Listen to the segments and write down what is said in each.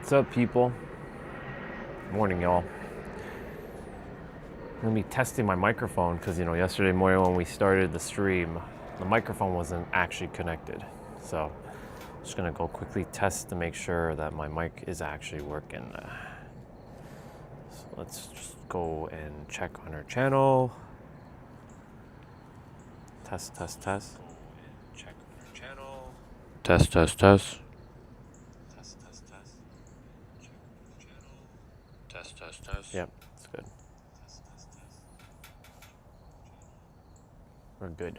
What's up, people? Morning, y'all. I'm gonna be testing my microphone because, yesterday morning when we started the stream, the microphone wasn't actually connected. So I'm just gonna go quickly test to make sure that my mic is actually working. So let's just go and check on our channel. Test, test, test. Check on our channel. Test, test, test. Test, test, test. Check on our channel. Test, test, test. Yep, it's good. Test, test, test. We're good.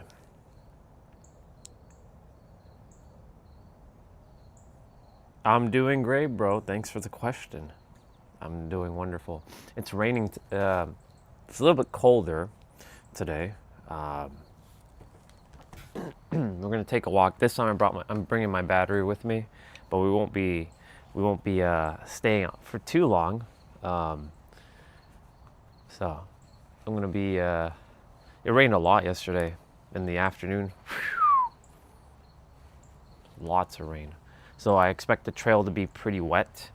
I'm doing great, bro. Thanks for the question. I'm doing wonderful. It's raining. It's a little bit colder today. We're gonna take a walk. This time I'm bringing my battery with me, but we won't be staying out for too long. So I'm gonna be. It rained a lot yesterday in the afternoon. Lots of rain. So I expect the trail to be pretty wet,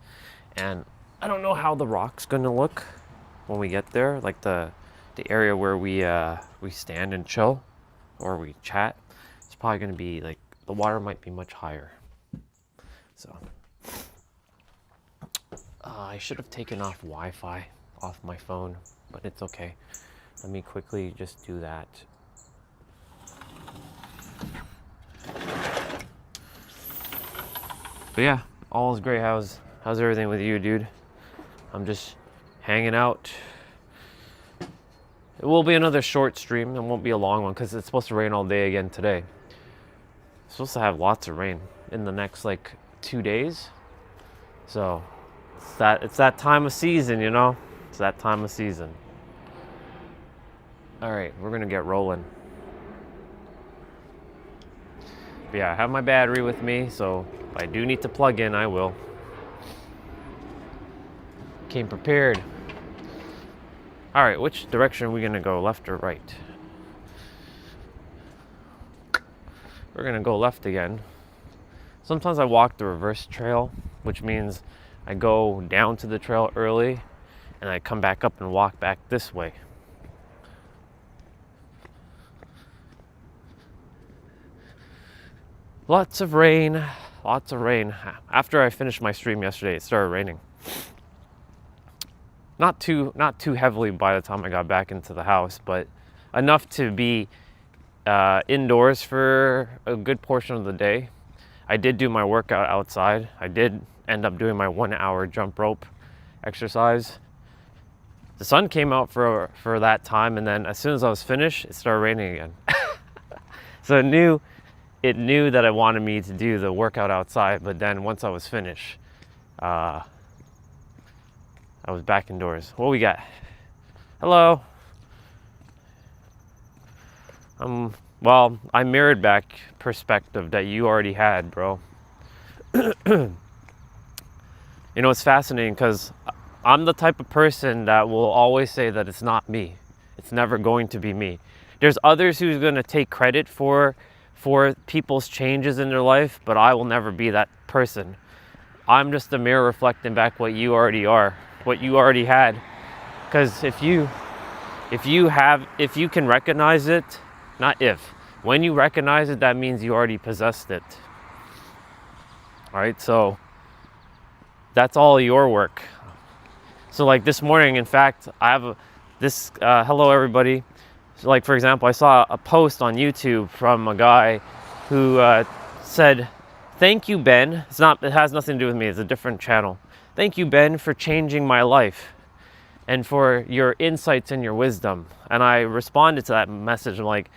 and I don't know how the rock's gonna look when we get there. Like the area where we stand and chill, or we chat. It's probably gonna be like the water might be much higher. So I should have taken off Wi-Fi off my phone, but it's okay. Let me quickly just do that. But yeah, all is great. How's everything with you, dude? I'm just hanging out. It will be another short stream. It won't be a long one because it's supposed to rain all day again today. It's supposed to have lots of rain in the next 2 days. So it's that time of season, It's that time of season. All right, we're gonna get rolling. But yeah, I have my battery with me, so if I do need to plug in, I will. Came prepared. All right, which direction are we gonna go, left or right? We're gonna go left again. Sometimes I walk the reverse trail, which means I go down to the trail early and I come back up and walk back this way. Lots of rain. After I finished my stream yesterday, it started raining. Not too heavily by the time I got back into the house, but enough to be indoors for a good portion of the day. I did do my workout outside. I did end up doing my 1 hour jump rope exercise. The sun came out for that time, and then as soon as I was finished, it started raining again. So it knew that I wanted me to do the workout outside, but then once I was finished, I was back indoors. What we got? Hello. Well, I mirrored back perspective that you already had, bro. It's fascinating because I'm the type of person that will always say that it's not me. It's never going to be me. There's others who's going to take credit for people's changes in their life, but I will never be that person. I'm just a mirror reflecting back what you already are, what you already had. Because if you can recognize it, when you recognize it, that means you already possessed it. All right, so that's all your work. So this morning, in fact, I have hello everybody. So for example, I saw a post on YouTube from a guy who said, "Thank you, Ben." It has nothing to do with me. It's a different channel. "Thank you, Ben, for changing my life and for your insights and your wisdom." And I responded to that message. I'm like,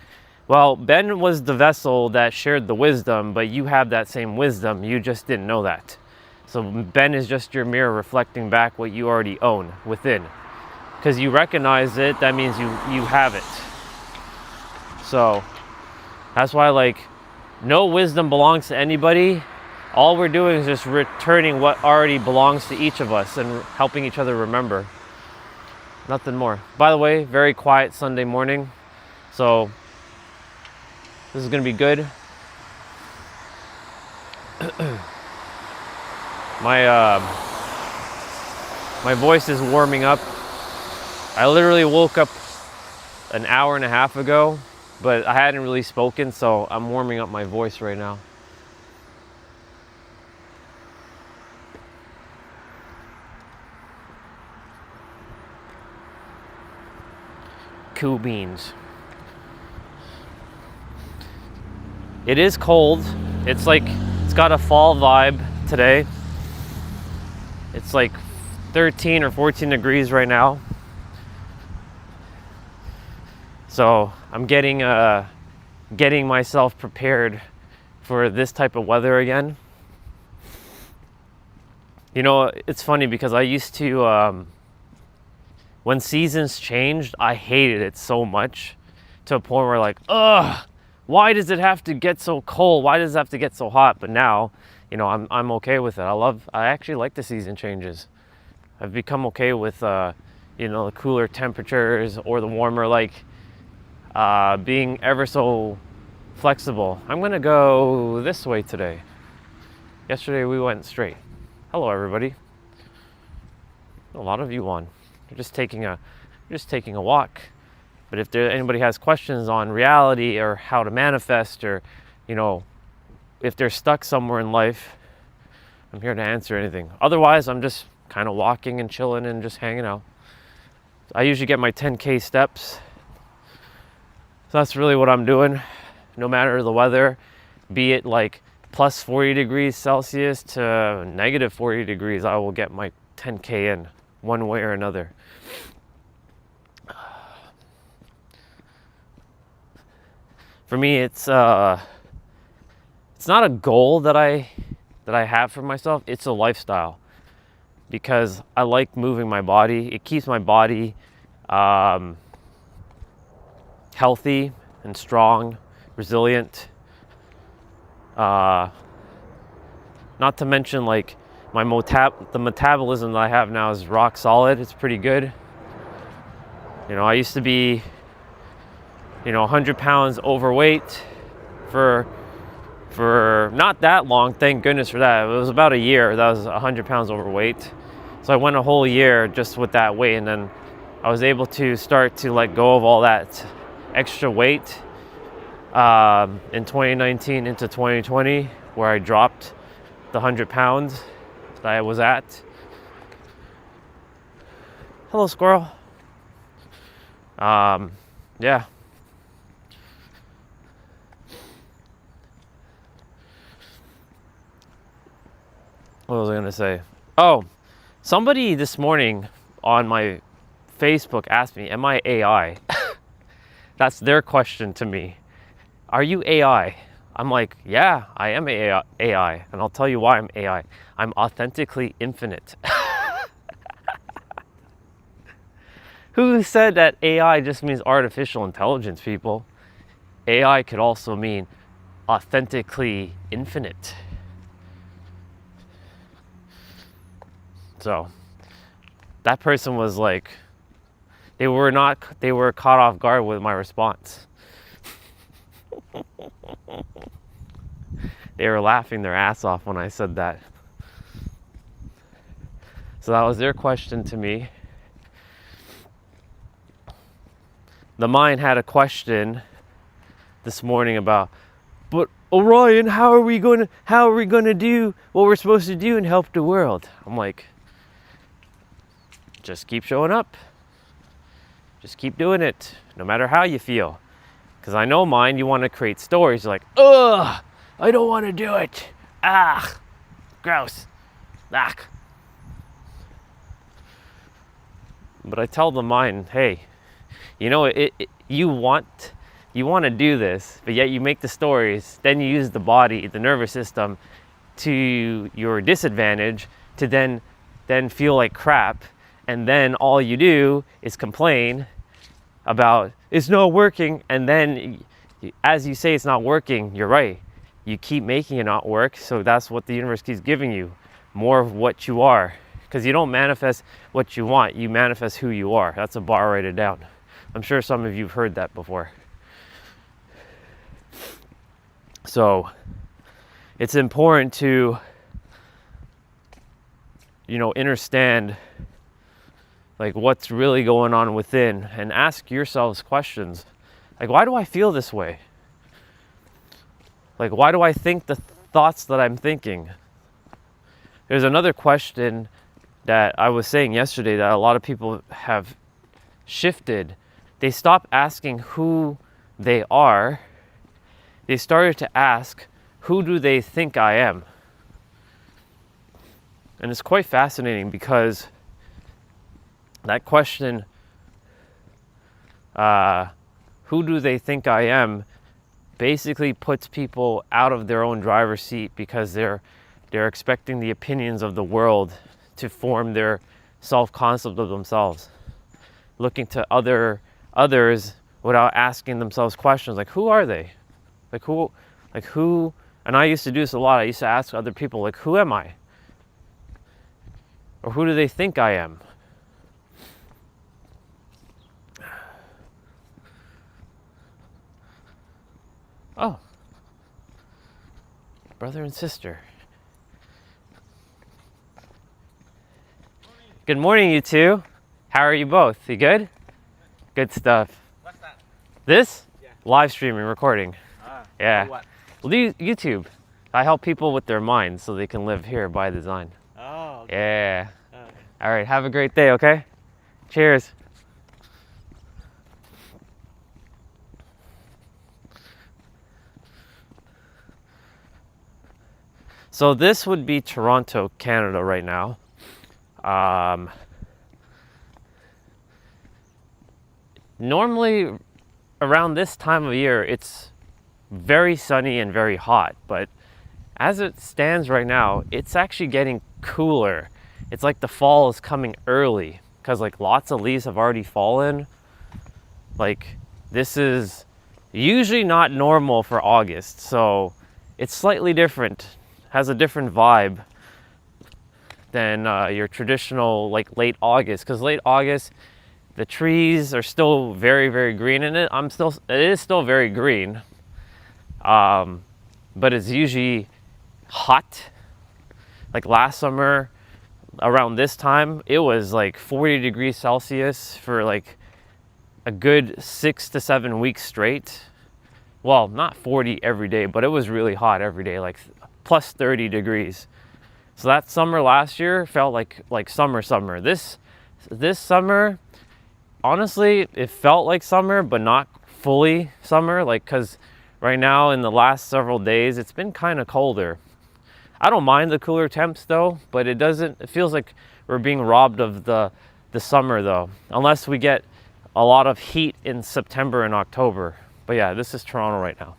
well, Ben was the vessel that shared the wisdom, but you have that same wisdom. You just didn't know that. So Ben is just your mirror reflecting back what you already own within. Because you recognize it, that means you have it. So that's why no wisdom belongs to anybody. All we're doing is just returning what already belongs to each of us and helping each other remember. Nothing more. By the way, very quiet Sunday morning. So this is gonna be good. My My voice is warming up. I literally woke up an hour and a half ago, but I hadn't really spoken, so I'm warming up my voice right now. Cool beans. It is cold. It's got a fall vibe today. It's like 13 or 14 degrees right now. So I'm getting myself prepared for this type of weather again. You know, it's funny because I used to, when seasons changed, I hated it so much to a point where like, ugh, why does it have to get so cold? Why does it have to get so hot? But now, you know, I'm okay with it. I actually like the season changes. I've become okay with, you know, the cooler temperatures or the warmer, like being ever so flexible. I'm gonna go this way today. Yesterday we went straight. Hello everybody. A lot of you on. You're just taking a walk. But if anybody has questions on reality or how to manifest, or, you know, if they're stuck somewhere in life, I'm here to answer anything. Otherwise, I'm just kind of walking and chilling and just hanging out. I usually get my 10K steps. So that's really what I'm doing. No matter the weather, be it like plus 40 degrees Celsius to negative 40 degrees, I will get my 10K in one way or another. For me, it's not a goal that I have for myself. It's a lifestyle, because I like moving my body. It keeps my body healthy and strong, resilient. Not to mention, like, the metabolism that I have now is rock solid. It's pretty good. You know, I used to be, 100 pounds overweight for not that long. Thank goodness for that. It was about a year that I was 100 pounds overweight. So I went a whole year just with that weight, and then I was able to start to let go of all that extra weight in 2019 into 2020, where I dropped the 100 pounds that I was at. Hello, squirrel. Yeah. What was I going to say? Oh, somebody this morning on my Facebook asked me, am I AI? That's their question to me. Are you AI? I'm like, yeah, I am AI. And I'll tell you why I'm AI. I'm authentically infinite. Who said that AI just means artificial intelligence, people? AI could also mean authentically infinite. So that person was like, they were caught off guard with my response. They were laughing their ass off when I said that. So that was their question to me. The mind had a question this morning about, but Orion, how are we going to do what we're supposed to do and help the world? I'm like, just keep showing up. Just keep doing it, no matter how you feel. Because I know mine, you want to create stories. You're like, ugh, I don't want to do it. Ah, gross. Ah. But I tell the mind, hey, you know, you want to do this, but yet you make the stories. Then you use the body, the nervous system, to your disadvantage to then feel like crap. And then all you do is complain about it's not working. And then as you say it's not working, you're right. You keep making it not work. So that's what the universe keeps giving you, more of what you are. Because you don't manifest what you want, you manifest who you are. That's a bar, write it down. I'm sure some of you have heard that before. So it's important to, understand like what's really going on within, and ask yourselves questions. Like, why do I feel this way? Like, why do I think the thoughts that I'm thinking? There's another question that I was saying yesterday that a lot of people have shifted. They stopped asking who they are. They started to ask, who do they think I am? And it's quite fascinating because that question, who do they think I am, basically puts people out of their own driver's seat, because they're expecting the opinions of the world to form their self-concept of themselves, looking to others without asking themselves questions like, who are they? Like who, and I used to do this a lot. I used to ask other people, like, who am I? Or who do they think I am? Oh, brother and sister. Good morning, you two. How are you both? You good? Good stuff. What's that? This? Yeah. Live streaming, recording. Yeah. For what? Well, YouTube. I help people with their minds so they can live here by design. Oh, okay. Yeah. Okay. All right. Have a great day, okay? Cheers. So this would be Toronto, Canada right now. Normally around this time of year, it's very sunny and very hot, but as it stands right now, it's actually getting cooler. It's like the fall is coming early because like lots of leaves have already fallen. Like, this is usually not normal for August, so it's slightly different, has a different vibe than your traditional like late August, because late August the trees are still very, very green, and it is still very green, but it's usually hot. Like last summer around this time, it was like 40 degrees Celsius for like a good 6 to 7 weeks straight. Well, not 40 every day, but it was really hot every day, like plus 30 degrees. So that summer last year felt like summer. This summer, honestly, it felt like summer, but not fully summer. Like, cause right now in the last several days, it's been kind of colder. I don't mind the cooler temps though, but it feels like we're being robbed of the summer though, unless we get a lot of heat in September and October. But yeah, this is Toronto right now.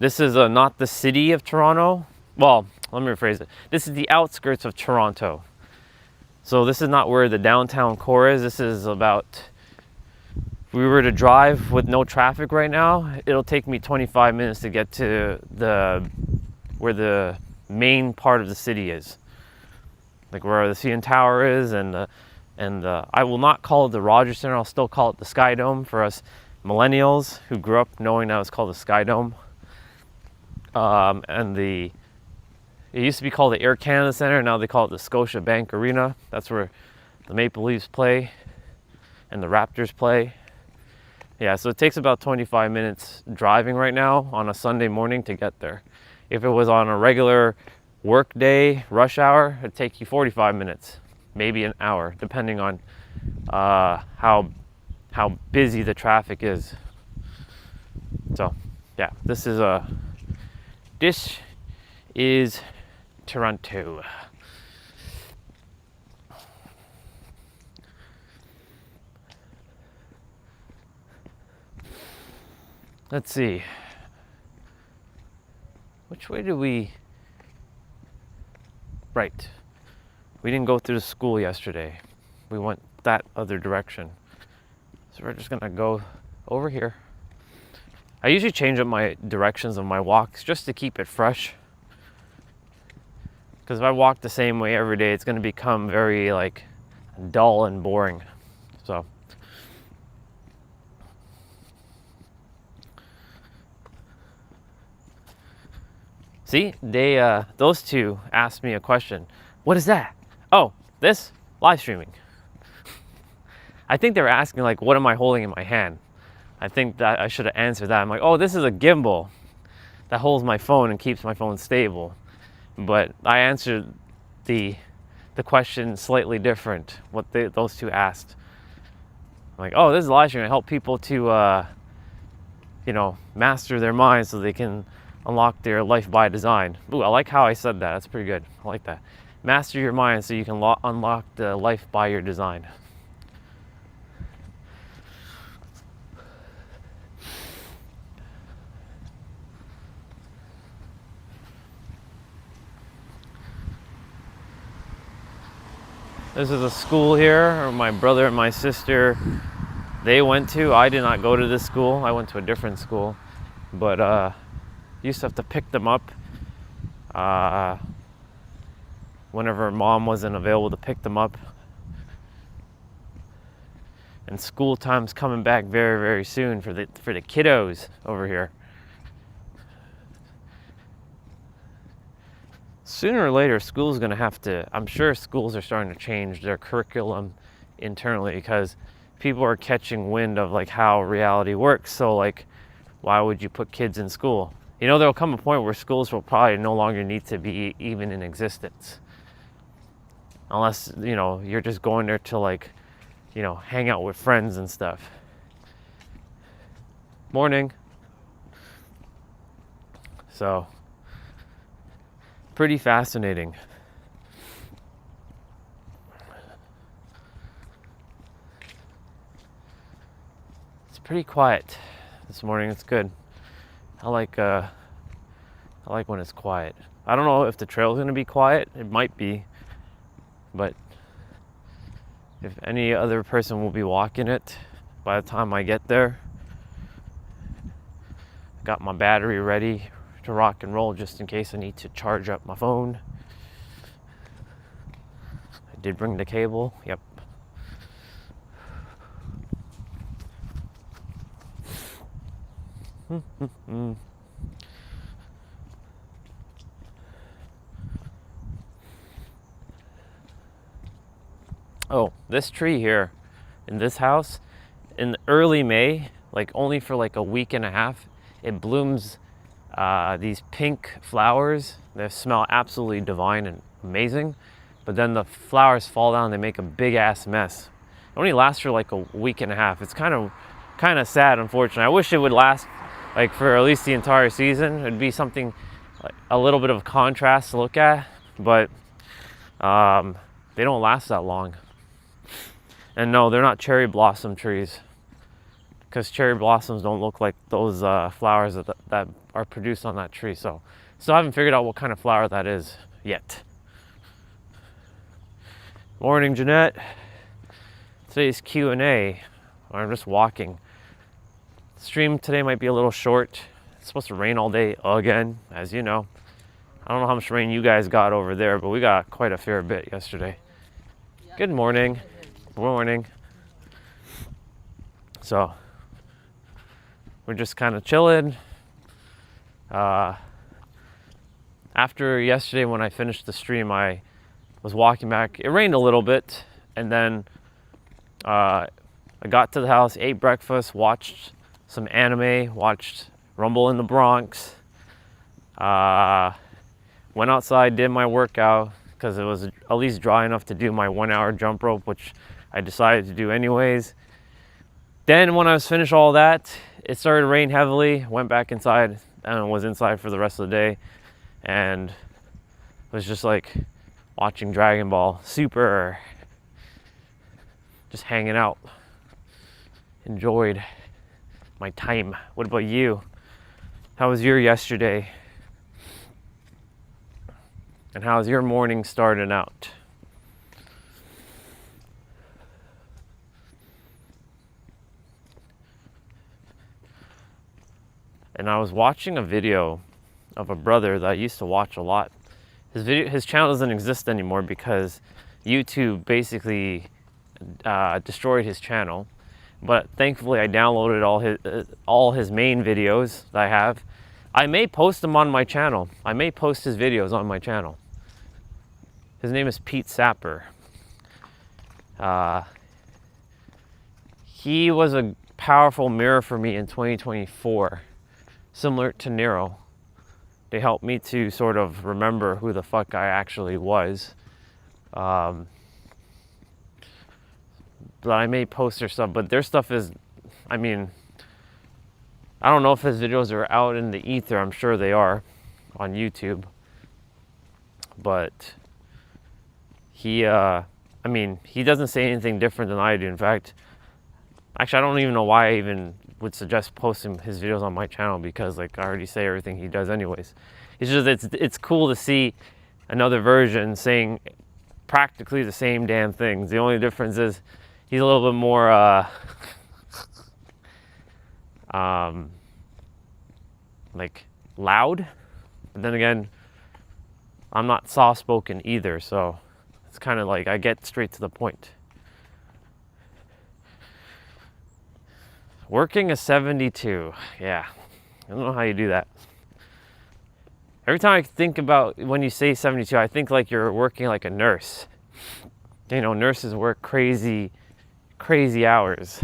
This is not the city of Toronto. Well, let me rephrase it. This is the outskirts of Toronto. So this is not where the downtown core is. This is about, if we were to drive with no traffic right now, it'll take me 25 minutes to get to where the main part of the city is. Like where the CN Tower is, and I will not call it the Rogers Center. I'll still call it the Sky Dome for us millennials who grew up knowing that it's called the Sky Dome. It used to be called the Air Canada Centre. Now they call it the Scotiabank Arena. That's where the Maple Leafs play and the Raptors play. Yeah, so it takes about 25 minutes driving right now on a Sunday morning to get there. If it was on a regular work day, rush hour, it'd take you 45 minutes, maybe an hour, depending on how busy the traffic is. So yeah, this is Toronto. Let's see. Which way do we... Right. We didn't go through the school yesterday. We went that other direction. So we're just gonna go over here. I usually change up my directions of my walks just to keep it fresh. Because if I walk the same way every day, it's gonna become very like dull and boring. See, they those two asked me a question. What is that? Oh, this live streaming. I think they were asking like, what am I holding in my hand? I think that I should have answered that. I'm like, oh, this is a gimbal that holds my phone and keeps my phone stable. But I answered the question slightly different. What those two asked. I'm like, oh, this is live streaming. I help people to you know, master their mind so they can unlock their life by design. Ooh, I like how I said that. That's pretty good. I like that. Master your mind so you can unlock the life by your design. This is a school here, or my brother and my sister, they went to. I did not go to this school. I went to a different school. But used to have to pick them up whenever mom wasn't available to pick them up. And school time's coming back very, very soon for the kiddos over here. Sooner or later, school's gonna have to, I'm sure schools are starting to change their curriculum internally because people are catching wind of like how reality works. So like, why would you put kids in school? You know, there'll come a point where schools will probably no longer need to be even in existence. Unless, you know, you're just going there to like, you know, hang out with friends and stuff. Morning. So, pretty fascinating. It's pretty quiet this morning. It's good. I like when it's quiet. I don't know if the trail's gonna be quiet. It might be, but if any other person will be walking it by the time I get there. Got my battery ready to rock and roll just in case I need to charge up my phone. I did bring the cable. Yep. Oh, this tree here in this house, in early May, like only for like a week and a half, it blooms these pink flowers. They smell absolutely divine and amazing, but then the flowers fall down and they make a big ass mess. It only lasts for like a week and a half. It's kind of sad, unfortunately. I wish it would last like for at least the entire season. It'd be something like a little bit of a contrast to look at, but they don't last that long. And no, they're not cherry blossom trees, because cherry blossoms don't look like those flowers that are produced on that tree. So still haven't figured out what kind of flower that is yet. Morning, Jeanette. Today's Q&A. I'm just walking. Stream today might be a little short. It's supposed to rain all day again, as you know. I don't know how much rain you guys got over there, but we got quite a fair bit yesterday. Good morning. Good morning. So we're just kind of chilling. After yesterday when I finished the stream, I was walking back. It rained a little bit, and then I got to the house, ate breakfast, watched some anime, watched Rumble in the Bronx, went outside, did my workout because it was at least dry enough to do my 1 hour jump rope, which I decided to do anyways. Then when I was finished all that, it started to rain heavily, went back inside and was inside for the rest of the day, and was just like watching Dragon Ball Super, just hanging out. Enjoyed my time. What about you? How was your yesterday? And how's your morning starting out? And I was watching a video of a brother that I used to watch a lot. His channel doesn't exist anymore because YouTube basically destroyed his channel. But thankfully I downloaded all his main videos that I have. I may post him on my channel. I may post his videos on my channel. His name is Pete Sapper. He was a powerful mirror for me in 2024, similar to Nero. They helped me to sort of remember who the fuck I actually was. But I may post their stuff, but their stuff is, I mean, I don't know if his videos are out in the ether. I'm sure they are on YouTube. But he, I mean, he doesn't say anything different than I do. In fact, actually, I don't even know why I even would suggest posting his videos on my channel, because like I already say everything he does anyways. It's just, it's cool to see another version saying practically the same damn things. The only difference is he's a little bit more, like loud, but then again, I'm not soft-spoken either, so it's kind of like I get straight to the point. Working a 72, yeah, I don't know how you do that. Every time I think about when you say 72, I think like you're working like a nurse. You know, nurses work crazy hours.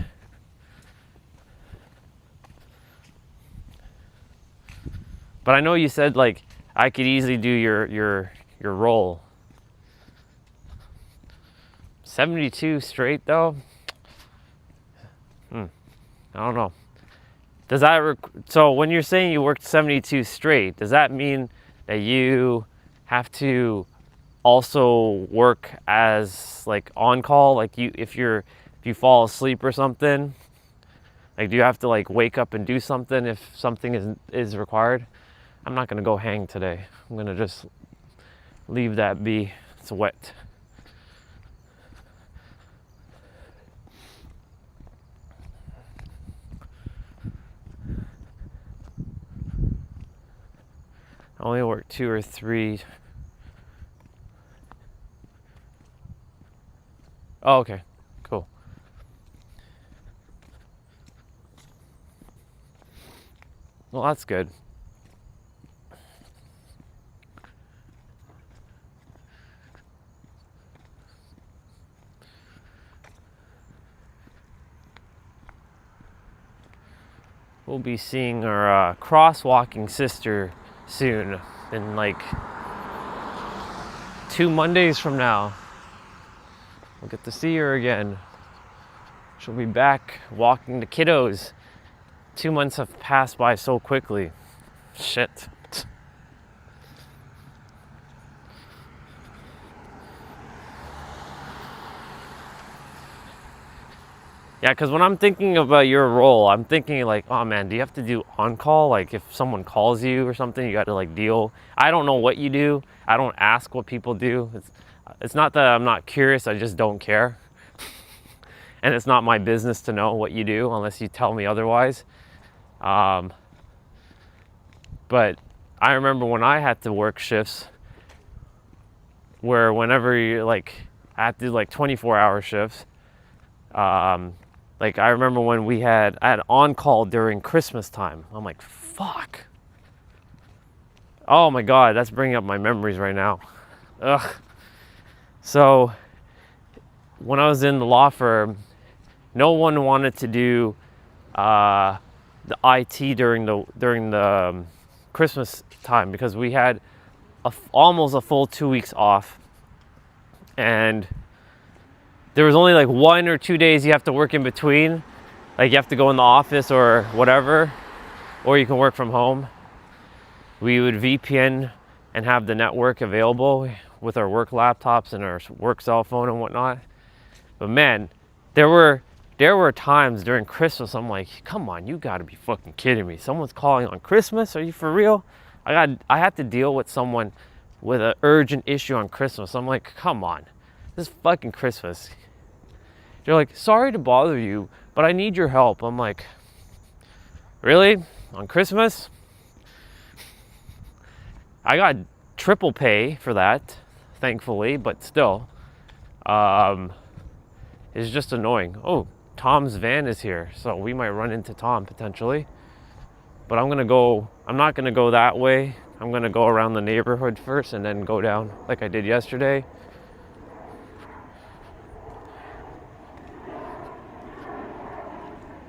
But I know you said like I could easily do your role. 72 straight though? I don't know. Does that so when you're saying you worked 72 straight, does that mean that you have to also work as like on call, like if you fall asleep or something? Like do you have to like wake up and do something if something is required? I'm not gonna go hang today. I'm gonna just leave that be. It's wet. I only work 2 or 3. Oh, okay, cool. Well, that's good. We'll be seeing our crosswalking sister soon, in like 2 Mondays from now. We'll get to see her again. She'll be back walking the kiddos. 2 months have passed by so quickly. Shit. Yeah, because when I'm thinking about your role, I'm thinking like, oh man, do you have to do on-call? Like if someone calls you or something, you got to like deal. I don't know what you do. I don't ask what people do. It's not that I'm not curious, I just don't care. And it's not my business to know what you do unless you tell me otherwise. But I remember when I had to work shifts where whenever you like, I had to do like 24-hour shifts. Like I remember when I had on-call during Christmas time. I'm like, fuck. Oh my God, that's bringing up my memories right now. Ugh. So when I was in the law firm, no one wanted to do the IT during the Christmas time because we had almost a full 2 weeks off, and there was only like 1 or 2 days you have to work in between. Like you have to go in the office or whatever, or you can work from home. We would VPN and have the network available with our work laptops and our work cell phone and whatnot. But man, there were times during Christmas I'm like, come on, you gotta be fucking kidding me. Someone's calling on Christmas? Are you for real? I had to deal with someone with an urgent issue on Christmas. I'm like, come on, this is fucking Christmas. They're like, sorry to bother you, but I need your help. I'm like, really? On Christmas? I got triple pay for that, thankfully, but still, it's just annoying. Oh, Tom's van is here, so we might run into Tom potentially. But I'm not gonna go that way. I'm gonna go around the neighborhood first and then go down like I did yesterday.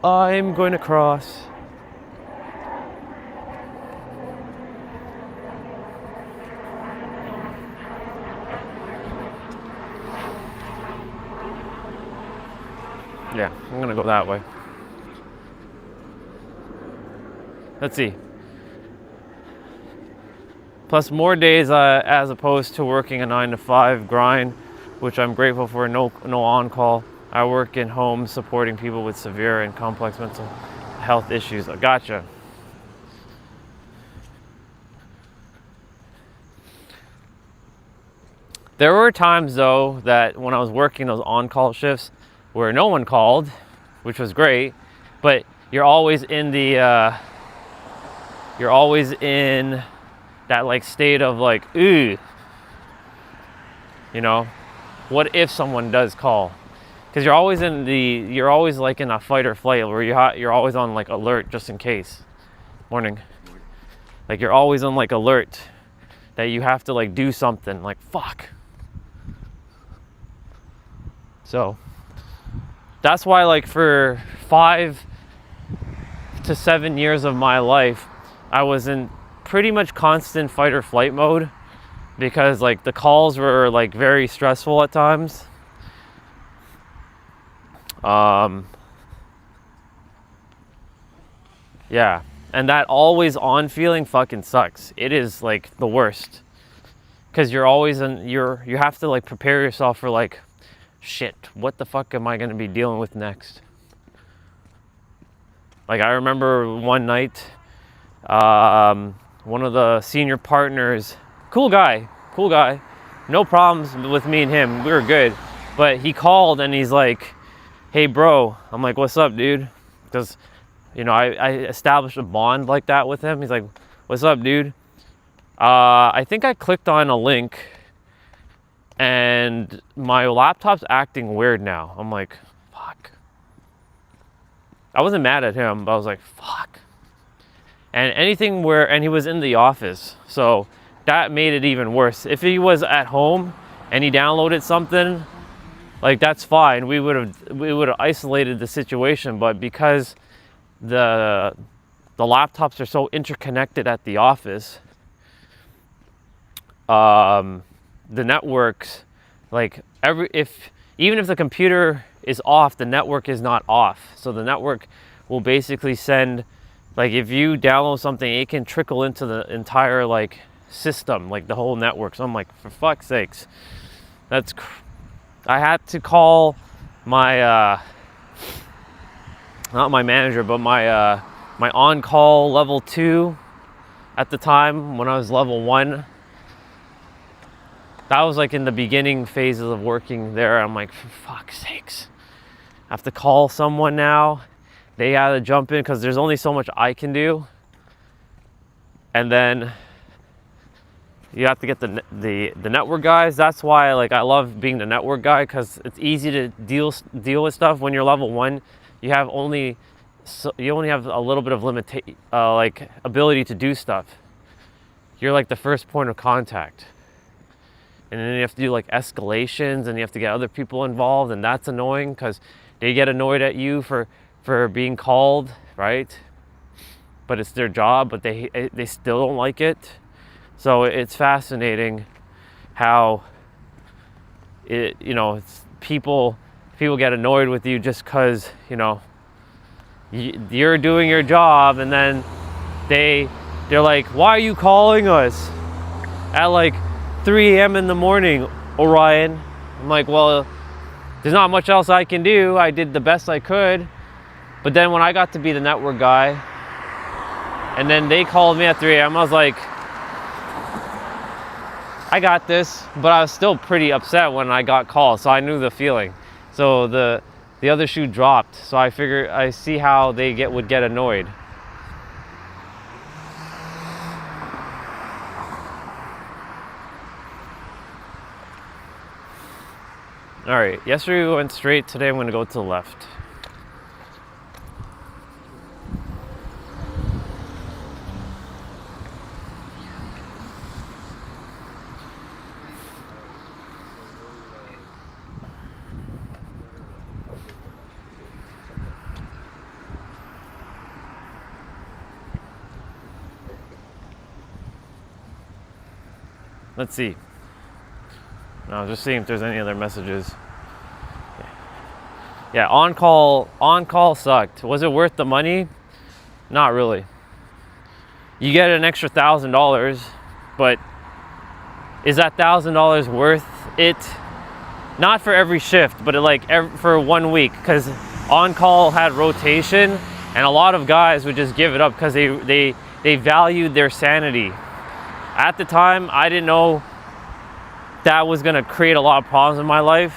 I'm going to cross. Yeah, I'm gonna go that way. Let's see. Plus more days as opposed to working a 9-to-5 grind, which I'm grateful for. No on-call. I work in homes supporting people with severe and complex mental health issues. Gotcha. There were times though that when I was working those on-call shifts where no one called, which was great, but you're always in that like state of like, ooh, you know, what if someone does call? Because you're always like in a fight or flight where you're always on like alert just in case. Morning. Like you're always on like alert that you have to like do something, like fuck. So that's why like for 5 to 7 years of my life, I was in pretty much constant fight or flight mode because like the calls were like very stressful at times. Yeah, and that always on feeling fucking sucks. It is like the worst because you're always you have to like prepare yourself for like, shit, what the fuck am I going to be dealing with next? Like I remember one night, one of the senior partners, cool guy, no problems with me and him, we were good, but he called and he's like, hey bro, I'm like, what's up dude? Because you know, I established a bond like that with him. He's like, what's up dude? I think I clicked on a link and my laptop's acting weird now. I'm like, fuck. I wasn't mad at him, but I was like, fuck. And he was in the office, so that made it even worse. If he was at home and he downloaded something, like that's fine. We would have isolated the situation, but because the laptops are so interconnected at the office, the networks, like even if the computer is off, the network is not off. So the network will basically send, like if you download something, it can trickle into the entire like system, like the whole network. So I'm like, for fuck's sakes, I had to call my not my manager, but my on-call level 2 at the time when I was level 1. That was like in the beginning phases of working there. I'm like, for fuck's sakes, I have to call someone now. They gotta jump in because there's only so much I can do. And then you have to get the network guys. That's why like I love being the network guy, because it's easy to deal with stuff. When you're level 1, you only have a little bit of like ability to do stuff. You're like the first point of contact. And then you have to do like escalations and you have to get other people involved, and that's annoying because they get annoyed at you for being called, right? But it's their job, but they still don't like it. So it's fascinating how it's people get annoyed with you just because you're doing your job, and then they're like, why are you calling us at like 3 a.m. in the morning, Orion? I'm like, well, there's not much else I can do. I did the best I could. But then when I got to be the network guy, and then they called me at 3 a.m., I was like, I got this. But I was still pretty upset when I got called, so I knew the feeling. So the other shoe dropped. So I figured, I see how they would get annoyed. All right, yesterday we went straight. Today I'm going to go to the left. Let's see. No, just seeing if there's any other messages. Yeah, on call sucked. Was it worth the money? Not really. You get an extra $1,000, but is that $1,000 worth it? Not for every shift, but for 1 week, because on call had rotation, and a lot of guys would just give it up because they valued their sanity. At the time, I didn't know that was gonna create a lot of problems in my life,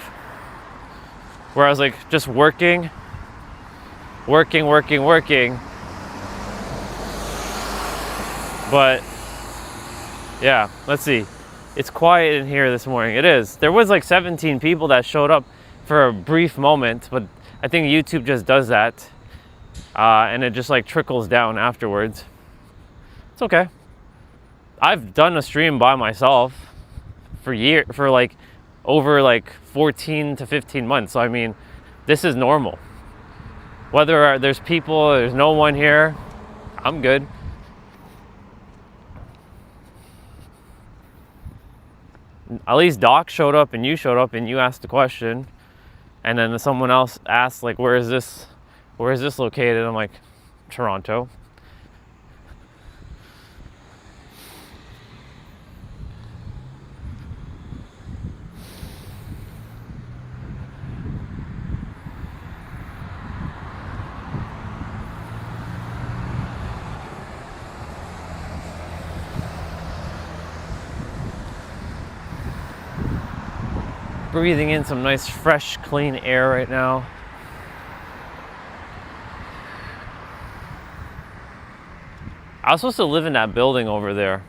where I was like just working. But yeah, let's see. It's quiet in here this morning. It is. There was like 17 people that showed up for a brief moment, but I think YouTube just does that. And it just like trickles down afterwards. It's okay. I've done a stream by myself for over 14 to 15 months. So I mean, this is normal. Whether there's people or there's no one here, I'm good. At least Doc showed up and you showed up and you asked a question, and then someone else asked like, where is this located? I'm like, Toronto. Breathing in some nice, fresh, clean air right now. I was supposed to live in that building over there.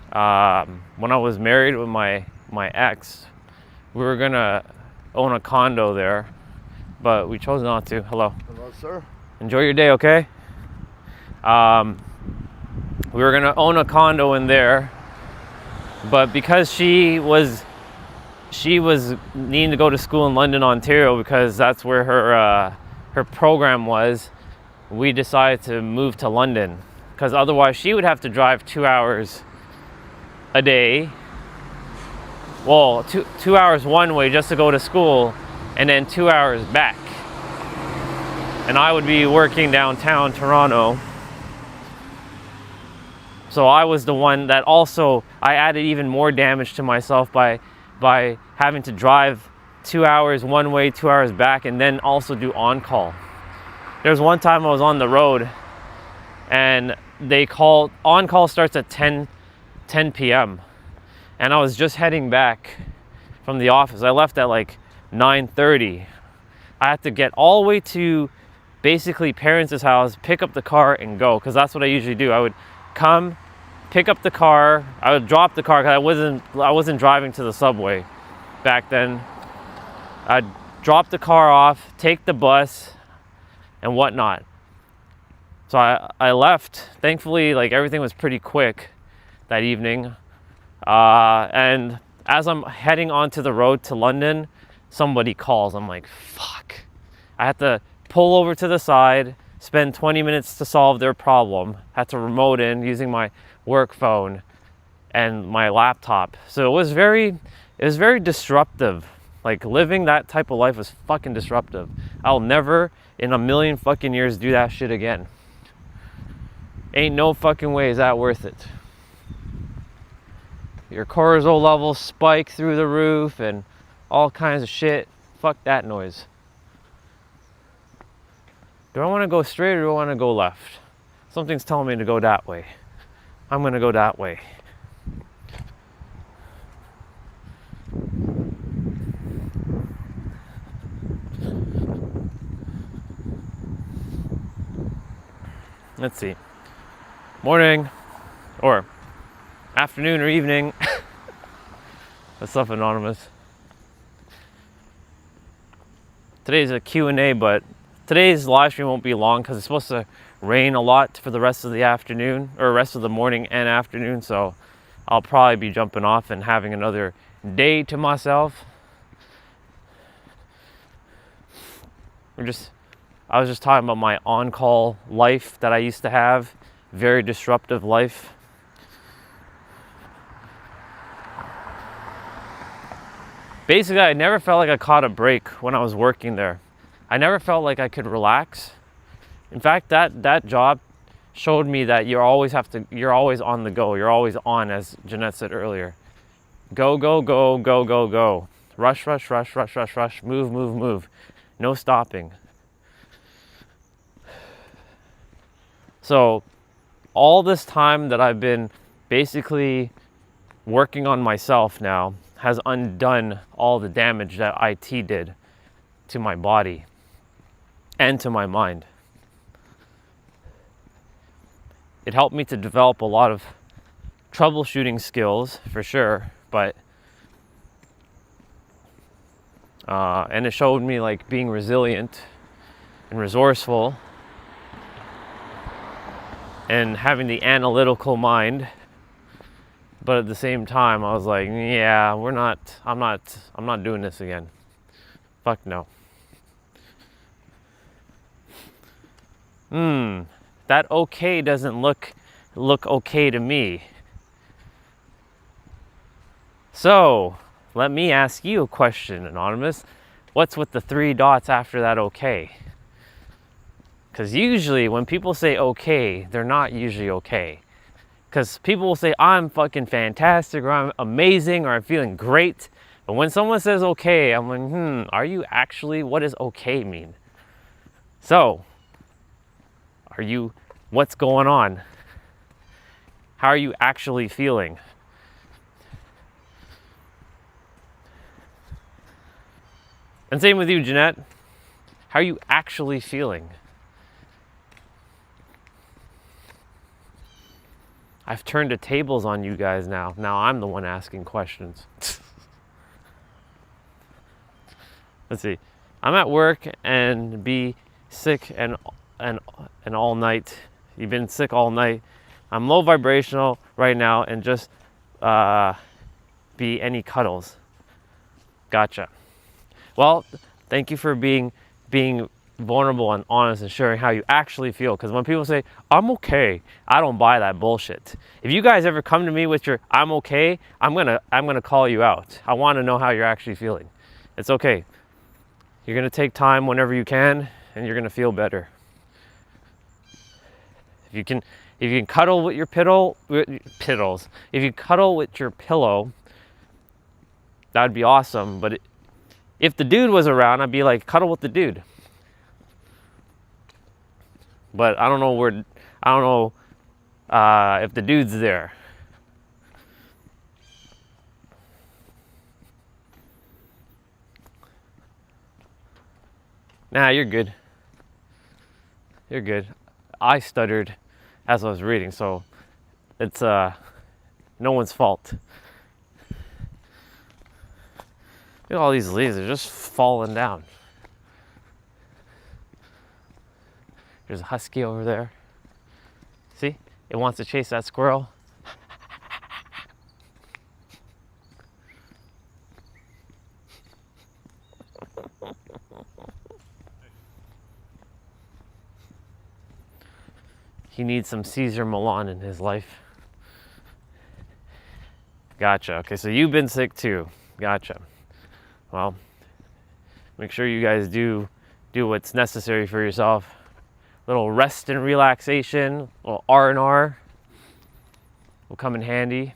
When I was married with my ex, we were gonna own a condo there, but we chose not to. Hello. Hello, sir. Enjoy your day, okay? We were gonna own a condo in there, but because she was needing to go to school in London, Ontario, because that's where her program was, we decided to move to London, because otherwise she would have to drive 2 hours a day. Well, two hours one way just to go to school, and then 2 hours back. And I would be working downtown Toronto. So I was the one that also, I added even more damage to myself by having to drive 2 hours one way, 2 hours back, and then also do on-call. There was one time I was on the road, and on-call starts at 10 p.m. And I was just heading back from the office. I left at like 9:30. I had to get all the way to basically parents' house, pick up the car and go, because that's what I usually do. I would come, pick up the car, I would drop the car, because I wasn't driving to the subway back then. I'd drop the car off, take the bus and whatnot. So I left. Thankfully, like, everything was pretty quick that evening. And as I'm heading onto the road to London, somebody calls. I'm like, fuck. I had to pull over to the side, spend 20 minutes to solve their problem. Had to remote in using my work phone and my laptop. So it was very disruptive. Like, living that type of life was fucking disruptive. I'll never in a million fucking years do that shit again. Ain't no fucking way is that worth it. Your cortisol levels spike through the roof and all kinds of shit. Fuck that noise. Do I want to go straight or do I want to go left? Something's telling me to go that way. I'm going to go that way. Let's see. Morning or afternoon or evening. What's up, Anonymous? Today's a Q&A, but today's live stream won't be long because it's supposed to rain a lot for the rest of the afternoon, or rest of the morning and afternoon, so I'll probably be jumping off and having another day to myself. I was just talking about my on-call life that I used to have. Very disruptive life. basically, I never felt like I caught a break when I was working there. I never felt like I could relax. In fact, that job showed me that you're always on the go. You're always on, as Jeanette said earlier. Go, go, go, go, go, go. Rush, rush, rush, rush, rush, rush. Move, move, move. No stopping. So all this time that I've been basically working on myself now has undone all the damage that IT did to my body and to my mind. It helped me to develop a lot of troubleshooting skills for sure, but and it showed me like being resilient and resourceful and having the analytical mind. But at the same time, I was like, yeah, I'm not doing this again. Fuck no. That okay doesn't look okay to me. So, let me ask you a question, Anonymous. What's with the 3 dots after that okay? Because usually when people say okay, they're not usually okay. Because people will say, I'm fucking fantastic, or I'm amazing, or I'm feeling great. But when someone says okay, I'm like, are you actually, what does okay mean? So, what's going on? How are you actually feeling? And same with you, Jeanette. How are you actually feeling? I've turned the tables on you guys now. Now I'm the one asking questions. Let's see. I'm at work and be sick and all night. You've been sick all night. I'm low vibrational right now and just be any cuddles. Gotcha. Well, thank you for being vulnerable and honest and sharing how you actually feel. Because when people say, I'm okay, I don't buy that bullshit. If you guys ever come to me with your I'm okay, I'm gonna call you out. I want to know how you're actually feeling. It's okay. You're gonna take time whenever you can, and you're gonna feel better. If you can cuddle with your piddles. If you cuddle with your pillow, that'd be awesome. But if the dude was around, I'd be like, cuddle with the dude. But I don't know if the dude's there. Nah, you're good. You're good. I stuttered as I was reading, so it's no one's fault. Look at all these leaves, they're just falling down. There's a husky over there. See? It wants to chase that squirrel. He needs some Caesar Milan in his life. Gotcha. Okay, so you've been sick too. Gotcha. Well, make sure you guys do what's necessary for yourself. A little rest and relaxation, a little R&R will come in handy.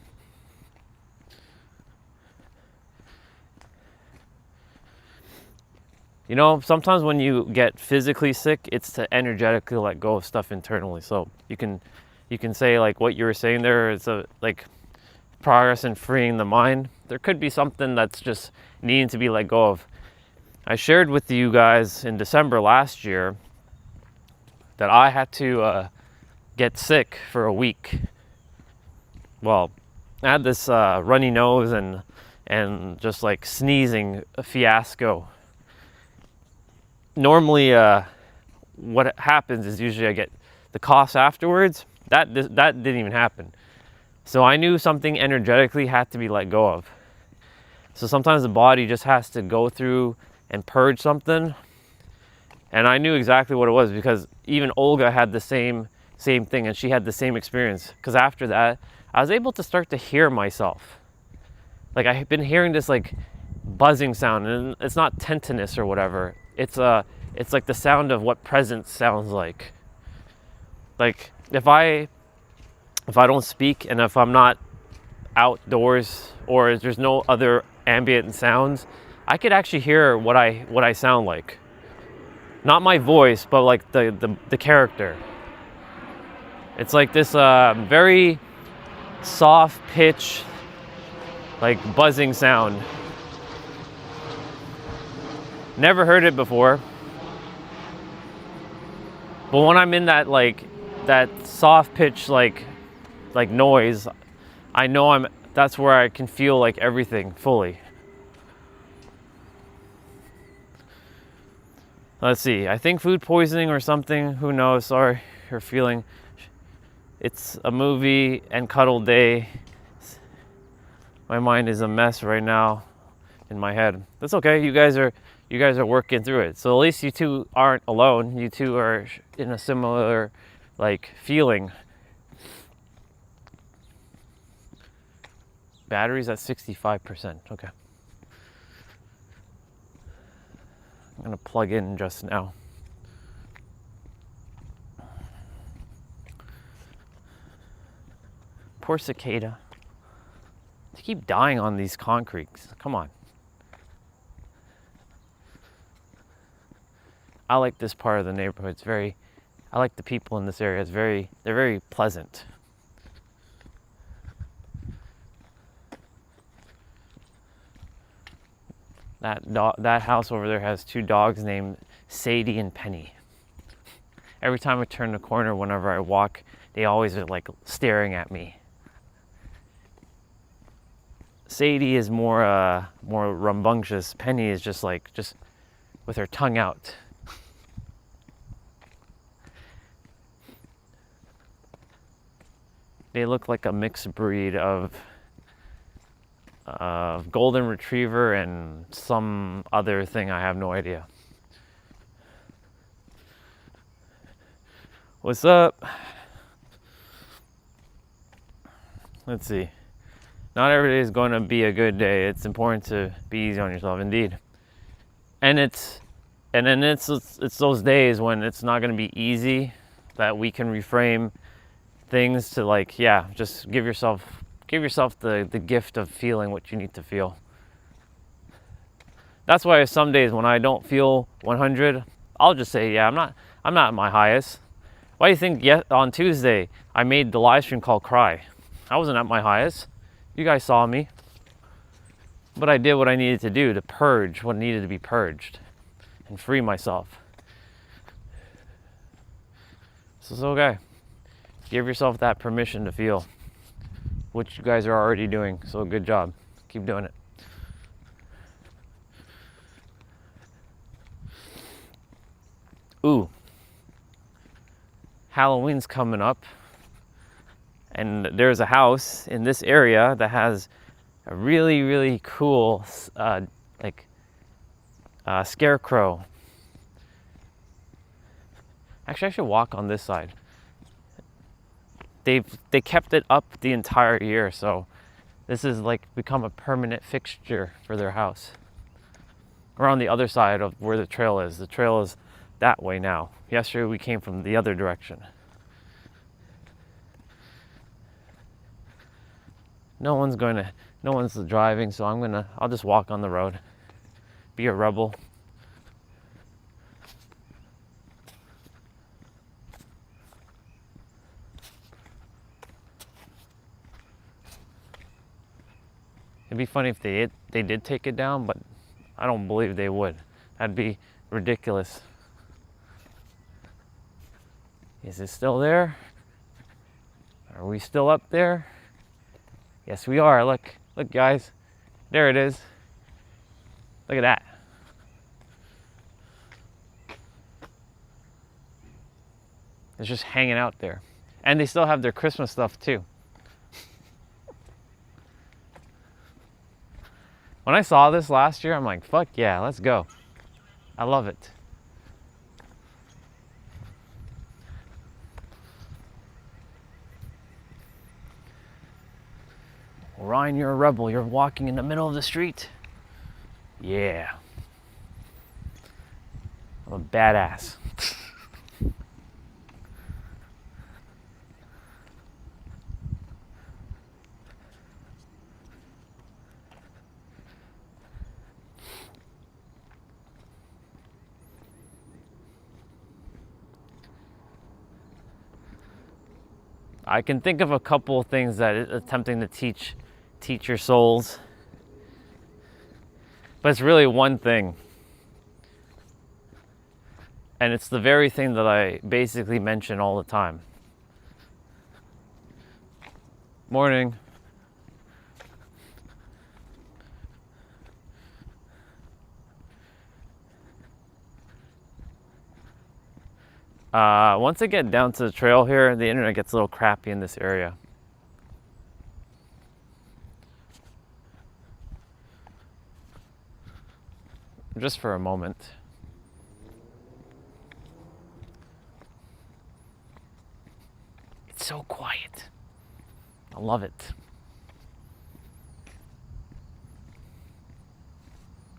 You know, sometimes when you get physically sick, it's to energetically let go of stuff internally. So you can say like what you were saying there is like progress in freeing the mind. There could be something that's just needing to be let go of. I shared with you guys in December last year that I had to get sick for a week. Well, I had this runny nose and just like sneezing fiasco. Normally, what happens is usually I get the coughs afterwards. That didn't even happen. So I knew something energetically had to be let go of. So sometimes the body just has to go through and purge something. And I knew exactly what it was because even Olga had the same thing, and she had the same experience. Because after that, I was able to start to hear myself. Like I had been hearing this like buzzing sound, and it's not tinnitus or whatever. It's like the sound of what presence sounds like. Like if I don't speak, and if I'm not outdoors or there's no other ambient sounds, I could actually hear what I sound like. Not my voice, but like the character. It's like this very soft pitch, like buzzing sound. Never heard it before. But when I'm in that soft pitch like noise, I know that's where I can feel like everything fully. Let's see, I think food poisoning or something, who knows, sorry, you're feeling. It's a movie and cuddle day. My mind is a mess right now in my head. That's okay, you guys are working through it. So at least you two aren't alone. You two are in a similar like feeling. Battery's at 65%, okay. I'm gonna plug in just now. Poor cicada. They keep dying on these concretes. Come on. I like this part of the neighborhood. I like the people in this area. They're very pleasant. That house over there has 2 dogs named Sadie and Penny. Every time I turn the corner, whenever I walk, they always are like staring at me. Sadie is more rambunctious. Penny is just with her tongue out. They look like a mixed breed of golden retriever and some other thing. I have no idea. What's up? Let's see. Not every day is going to be a good day. It's important to be easy on yourself, indeed. And it's those days when it's not going to be easy that we can reframe things to just give yourself the gift of feeling what you need to feel. That's why some days when I don't feel 100, I'll just say, I'm not at my highest. Why do you think on Tuesday I made the live stream called Cry? I wasn't at my highest. You guys saw me. But I did what I needed to do to purge what needed to be purged and free myself. So it's okay. Give yourself that permission to feel, which you guys are already doing. So good job. Keep doing it. Ooh. Halloween's coming up. And there's a house in this area that has a really, really cool scarecrow. Actually, I should walk on this side. They kept it up the entire year, so this is become a permanent fixture for their house. We're on the other side of where the trail is. The trail is that way now. Yesterday we came from the other direction. No one's driving, so I'll just walk on the road. Be a rebel. It'd be funny if they did take it down, but I don't believe they would. That'd be ridiculous. Is it still there? Are we still up there? Yes, we are. Look guys. There it is. Look at that. It's just hanging out there. And they still have their Christmas stuff too. When I saw this last year, I'm like, fuck yeah, let's go. I love it. Ryan, you're a rebel. You're walking in the middle of the street. Yeah. I'm a badass. I can think of a couple of things that it's attempting to teach your souls. But it's really one thing. And it's the very thing that I basically mention all the time. Morning. Once I get down to the trail here, the internet gets a little crappy in this area. Just for a moment. It's so quiet. I love it.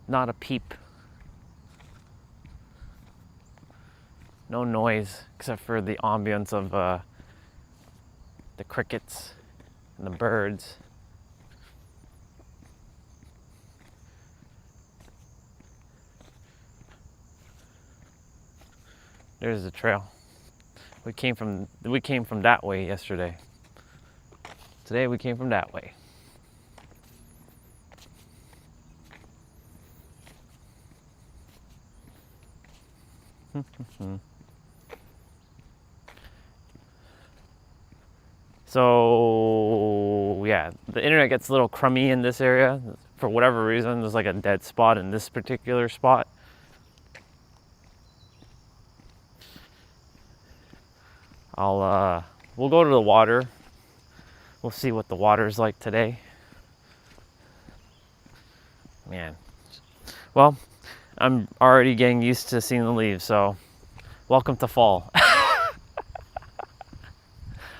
Not a peep. No noise except for the ambience of the crickets and the birds. There's the trail. We came from that way yesterday. Today we came from that way. So yeah, the internet gets a little crummy in this area for whatever reason. There's like a dead spot in this particular spot. We'll go to the water. We'll see what the water's like today. Man. Well, I'm already getting used to seeing the leaves, so welcome to fall.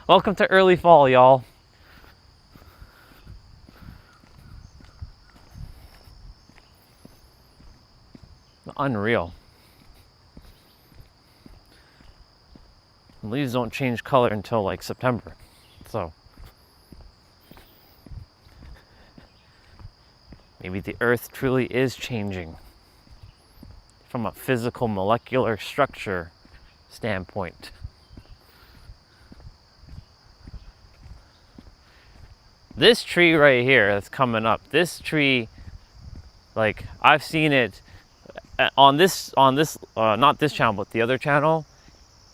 Welcome to early fall, y'all. Unreal. Leaves don't change color until like September, so maybe the earth truly is changing from a physical molecular structure standpoint. This tree right here that's coming up, this tree, like I've seen it on this not this channel but the other channel.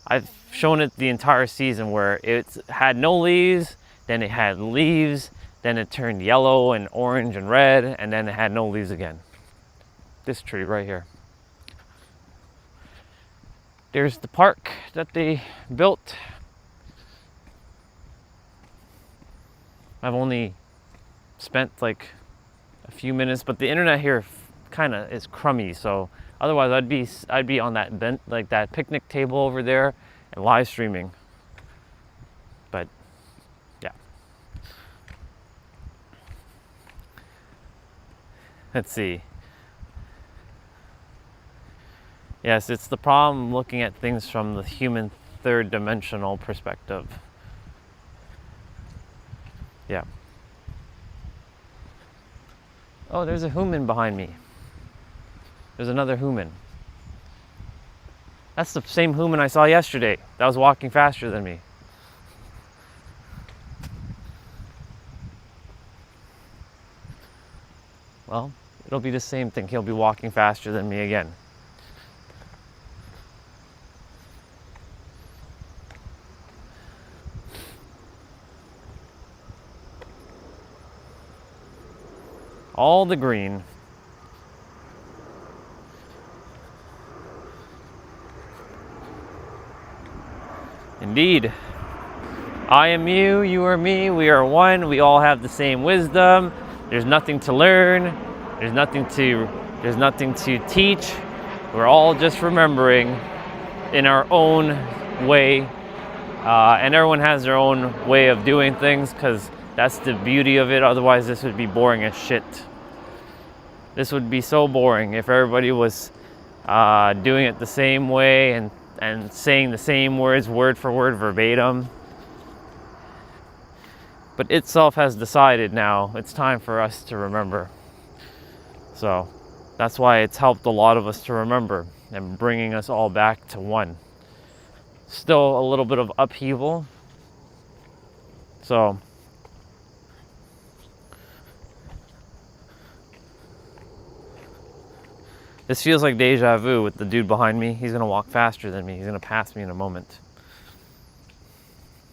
I've shown it the entire season where it had no leaves, then it had leaves, then it turned yellow and orange and red, and then it had no leaves again. This tree right here. There's the park that they built. I've only spent like a few minutes, but the internet here kind of is crummy, so otherwise I'd be on that bench, like that picnic table over there, and live streaming. But yeah. Let's see. Yes, it's the problem looking at things from the human third dimensional perspective. Yeah. Oh, there's a human behind me. There's another human. That's the same human I saw yesterday. That was walking faster than me. Well, it'll be the same thing. He'll be walking faster than me again. All the green. Indeed. I am you, you are me, we are one, we all have the same wisdom. There's nothing to learn, there's nothing to teach. We're all just remembering in our own way. And everyone has their own way of doing things, because that's the beauty of it. Otherwise this would be boring as shit. This would be so boring if everybody was doing it the same way and saying the same words word for word verbatim. But itself has decided now it's time for us to remember. So that's why it's helped a lot of us to remember and bringing us all back to one. Still a little bit of upheaval. So this feels like deja vu with the dude behind me. He's gonna walk faster than me. He's gonna pass me in a moment.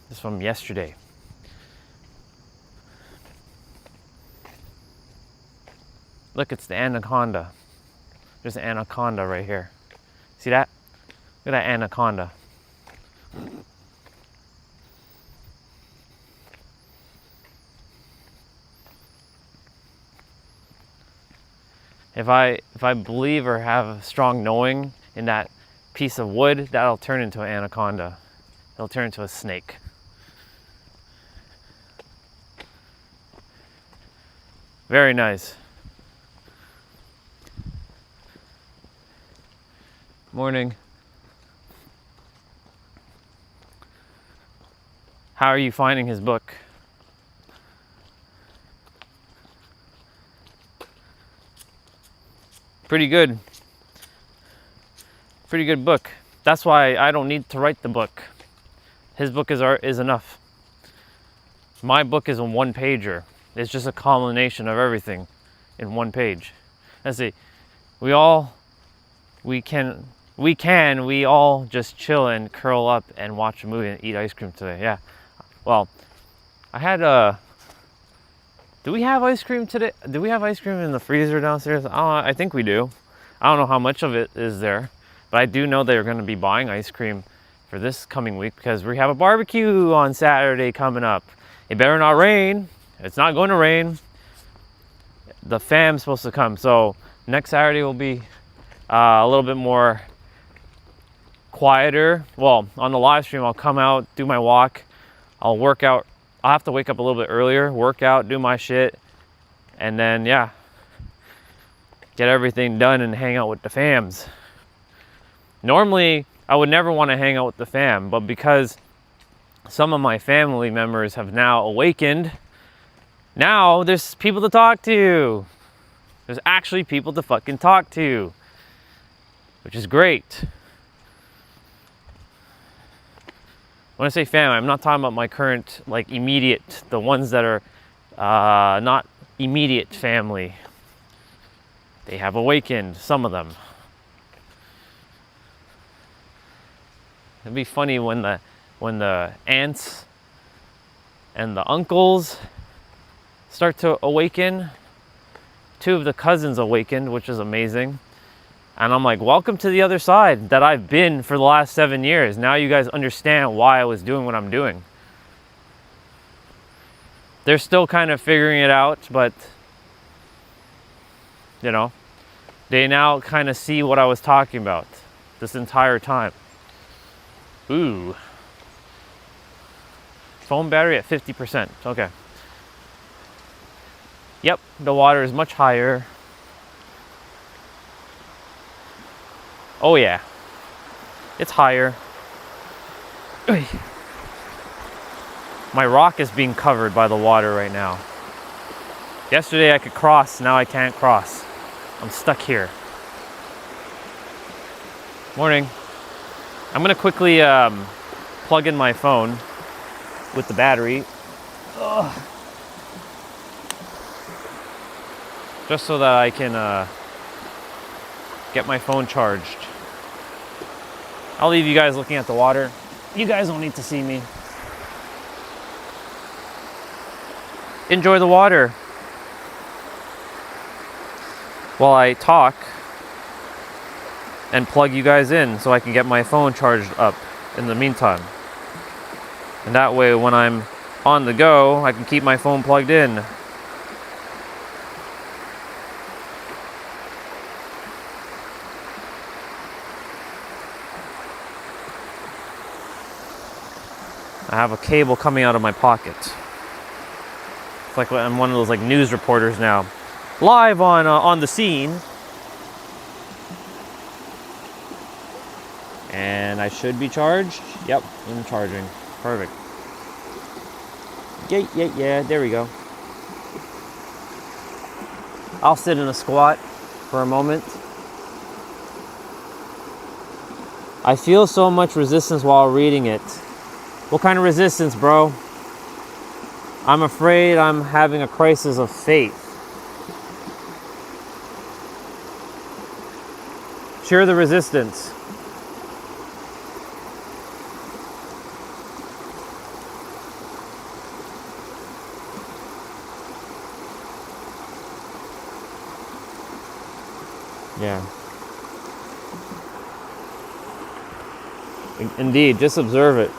This is from yesterday. Look, it's the anaconda. There's an anaconda right here. See that? Look at that anaconda. If I believe or have a strong knowing in that piece of wood, that'll turn into an anaconda. It'll turn into a snake. Very nice. Morning. How are you finding his book? Pretty good. Pretty good book. That's why I don't need to write the book. His book is enough. My book is a one-pager. It's just a culmination of everything in one page. Let's see. We all just chill and curl up and watch a movie and eat ice cream today. Yeah. Well, I had do we have ice cream today? Do we have ice cream in the freezer downstairs? I think we do. I don't know how much of it is there, but I do know they're going to be buying ice cream for this coming week because we have a barbecue on Saturday coming up. It better not rain. It's not going to rain. The fam's supposed to come, so next Saturday will be a little bit more quieter. Well, on the live stream, I'll come out, do my walk. I'll work out. I'll have to wake up a little bit earlier, work out, do my shit, and then, yeah, get everything done and hang out with the fams. Normally, I would never want to hang out with the fam, but because some of my family members have now awakened, now there's people to talk to. There's actually people to fucking talk to, which is great. When I say fam, I'm not talking about my current, like, immediate, the ones that are not immediate family. They have awakened, some of them. It'd be funny when the aunts and the uncles start to awaken. 2 of the cousins awakened, which is amazing. And I'm like, welcome to the other side that I've been for the last 7 years. Now you guys understand why I was doing what I'm doing. They're still kind of figuring it out, but, you know, they now kind of see what I was talking about this entire time. Ooh. Phone battery at 50%. Okay. Yep, the water is much higher. Oh yeah, it's higher. My rock is being covered by the water right now. Yesterday I could cross, now I can't cross. I'm stuck here. Morning. I'm gonna quickly plug in my phone with the battery. Ugh. Just so that I can get my phone charged. I'll leave you guys looking at the water. You guys don't need to see me. Enjoy the water while I talk and plug you guys in so I can get my phone charged up in the meantime. And that way when I'm on the go, I can keep my phone plugged in. I have a cable coming out of my pocket. It's like I'm one of those like news reporters now. live on the scene. And I should be charged. Yep, I'm charging. Perfect. Yeah, there we go. I'll sit in a squat for a moment. I feel so much resistance while reading it. What kind of resistance, bro? I'm afraid I'm having a crisis of faith. Share the resistance. Yeah. Indeed, just observe it.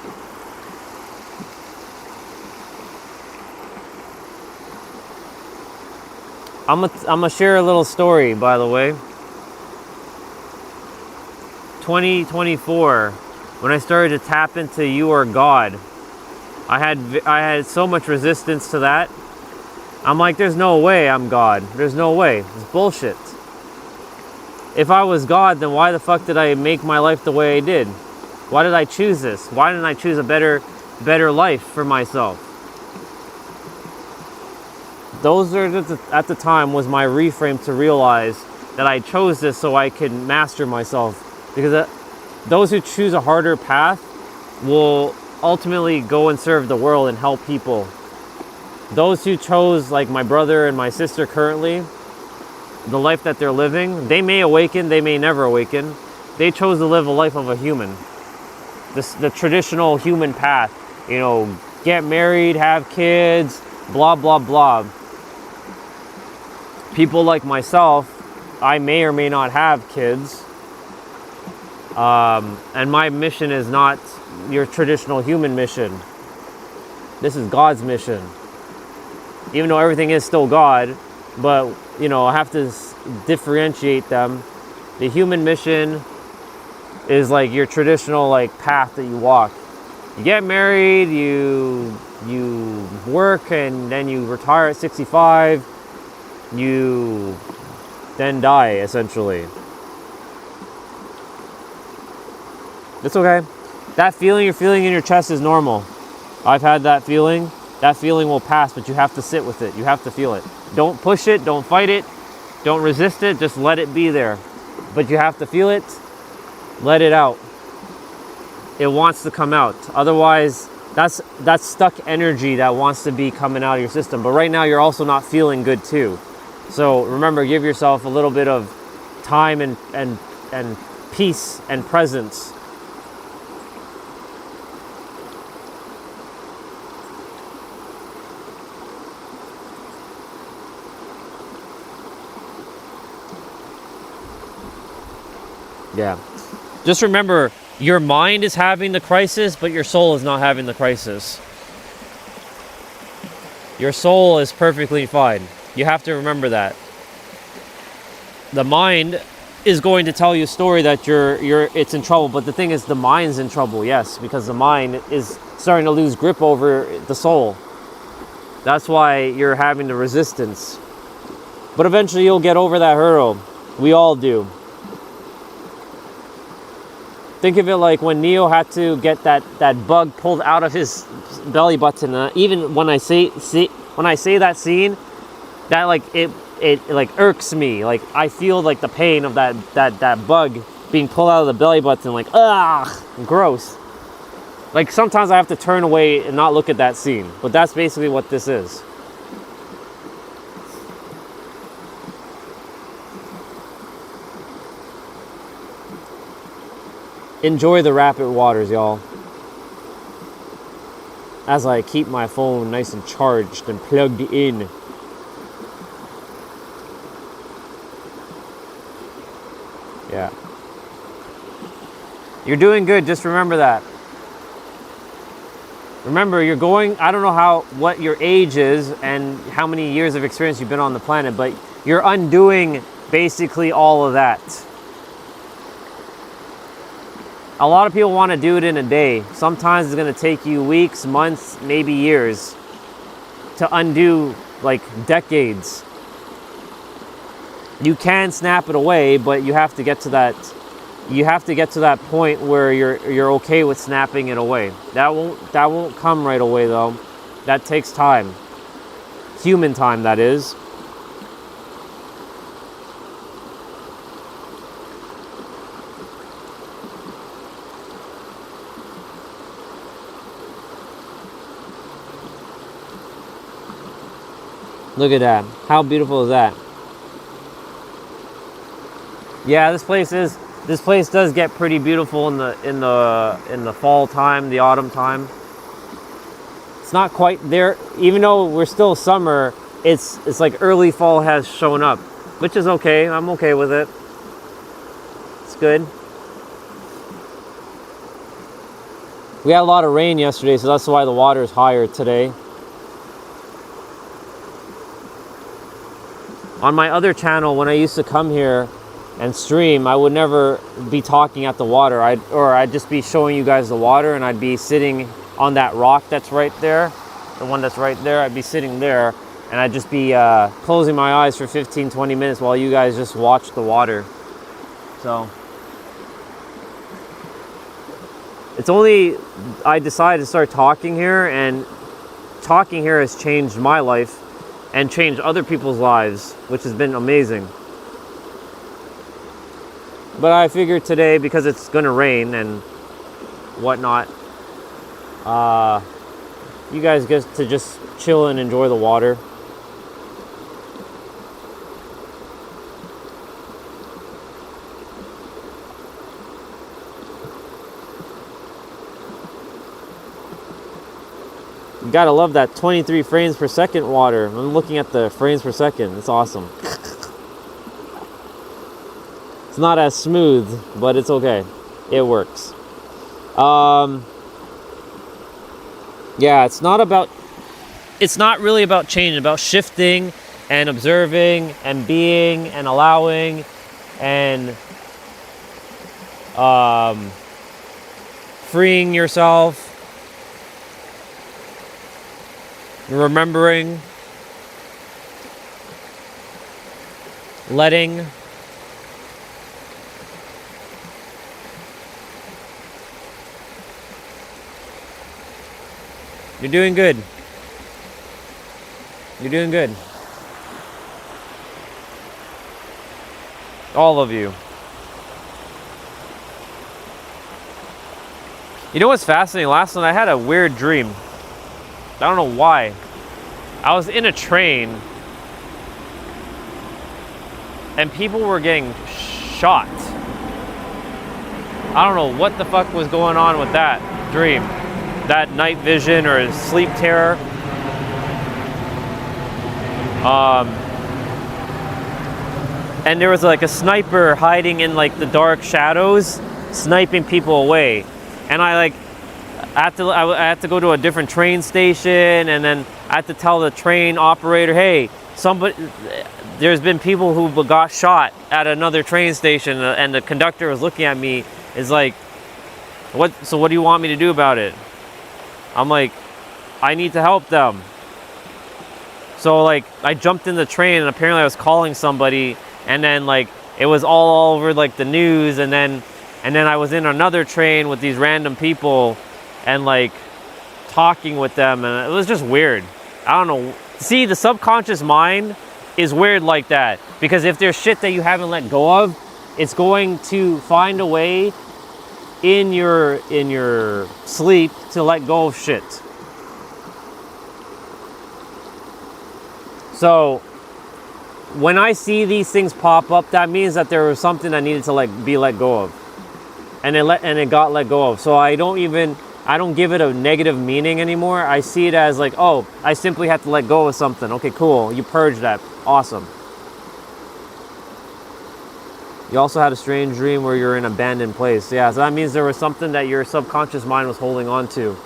I'm gonna share a little story, by the way. 2024, when I started to tap into you are God, I had so much resistance to that. I'm like, there's no way I'm God. There's no way. It's bullshit. If I was God, then why the fuck did I make my life the way I did? Why did I choose this? Why didn't I choose a better life for myself? Those are at the time was my reframe to realize that I chose this so I could master myself. Because those who choose a harder path will ultimately go and serve the world and help people. Those who chose, like my brother and my sister currently, the life that they're living, they may awaken, they may never awaken. They chose to live a life of a human. The traditional human path, you know, get married, have kids, blah, blah, blah. People like myself, I may or may not have kids. And my mission is not your traditional human mission. This is God's mission. Even though everything is still God, but, you know, I have to differentiate them. The human mission is like your traditional like path that you walk. You get married, you work, and then you retire at 65. You then die, essentially. It's okay. That feeling you're feeling in your chest is normal. I've had that feeling. That feeling will pass, but you have to sit with it. You have to feel it. Don't push it. Don't fight it. Don't resist it. Just let it be there. But you have to feel it. Let it out. It wants to come out. Otherwise, that's stuck energy that wants to be coming out of your system. But right now, you're also not feeling good too. So remember, give yourself a little bit of time and peace and presence. Yeah. Just remember, your mind is having the crisis, but your soul is not having the crisis. Your soul is perfectly fine. You have to remember that. The mind is going to tell you a story that it's in trouble, but the thing is the mind's in trouble, yes, because the mind is starting to lose grip over the soul. That's why you're having the resistance. But eventually you'll get over that hurdle. We all do. Think of it like when Neo had to get that bug pulled out of his belly button. Even when I say that scene, that like it like irks me. Like I feel like the pain of that bug being pulled out of the belly button. Like gross. Like sometimes I have to turn away and not look at that scene. But that's basically what this is. Enjoy the rapid waters, y'all. As I keep my phone nice and charged and plugged in. Yeah. You're doing good, just remember that. Remember, you're going, I don't know what your age is and how many years of experience you've been on the planet, but you're undoing basically all of that. A lot of people want to do it in a day. Sometimes it's going to take you weeks, months, maybe years to undo like decades. You can snap it away, but you have to get to that. You have to get to that point where you're okay with snapping it away. That won't come right away though. That takes time. Human time, that is. Look at that. How beautiful is that? Yeah, this place does get pretty beautiful in the fall time, the autumn time. It's not quite there, even though we're still summer. It's like early fall has shown up, which is okay. I'm okay with it. It's good. We had a lot of rain yesterday, so that's why the water is higher today. On my other channel, when I used to come here and stream, I would never be talking at the water. I'd just be showing you guys the water, and I'd be sitting on that rock that's right there, the one that's right there. I'd be sitting there, and I'd just be closing my eyes for 15-20 minutes while you guys just watch the water. So it's only I decided to start talking here, and talking here has changed my life and changed other people's lives, which has been amazing. But I figured today, because it's gonna rain and whatnot, you guys get to just chill and enjoy the water. You gotta love that 23 frames per second water. I'm looking at the frames per second. It's awesome. It's not as smooth, but it's okay. It works. Yeah, it's not really about change, about shifting and observing and being and allowing and freeing yourself, remembering, letting. You're doing good. You're doing good. All of you. You know what's fascinating? Last night I had a weird dream. I don't know why. I was in a train and people were getting shot. I don't know what the fuck was going on with that dream. That night vision or sleep terror. And there was like a sniper hiding in like the dark shadows, sniping people away. And I had to go to a different train station, and then I had to tell the train operator, hey, there's been people who got shot at another train station, and the conductor was looking at me, is like, what do you want me to do about it? I'm like, I need to help them. So like I jumped in the train, and apparently I was calling somebody, and then like it was all over like the news, and then I was in another train with these random people and like talking with them, and it was just weird. I don't know. See, the subconscious mind is weird like that, because if there's shit that you haven't let go of, it's going to find a way in your sleep to let go of shit. So when I see these things pop up, that means that there was something that needed to be let go of, and it got let go of. So I don't give it a negative meaning anymore. I see it as like, oh, I simply have to let go of something. Okay, cool. You purged that. Awesome. You also had a strange dream where you're in an abandoned place. Yeah, so that means there was something that your subconscious mind was holding on to.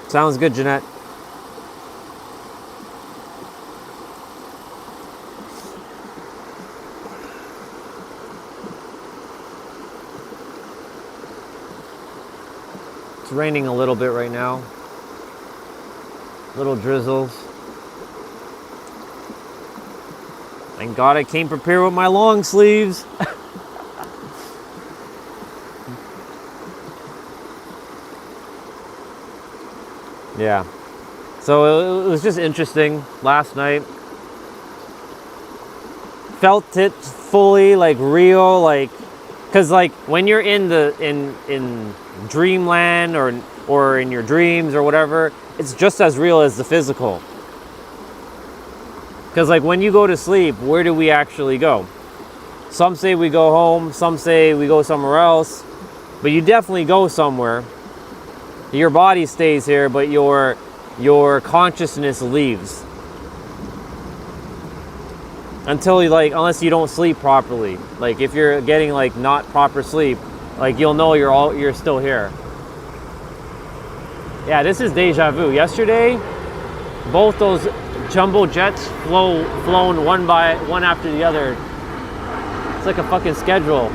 Sounds good, Jeanette. It's raining a little bit right now. Little drizzles. Thank God I came prepared with my long sleeves. Yeah. So it was just interesting last night. Felt it fully, like real, like, cause like when you're in dreamland or in your dreams or whatever, it's just as real as the physical. Cause like when you go to sleep, where do we actually go? Some say we go home, some say we go somewhere else, but you definitely go somewhere. Your body stays here, but your consciousness leaves. Until you unless you don't sleep properly. Like if you're getting like not proper sleep, like you'll know you're still here. Yeah, this is deja vu. Yesterday, both those jumbo jets flown one after the other. It's like a fucking schedule.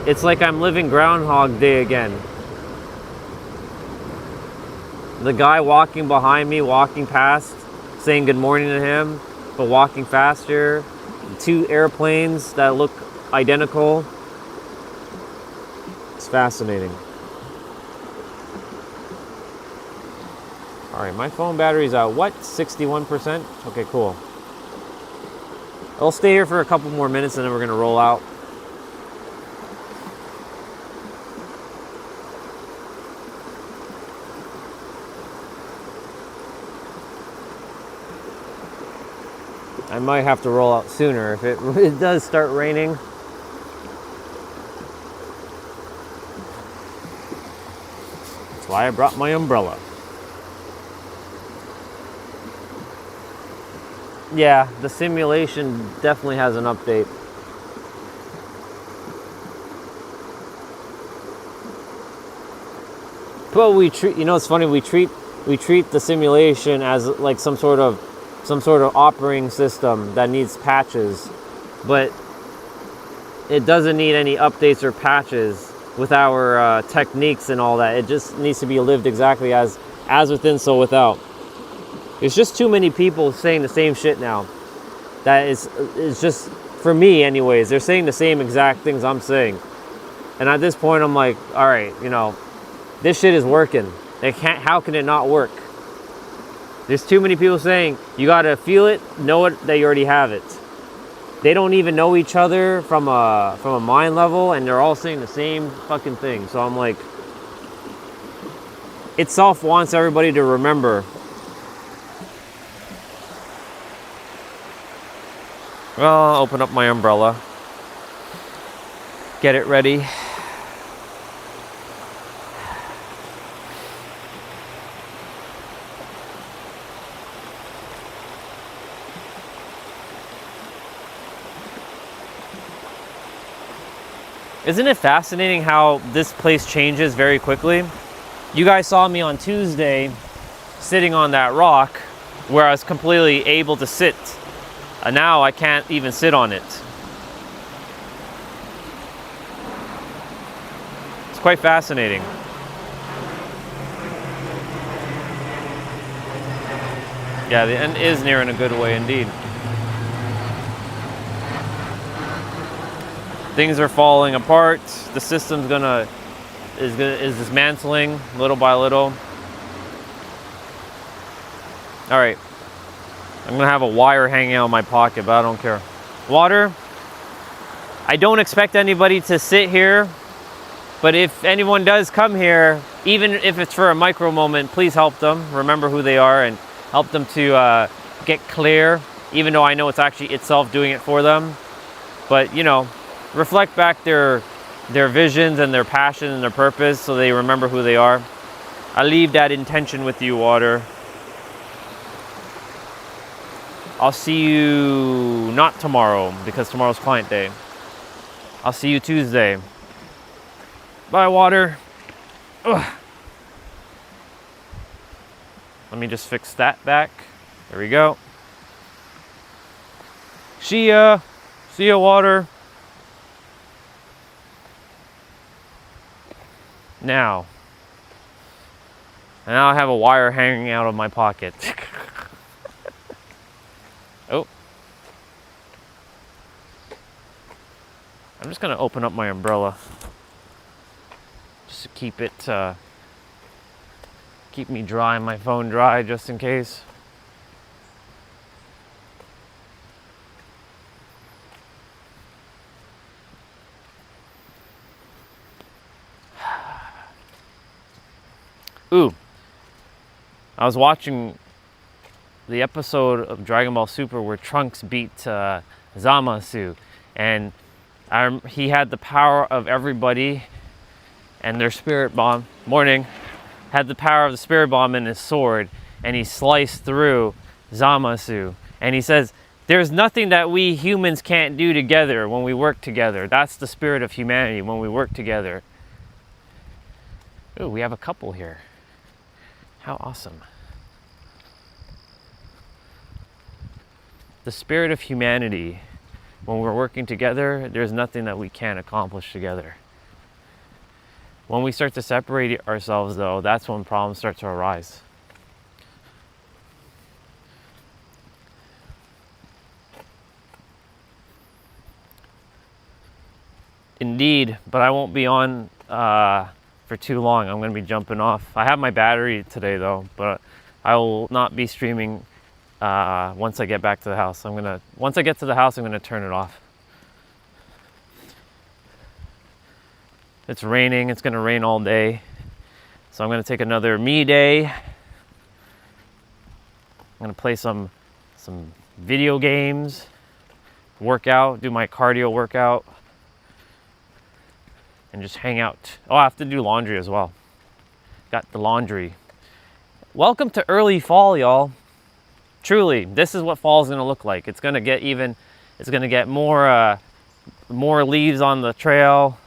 It's like I'm living Groundhog Day again. The guy walking behind me, walking past, saying good morning to him, but walking faster. 2 airplanes that look identical. It's fascinating. All right, my phone battery's at what? 61%? Okay, cool. I'll stay here for a couple more minutes and then we're gonna roll out. I might have to roll out sooner if it does start raining. That's why I brought my umbrella. Yeah, the simulation definitely has an update. But we treat, it's funny, we treat the simulation as like some sort of operating system that needs patches, but it doesn't need any updates or patches with our techniques and all that. It just needs to be lived exactly as within, so without. There's just too many people saying the same shit now. That is just, for me anyways, they're saying the same exact things I'm saying. And at this point I'm like, all right, this shit is working. How can it not work? There's too many people saying, you gotta feel it, know it, that you already have it. They don't even know each other from a mind level, and they're all saying the same fucking thing. So I'm like, itself wants everybody to remember. Well, I'll open up my umbrella. Get it ready. Isn't it fascinating how this place changes very quickly? You guys saw me on Tuesday sitting on that rock where I was completely able to sit. And now I can't even sit on it. It's quite fascinating. Yeah, the end is near in a good way indeed. Things are falling apart. The system's is dismantling little by little. All right, I'm gonna have a wire hanging out of my pocket, but I don't care. Water. I don't expect anybody to sit here, but if anyone does come here, even if it's for a micro moment, please help them. Remember who they are and help them to get clear, even though I know it's actually itself doing it for them. But reflect back their visions and their passion and their purpose so they remember who they are. I leave that intention with you, water. I'll see you not tomorrow because tomorrow's client day. I'll see you Tuesday. Bye, water. Ugh. Let me just fix that back. There we go. See ya. See ya, water. Now, And now I have a wire hanging out of my pocket. Oh. I'm just gonna open up my umbrella. Just to keep it, keep me dry and my phone dry just in case. Ooh. I was watching the episode of Dragon Ball Super where Trunks beat Zamasu, and he had the power of everybody and their spirit bomb. Morning. Had the power of the spirit bomb in his sword, and he sliced through Zamasu. And he says, there's nothing that we humans can't do together when we work together. That's the spirit of humanity, when we work together. Ooh, we have a couple here. How awesome. The spirit of humanity, when we're working together, there's nothing that we can't accomplish together. When we start to separate ourselves, though, that's when problems start to arise. Indeed, but I won't be on for too long. I'm going to be jumping off. I have my battery today, though, but I will not be streaming once I get back to the house. Once I get to the house, I'm going to turn it off. It's raining. It's going to rain all day. So I'm going to take another me day. I'm going to play some video games, work out, do my cardio workout, and just hang out. Oh, I have to do laundry as well. Got the laundry. Welcome to early fall, y'all. Truly, this is what fall is going to look like. It's going to get more leaves on the trail.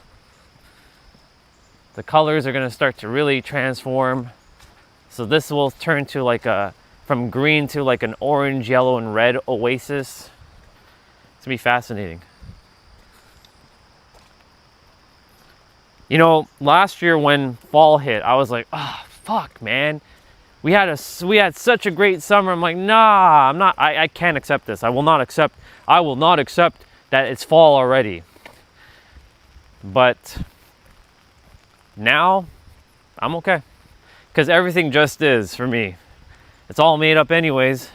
The colors are going to start to really transform. So this will turn to from green to like an orange, yellow, and red oasis. It's going to be fascinating. You know, last year when fall hit, I was like, oh, fuck, man. We had such a great summer. I'm like, nah, I can't accept this. I will not accept that it's fall already. But now, I'm okay. Because everything just is for me. It's all made up anyways.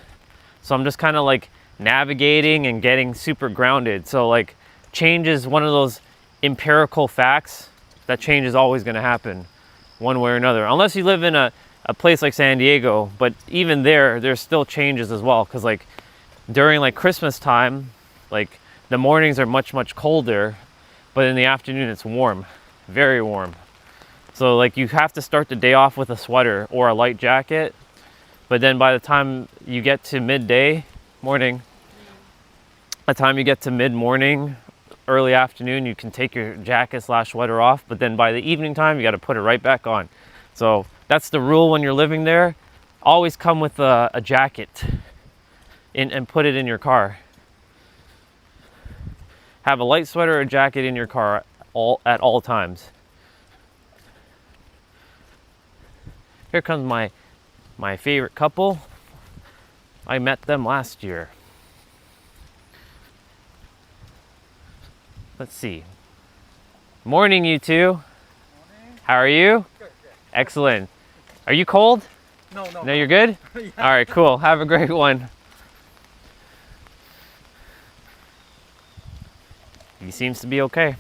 So I'm just kind of like navigating and getting super grounded. So like change is one of those empirical facts that change is always going to happen one way or another. Unless you live in a place like San Diego. But even there's still changes as well. Because like during like Christmas time, like the mornings are much, much colder. But in the afternoon it's warm. Very warm. So like you have to start the day off with a sweater or a light jacket, but then by the time you get to mid-morning, early afternoon, you can take your jacket/sweater off, but then by the evening time, you got to put it right back on. So that's the rule when you're living there. Always come with a jacket and put it in your car. Have a light sweater or jacket in your car at all times. Here comes my favorite couple. I met them last year. Let's see. Morning, you two. Morning. How are you? Good. Excellent. Are you cold? No, you're good? Yeah. All right, cool. Have a great one. He seems to be okay.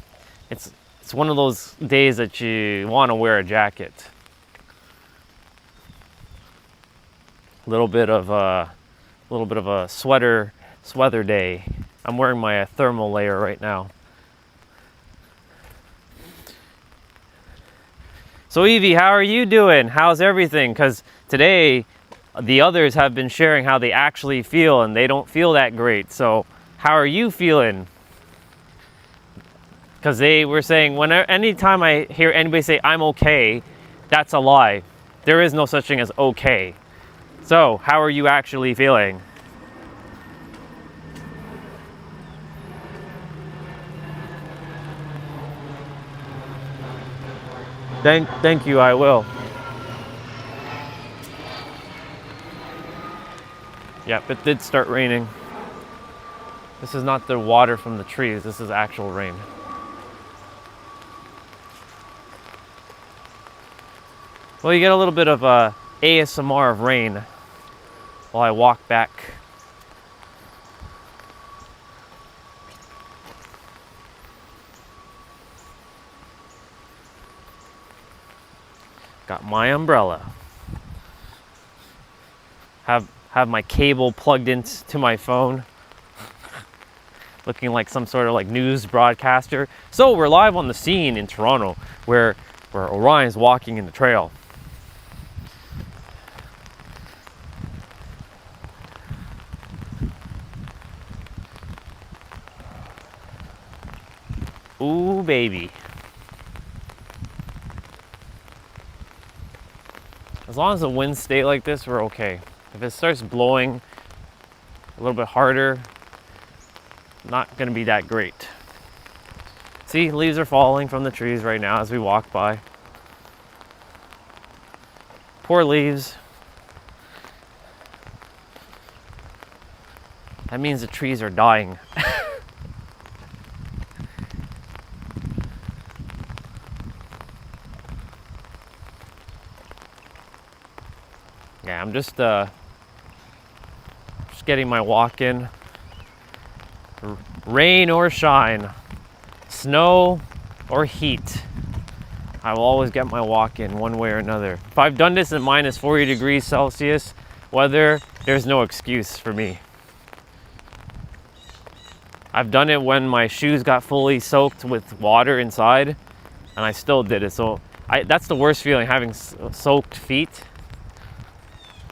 It's one of those days that you want to wear a jacket. A little bit of a sweater day. I'm wearing my thermal layer right now. So Evie, how are you doing? How's everything? Because today the others have been sharing how they actually feel and they don't feel that great. So how are you feeling? Because they were saying anytime I hear anybody say I'm okay, that's a lie. There is no such thing as okay. So how are you actually feeling? Thank you, I will. Yep, it did start raining. This is not the water from the trees, this is actual rain. Well, you get a little bit of ASMR of rain while I walk back. Got my umbrella. Have my cable plugged into my phone. Looking like some sort of like news broadcaster. So we're live on the scene in Toronto where Orion's walking in the trail. Ooh, baby. As long as the winds stay like this, we're okay. If it starts blowing a little bit harder, not gonna be that great. See, leaves are falling from the trees right now as we walk by. Poor leaves. That means the trees are dying. Yeah, I'm just getting my walk in. Rain or shine, snow or heat, I will always get my walk in one way or another. If I've done this at minus 40 degrees Celsius weather, there's no excuse for me. I've done it when my shoes got fully soaked with water inside, and I still did it. So that's the worst feeling, having soaked feet.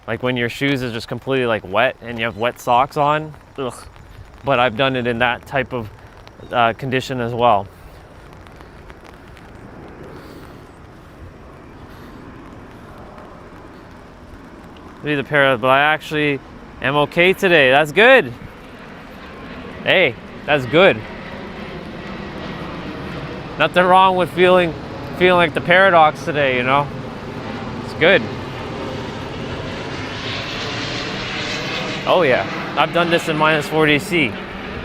Like when your shoes is just completely like wet and you have wet socks on. Ugh. But I've done it in that type of condition as well. Be the pair, but I actually am okay today. That's good. Hey, that's good. Nothing wrong with feeling like the paradox today, you know? It's good. Oh yeah, I've done this in minus 40C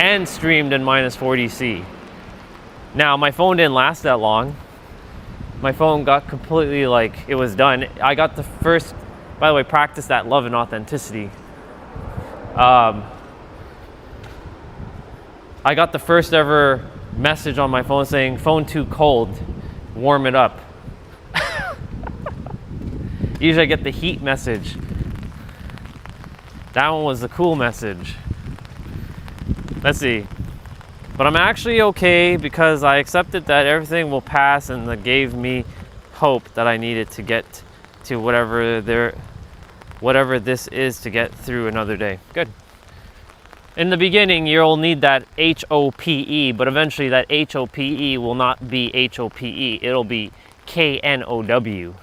and streamed in minus 40C. Now, my phone didn't last that long. My phone got completely like, it was done. I got the first, by the way, practice that love and authenticity. I got the first ever message on my phone saying, phone too cold, warm it up. Usually I get the heat message. That one was the cool message. Let's see. But I'm actually okay because I accepted that everything will pass, and that gave me hope that I needed to get to whatever this is to get through another day. Good. In the beginning, you'll need that HOPE, but eventually that HOPE will not be HOPE. It'll be KNOW.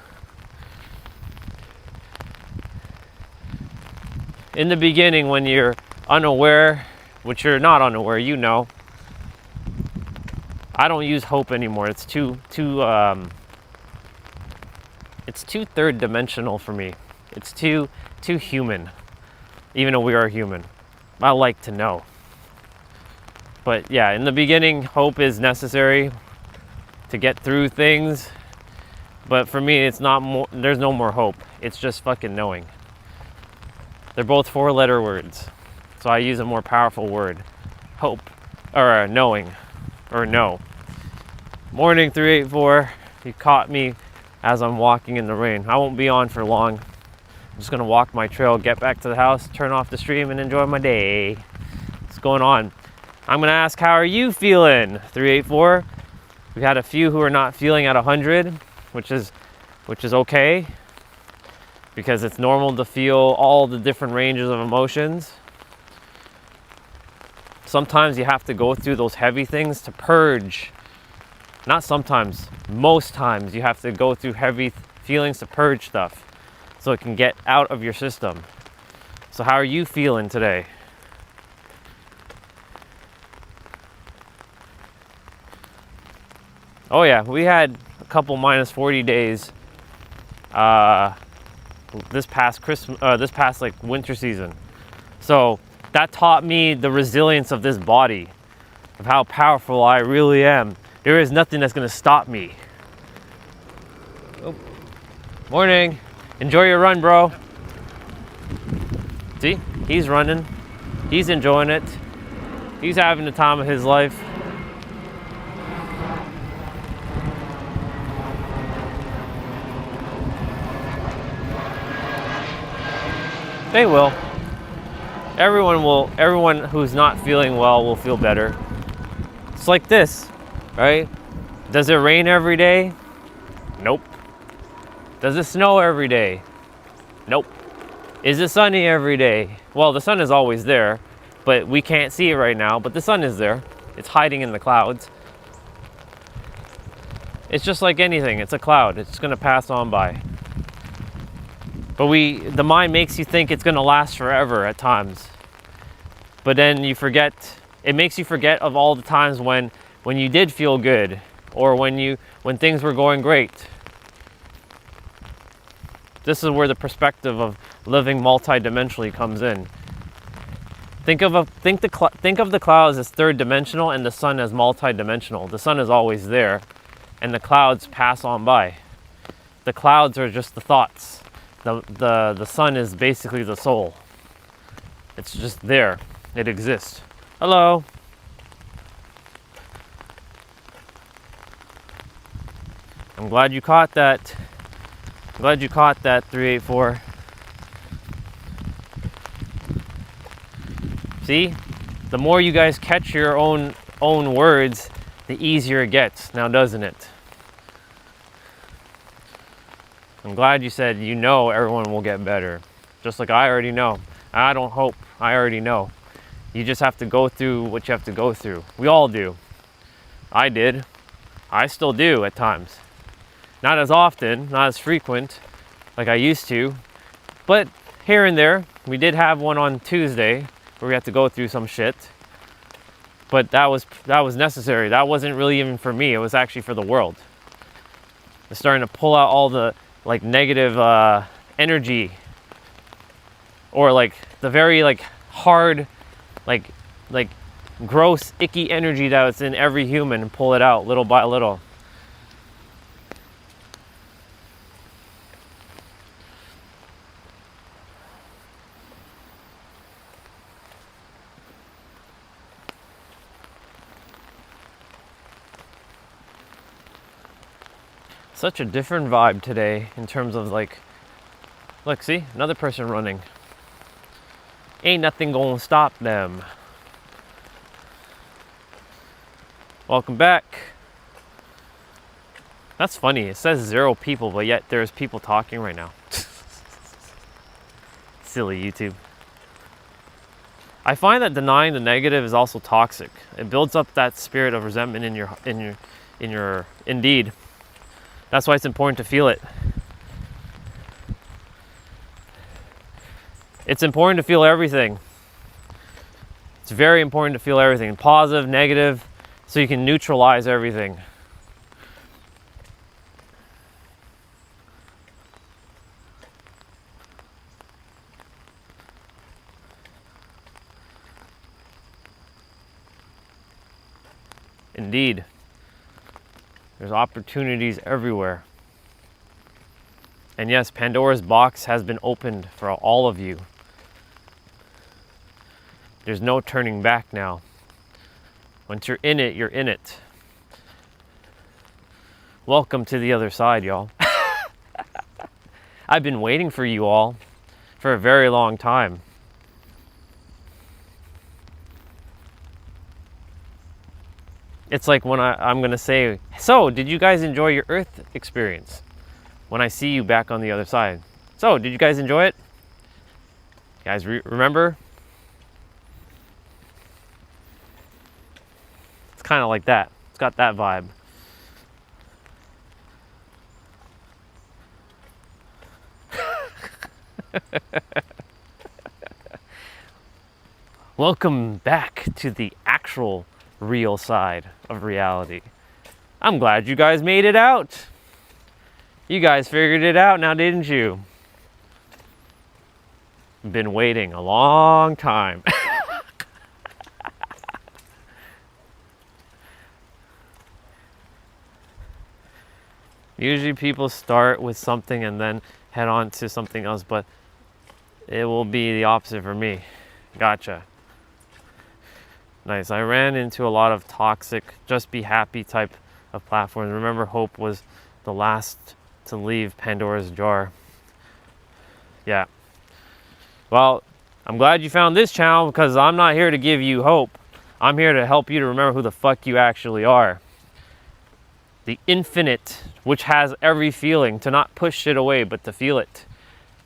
In the beginning, when you're unaware, which you're not unaware, you know, I don't use hope anymore. It's too third dimensional for me. It's too human, even though we are human. I like to know. But yeah, in the beginning, hope is necessary to get through things. But for me, it's not more. There's no more hope. It's just fucking knowing. They're both 4-letter words, so I use a more powerful word. Hope, or knowing, or know. Morning 384, you caught me as I'm walking in the rain. I won't be on for long. I'm just gonna walk my trail, get back to the house, turn off the stream, and enjoy my day. What's going on? I'm gonna ask, how are you feeling? 384. We've had a few who are not feeling at 100, which is okay. Because it's normal to feel all the different ranges of emotions. Sometimes you have to go through those heavy things to purge. Not sometimes, most times you have to go through heavy feelings to purge stuff so it can get out of your system. So how are you feeling today? Oh yeah, we had a couple minus 40 days this past like winter season. So that taught me the resilience of this body, of how powerful I really am. There is nothing that's gonna stop me. Oh. Morning. Enjoy your run, bro. See, he's running. He's enjoying it. He's having the time of his life. They will. Everyone who's not feeling well will feel better. It's like this, right? Does it rain every day? Nope. Does it snow every day? Nope. Is it sunny every day? Well, the sun is always there, but we can't see it right now, but the sun is there. It's hiding in the clouds. It's just like anything, it's a cloud. It's gonna pass on by. But the mind makes you think it's gonna last forever at times. But then you forget, it makes you forget of all the times when you did feel good, or when things were going great. This is where the perspective of living multidimensionally comes in. Think of the clouds as third dimensional and the sun as multidimensional. The sun is always there, and the clouds pass on by. The clouds are just the thoughts. The sun is basically the soul. It's just there. It exists. Hello. I'm glad you caught that. I'm glad you caught that, 384. See? The more you guys catch your own words, the easier it gets, now doesn't it? I'm glad you said you know everyone will get better. Just like I already know. I don't hope, I already know. You just have to go through what you have to go through. We all do. I did. I still do at times. Not as often, not as frequent like I used to, but here and there. We did have one on Tuesday where we had to go through some shit. But that was necessary. That wasn't really even for me. It was actually for the world. It's starting to pull out all the like negative energy, or like the very like hard, like gross, icky energy that's in every human, and pull it out little by little. Such a different vibe today in terms of like, look, see, another person running. Ain't nothing gonna stop them. Welcome back. That's funny, it says 0 people, but yet there's people talking right now. Silly YouTube. I find that denying the negative is also toxic. It builds up that spirit of resentment in your indeed. That's why it's important to feel it. It's important to feel everything. It's very important to feel everything, positive, negative, so you can neutralize everything. Indeed. There's opportunities everywhere. And yes, Pandora's box has been opened for all of you. There's no turning back now. Once you're in it, you're in it. Welcome to the other side, y'all. I've been waiting for you all for a very long time. It's like when I'm gonna say, so did you guys enjoy your Earth experience? When I see you back on the other side. So, did you guys enjoy it? You guys remember? It's kind of like that. It's got that vibe. Welcome back to the actual real side of reality. I'm glad you guys made it out. You guys figured it out now, didn't you? been waiting a long time. Usually people start with something and then head on to something else, but it will be the opposite for me. Gotcha. Nice. I ran into a lot of toxic, just be happy type of platforms. Remember, hope was the last to leave Pandora's jar. Yeah. Well, I'm glad you found this channel, because I'm not here to give you hope. I'm here to help you to remember who the fuck you actually are. The infinite, which has every feeling, to not push it away, but to feel it,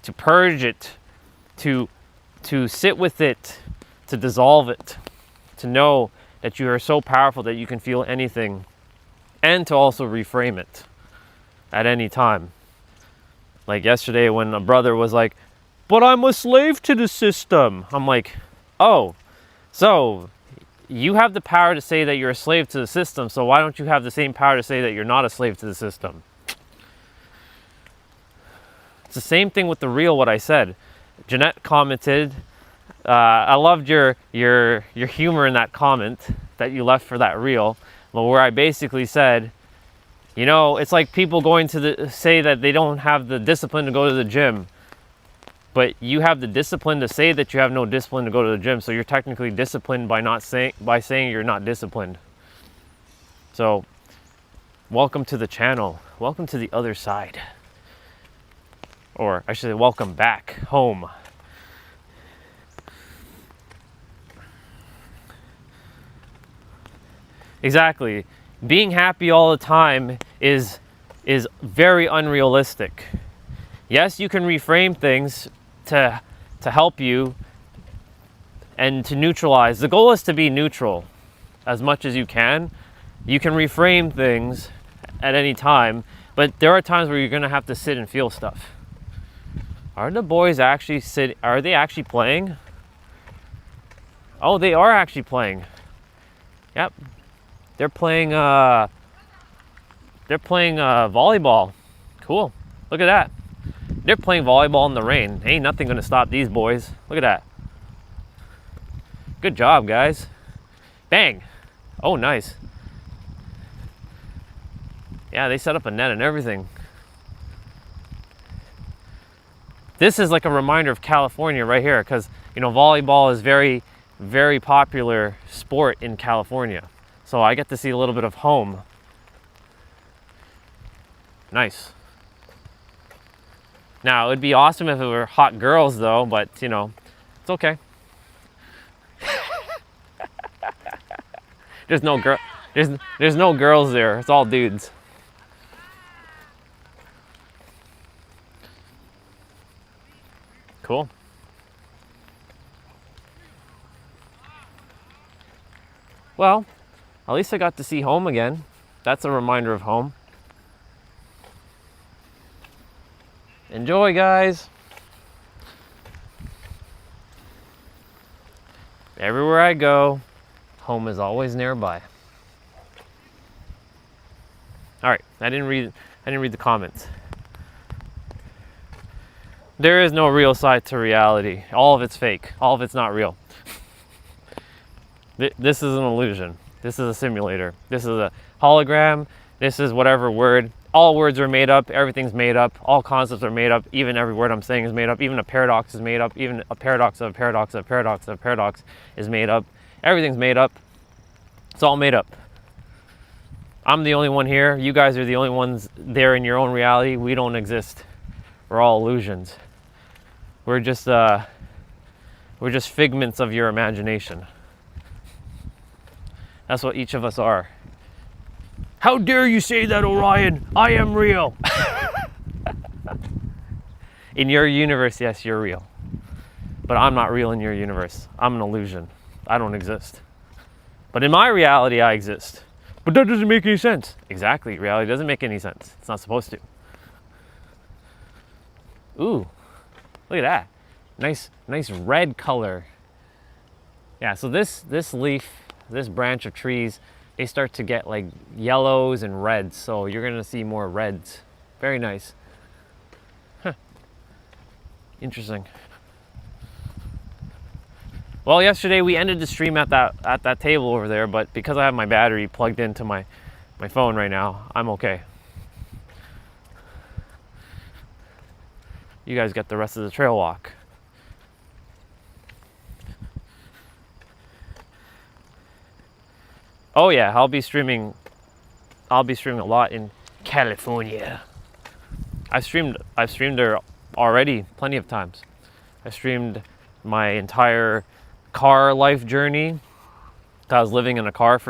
to purge it, to sit with it, to dissolve it, to know that you are so powerful that you can feel anything, and to also reframe it at any time. Like yesterday when a brother was like, but I'm a slave to the system. I'm like, oh, so you have the power to say that you're a slave to the system, so why don't you have the same power to say that you're not a slave to the system? It's the same thing with the reel, what I said. Jeanette commented, I loved your humor in that comment that you left for that reel, but where I basically said, you know, it's like people going to say that they don't have the discipline to go to the gym, but you have the discipline to say that you have no discipline to go to the gym, so you're technically disciplined by saying you're not disciplined. So, welcome to the channel. Welcome to the other side. Or I should say, welcome back home. Exactly. Being happy all the time is very unrealistic. Yes, you can reframe things to help you and to neutralize. The goal is to be neutral as much as you can. You can reframe things at any time, but there are times where you're going to have to sit and feel stuff. Are the boys actually are they actually playing? Oh, they are actually playing. Yep. They're playing volleyball. Cool. Look at that. They're playing volleyball in the rain. Ain't nothing gonna stop these boys. Look at that. Good job, guys. Bang. Oh, nice. Yeah, they set up a net and everything. This is like a reminder of California right here, because, you know, volleyball is very, very popular sport in California. So I get to see a little bit of home. Nice. Now, it would be awesome if it were hot girls, though, but, you know, it's okay. There's no girls there. It's all dudes. Cool. Well, at least I got to see home again. That's a reminder of home. Enjoy, guys. Everywhere I go, home is always nearby. All right, I didn't read the comments. There is no real side to reality. All of it's fake. All of it's not real. This is an illusion. This is a simulator. This is a hologram. This is whatever word. All words are made up. Everything's made up. All concepts are made up. Even every word I'm saying is made up. Even a paradox is made up. Even a paradox of a paradox of a paradox of a paradox is made up. Everything's made up. It's all made up. I'm the only one here. You guys are the only ones there in your own reality. We don't exist. We're all illusions. We're just figments of your imagination. That's what each of us are. How dare you say that, Orion? I am real. In your universe, yes, you're real. But I'm not real in your universe. I'm an illusion. I don't exist. But in my reality, I exist. But that doesn't make any sense. Exactly. Reality doesn't make any sense. It's not supposed to. Ooh, look at that. Nice red color. Yeah, so this leaf, this branch of trees, they start to get like yellows and reds. So you're gonna see more reds. Very nice. Huh. Interesting. Well, yesterday we ended the stream at that table over there, but because I have my battery plugged into my phone right now, I'm okay. You guys get the rest of the trail walk. Oh yeah, I'll be streaming a lot in California. I've streamed there already plenty of times. I streamed my entire car life journey. I was living in a car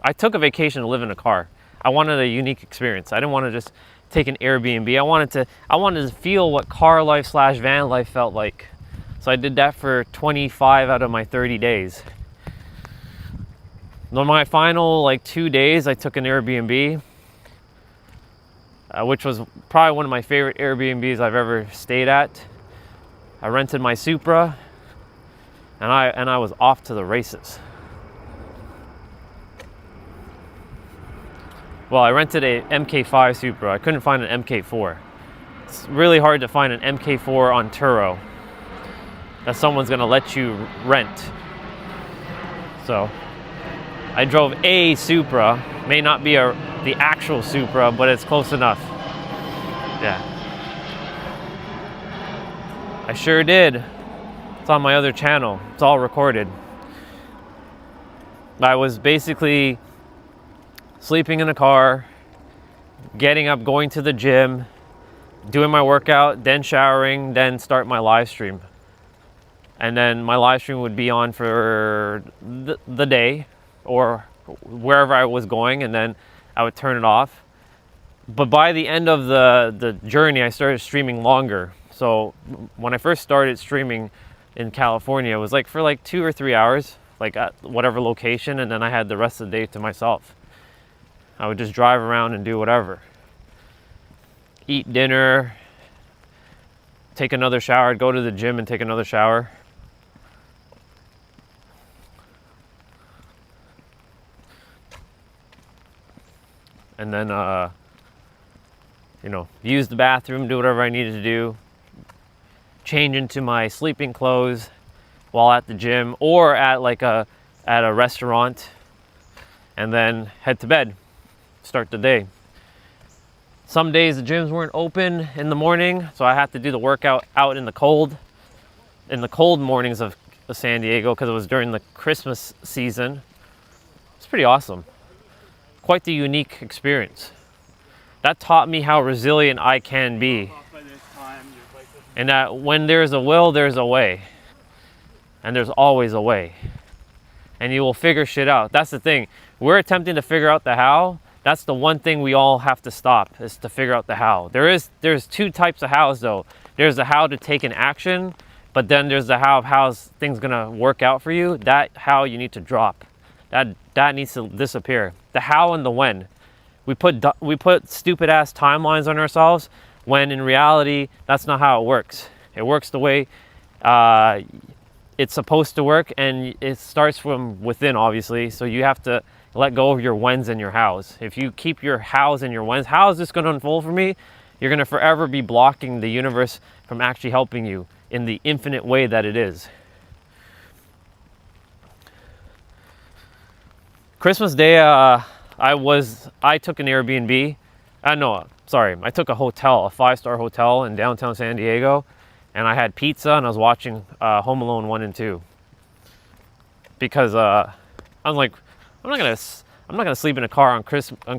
I took a vacation to live in a car. I wanted a unique experience. I didn't want to just take an Airbnb. I wanted to feel what car life / van life felt like. So I did that for 25 out of my 30 days. On my final 2 days, I took an Airbnb, which was probably one of my favorite Airbnbs I've ever stayed at. I rented my Supra, and I was off to the races. Well, I rented a MK5 Supra. I couldn't find an MK4. It's really hard to find an MK4 on Turo that someone's gonna let you rent. So I drove a Supra. May not be the actual Supra, but it's close enough. Yeah. I sure did. It's on my other channel. It's all recorded. I was basically sleeping in a car, getting up, going to the gym, doing my workout, then showering, then start my live stream. And then my live stream would be on for the day or wherever I was going, and then I would turn it off. But by the end of the journey, I started streaming longer. So when I first started streaming in California, it was for 2 or 3 hours, at whatever location, and then I had the rest of the day to myself. I would just drive around and do whatever. Eat dinner, take another shower, go to the gym and take another shower. And then, use the bathroom, do whatever I needed to do. Change into my sleeping clothes while at the gym or at a restaurant, and then head to bed. Start the day. Some days the gyms weren't open in the morning, so I had to do the workout out in the cold mornings of San Diego because it was during the Christmas season. It's pretty awesome. Quite the unique experience. That taught me how resilient I can be. And that when there's a will, there's a way. And there's always a way. And you will figure shit out. That's the thing. We're attempting to figure out the how. That's the one thing we all have to stop, is to figure out the how. There's two types of hows though. There's the how to take an action, but then there's the how's things gonna work out for you. That how you need to drop. That needs to disappear. The how and the when. We put stupid ass timelines on ourselves when in reality that's not how it works. It works the way it's supposed to work, and it starts from within, obviously. So you have to let go of your whens and your hows. If you keep your hows and your whens, how is this going to unfold for me? You're going to forever be blocking the universe from actually helping you in the infinite way that it is. Christmas Day, I took an Airbnb. I took a hotel, a 5-star hotel in downtown San Diego, and I had pizza and I was watching Home Alone 1 and 2. Because I was like, I'm not gonna sleep in a car on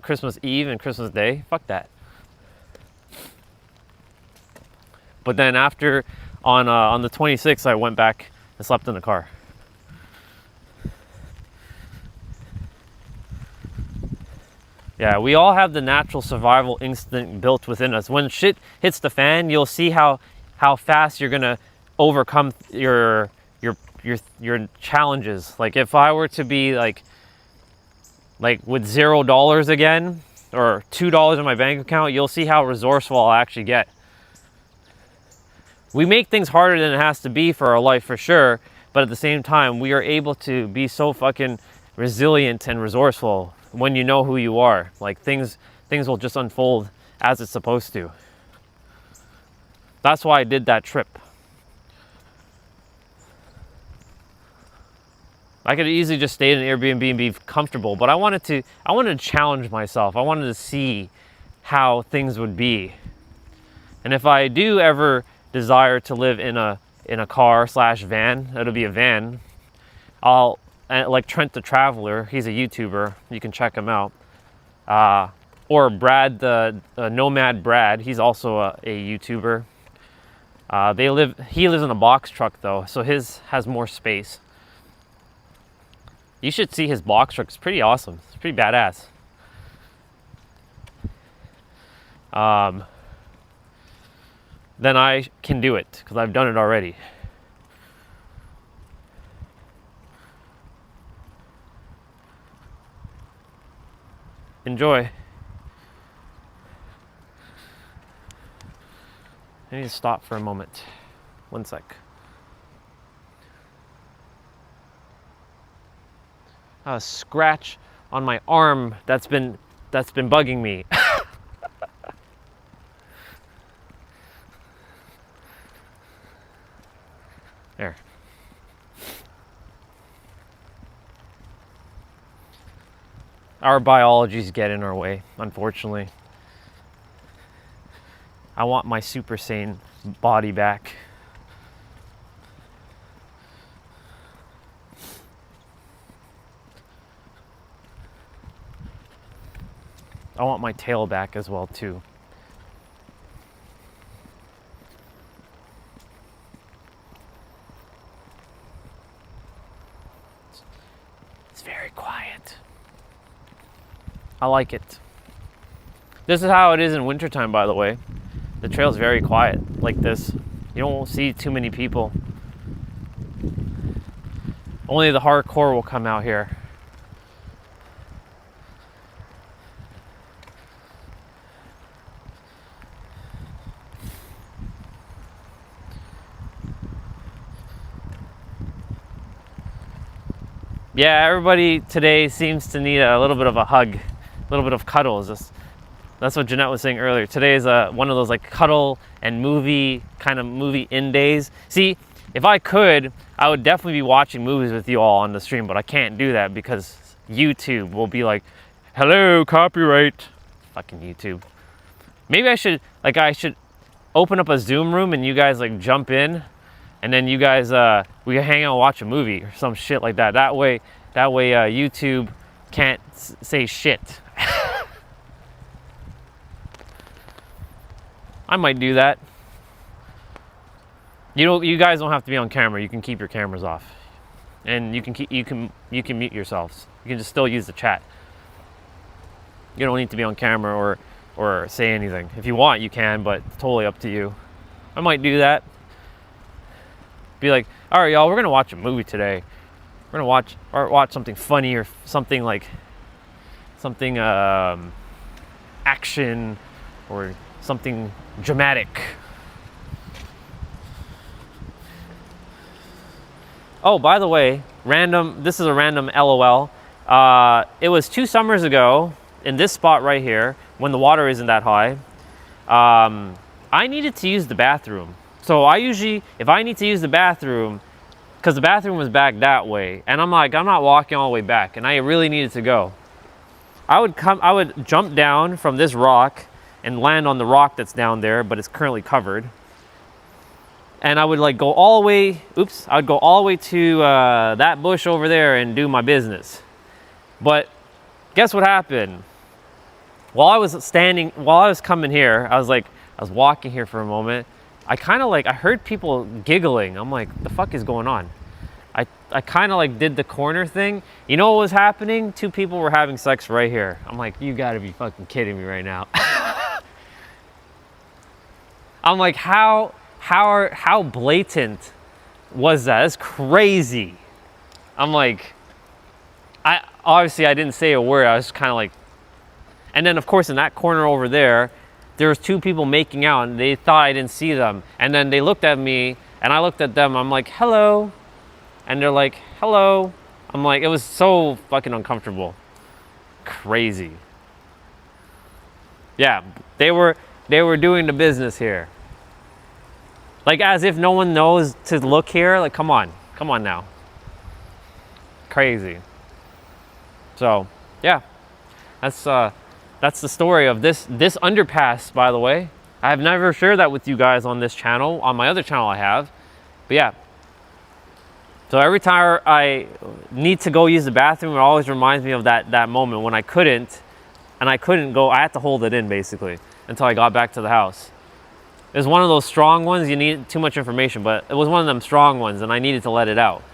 Christmas Eve and Christmas Day. Fuck that. But then after on the 26th, I went back and slept in the car. Yeah, we all have the natural survival instinct built within us. When shit hits the fan, you'll see how fast you're gonna overcome your challenges. Like if I were to be like with $0 again, or $2 in my bank account, you'll see how resourceful I'll actually get. We make things harder than it has to be for our life, for sure, but at the same time, we are able to be so fucking resilient and resourceful when you know who you are. Like things will just unfold as it's supposed to. That's why I did that trip. I could easily just stay in an Airbnb and be comfortable, but I wanted to challenge myself. I wanted to see how things would be. And if I do ever desire to live in a car / van, it'll be a van. I'll, like Trent the Traveler, he's a YouTuber, you can check him out. Or Brad, the Nomad Brad, he's also a YouTuber. He lives in a box truck though, so his has more space. You should see his box truck, it's pretty awesome, it's pretty badass. Then I can do it, because I've done it already. Enjoy. I need to stop for a moment. One sec. A scratch on my arm that's been bugging me. There. Our biologies get in our way, unfortunately. I want my Super Saiyan body back. I want my tail back as well too. It's very quiet. I like it. This is how it is in wintertime, by the way. The trail's very quiet like this. You don't see too many people. Only the hardcore will come out here. Yeah, everybody today seems to need a little bit of a hug, a little bit of cuddles. That's what Jeanette was saying earlier. Today is one of those like cuddle and movie in days. See, if I could, I would definitely be watching movies with you all on the stream, but I can't do that because YouTube will be like, hello, copyright. Fucking YouTube. Maybe I should open up a Zoom room and you guys like jump in, and then you guys we can hang out and watch a movie or some shit like that. That way YouTube can't say shit. I might do that. You guys don't have to be on camera. You can keep your cameras off, and you can mute yourselves. You can just still use the chat. You don't need to be on camera or say anything. If you want, you can, but it's totally up to you. I might do that. Be like, all right, y'all, we're gonna watch a movie today. We're gonna watch something funny or something action or something dramatic. Oh, by the way, this is a random LOL. It was 2 summers ago in this spot right here when the water isn't that high. I needed to use the bathroom. So I usually, if I need to use the bathroom, because the bathroom was back that way, and I'm not walking all the way back, and I really needed to go. I would jump down from this rock and land on the rock that's down there, but it's currently covered. And I would like go all the way, I would go all the way to that bush over there and do my business. But guess what happened? While I was coming here, I was walking here for a moment. I heard people giggling. I'm like, the fuck is going on? I kind of like did the corner thing. You know what was happening? 2 people were having sex right here. I'm like, you gotta be fucking kidding me right now. I'm like, how blatant was that? That's crazy. I'm like, obviously I didn't say a word. I was kind of like, and then of course in that corner over there was 2 people making out, and they thought I didn't see them. And then they looked at me, and I looked at them. I'm like, hello. And they're like, hello. I'm like, it was so fucking uncomfortable. Crazy. Yeah, they were doing the business here. Like as if no one knows to look here. Like, come on now. crazy. So yeah, that's the story of this underpass, by the way. I have never shared that with you guys on this channel. On my other channel I have. But yeah. So every time I need to go use the bathroom, it always reminds me of that moment when I couldn't go. I had to hold it in basically until I got back to the house. It was one of those strong ones. You need too much information, but it was one of them strong ones and I needed to let it out.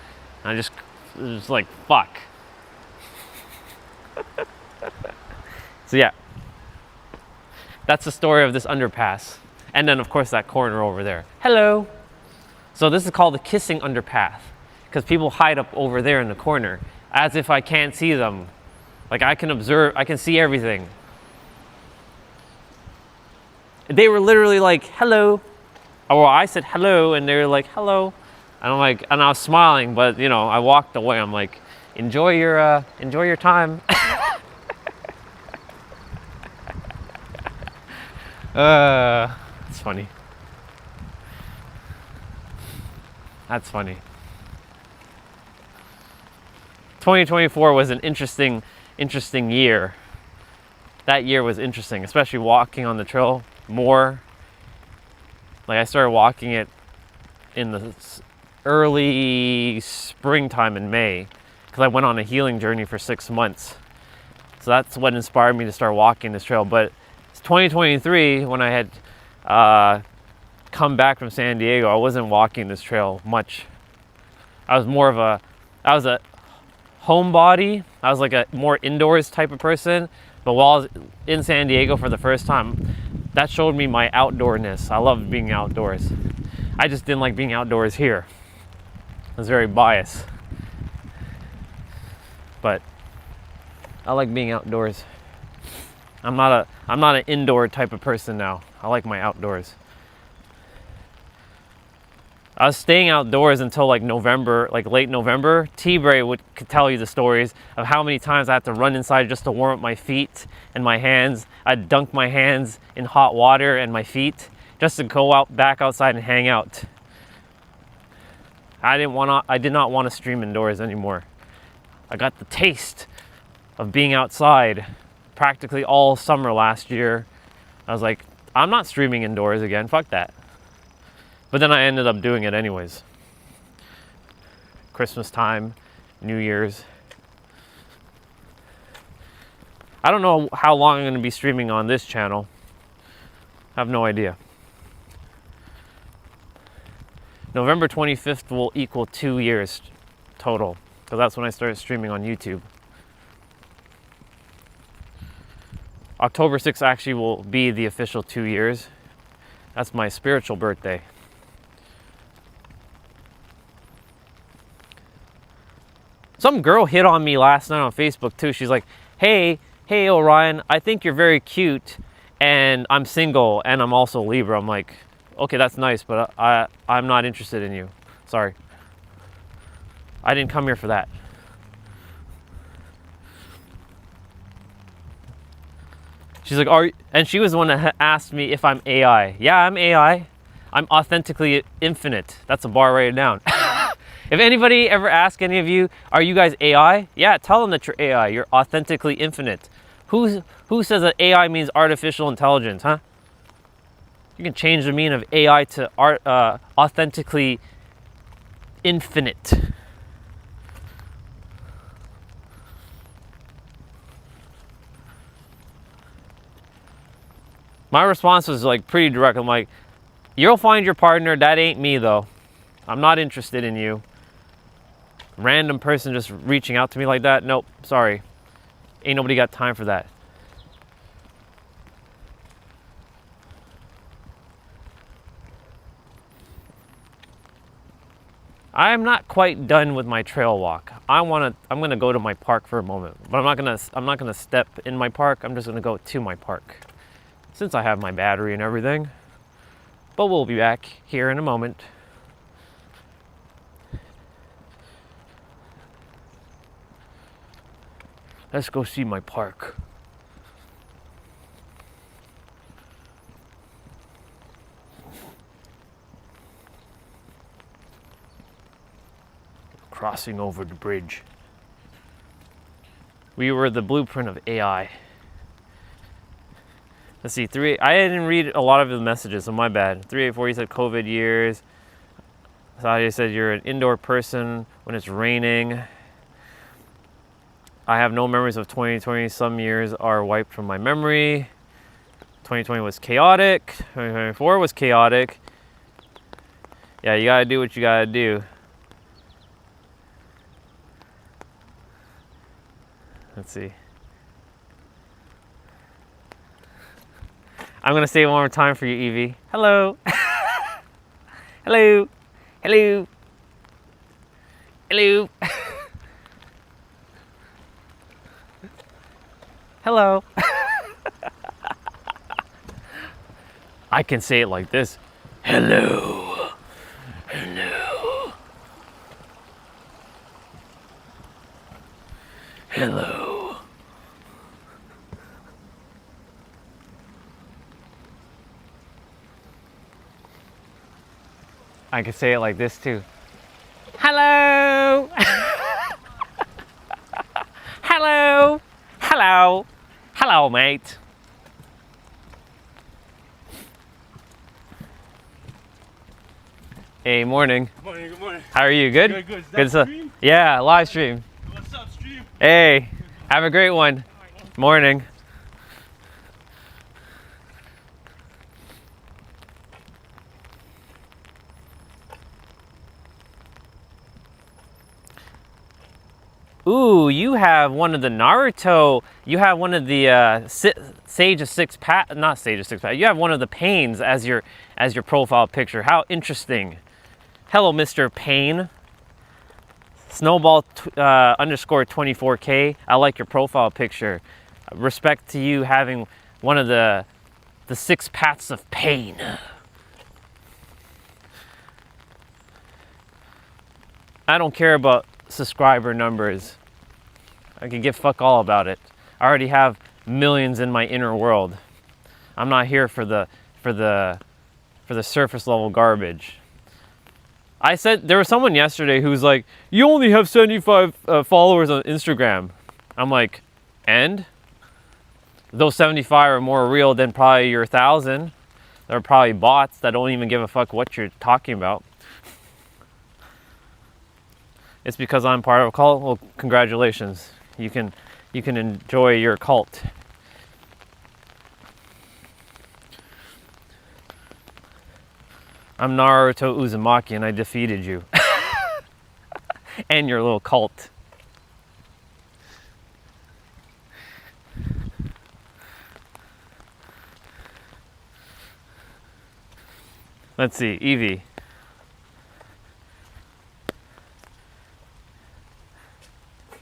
And it was like, fuck. So yeah, that's the story of this underpass. And then of course that corner over there. Hello. So this is called the kissing underpass because people hide up over there in the corner as if I can't see them. Like I can observe, I can see everything. They were literally like, hello. Or I said hello and they were like, hello. And I'm like, and I was smiling, but you know, I walked away. I'm like, enjoy your time. It's funny. That's funny. 2024 was an interesting year. That year was interesting, especially walking on the trail more. Like I started walking it in the early springtime in May because I went on a healing journey for 6 months. So that's what inspired me to start walking this trail. But 2023, when I had come back from San Diego, I wasn't walking this trail much. I was a homebody. I was like a more indoors type of person. But while I was in San Diego for the first time, that showed me my outdoorness. I loved being outdoors. I just didn't like being outdoors here. I was very biased. But I like being outdoors. I'm not an indoor type of person now. I like my outdoors. I was staying outdoors until like November, like late November. T-Bray could tell you the stories of how many times I had to run inside just to warm up my feet and my hands. I'd dunk my hands in hot water and my feet just to go back outside and hang out. I did not want to stream indoors anymore. I got the taste of being outside practically all summer last year. I was like, I'm not streaming indoors again, fuck that. But then I ended up doing it anyways. Christmas time, New Year's. I don't know how long I'm going to be streaming on this channel. I have no idea. November 25th will equal 2 years total, because that's when I started streaming on YouTube. October 6th actually will be the official 2 years. That's my spiritual birthday. Some girl hit on me last night on Facebook too. She's like, hey Orion, I think you're very cute and I'm single and I'm also Libra. I'm like, okay, that's nice, but I'm not interested in you. Sorry. I didn't come here for that. She's like, and she was the one that asked me if I'm AI. Yeah, I'm AI. I'm authentically infinite. That's a bar rated down. If anybody ever asks any of you, are you guys AI? Yeah, tell them that you're AI. You're authentically infinite. Who says that AI means artificial intelligence, huh? You can change the meaning of AI to authentically infinite. My response was like pretty direct. I'm like, you'll find your partner. That ain't me though. I'm not interested in you. Random person just reaching out to me like that. Nope, sorry. Ain't nobody got time for that. I'm not quite done with my trail walk. I'm gonna go to my park for a moment, but I'm not gonna step in my park. I'm just gonna go to my park, since I have my battery and everything. But we'll be back here in a moment. Let's go see my park. Crossing over the bridge. We were the blueprint of AI. Let's see, I didn't read a lot of the messages, so my bad. 384, you said COVID years. Sadia said you're an indoor person when it's raining. I have no memories of 2020. Some years are wiped from my memory. 2020 was chaotic. 2024 was chaotic. Yeah, you gotta do what you gotta do. Let's see. I'm gonna say it one more time for you, Evie. Hello. Hello. Hello. Hello. Hello. I can say it like this. Hello. Hello. Hello. I can say it like this too. Hello. Hello. Hello. Hello, mate. Hey, morning. Morning, good morning. How are you? Good? Good, good. Is that Good stuff. stream? Yeah, live stream. What's up, stream? Hey, have a great one. Morning. Ooh, you have one of the Naruto. You have one of the Sage of Six Paths. Not Sage of Six Paths. You have one of the Pains as your profile picture. How interesting. Hello, Mr. Payne. Snowball underscore 24K. I like your profile picture. Respect to you having one of the six paths of pain. I don't care about subscriber numbers. I can give fuck all about it. I already have millions in my inner world. I'm not here for the surface level garbage. I said there was someone yesterday who's like, you only have 75 followers on Instagram. I'm like, and those 75 are more real than probably your 1,000. They're probably bots that don't even give a fuck what you're talking about. It's because I'm part of a cult. Well, congratulations. You can enjoy your cult. I'm Naruto Uzumaki and I defeated you. And your little cult. Let's see, Evie.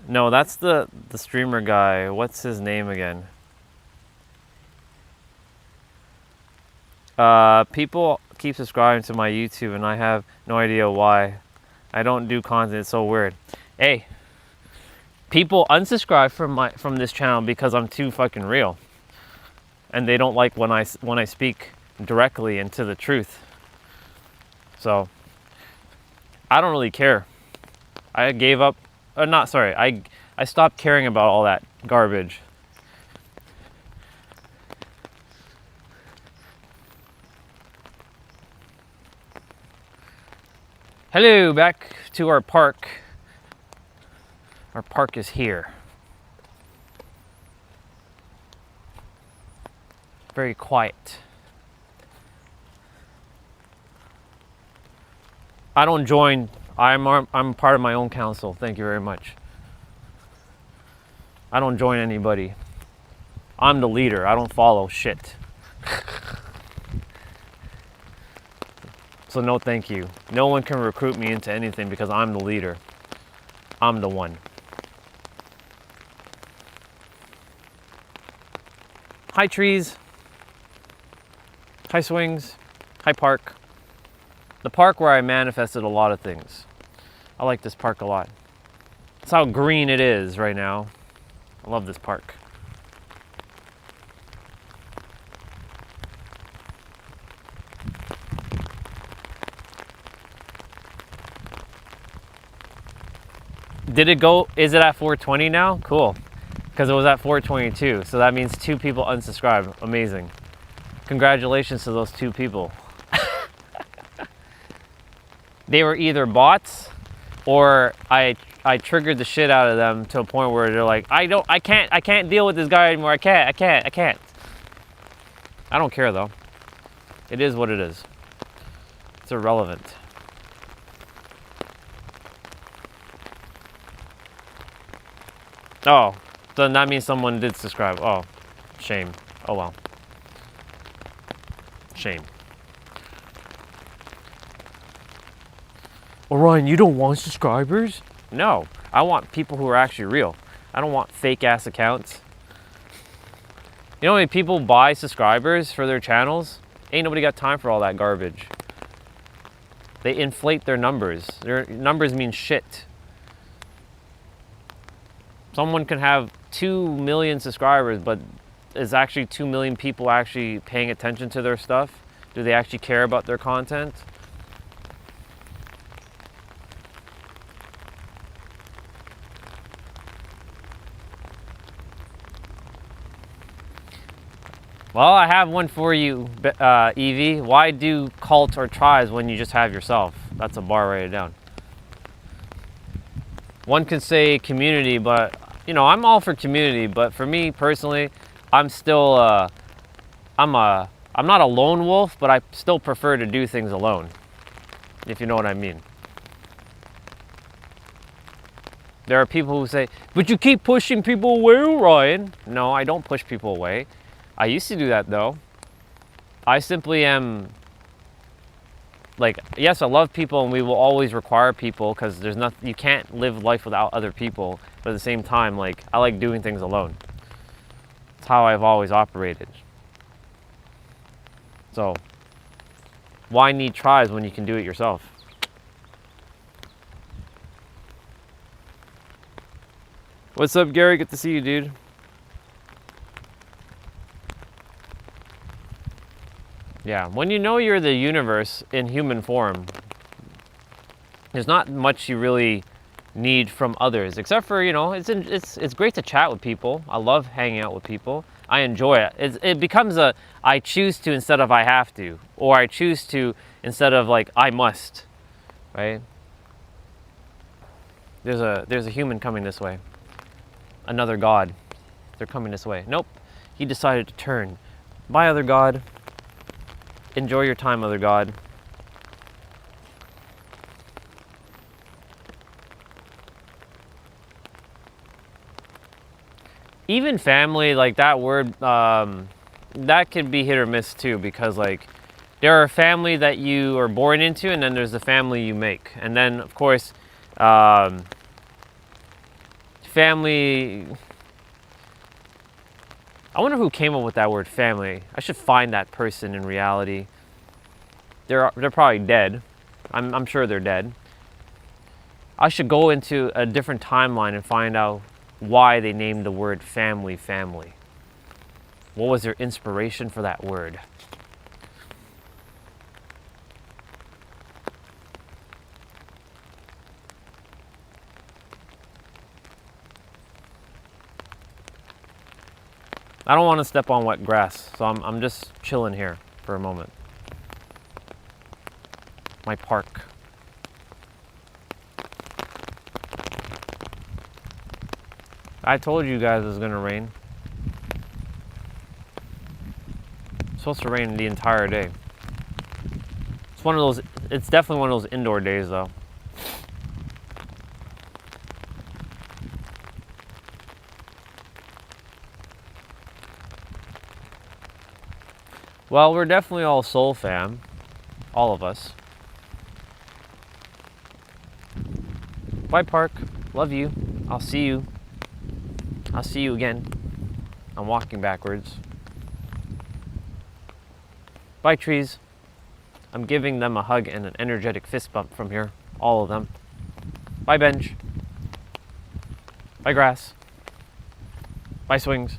No, that's the streamer guy. What's his name again? People keep subscribing to my YouTube and I have no idea why. I don't do content, it's so weird. Hey, people unsubscribe from this channel because I'm too fucking real. And they don't like when I speak directly into the truth. So, I don't really care. I gave up, I stopped caring about all that garbage. Hello, back to our park. Our park is here. Very quiet. I don't join. I'm part of my own council. Thank you very much. I don't join anybody. I'm the leader. I don't follow shit. So no thank you. No one can recruit me into anything because I'm the leader. I'm the one. Hi trees. Hi swings. Hi park. The park where I manifested a lot of things. I like this park a lot. It's how green it is right now. I love this park. Did it go, is it at 420 now? Cool. because it was at 422. So that means 2 people unsubscribed. Amazing. Congratulations to those 2 people. They were either bots or I triggered the shit out of them to a point where they're like, I can't deal with this guy anymore. I can't. I don't care though. It is what it is. It's irrelevant. Oh, then that means someone did subscribe. Oh, shame. Oh well. Shame. Orion, you don't want subscribers? No, I want people who are actually real. I don't want fake ass accounts. You know how many people buy subscribers for their channels? Ain't nobody got time for all that garbage. They inflate their numbers. Their numbers mean shit. Someone can have 2 million subscribers, but is actually 2 million people actually paying attention to their stuff? Do they actually care about their content? Well, I have one for you, Evie. Why do cults or tribes when you just have yourself? That's a bar, write it down. One could say community, but you know, I'm all for community, but for me personally, I'm still, I'm not a lone wolf, but I still prefer to do things alone, if you know what I mean. There are people who say, but you keep pushing people away, Ryan. No, I don't push people away. I used to do that though. I simply am like, yes, I love people and we will always require people because there's nothing, you can't live life without other people. But at the same time, like, I like doing things alone. It's how I've always operated. So, why need tribes when you can do it yourself? What's up, Gary? Good to see you, dude. Yeah, when you know you're the universe in human form, there's not much you really need from others, except for, you know, it's great to chat with people. I love hanging out with people. I enjoy it. It becomes a I choose to instead of I have to, or I choose to instead of like I must, right? There's a human coming this way. Another god. They're coming this way. Nope. He decided to turn. Bye, other god. Enjoy your time, other god. Even family, like that word, that can be hit or miss too, because like there are family that you are born into, and then there's the family you make, and then of course, family. I wonder who came up with that word family. I should find that person in reality. They're probably dead. I'm sure they're dead. I should go into a different timeline and find out why they named the word family. What was their inspiration for that word? I don't want to step on wet grass, so I'm just chilling here for a moment. My park. I told you guys it was gonna rain. It's supposed to rain the entire day. It's one of those, it's definitely one of those indoor days though. Well, we're definitely all soul fam. All of us. Bye, park. Love you. I'll see you. I'll see you again. I'm walking backwards. Bye, trees. I'm giving them a hug and an energetic fist bump from here. All of them. Bye, bench. Bye, grass. Bye, swings.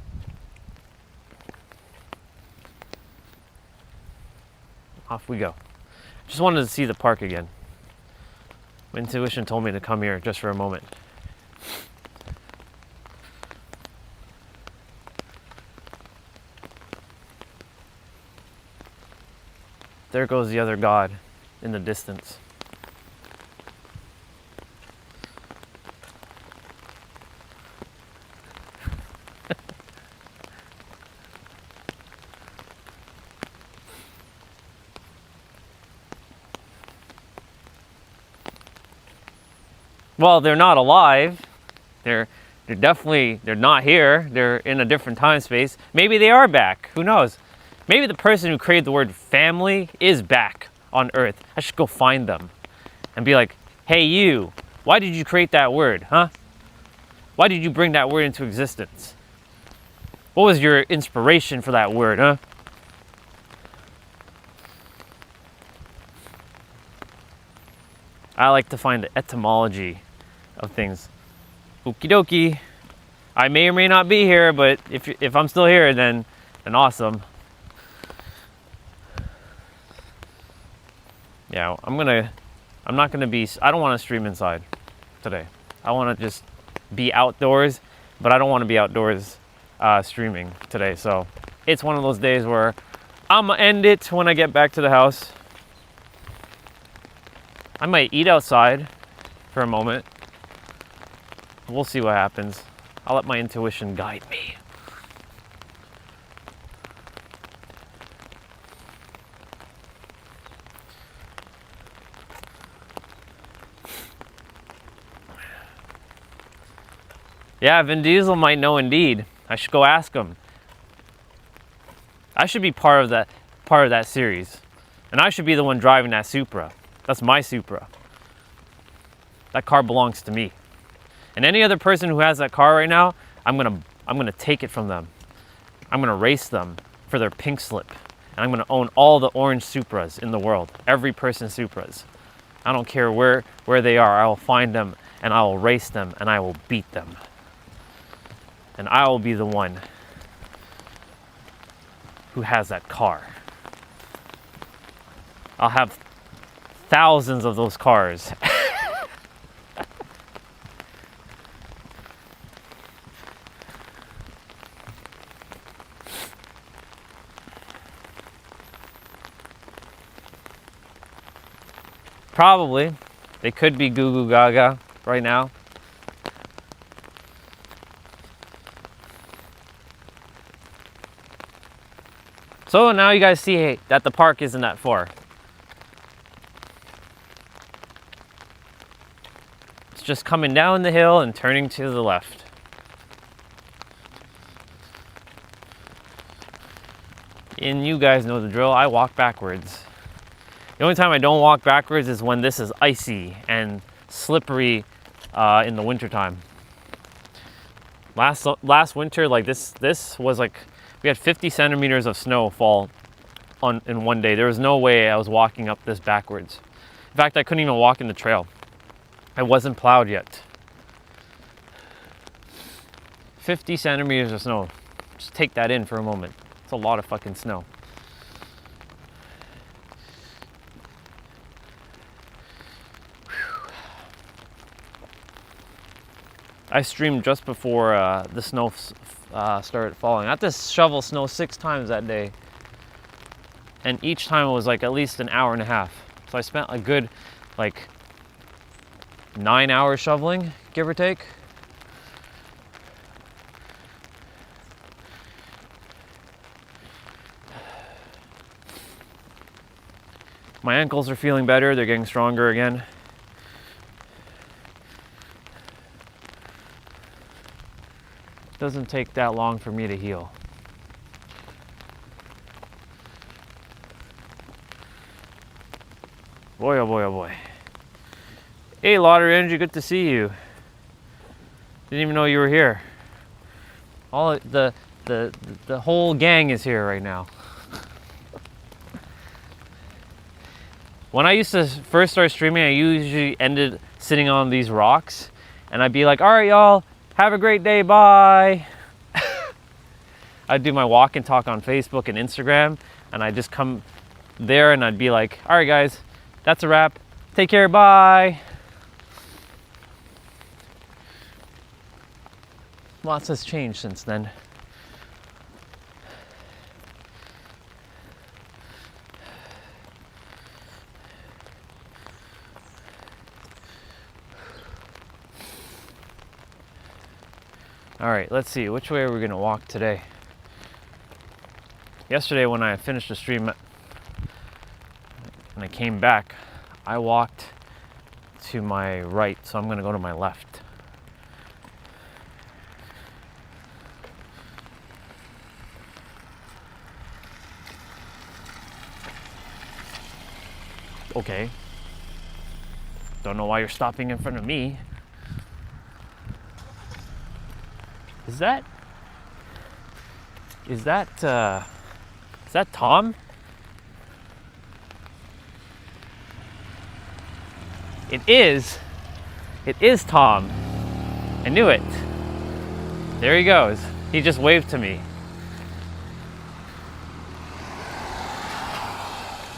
Off we go. Just wanted to see the park again. My intuition told me to come here just for a moment. there goes the other god in the distance. Well, they're not alive. They're not here. They're in a different time space. Maybe they are back. Who knows? Maybe the person who created the word family is back on Earth. I should go find them and be like, hey, you, why did you create that word, huh? Why did you bring that word into existence? What was your inspiration for that word, huh? I like to find the etymology of things. Okie dokie. I may or may not be here, but if I'm still here, then awesome. Yeah, I don't want to stream inside today. I want to just be outdoors, but I don't want to be outdoors streaming today. So it's one of those days where I'm gonna end it when I get back to the house. I might eat outside for a moment. We'll see what happens. I'll let my intuition guide me. Yeah, Vin Diesel might know indeed. I should go ask him. I should be part of that series. And I should be the one driving that Supra. That's my Supra. That car belongs to me. And any other person who has that car right now, I'm gonna take it from them. I'm gonna race them for their pink slip. And I'm gonna own all the orange Supras in the world. Every person's Supras. I don't care where they are. I will find them and I will race them and I will beat them. And I will be the one who has that car. I'll have thousands of those cars. Probably. They could be goo goo gaga right now. So now you guys see that the park isn't that far. It's just coming down the hill and turning to the left. And you guys know the drill. I walk backwards. The only time I don't walk backwards is when this is icy and slippery in the wintertime. Last winter, like this was like, we had 50 centimeters of snow fall in one day. There was no way I was walking up this backwards. In fact, I couldn't even walk in the trail. I wasn't plowed yet. 50 centimeters of snow. Just take that in for a moment. It's a lot of fucking snow. I streamed just before the snow started falling. I had to shovel snow 6 times that day. And each time it was like at least an hour and a half. So I spent a good like 9 hours shoveling, give or take. My ankles are feeling better. They're getting stronger again. Doesn't take that long for me to heal. Boy, oh boy, oh boy. Hey, Lottery Energy, good to see you. Didn't even know you were here. All the whole gang is here right now. When I used to first start streaming, I usually ended sitting on these rocks, and I'd be like, all right, y'all, have a great day, bye. I'd do my walk and talk on Facebook and Instagram, and I'd just come there and I'd be like, all right, guys, that's a wrap. Take care, bye. Lots has changed since then. All right, let's see. Which way are we gonna walk today? Yesterday when I finished the stream, when I came back, I walked to my right, so I'm gonna go to my left. Okay. Don't know why you're stopping in front of me. Is that Tom? It is. It is Tom. I knew it. There he goes. He just waved to me.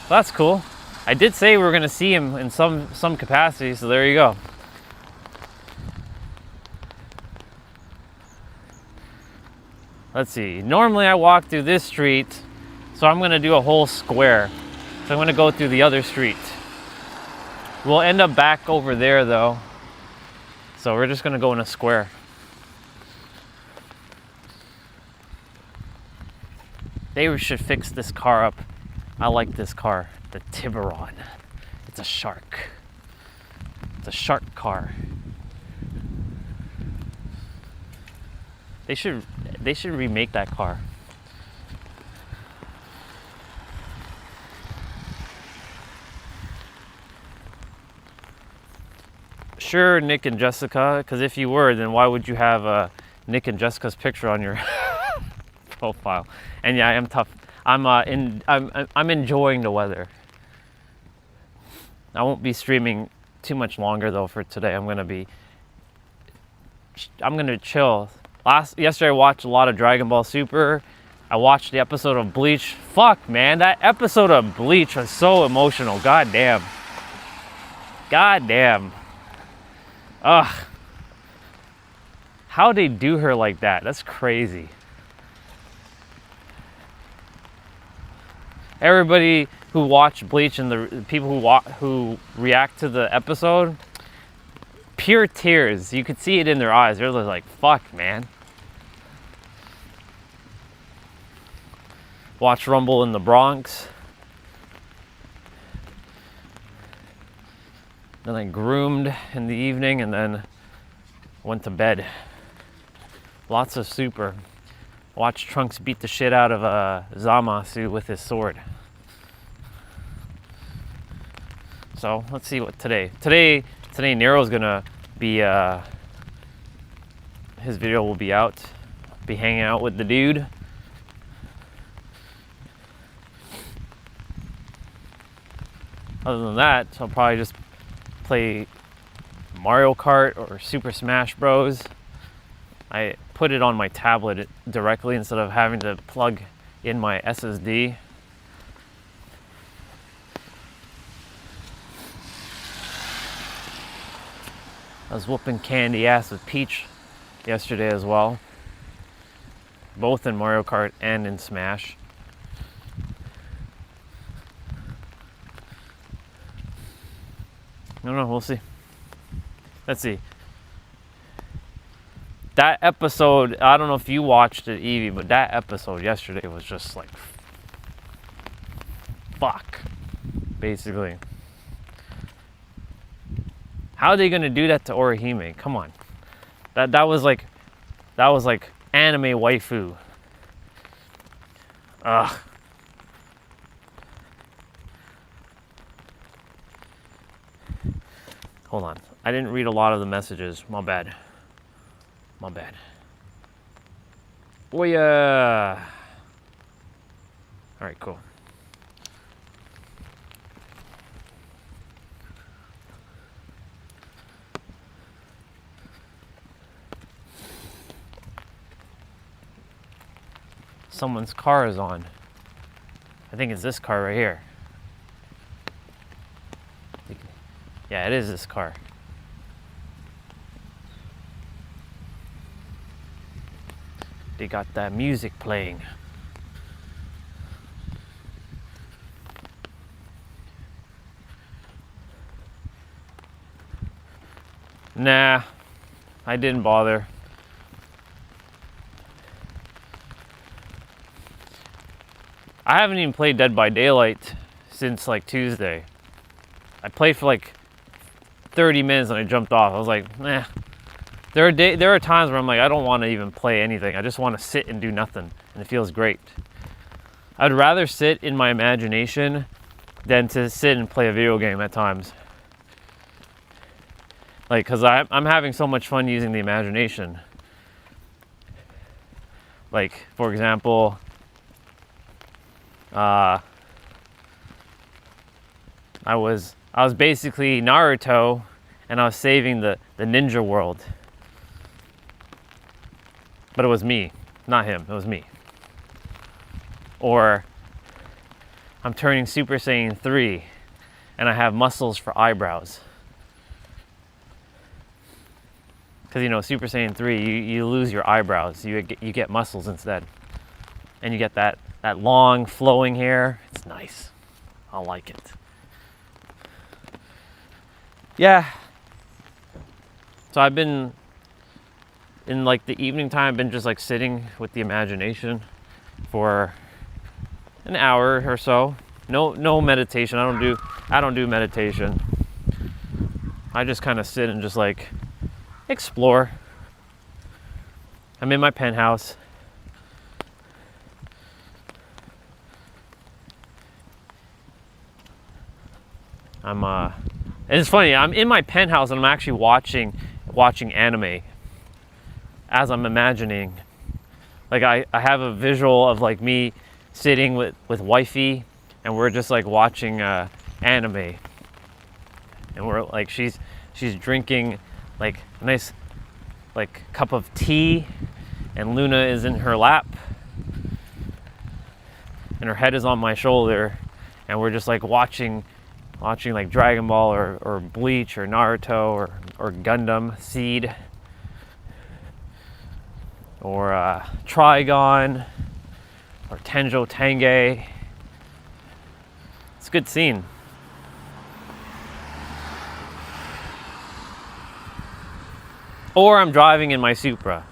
Well, that's cool. I did say we were gonna see him in some capacity, so there you go. Let's see. Normally I walk through this street, so I'm gonna do a whole square. So I'm gonna go through the other street. We'll end up back over there though. So we're just gonna go in a square. They should fix this car up. I like this car, the Tiburon. It's a shark. It's a shark car. They should remake that car. Sure, Nick and Jessica, because if you were, then why would you have Nick and Jessica's picture on your profile? And yeah, I am tough. I'm enjoying the weather. I won't be streaming too much longer though for today. I'm gonna chill. Yesterday I watched a lot of Dragon Ball Super. I watched the episode of Bleach. Fuck, man, that episode of Bleach was so emotional. God damn. God damn. Ugh. How'd they do her like that? That's crazy. Everybody who watched Bleach and the people who react to the episode, pure tears. You could see it in their eyes. They're like, fuck, man. Watch Rumble in the Bronx. Then I groomed in the evening and then went to bed. Lots of Super. Watched Trunks beat the shit out of Zamasu with his sword. So let's see what today Nero's gonna be, his video will be out. Be hanging out with the dude. Other than that, I'll probably just play Mario Kart or Super Smash Bros. I put it on my tablet directly instead of having to plug in my SSD. I was whooping Candy ass with Peach yesterday as well. Both in Mario Kart and in Smash. I don't know, we'll see. Let's see. That episode, I don't know if you watched it, Evie, but that episode yesterday was just like, fuck, basically. How are they gonna do that to Orihime? Come on. That was like anime waifu. Ugh. Hold on. I didn't read a lot of the messages. My bad. My bad. Oh yeah. All right, cool. Someone's car is on. I think it's this car right here. Yeah, it is this car. They got that music playing. Nah, I didn't bother. I haven't even played Dead by Daylight since like Tuesday. I played for like 30 minutes and I jumped off. I was like, nah. There are times where I'm like, I don't want to even play anything. I just want to sit and do nothing, and it feels great. I'd rather sit in my imagination than to sit and play a video game at times. Like, because I'm having so much fun using the imagination. Like, for example, I was basically Naruto, and I was saving the ninja world. But it was me, not him, it was me. Or I'm turning Super Saiyan 3 and I have muscles for eyebrows. Because you know, Super Saiyan 3, you lose your eyebrows, you get muscles instead. And you get that long flowing hair. It's nice. I like it. Yeah. So I've been, in like the evening time, I've been just like sitting with the imagination for an hour or so. No meditation. I don't do meditation. I just kind of sit and just like explore. I'm in my penthouse. And it's funny, I'm in my penthouse and I'm actually watching anime as I'm imagining. Like I have a visual of like me sitting with wifey and we're just like watching anime. And we're like, she's drinking like a nice like cup of tea and Luna is in her lap and her head is on my shoulder and we're just like watching like Dragon Ball or Bleach or Naruto or Gundam Seed or Trigon or Tenjo Tenge. It's a good scene. Or I'm driving in my Supra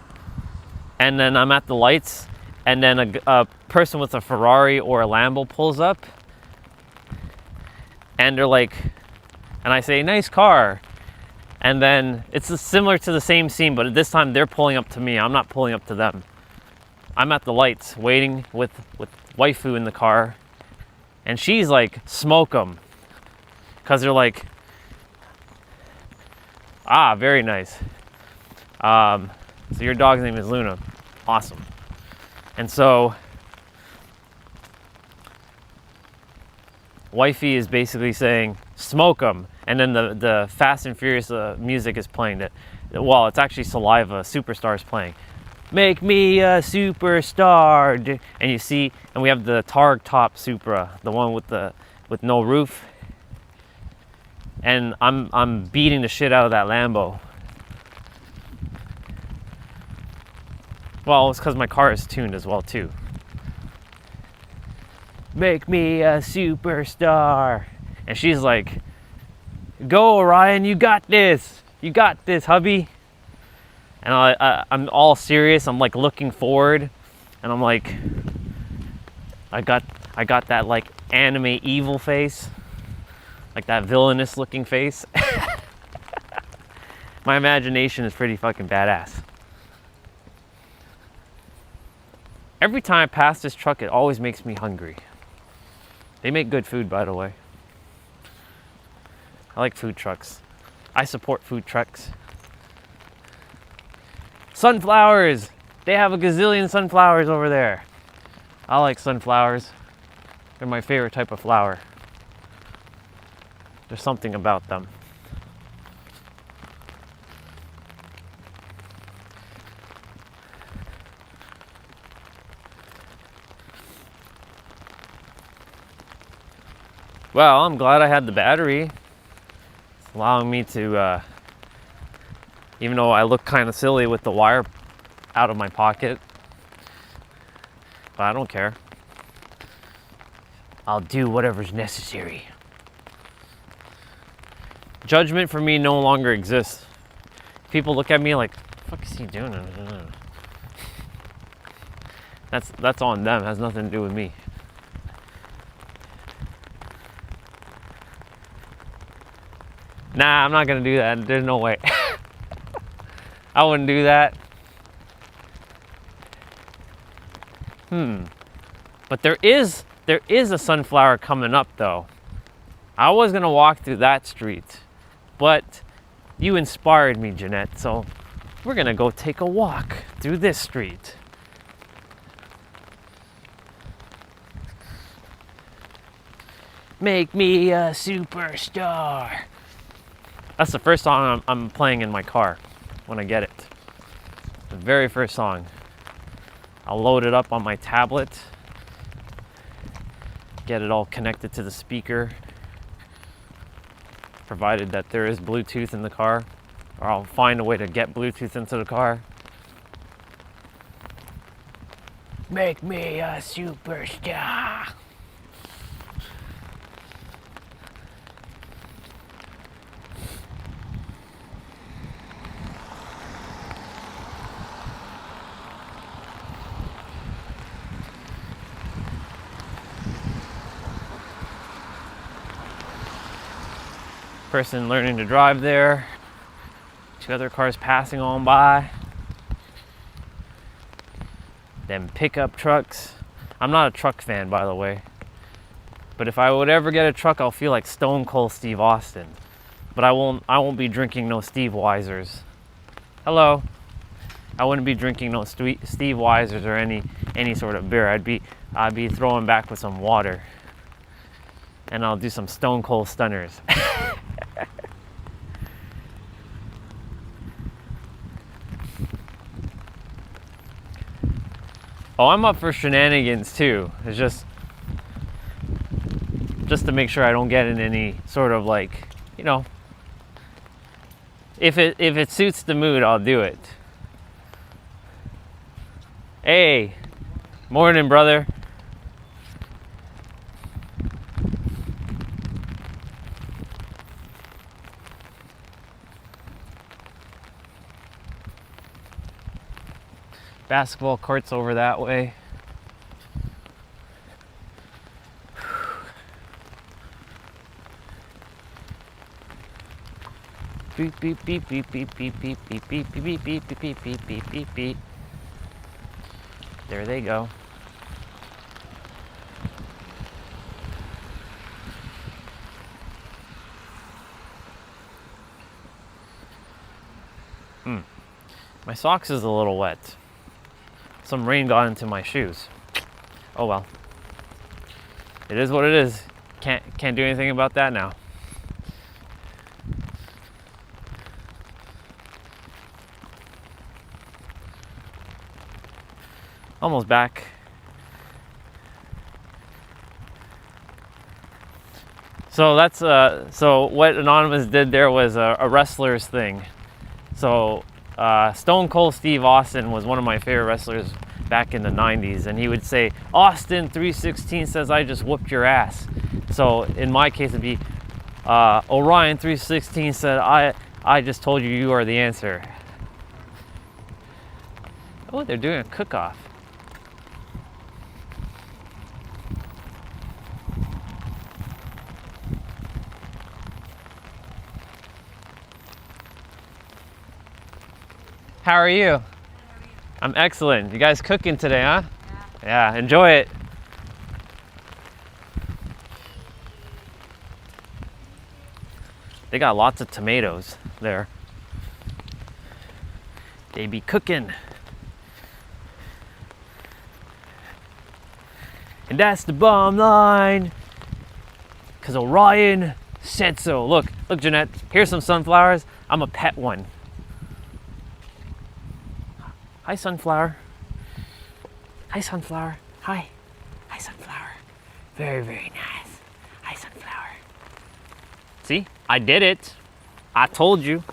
and then I'm at the lights and then a person with a Ferrari or a Lambo pulls up and they're like, and I say, nice car. And then it's similar to the same scene, but this time they're pulling up to me. I'm not pulling up to them. I'm at the lights waiting with waifu in the car. And she's like, smoke 'em. Because they're like, very nice. So your dog's name is Luna. Awesome. And so wifey is basically saying, smoke 'em. And then the Fast and Furious music is playing. Well, it's actually Saliva, Superstar's playing. Make me a superstar. And you see, and we have the Targ Top Supra, the one with no roof. And I'm beating the shit out of that Lambo. Well, it's because my car is tuned as well too. Make me a superstar. And she's like, go Orion, you got this, hubby. And I'm all serious. I'm like looking forward, and I'm like, I got that like anime evil face, like that villainous looking face. My imagination is pretty fucking badass. Every time I pass this truck, it always makes me hungry. They make good food, by the way. I like food trucks. I support food trucks. Sunflowers! They have a gazillion sunflowers over there. I like sunflowers. They're my favorite type of flower. There's something about them. Well, I'm glad I had the battery. It's allowing me to, even though I look kind of silly with the wire out of my pocket, but I don't care. I'll do whatever's necessary. Judgment for me no longer exists. People look at me like, what the fuck is he doing? That's on them. It has nothing to do with me. Nah, I'm not gonna do that. There's no way. I wouldn't do that. But there is a sunflower coming up though. I was gonna walk through that street, but you inspired me, Jeanette, so we're gonna go take a walk through this street. Make me a superstar. That's the first song I'm playing in my car when I get it. The very first song. I'll load it up on my tablet, get it all connected to the speaker, provided that there is Bluetooth in the car, or I'll find a way to get Bluetooth into the car. Make me a superstar. Person learning to drive there. 2 other cars passing on by. Them pickup trucks. I'm not a truck fan, by the way. But if I would ever get a truck, I'll feel like Stone Cold Steve Austin. But I won't be drinking no Steve Weisers. Hello. I wouldn't be drinking no Steve Weisers or any sort of beer. I'd be throwing back with some water. And I'll do some Stone Cold Stunners. Oh, I'm up for shenanigans too. It's just to make sure I don't get in any sort of like, you know, if it suits the mood, I'll do it. Hey, morning, brother. Basketball courts over that way. Beep beep beep beep beep beep beep beep beep beep beep beep beep beep beep beep beep beep. There they go. My socks is a little wet. Some rain got into my shoes. Oh well. It is what it is. Can't do anything about that now. Almost back. So that's so what Anonymous did there was a wrestler's thing. So Stone Cold Steve Austin was one of my favorite wrestlers back in the 90s, and he would say, Austin 316 says I just whooped your ass. So in my case it'd be Orion 316 said I just told you you are the answer. Oh, they're doing a cook-off. How are you? I'm excellent. You guys cooking today, huh? Yeah, enjoy it. They got lots of tomatoes there. They be cooking. And that's the bottom line. 'Cause Orion said so. Look, Jeanette, here's some sunflowers. I'm a pet one. Hi, sunflower. Hi, sunflower. Hi. Hi, sunflower. Very, very nice. Hi, sunflower. See? I did it. I told you.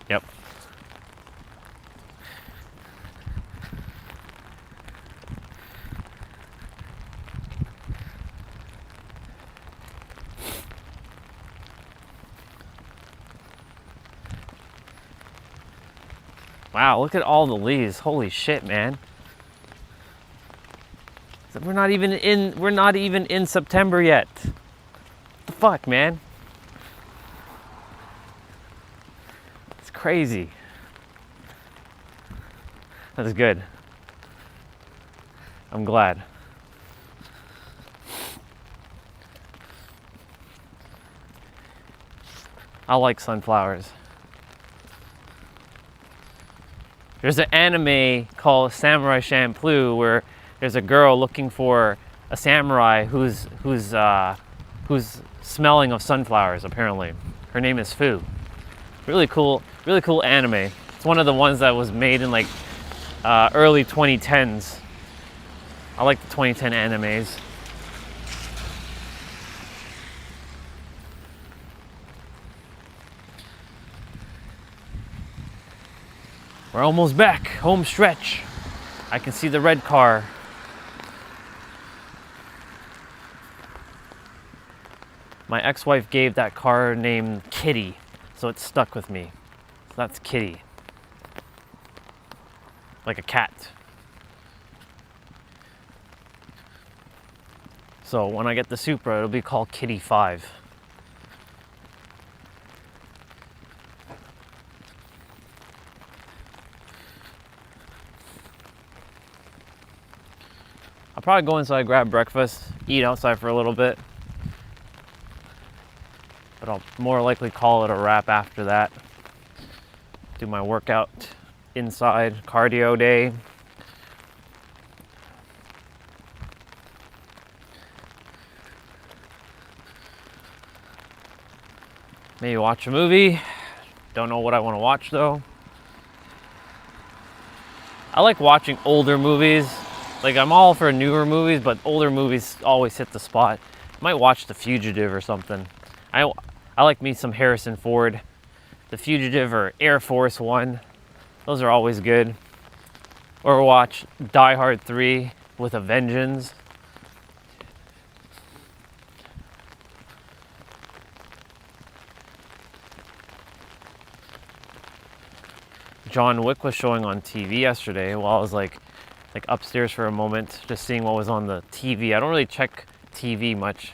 Yep. Wow, look at all the leaves. Holy shit, man. We're not even in September yet. What the fuck, man? It's crazy. That's good. I'm glad. I like sunflowers. There's an anime called Samurai Champloo where there's a girl looking for a samurai who's smelling of sunflowers. Apparently, her name is Fu. Really cool anime. It's one of the ones that was made in like early 2010s. I like the 2010 animes. We're almost back, home stretch. I can see the red car. My ex-wife gave that car name Kitty, so it stuck with me. So that's Kitty. Like a cat. So when I get the Supra, it'll be called Kitty 5. I'll probably go inside, grab breakfast, eat outside for a little bit. But I'll more likely call it a wrap after that. Do my workout inside, cardio day. Maybe watch a movie. Don't know what I want to watch though. I like watching older movies. Like, I'm all for newer movies, but older movies always hit the spot. Might watch The Fugitive or something. I like me some Harrison Ford. The Fugitive or Air Force One. Those are always good. Or watch Die Hard 3 with a Vengeance. John Wick was showing on TV yesterday while I was like upstairs for a moment, just seeing what was on the TV. I don't really check TV much,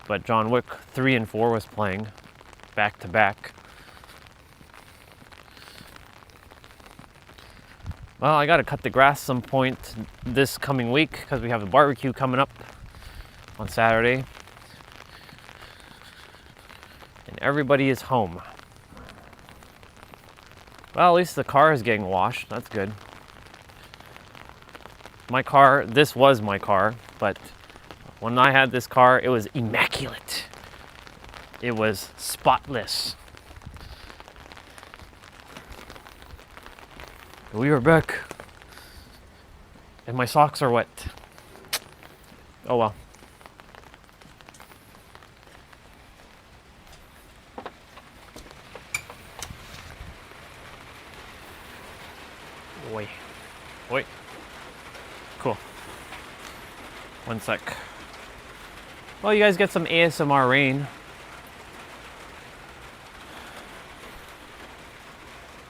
but John Wick 3 and 4 was playing back to back. Well, I gotta cut the grass some point this coming week because we have a barbecue coming up on Saturday. And everybody is home. Well, at least the car is getting washed. That's good. My car, this was my car, but when I had this car, it was immaculate. It was spotless. We are back. And my socks are wet. Oh well. Wait. Cool. One sec. Well, you guys get some ASMR rain.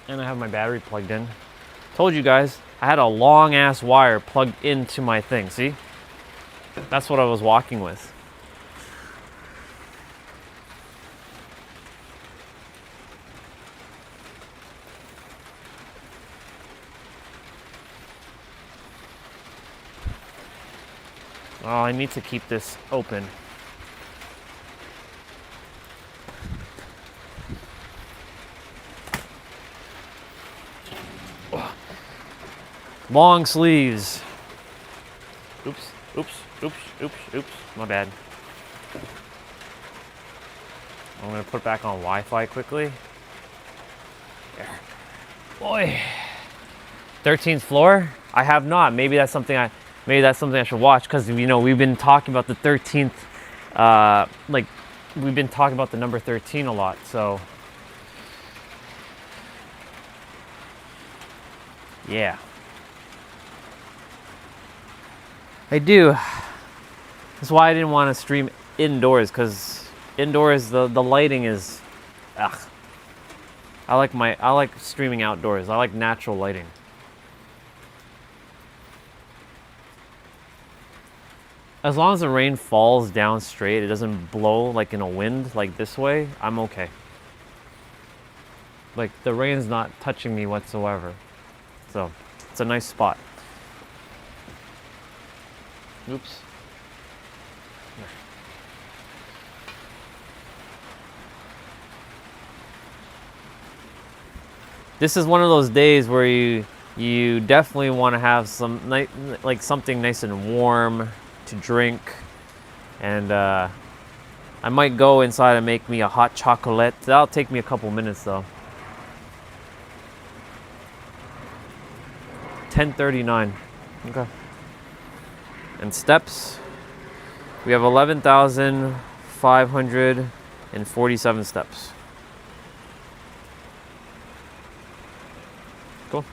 And I have my battery plugged in. Told you guys, I had a long ass wire plugged into my thing, see? That's what I was walking with. Oh, I need to keep this open. Long sleeves. Oops. My bad. I'm gonna put back on Wi-Fi quickly. There. Boy. 13th floor? I have not. Maybe that's something I should watch, because you know we've been talking about the 13th, like we've been talking about the number 13 a lot. So yeah, I do. That's why I didn't want to stream indoors, because indoors the lighting is, ugh. I like streaming outdoors. I like natural lighting. As long as the rain falls down straight, it doesn't blow like in a wind like this way, I'm okay. Like the rain's not touching me whatsoever. So it's a nice spot. Oops. This is one of those days where you definitely want to have some like something nice and warm to drink, and I might go inside and make me a hot chocolate. That'll take me a couple minutes though. 10:39. Okay. And steps, we have 11,547 steps. Cool.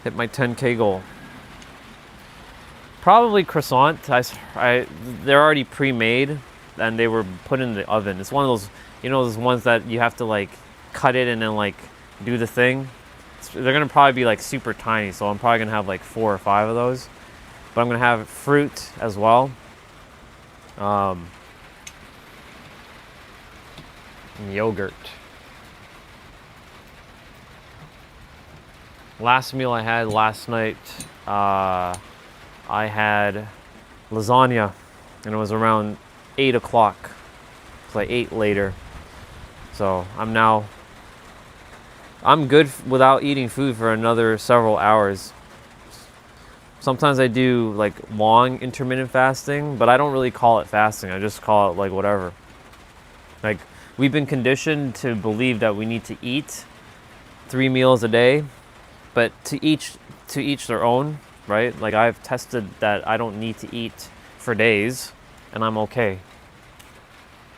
Hit my 10K goal. Probably croissant. They're already pre-made and they were put in the oven. It's one of those, those ones that you have to like cut it and then like do the thing. They're gonna probably be like super tiny, so I'm probably gonna have like 4 or 5 of those. But I'm gonna have fruit as well. And yogurt. Last meal I had last night, I had lasagna, and it was around 8 o'clock. So I ate later. So I'm good without eating food for another several hours. Sometimes I do like long intermittent fasting, but I don't really call it fasting. I just call it like whatever. Like we've been conditioned to believe that we need to eat 3 meals a day, but to each their own, right? Like I've tested that I don't need to eat for days and I'm okay.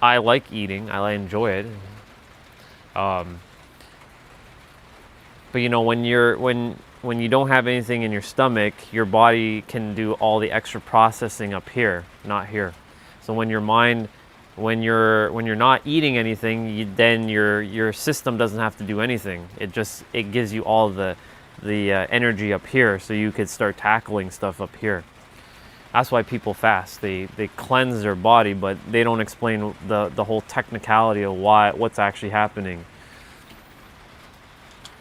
I like eating, I enjoy it. But when you don't have anything in your stomach, your body can do all the extra processing up here, not here. So when you're not eating anything, then your system doesn't have to do anything. It gives you all the energy up here, so you could start tackling stuff up here. That's why people fast. They cleanse their body, but they don't explain the whole technicality of what's actually happening.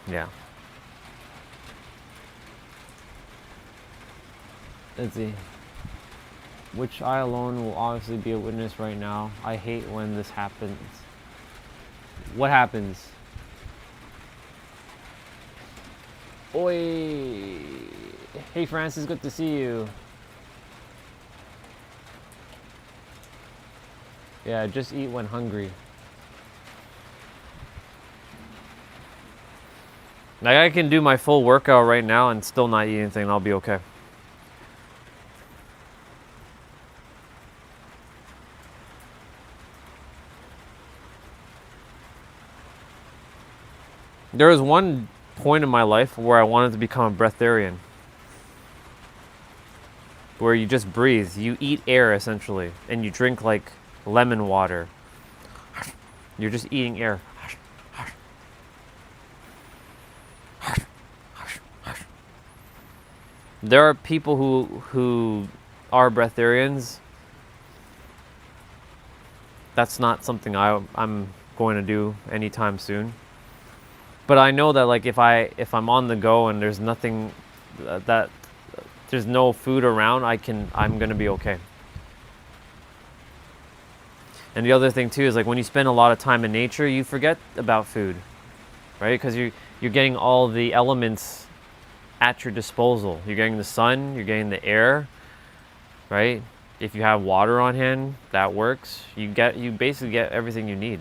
Yeah. Let's see. Which I alone will obviously be a witness right now. I hate when this happens. What happens? Oi! Hey Francis, good to see you. Yeah, just eat when hungry. Like I can do my full workout right now and still not eat anything and I'll be okay. There was one point in my life where I wanted to become a breatharian. Where you just breathe. You eat air essentially. And you drink like lemon water. You're just eating air. There are people who are breatharians. That's not something I'm going to do anytime soon. But I know that like if I'm on the go and there's nothing that there's no food around, I'm gonna be okay. And the other thing too is like when you spend a lot of time in nature, you forget about food, right? Because you're getting all the elements at your disposal. You're getting the sun, you're getting the air, right? If you have water on hand, that works. You basically get everything you need.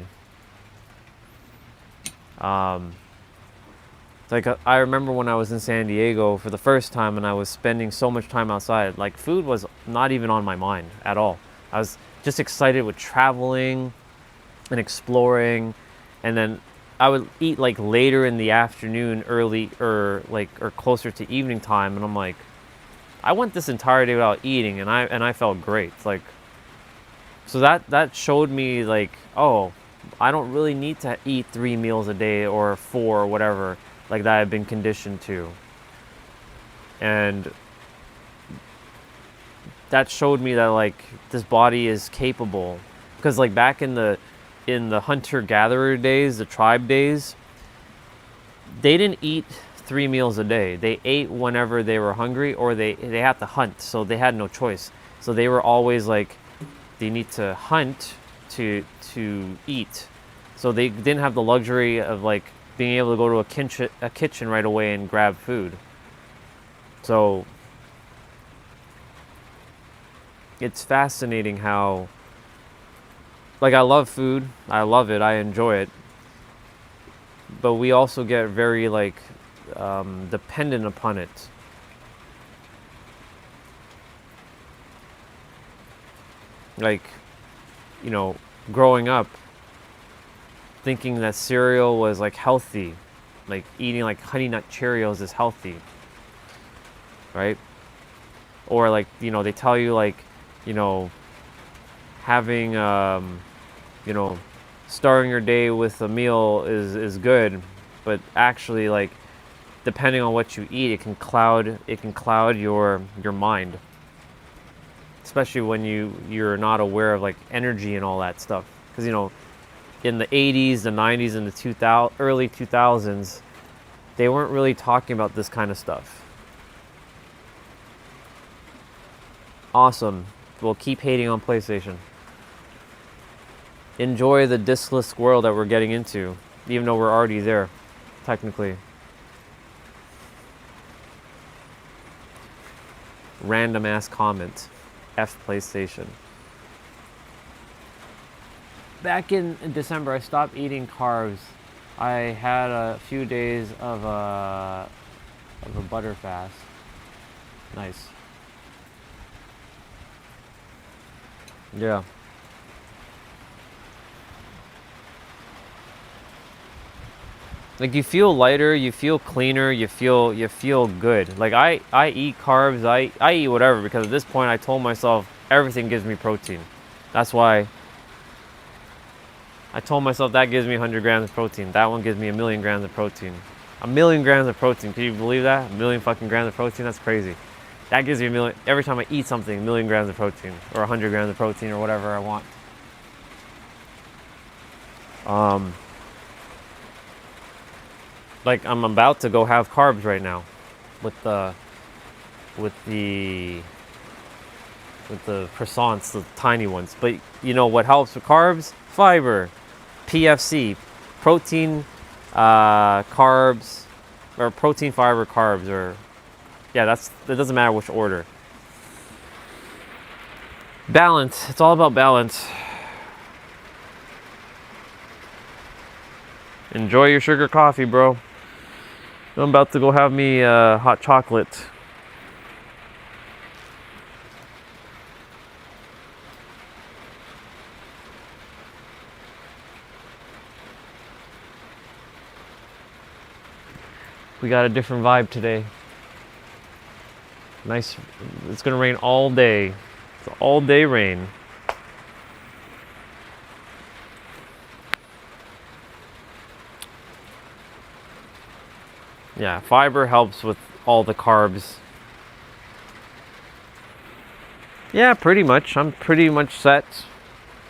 Like I remember when I was in San Diego for the first time and I was spending so much time outside, like food was not even on my mind at all. I was just excited with traveling and exploring, and then I would eat like later in the afternoon, early or closer to evening time, and I'm like, I went this entire day without eating and I felt great. Like, so that showed me like, oh, I don't really need to eat 3 meals a day or 4 or whatever like that I've been conditioned to. And that showed me that like this body is capable, because like back in the hunter-gatherer days, the tribe days, they didn't eat 3 meals a day. They ate whenever they were hungry, or they had to hunt, so they had no choice. So they were always like, they need to hunt to eat. So they didn't have the luxury of like being able to go to a kitchen right away and grab food. So it's fascinating how, like, I love food, I love it, I enjoy it, but we also get very like dependent upon it. Like, you know, growing up thinking that cereal was like healthy, like eating like Honey Nut Cheerios is healthy, right? Or like, you know, they tell you like, you know, having you know, starting your day with a meal is good, but actually like depending on what you eat, it can cloud your mind, especially when you're not aware of like energy and all that stuff. Because, you know, in the 80s, the 90s, and the early 2000s, they weren't really talking about this kind of stuff. Awesome. We'll keep hating on PlayStation. Enjoy the discless world that we're getting into, even though we're already there, technically. Random ass comment. F PlayStation. Back in December, I stopped eating carbs. I had a few days of a butter fast. Nice. Yeah. Like, you feel lighter, you feel cleaner, you feel good. Like, I eat carbs, I eat whatever, because at this point I told myself everything gives me protein. That's why I told myself that gives me 100 grams of protein. That one gives me 1,000,000 grams of protein. 1,000,000 grams of protein. Can you believe that? 1,000,000 fucking grams of protein? That's crazy. That gives me 1,000,000 every time I eat something, 1,000,000 grams of protein, or 100 grams of protein, or whatever I want. Like, I'm about to go have carbs right now, with the croissants, the tiny ones. But you know what helps with carbs? Fiber, PFC, protein, carbs, or protein, fiber, carbs, or yeah, it doesn't matter which order. Balance. It's all about balance. Enjoy your sugar coffee, bro. I'm about to go have me hot chocolate. We got a different vibe today. Nice. It's gonna rain all day. It's all day rain. Yeah, fiber helps with all the carbs. Yeah, pretty much. I'm pretty much set.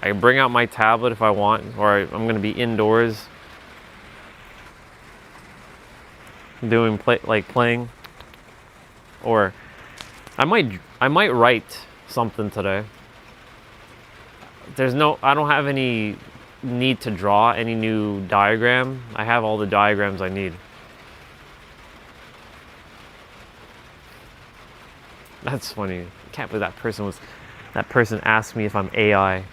I can bring out my tablet if I want, or I'm going to be indoors doing playing. Or I might write something today. I don't have any need to draw any new diagram. I have all the diagrams I need. That's funny. I can't believe that person asked me if I'm AI.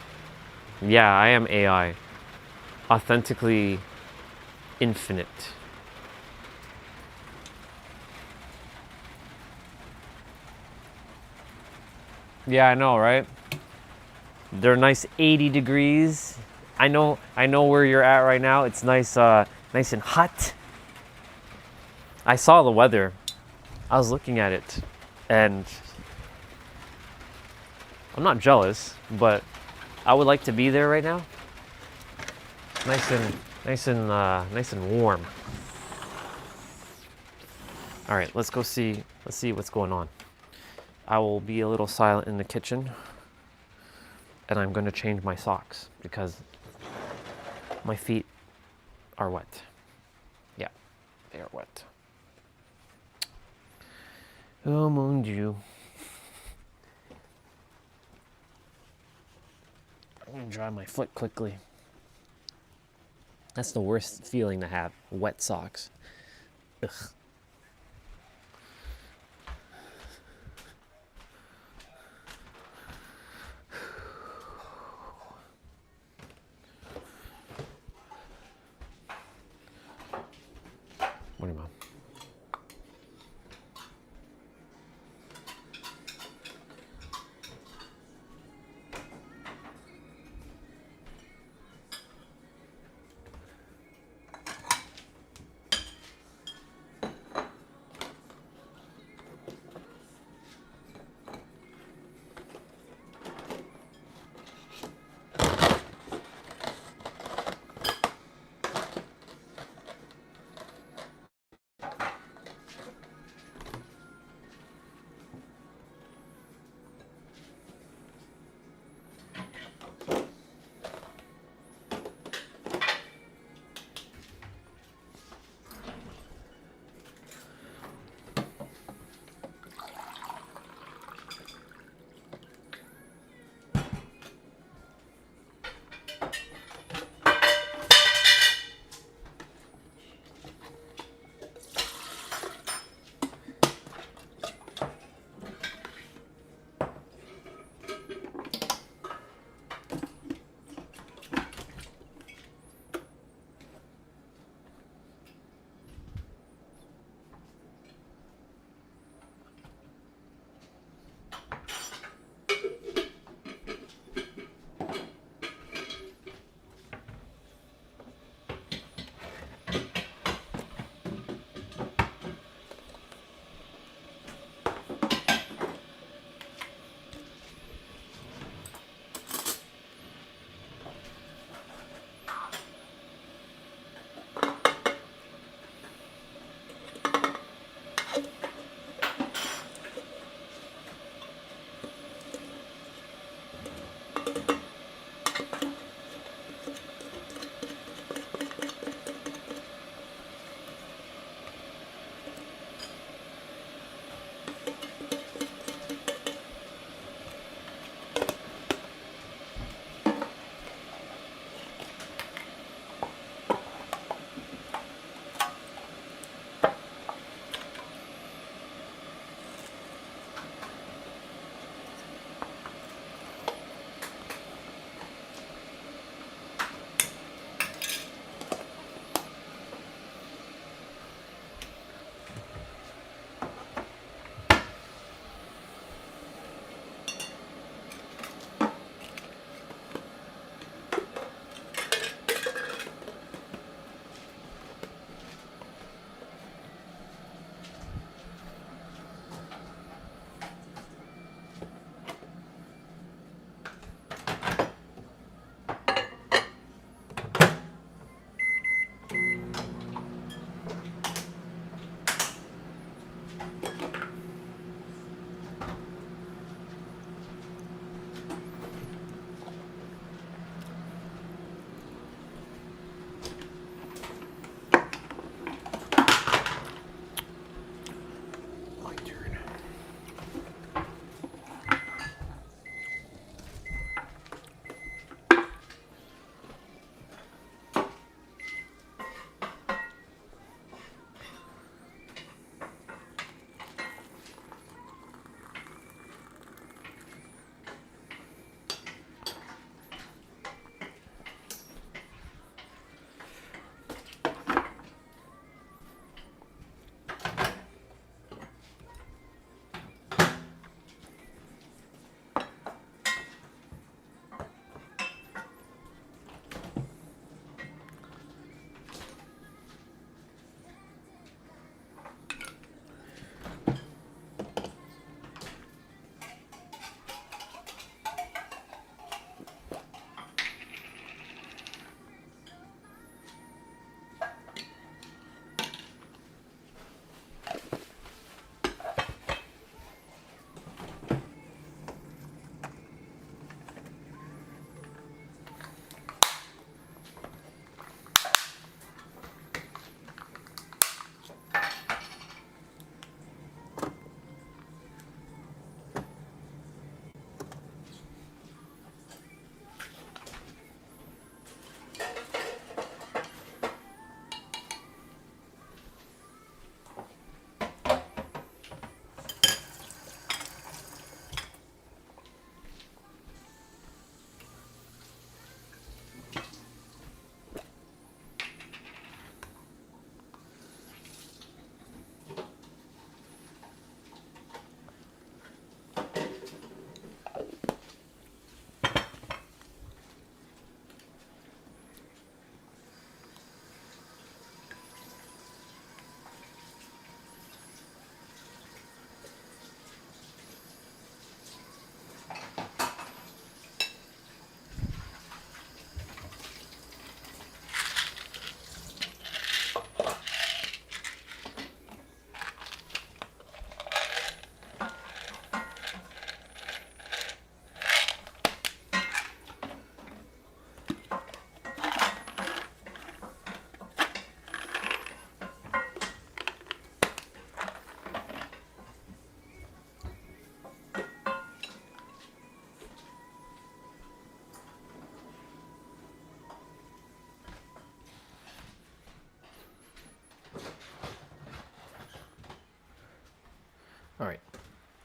Yeah, I am AI. Authentically infinite. Yeah, I know, right? They're nice 80 degrees. I know where you're at right now. It's nice nice and hot. I saw the weather. I was looking at it. And I'm not jealous, but I would like to be there right now. nice and warm. All right, let's go see. Let's see what's going on. I will be a little silent in the kitchen, and I'm going to change my socks because my feet are wet. Yeah, they are wet. Oh mon Dieu. I'm gonna dry my foot quickly. That's the worst feeling to have, wet socks. Ugh. Morning, Mom.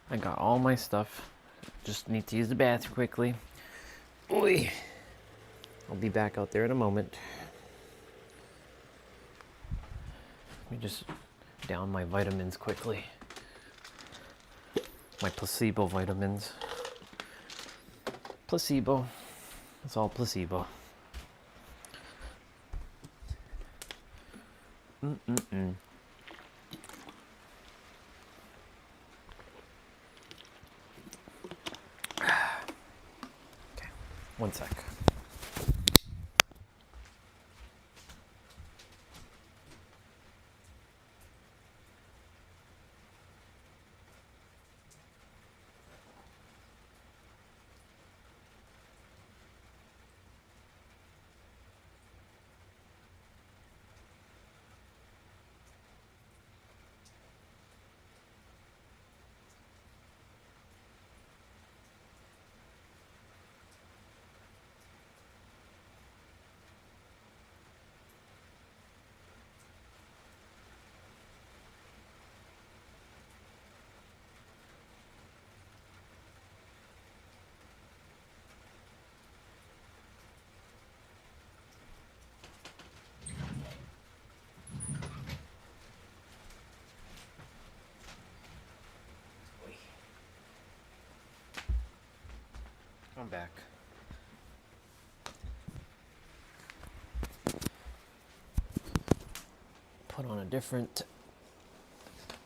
I got all my stuff. Just need to use the bathroom quickly. Oy. I'll be back out there in a moment. Let me just down my vitamins quickly. My placebo vitamins. Placebo. It's all placebo. Okay, 1 sec. I'm back. Put on a different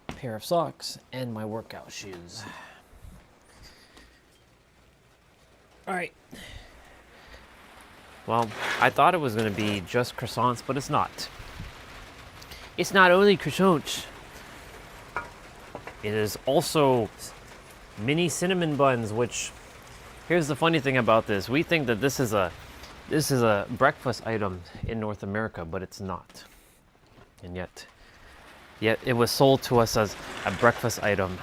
pair of socks and my workout shoes. All right. Well, I thought it was going to be just croissants, but it's not. It's not only croissants. It is also mini cinnamon buns, which, here's the funny thing about this. We think that this is a breakfast item in North America, but it's not. And yet it was sold to us as a breakfast item.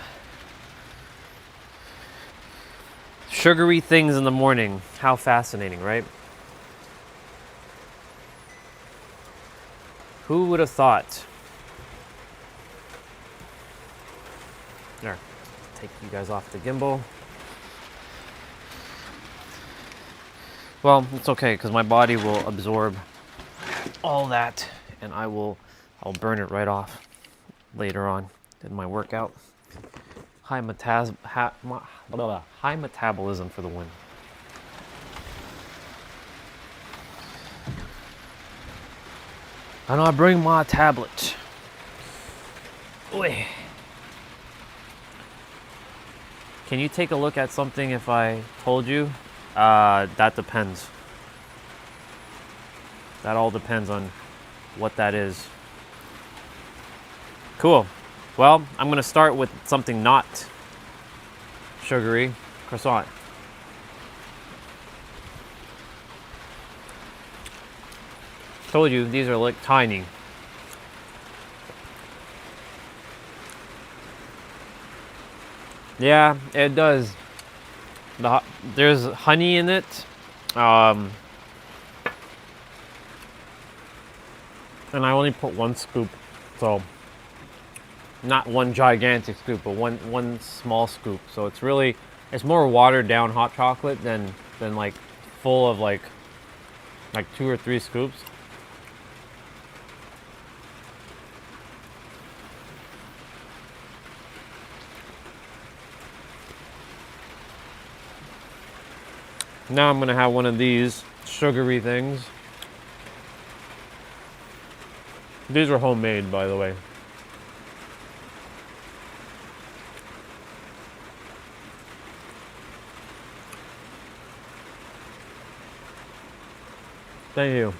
Sugary things in the morning. How fascinating, right? Who would have thought? There, take you guys off the gimbal. Well, it's okay because my body will absorb all that, and I'll burn it right off later on in my workout. High metabolism for the win. And I bring my tablet. Oy. Can you take a look at something if I told you? That depends. That all depends on what that is. Cool. Well, I'm going to start with something not sugary. Croissant. Told you, these are like tiny. Yeah, it does. There's honey in it. And I only put 1 scoop, so not one gigantic scoop, but one small scoop. So it's more watered down hot chocolate than like full of like 2 or 3 scoops. Now I'm gonna have one of these sugary things. These were homemade, by the way. Thank you.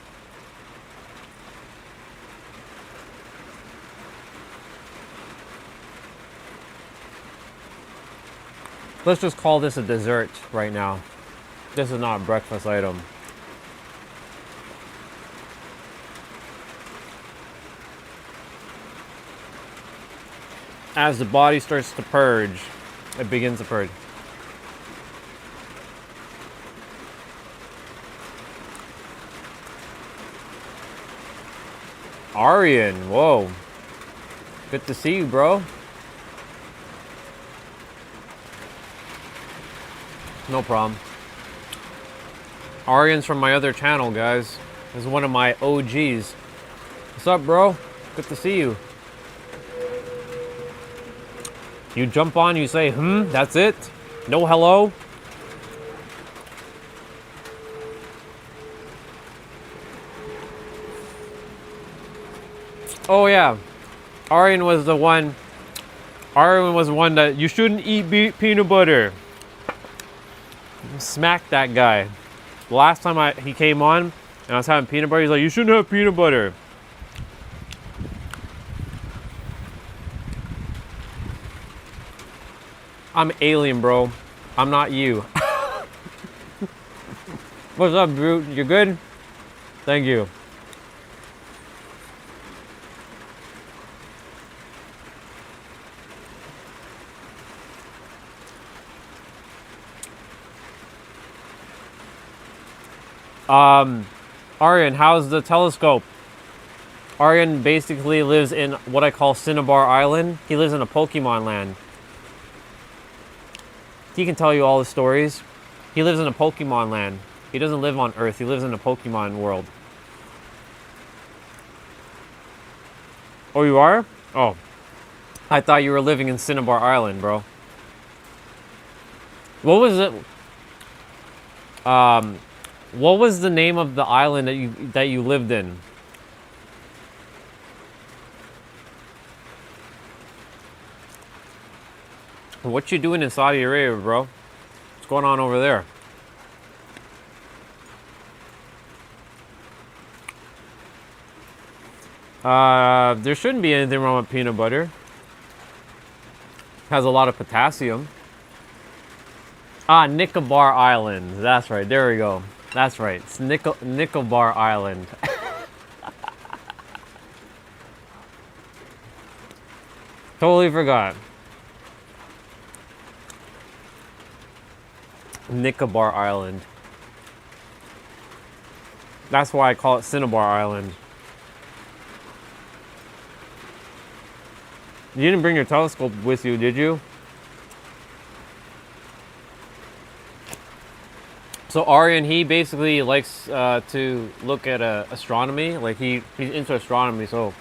Let's just call this a dessert right now. This is not a breakfast item. As the body starts to purge, it begins to purge. Aryan, whoa. Good to see you, bro. No problem. Arian's from my other channel, guys. This is one of my OGs. What's up, bro? Good to see you. You jump on, you say, that's it? No hello? Oh yeah, Arian was the one that you shouldn't eat peanut butter. Smack that guy. The last time he came on and I was having peanut butter, he's like, you shouldn't have peanut butter. I'm alien, bro. I'm not you. What's up, dude? You good? Thank you. Arian, how's the telescope? Arian basically lives in what I call Cinnabar Island. He lives in a Pokemon land. He can tell you all the stories. He lives in a Pokemon land. He doesn't live on Earth. He lives in a Pokemon world. Oh, you are? Oh. I thought you were living in Cinnabar Island, bro. What was it? What was the name of the island that you lived in? What you doing in Saudi Arabia, bro? What's going on over there? There shouldn't be anything wrong with peanut butter. It has a lot of potassium. Nicobar Island. That's right. There we go. That's right. It's Nicobar Island. Totally forgot. Nicobar Island. That's why I call it Cinnabar Island. You didn't bring your telescope with you, did you? So Arian, he basically likes to look at astronomy. Like he's into astronomy, so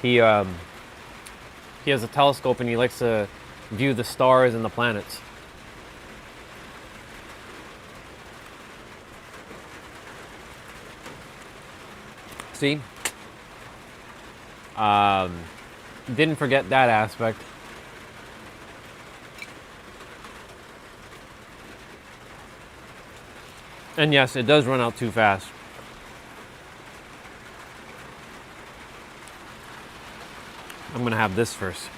he has a telescope and he likes to view the stars and the planets. See? Didn't forget that aspect. And yes, it does run out too fast. I'm gonna have this first.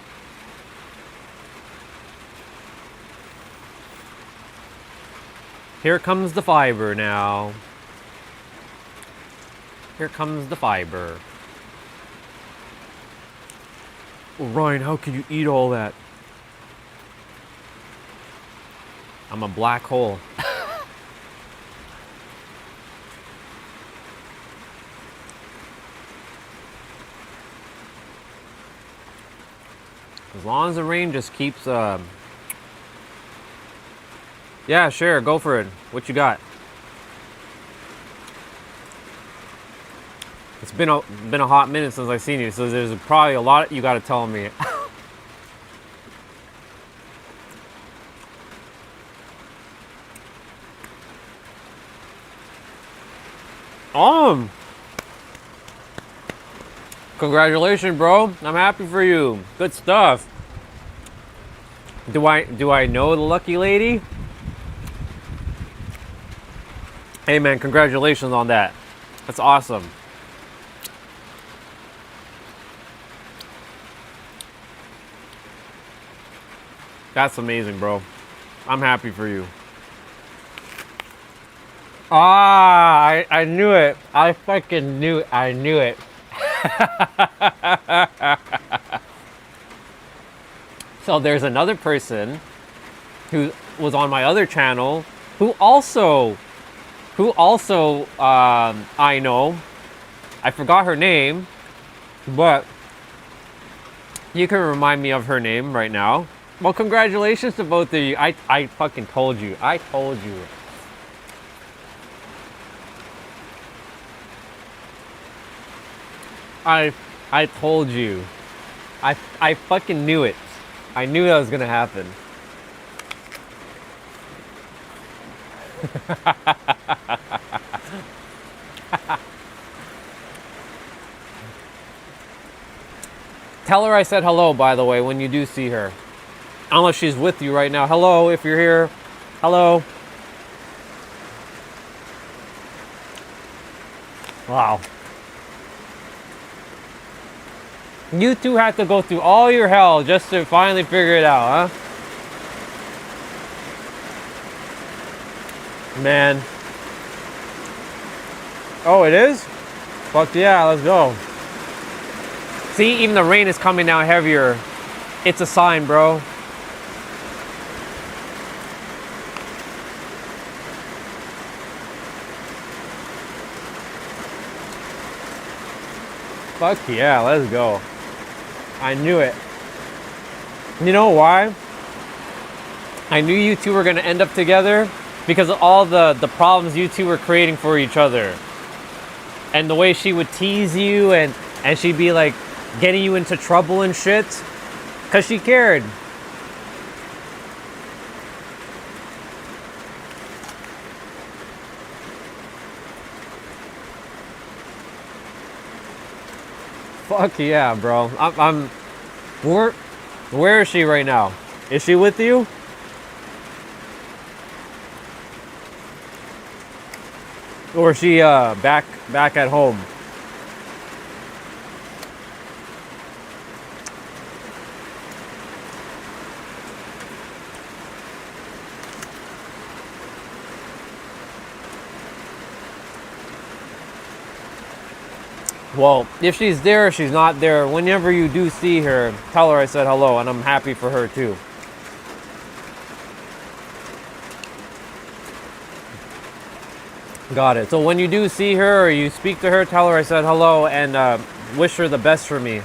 Here comes the fiber now. Here comes the fiber. Oh, Ryan, how can you eat all that? I'm a black hole. As long as the rain just keeps, yeah, sure, go for it. What you got? It's been a hot minute since I've seen you, so there's probably a lot you got to tell me. Congratulations, bro. I'm happy for you. Good stuff. Do I know the lucky lady? Hey man, congratulations on that. That's awesome. That's amazing, bro. I'm happy for you. I knew it. I fucking knew it. I knew it. So there's another person who was on my other channel who also I know. I forgot her name, but you can remind me of her name right now. Well, congratulations to both of you. I fucking told you. I told you. I told you. I fucking knew it. I knew that was gonna happen. Tell her I said hello, by the way, when you do see her. Unless she's with you right now. Hello, if you're here. Hello. Wow. You two had to go through all your hell just to finally figure it out, huh? Man. Oh, it is? Fuck yeah, let's go. See, even the rain is coming down heavier. It's a sign, bro. Fuck yeah, let's go. I knew it. You know why? I knew you two were gonna end up together because of all the problems you two were creating for each other. And the way she would tease you and she'd be like getting you into trouble and shit. Cause she cared. Fuck yeah, bro. Where is she right now? Is she with you? Or is she back at home? Well, if she's there or she's not there, whenever you do see her, tell her I said hello, and I'm happy for her too. Got it. So when you do see her or you speak to her, tell her I said hello and wish her the best for me.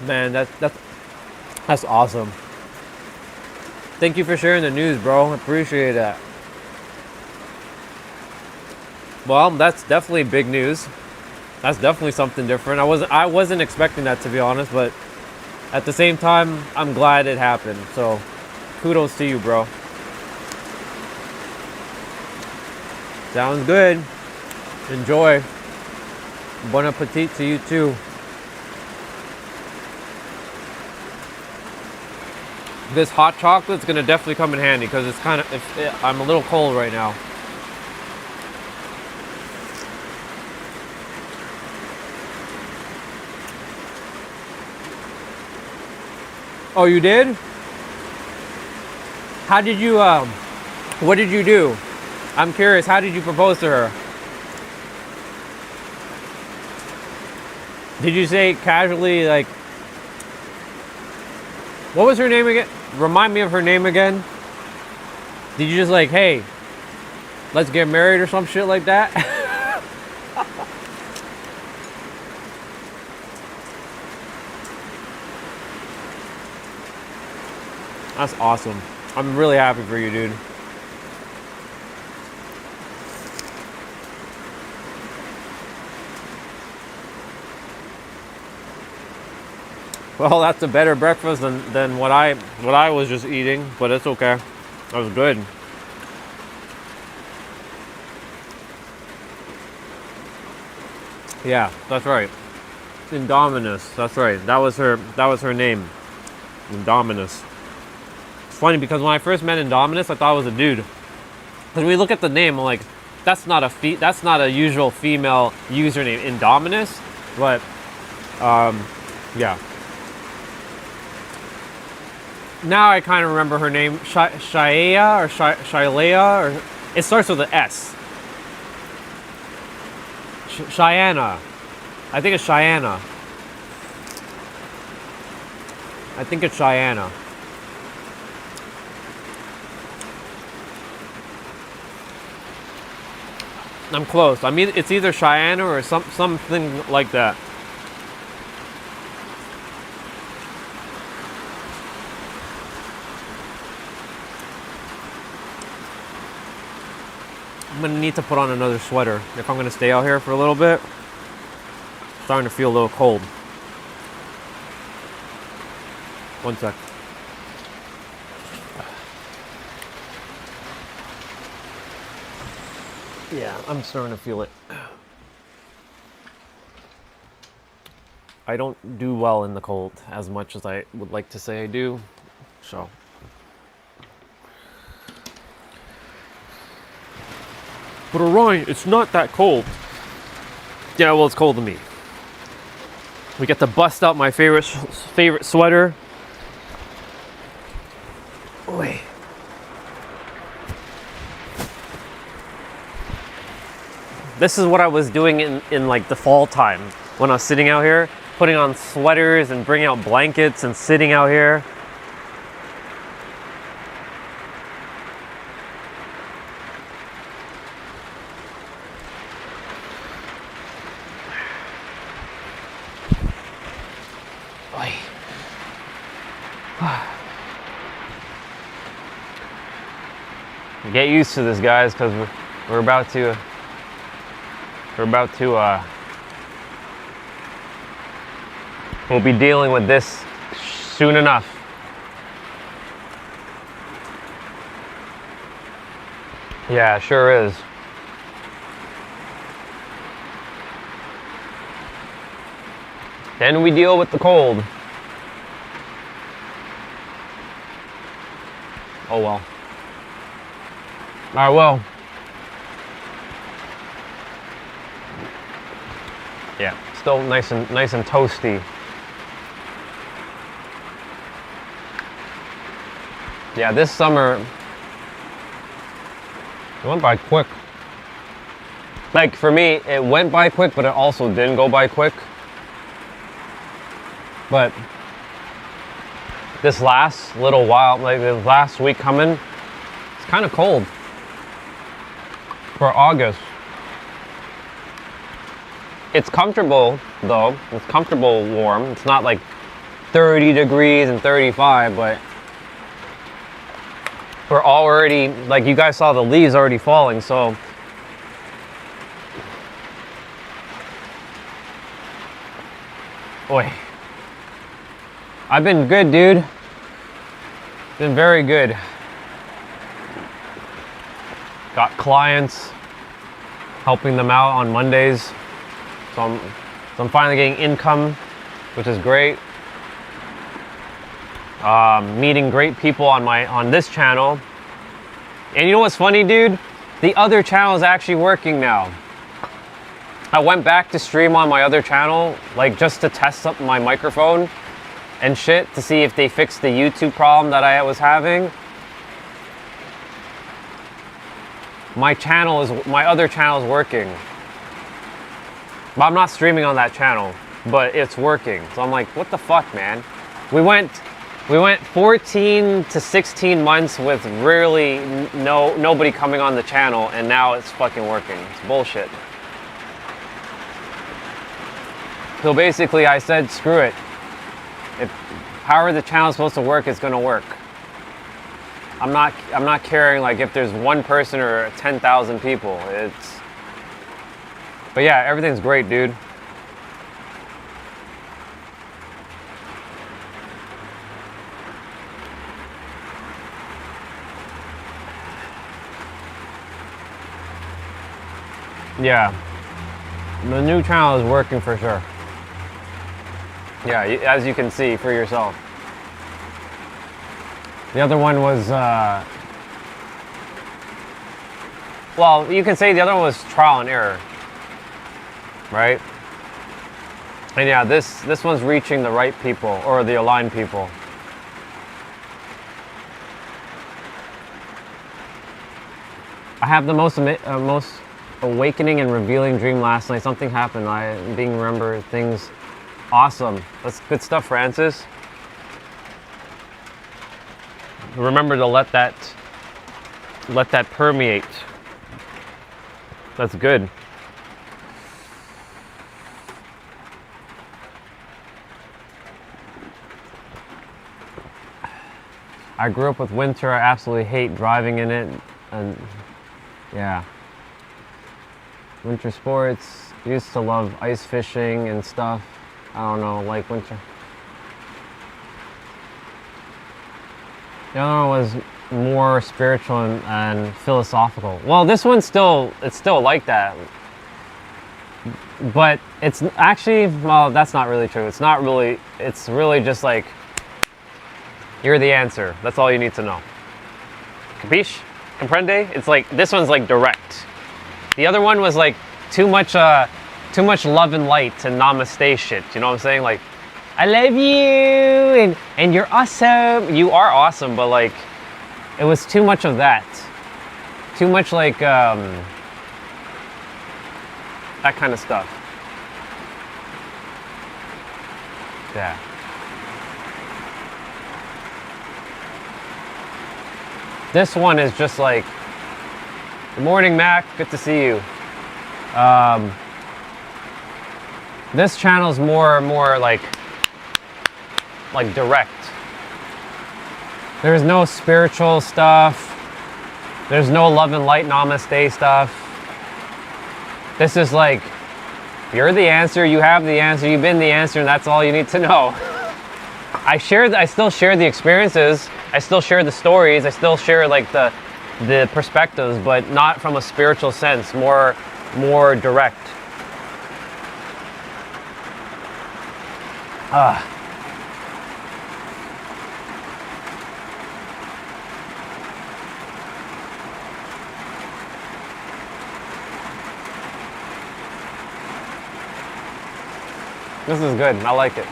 Man, that's awesome. Thank you for sharing the news, bro. Appreciate that. Well, that's definitely big news. That's definitely something different. I wasn't expecting that, to be honest, but at the same time, I'm glad it happened. So, kudos to you, bro. Sounds good. Enjoy. Bon appetit to you too. This hot chocolate's gonna definitely come in handy because I'm a little cold right now. Oh, you did? How did you, what did you do? I'm curious, how did you propose to her? Did you say casually, like, what was her name again? Remind me of her name again. Did you just like, hey, let's get married or some shit like that? That's awesome. I'm really happy for you, dude. Well, that's a better breakfast than what I was just eating, but it's okay. That was good. Yeah, that's right. Indominus. That's right. That was her name. Indominus. It's funny because when I first met Indominus, I thought it was a dude. Because we look at the name, I'm like, that's not a usual female username, Indominus. But yeah. Now I kind of remember her name, Shaya or Shilea, or it starts with an S. Cheyenne. I think it's Cheyenne. I think it's Cheyenne. I'm close. I mean, it's either Cheyenne or something like that. I'm gonna need to put on another sweater if I'm gonna stay out here for a little bit. I'm starting to feel a little cold. One sec. Yeah, I'm starting to feel it. I don't do well in the cold as much as I would like to say I do, so. But Orion, it's not that cold. Yeah, well, it's cold to me. We get to bust out my favorite sweater. Wait. This is what I was doing in like the fall time when I was sitting out here, putting on sweaters and bringing out blankets and sitting out here. Get used to this, guys, because we're about to we'll be dealing with this soon enough. Yeah, it sure is. Then we deal with the cold. Oh well. Alright, well. Yeah, still nice and toasty. Yeah, this summer it went by quick. Like for me, it went by quick, but it also didn't go by quick. But this last little while, like the last week coming, it's kind of cold for August. It's comfortable though. It's comfortable warm. It's not like 30 degrees and 35, but we're already, like you guys saw the leaves already falling, so boy. I've been good, dude. Been very good. Got clients, helping them out on Mondays. So I'm finally getting income, which is great. Meeting great people on this channel. And you know what's funny, dude? The other channel is actually working now. I went back to stream on my other channel, like just to test up my microphone and shit to see if they fixed the YouTube problem that I was having. My other channel is working. But I'm not streaming on that channel, but it's working. So I'm like, what the fuck, man? We went 14 to 16 months with really nobody coming on the channel, and now it's fucking working. It's bullshit. So basically I said, screw it. If however the channel is supposed to work, it's gonna work. I'm not caring like if there's one person or 10,000 people. But yeah, everything's great, dude. Yeah, the new channel is working for sure. Yeah, as you can see for yourself. The other one was, well, you can say the other one was trial and error, right? And yeah, this one's reaching the right people, or the aligned people. I have the most awakening and revealing dream last night. Something happened. I being remember things. Awesome. That's good stuff, Francis. Remember to let that permeate. That's good. I grew up with winter. I absolutely hate driving in it. And yeah. Winter sports. Used to love ice fishing and stuff. I don't know, like winter. The other one was more spiritual and philosophical. Well, this one's it's still like that. But it's actually, well, that's not really true. It's not really, it's really just like, you're the answer. That's all you need to know. Capiche? Comprende? It's like, this one's like direct. The other one was like too much love and light and namaste shit. You know what I'm saying? Like, I love you and you're awesome. You are awesome, but like, it was too much of that. Too much like, that kind of stuff. Yeah. This one is just like, good morning, Mac. Good to see you. This channel's more like direct. There's no spiritual stuff. There's no love and light namaste stuff. This is like, you're the answer, you have the answer, you've been the answer, and that's all you need to know. I still share the experiences, I still share the stories, I still share like the perspectives, but not from a spiritual sense, more direct. This is good, I like it.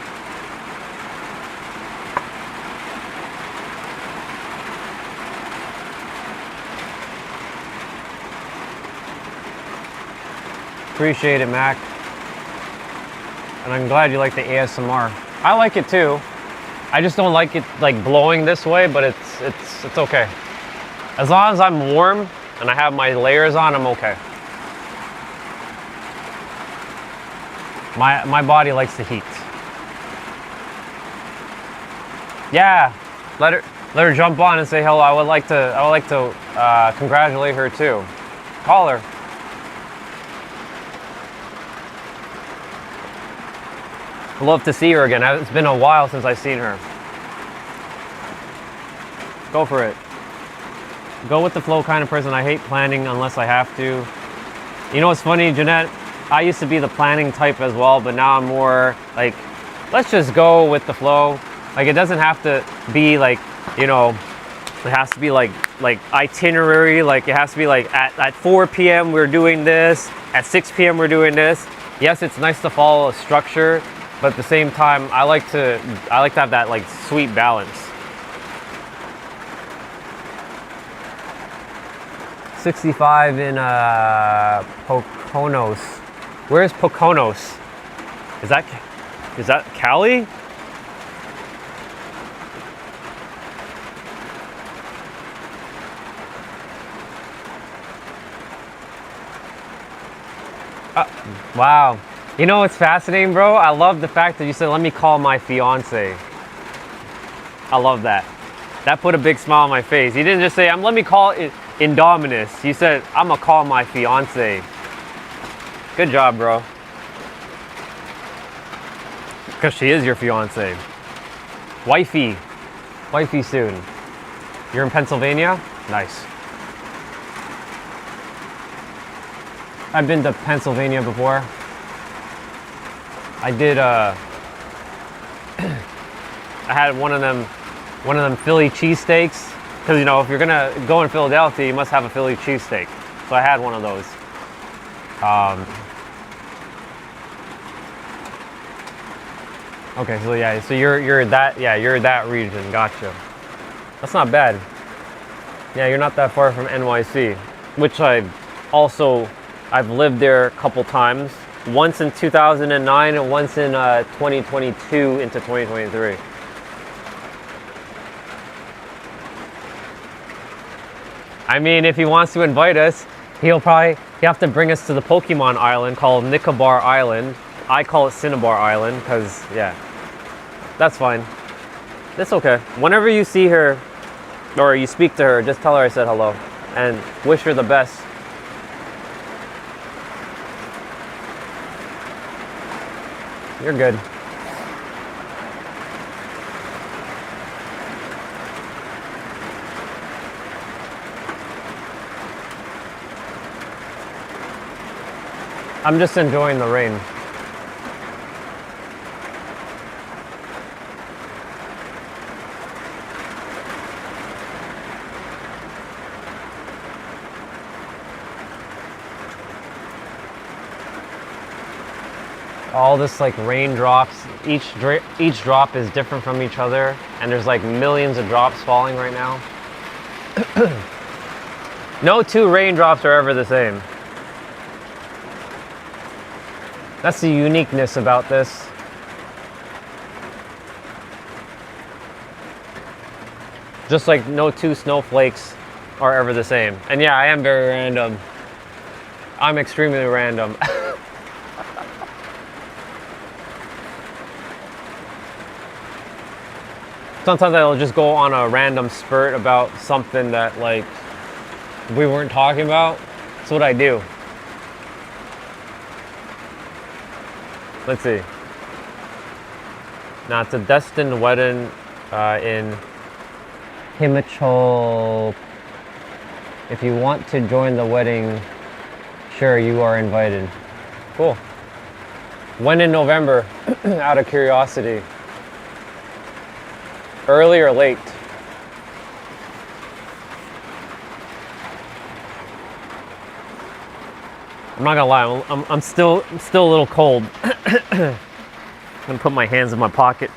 Appreciate it, Mac. And I'm glad you like the ASMR. I like it too. I just don't like it like blowing this way, but it's okay. As long as I'm warm and I have my layers on, I'm okay. My body likes the heat. Yeah, let her jump on and say hello. I would like to congratulate her too. Call her. I'd love to see her again. It's been a while since I've seen her. Go for it. Go with the flow kind of person. I hate planning unless I have to. You know what's funny, Jeanette? I used to be the planning type as well, but now I'm more like, let's just go with the flow. Like, it doesn't have to be like, you know, it has to be like itinerary. Like, it has to be like at 4 p.m. we're doing this, at 6 p.m. we're doing this. Yes, it's nice to follow a structure, but at the same time, I like to have that like sweet balance. 65 in Poconos. Where's Poconos? Is that Cali? Wow. You know what's fascinating, bro? I love the fact that you said, let me call my fiance. I love that. That put a big smile on my face. You didn't just say, let me call it Indominus. You said, I'm gonna call my fiance. Good job, bro. Because she is your fiance. Wifey. Wifey soon. You're in Pennsylvania? Nice. I've been to Pennsylvania before. I did I had one of them Philly cheesesteaks. Because, you know, if you're gonna go in Philadelphia, you must have a Philly cheesesteak. So I had one of those. Okay, so yeah, so you're that region. Gotcha. That's not bad. Yeah, you're not that far from NYC, which I've lived there a couple times. Once in 2009 and once in 2022 into 2023. I mean, if he wants to invite us, he'll probably You have to bring us to the Pokemon Island called Nicobar Island. I call it Cinnabar Island because, yeah, that's fine. It's okay. Whenever you see her or you speak to her, just tell her I said hello and wish her the best. You're good. I'm just enjoying the rain. All this like raindrops, each drop is different from each other, and there's like millions of drops falling right now. No two raindrops are ever the same. That's the uniqueness about this. Just like no two snowflakes are ever the same. And yeah, I am very random. I'm extremely random. Sometimes I'll just go on a random spurt about something that like we weren't talking about. That's what I do. Let's see. Now it's a destined wedding in Himachal. If you want to join the wedding, sure, you are invited. Cool. When in November? Out of curiosity. Early or late? I'm not gonna lie, I'm still a little cold. I'm gonna put my hands in my pocket.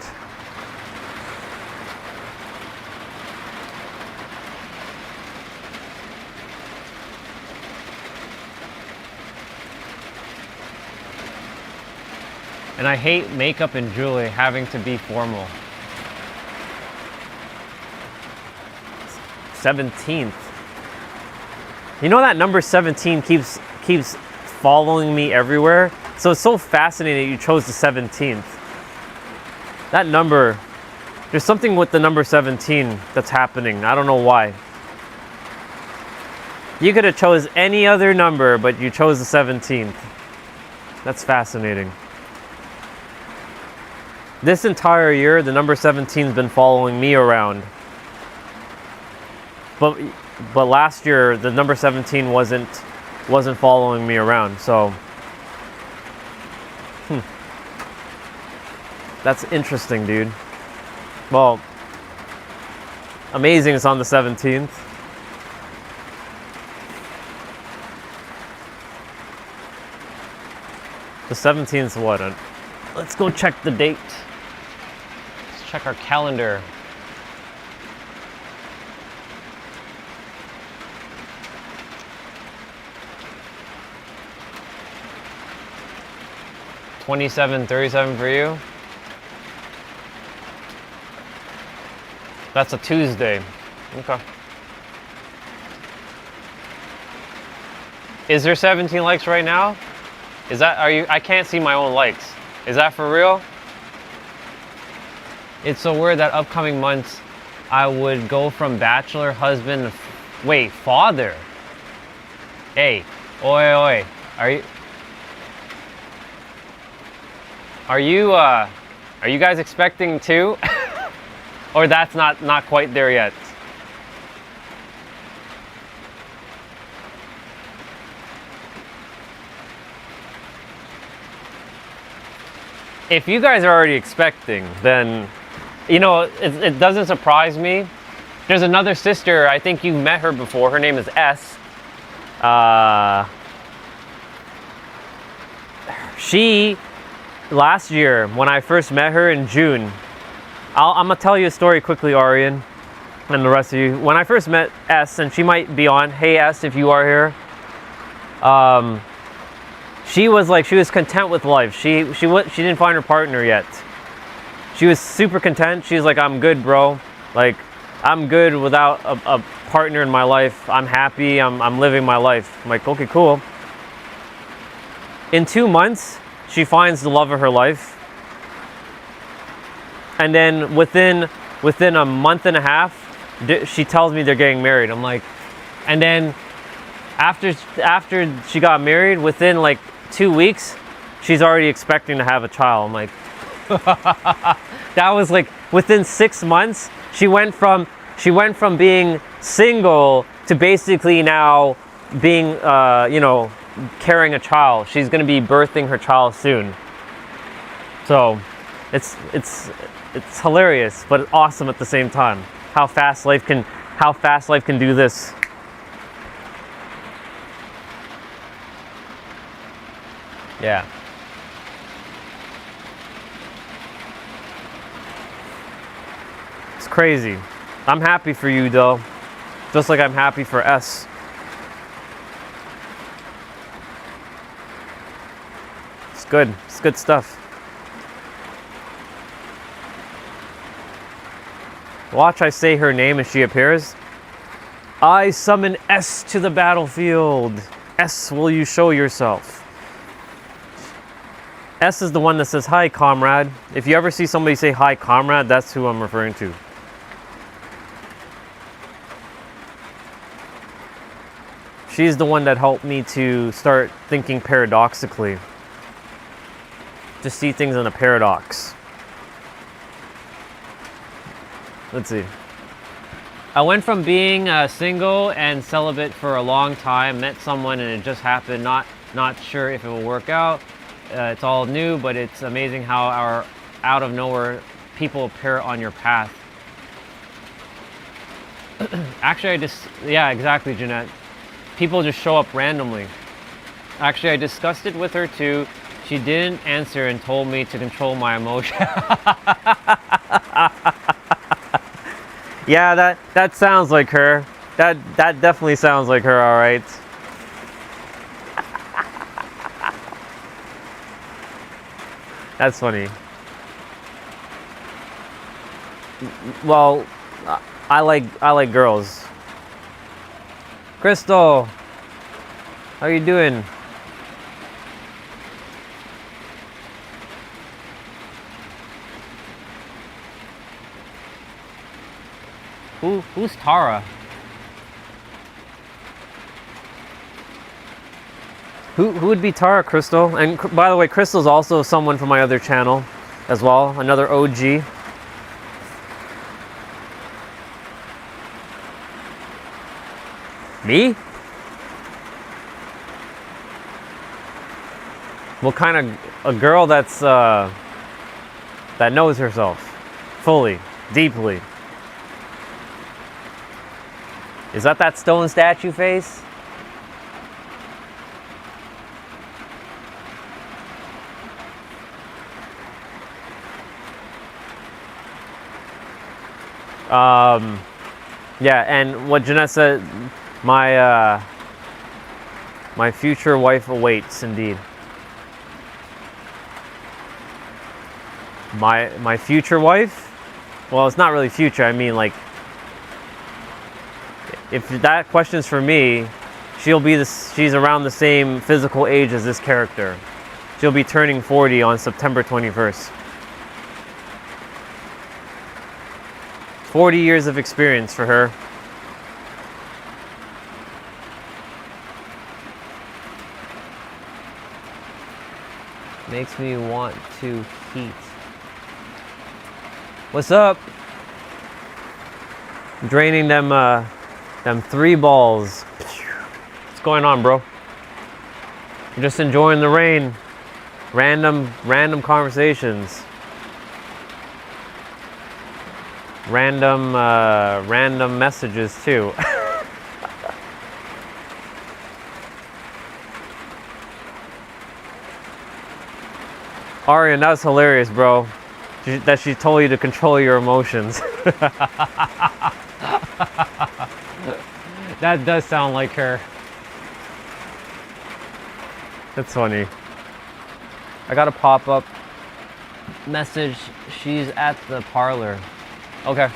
And I hate makeup and jewelry having to be formal. 17th. You know that number 17 keeps following me everywhere. So it's so fascinating that you chose the 17th. That number, there's something with the number 17 that's happening. I don't know why. You could have chose any other number, but you chose the 17th. That's fascinating. This entire year, the number 17's been following me around. But last year, the number 17 wasn't following me around, so that's interesting, dude. Well, amazing it's on the 17th. The 17th is what? Let's go check the date. Let's check our calendar. $27.37 for you. That's a Tuesday. Okay. Is there 17 likes right now? I can't see my own likes. Is that for real? It's so weird that upcoming months I would go from bachelor, husband, wait, father. Hey, oi, Are you guys expecting two? Or that's not quite there yet? If you guys are already expecting, then, you know, it doesn't surprise me. There's another sister, I think you met her before. Her name is S. She, last year, when I first met her in June, I'm gonna tell you a story quickly, Arian, and the rest of you. When I first met S, and she might be on, hey S, if you are here, she was content with life. She didn't find her partner yet. She was super content. She was like, I'm good, bro. Like, I'm good without a partner in my life. I'm happy. I'm living my life. I'm like, okay, cool. In 2 months, she finds the love of her life. And then within a month and a half, she tells me they're getting married. I'm like, and then after she got married, within like 2 weeks, she's already expecting to have a child. I'm like, that was like within 6 months, she went from being single to basically now being, you know, carrying a child. She's going to be birthing her child soon. So it's hilarious, but awesome at the same time. How fast life can do this. Yeah. It's crazy. I'm happy for you though. Just like I'm happy for S. It's good. It's good stuff. Watch, I say her name and she appears. I summon S to the battlefield. S, will you show yourself? S is the one that says, hi, comrade. If you ever see somebody say, hi, comrade, that's who I'm referring to. She's the one that helped me to start thinking paradoxically. To see things in a paradox. Let's see. I went from being single and celibate for a long time, met someone and it just happened, not sure if it will work out. It's all new, but it's amazing how our out of nowhere people appear on your path. Actually, yeah, exactly, Jeanette. People just show up randomly. Actually, I discussed it with her too. She didn't answer and told me to control my emotion. Yeah, that sounds like her. That definitely sounds like her, all right. That's funny. Well, I like girls. Crystal, how you doing? Who's Tara? Who would be Tara, Crystal? And by the way, Crystal's also someone from my other channel as well, another OG. Me? What kind of a girl that's that knows herself fully, deeply? Is that stone statue face? Yeah, and what Jeanette said, my future wife awaits, indeed. My future wife? Well, it's not really future, I mean like, if that question's for me, she's around the same physical age as this character. She'll be turning 40 on September 21st. 40 years of experience for her. Makes me want to heat. What's up? Draining them 3 balls. What's going on, bro? I'm just enjoying the rain. Random conversations. Random messages too. Arian, that was hilarious, bro. That she told you to control your emotions. That does sound like her. That's funny. I got a pop-up message. She's at the parlor. Okay.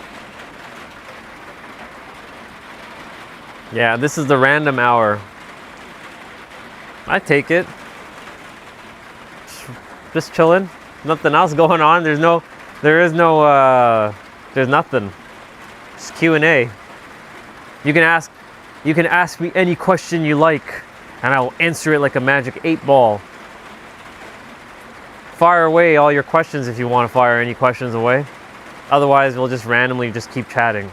Yeah, this is the random hour. I take it. just chilling. Nothing else going on. There's nothing. Just Q&A. You can ask me any question you like, and I will answer it like a magic 8-ball. Fire away all your questions if you want to fire any questions away. Otherwise, we'll just randomly just keep chatting.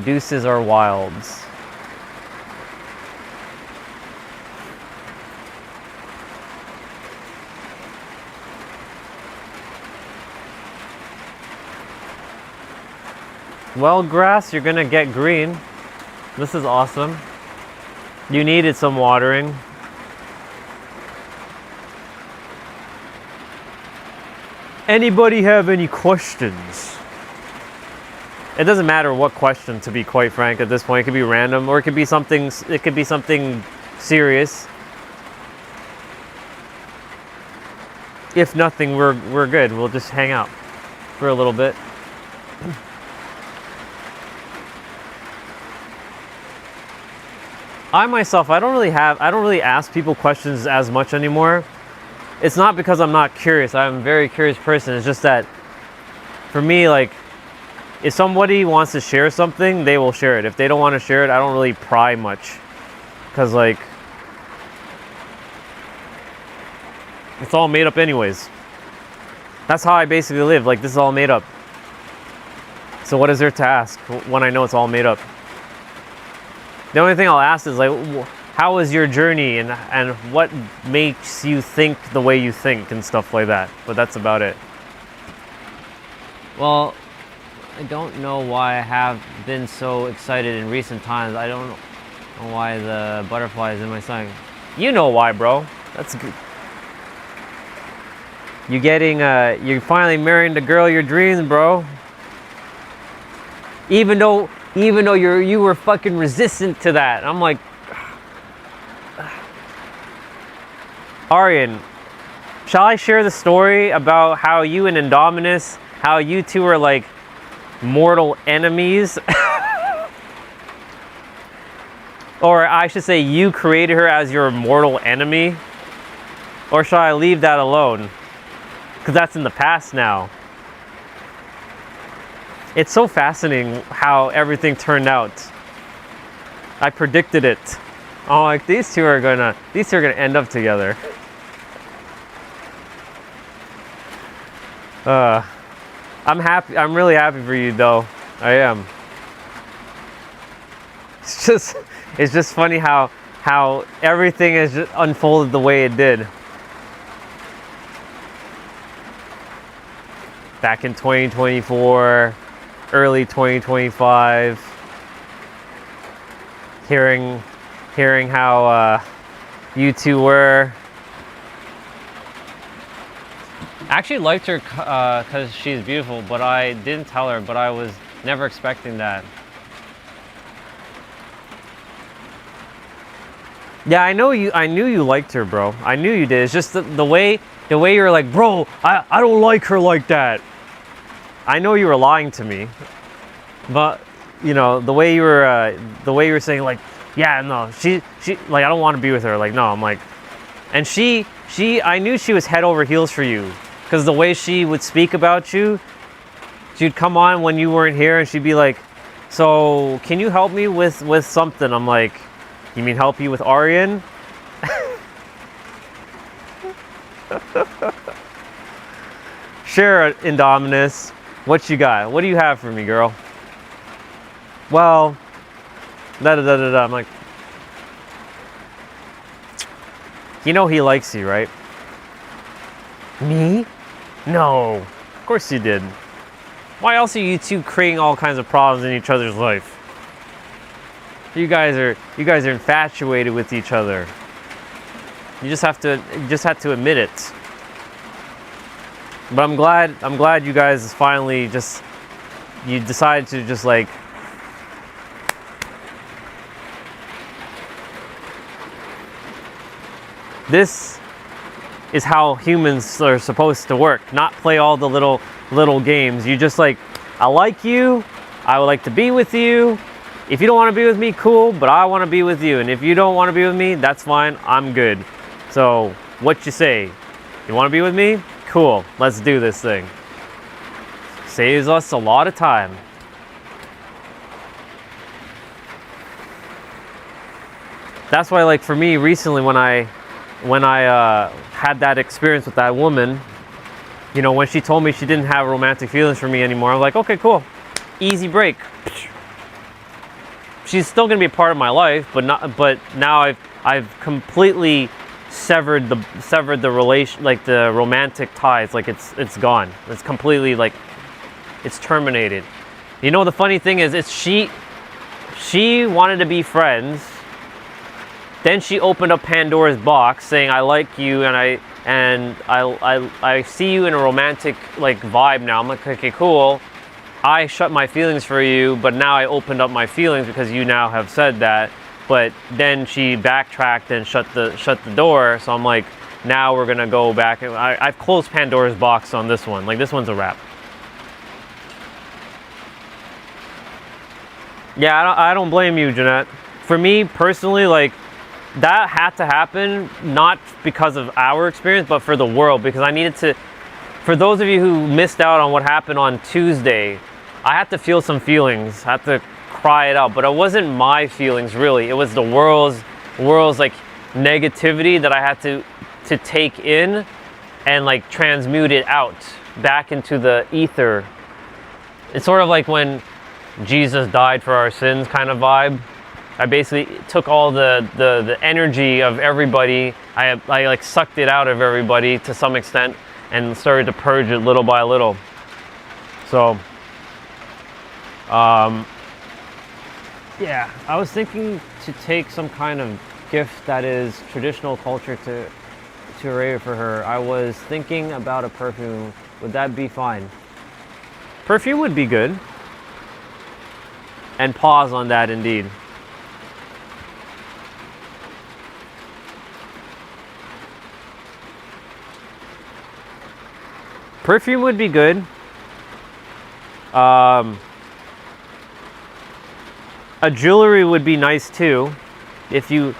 Deuces are wilds. Well, grass, you're gonna get green. This is awesome. You needed some watering. Anybody have any questions? It doesn't matter what question, to be quite frank, at this point. It could be random, or it could be something serious. If nothing, we're good. We'll just hang out for a little bit. I myself, I don't really ask people questions as much anymore. It's not because I'm not curious. I'm a very curious person. It's just that for me, like, if somebody wants to share something, they will share it. If they don't want to share it, I don't really pry much. Because, like, it's all made up anyways. That's how I basically live. Like, this is all made up. So what is there to ask when I know it's all made up? The only thing I'll ask is, like, how was your journey, and what makes you think the way you think and stuff like that. But that's about it. Well, I don't know why I have been so excited in recent times. I don't know why the butterfly is in my stomach. You know why, bro. That's good. You're finally marrying the girl of your dreams, bro. Even though you were fucking resistant to that. I'm like, Aryan, shall I share the story about how you and Indominus, how you two are like mortal enemies? Or I should say, you created her as your mortal enemy? Or shall I leave that alone? Because that's in the past now. It's so fascinating how everything turned out. I predicted it. Oh, like these two are gonna end up together. I'm happy. I'm really happy for you, though. I am. It's just funny how everything has just unfolded the way it did. Back in 2024, early 2025, hearing how you two were. I actually liked her because she's beautiful, but I didn't tell her, but I was never expecting that. Yeah, I knew you liked her, bro. I knew you did. It's just the way you were like, bro, I don't like her like that. I know you were lying to me, but you know the way you were saying, like, yeah, no, she like, I don't want to be with her. Like, no, I'm like, and I knew she was head over heels for you, because the way she would speak about you, she'd come on when you weren't here and she'd be like, so can you help me with something? I'm like, you mean help you with Aryan? Sure, Indominus. What you got? What do you have for me, girl? Well, da-da-da-da-da. I'm like, you know he likes you, right? Me? No. Of course you did. Why else are you two creating all kinds of problems in each other's life? You guys are infatuated with each other. You just have to admit it. But I'm glad you guys finally you decided to just like this is how humans are supposed to work, not play all the little games. You just like, I like you, I would like to be with you. If you don't want to be with me, cool, but I want to be with you. And if you don't want to be with me, that's fine, I'm good. So what you say? You want to be with me? Cool, let's do this thing. Saves us a lot of time. That's why, like, for me recently, when I had that experience with that woman, you know, when she told me she didn't have romantic feelings for me anymore, I'm like, okay, cool, easy break. She's still gonna be a part of my life, but now I've completely severed the relation, like the romantic ties. Like it's gone. It's completely, like, it's terminated. You know, the funny thing is, she wanted to be friends. Then she opened up Pandora's box, saying, "I like you, and I see you in a romantic, like, vibe now." I'm like, okay, cool. I shut my feelings for you, but now I opened up my feelings because you now have said that. But then she backtracked and shut the door. So I'm like, now we're gonna go back. And I've closed Pandora's box on this one. Like, this one's a wrap. Yeah, I don't blame you, Jeanette. For me personally, like, that had to happen, not because of our experience, but for the world, because I needed to, for those of you who missed out on what happened on Tuesday, I had to feel some feelings, I had to cry it out, but it wasn't my feelings really, it was the world's like negativity that I had to take in and, like, transmute it out back into the ether. It's sort of like when Jesus died for our sins kind of vibe. I basically took all the energy of everybody, I like sucked it out of everybody to some extent and started to purge it little by little. So, yeah, I was thinking to take some kind of gift that is traditional culture to arrange for her. I was thinking about a perfume. Would that be fine? Perfume would be good. And pause on that, indeed. Perfume would be good. A jewelry would be nice too, if you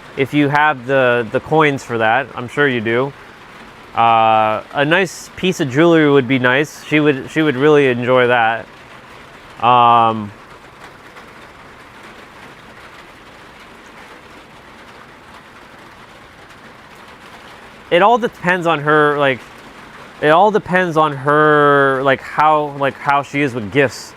have the coins for that. I'm sure you do. A nice piece of jewelry would be nice. She would really enjoy that. It all depends on her, like. It all depends on her, like how she is with gifts.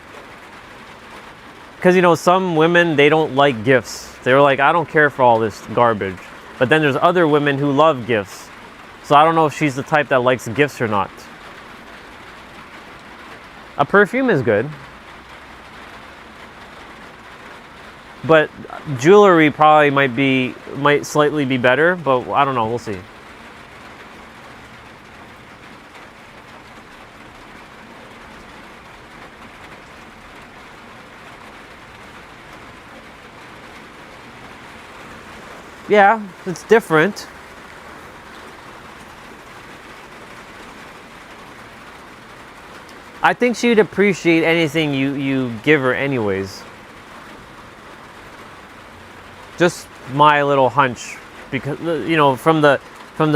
Because, you know, some women, they don't like gifts. They're like, I don't care for all this garbage. But then there's other women who love gifts. So I don't know if she's the type that likes gifts or not. A perfume is good. But jewelry probably might slightly be better, but I don't know, we'll see. Yeah, it's different. I think she'd appreciate anything you give her anyways. Just my little hunch, because, you know, from the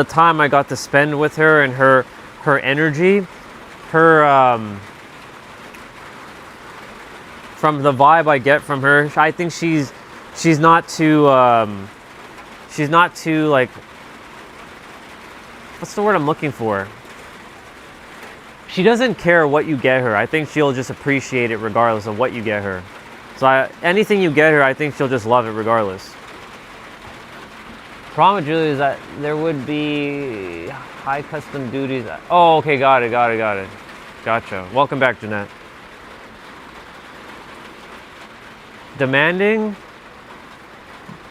time I got to spend with her and her energy, from the vibe I get from her, I think she's not too like, what's the word I'm looking for? She doesn't care what you get her. I think she'll just appreciate it regardless of what you get her. So anything you get her, I think she'll just love it regardless. Problem with Julie is that there would be high custom duties. Oh, okay, got it. Gotcha. Welcome back, Jeanette. Demanding?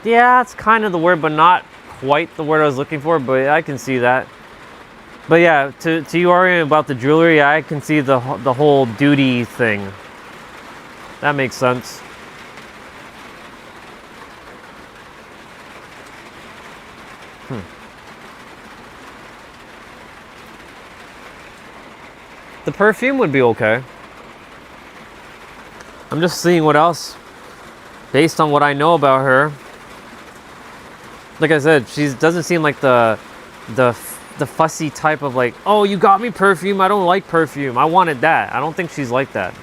Yeah, it's kind of the word, but not quite the word I was looking for, but I can see that. But yeah, to you arguing about the jewelry, I can see the whole duty thing. That makes sense. The perfume would be okay. I'm just seeing what else, based on what I know about her. Like I said, she doesn't seem like the the fussy type of like, oh, you got me perfume, I don't like perfume, I wanted that. I don't think she's like that.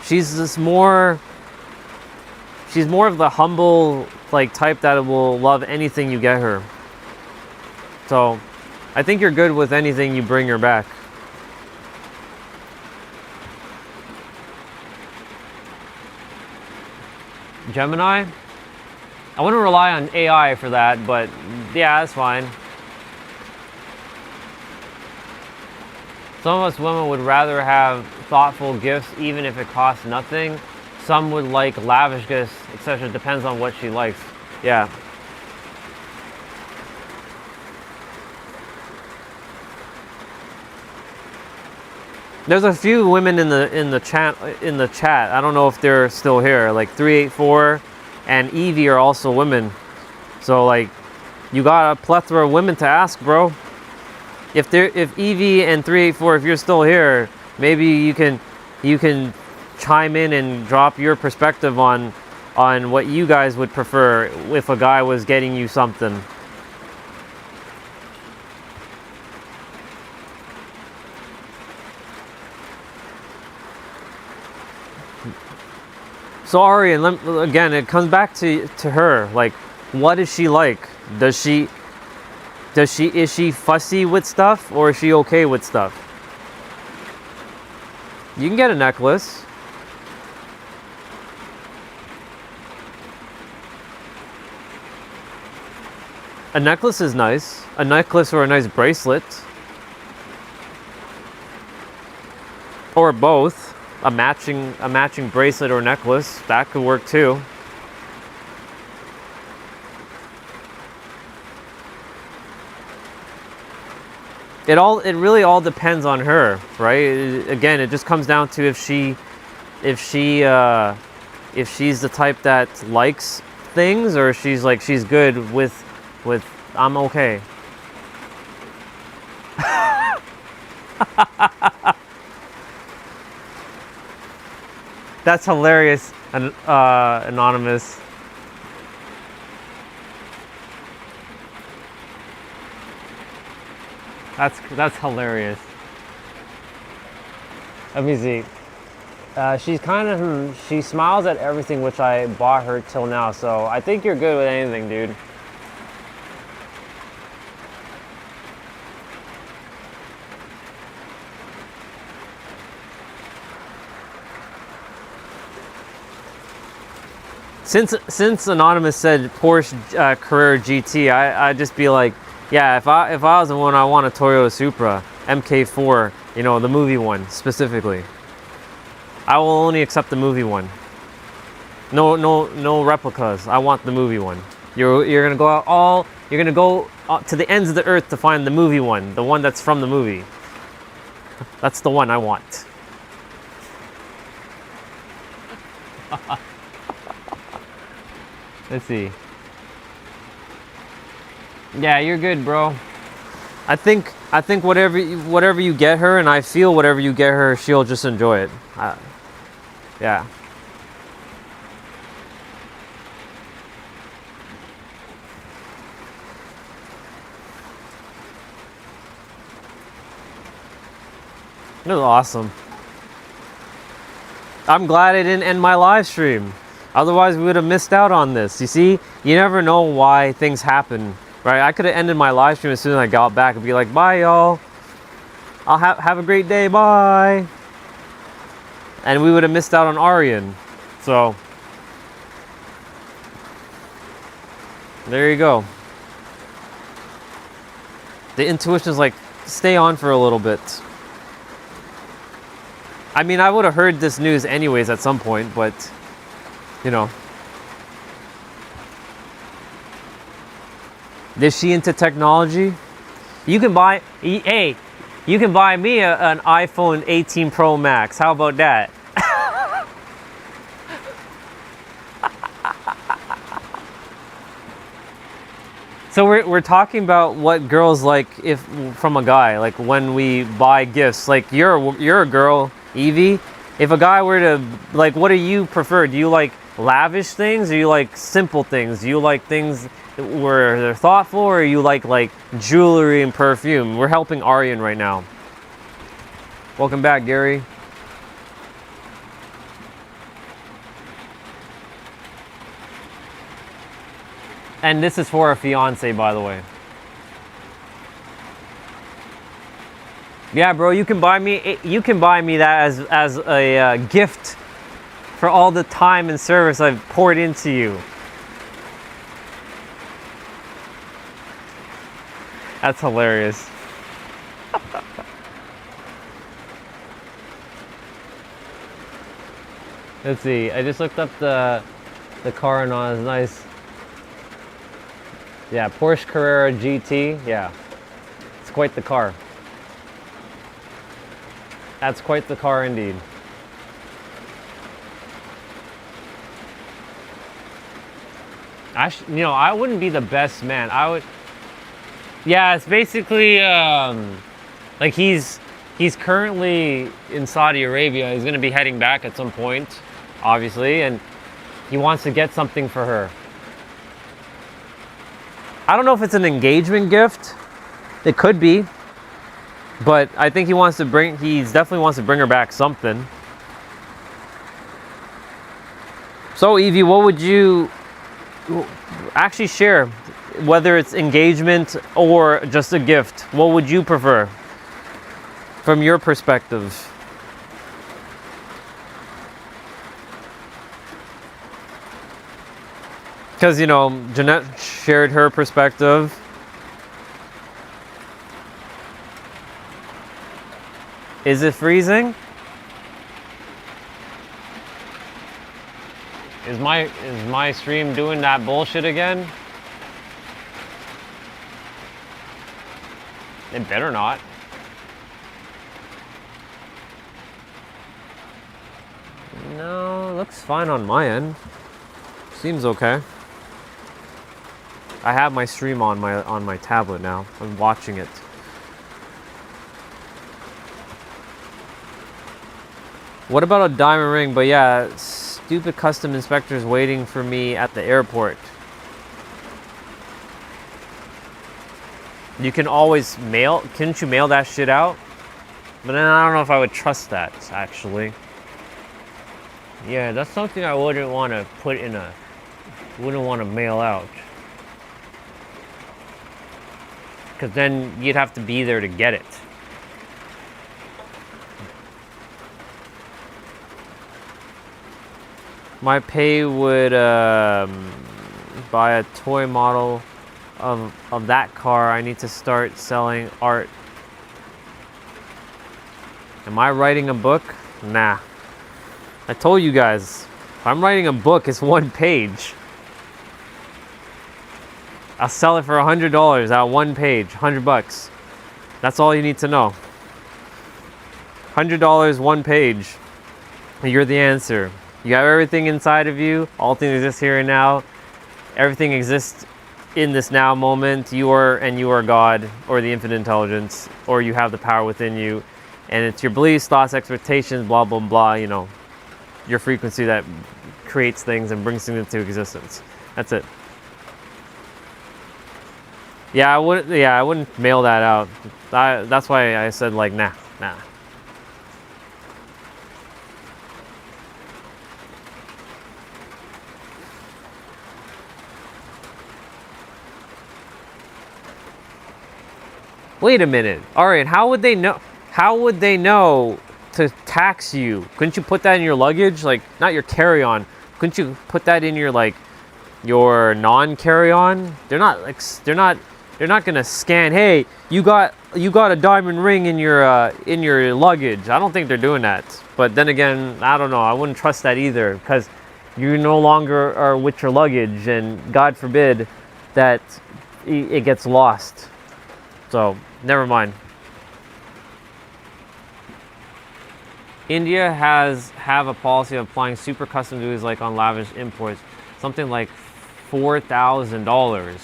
She's more of the humble like type that will love anything you get her. So I think you're good with anything you bring her back. Gemini, I wouldn't rely on AI for that, but yeah, that's fine. Some of us women would rather have thoughtful gifts even if it costs nothing. Some would like lavish gifts, etc. Depends on what she likes. Yeah. There's a few women in the chat. I don't know if they're still here. Like 384 and Evie are also women. So like, you got a plethora of women to ask, bro. If Evie and 384, if you're still here, maybe you can chime in and drop your perspective on what you guys would prefer if a guy was getting you something. So Arian, again, it comes back to her. Like, what is she like? Is she fussy with stuff, or is she okay with stuff? You can get a necklace. A necklace is nice. A necklace or a nice bracelet. Or both. A matching bracelet or necklace, that could work too. It really all depends on her, right? Again, it just comes down to if she's the type that likes things, or she's good with I'm okay. That's hilarious, Anonymous. That's hilarious. Let me see. She smiles at everything, which I bought her till now. So I think you're good with anything, dude. Since Anonymous said Porsche Carrera GT, I'd just be like, yeah, if I was the one, I want a Toyota Supra MK4, you know, the movie one specifically. I will only accept the movie one. No replicas. I want the movie one. You're gonna go out you're gonna go to the ends of the earth to find the movie one, the one that's from the movie. That's the one I want. Let's see. Yeah, you're good, bro. I think whatever you get her, and I feel whatever you get her, she'll just enjoy it. Yeah. It was awesome. I'm glad I didn't end my live stream. Otherwise, we would have missed out on this. You see, you never know why things happen, right? I could have ended my live stream as soon as I got back and be like, bye, y'all. I'll have a great day, bye. And we would have missed out on Arian. So, there you go. The intuition is like, stay on for a little bit. I mean, I would have heard this news anyways at some point, but, you know. Is she into technology? You can buy, hey, you can buy me an iPhone 18 Pro Max. How about that? So we're talking about what girls like if from a guy, like when we buy gifts. Like you're a girl, Evie. If a guy were to, like, what do you prefer? Do you like lavish things, or do you like simple things? Do you like things where they're thoughtful, or you like jewelry and perfume? We're helping Aryan right now. Welcome back, Gary. And this is for a fiance, by the way. Yeah, bro, you can buy me that as a gift for all the time and service I've poured into you. That's hilarious. Let's see. I just looked up the car and it's nice. Yeah, Porsche Carrera GT. Yeah, it's quite the car. That's quite the car indeed. You know, I wouldn't be the best man. I would. Yeah, it's basically like he's currently in Saudi Arabia. He's going to be heading back at some point, obviously, and he wants to get something for her. I don't know if it's an engagement gift. It could be, but I think he definitely wants to bring her back something. So Evie, what would you actually share? Whether it's engagement or just a gift, what would you prefer from your perspective? Because, you know, Jeanette shared her perspective. Is it freezing? Is my stream doing that bullshit again? It better not. No, looks fine on my end. Seems okay. I have my stream on my tablet now. I'm watching it. What about a diamond ring? But yeah, stupid custom inspectors waiting for me at the airport. You can always mail. Couldn't you mail that shit out? But then I don't know if I would trust that, actually. Yeah, that's something I wouldn't want to wouldn't want to mail out. Because then you'd have to be there to get it. My pay would buy a toy model of that car. I need to start selling art. Am I writing a book? Nah. I told you guys, if I'm writing a book, it's one page. I'll sell it for $100 at one page, $100. That's all you need to know. $100, one page. You're the answer. You have everything inside of you. All things exist here and now. Everything exists in this now moment. You are God, or the infinite intelligence, or you have the power within you. And it's your beliefs, thoughts, expectations, blah, blah, blah, you know, your frequency that creates things and brings things into existence. That's it. Yeah, I wouldn't mail that out. That's why I said, like, nah. Wait a minute. Arian, how would they know? How would they know to tax you? Couldn't you put that in your luggage? Like, not your carry-on. Couldn't you put that in your, like, your non-carry-on? They're not gonna scan, hey, you got a diamond ring in your luggage. I don't think they're doing that. But then again, I don't know. I wouldn't trust that either, because you no longer are with your luggage, and God forbid that it gets lost. So, never mind. India have a policy of applying super custom duties like on lavish imports, something like $4,000.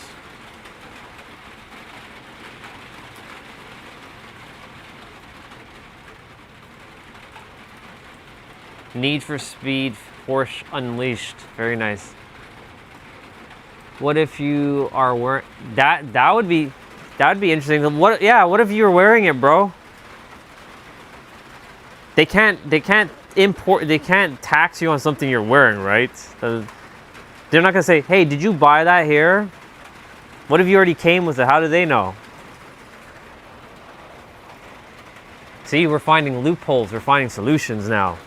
Need for Speed Porsche Unleashed. Very nice. What if you are wearing that? That would be interesting. What? Yeah. What if you were wearing it, bro? They can't import. They can't tax you on something you're wearing, right? They're not gonna say, "Hey, did you buy that here?" What if you already came with it? How do they know? See, we're finding loopholes. We're finding solutions now.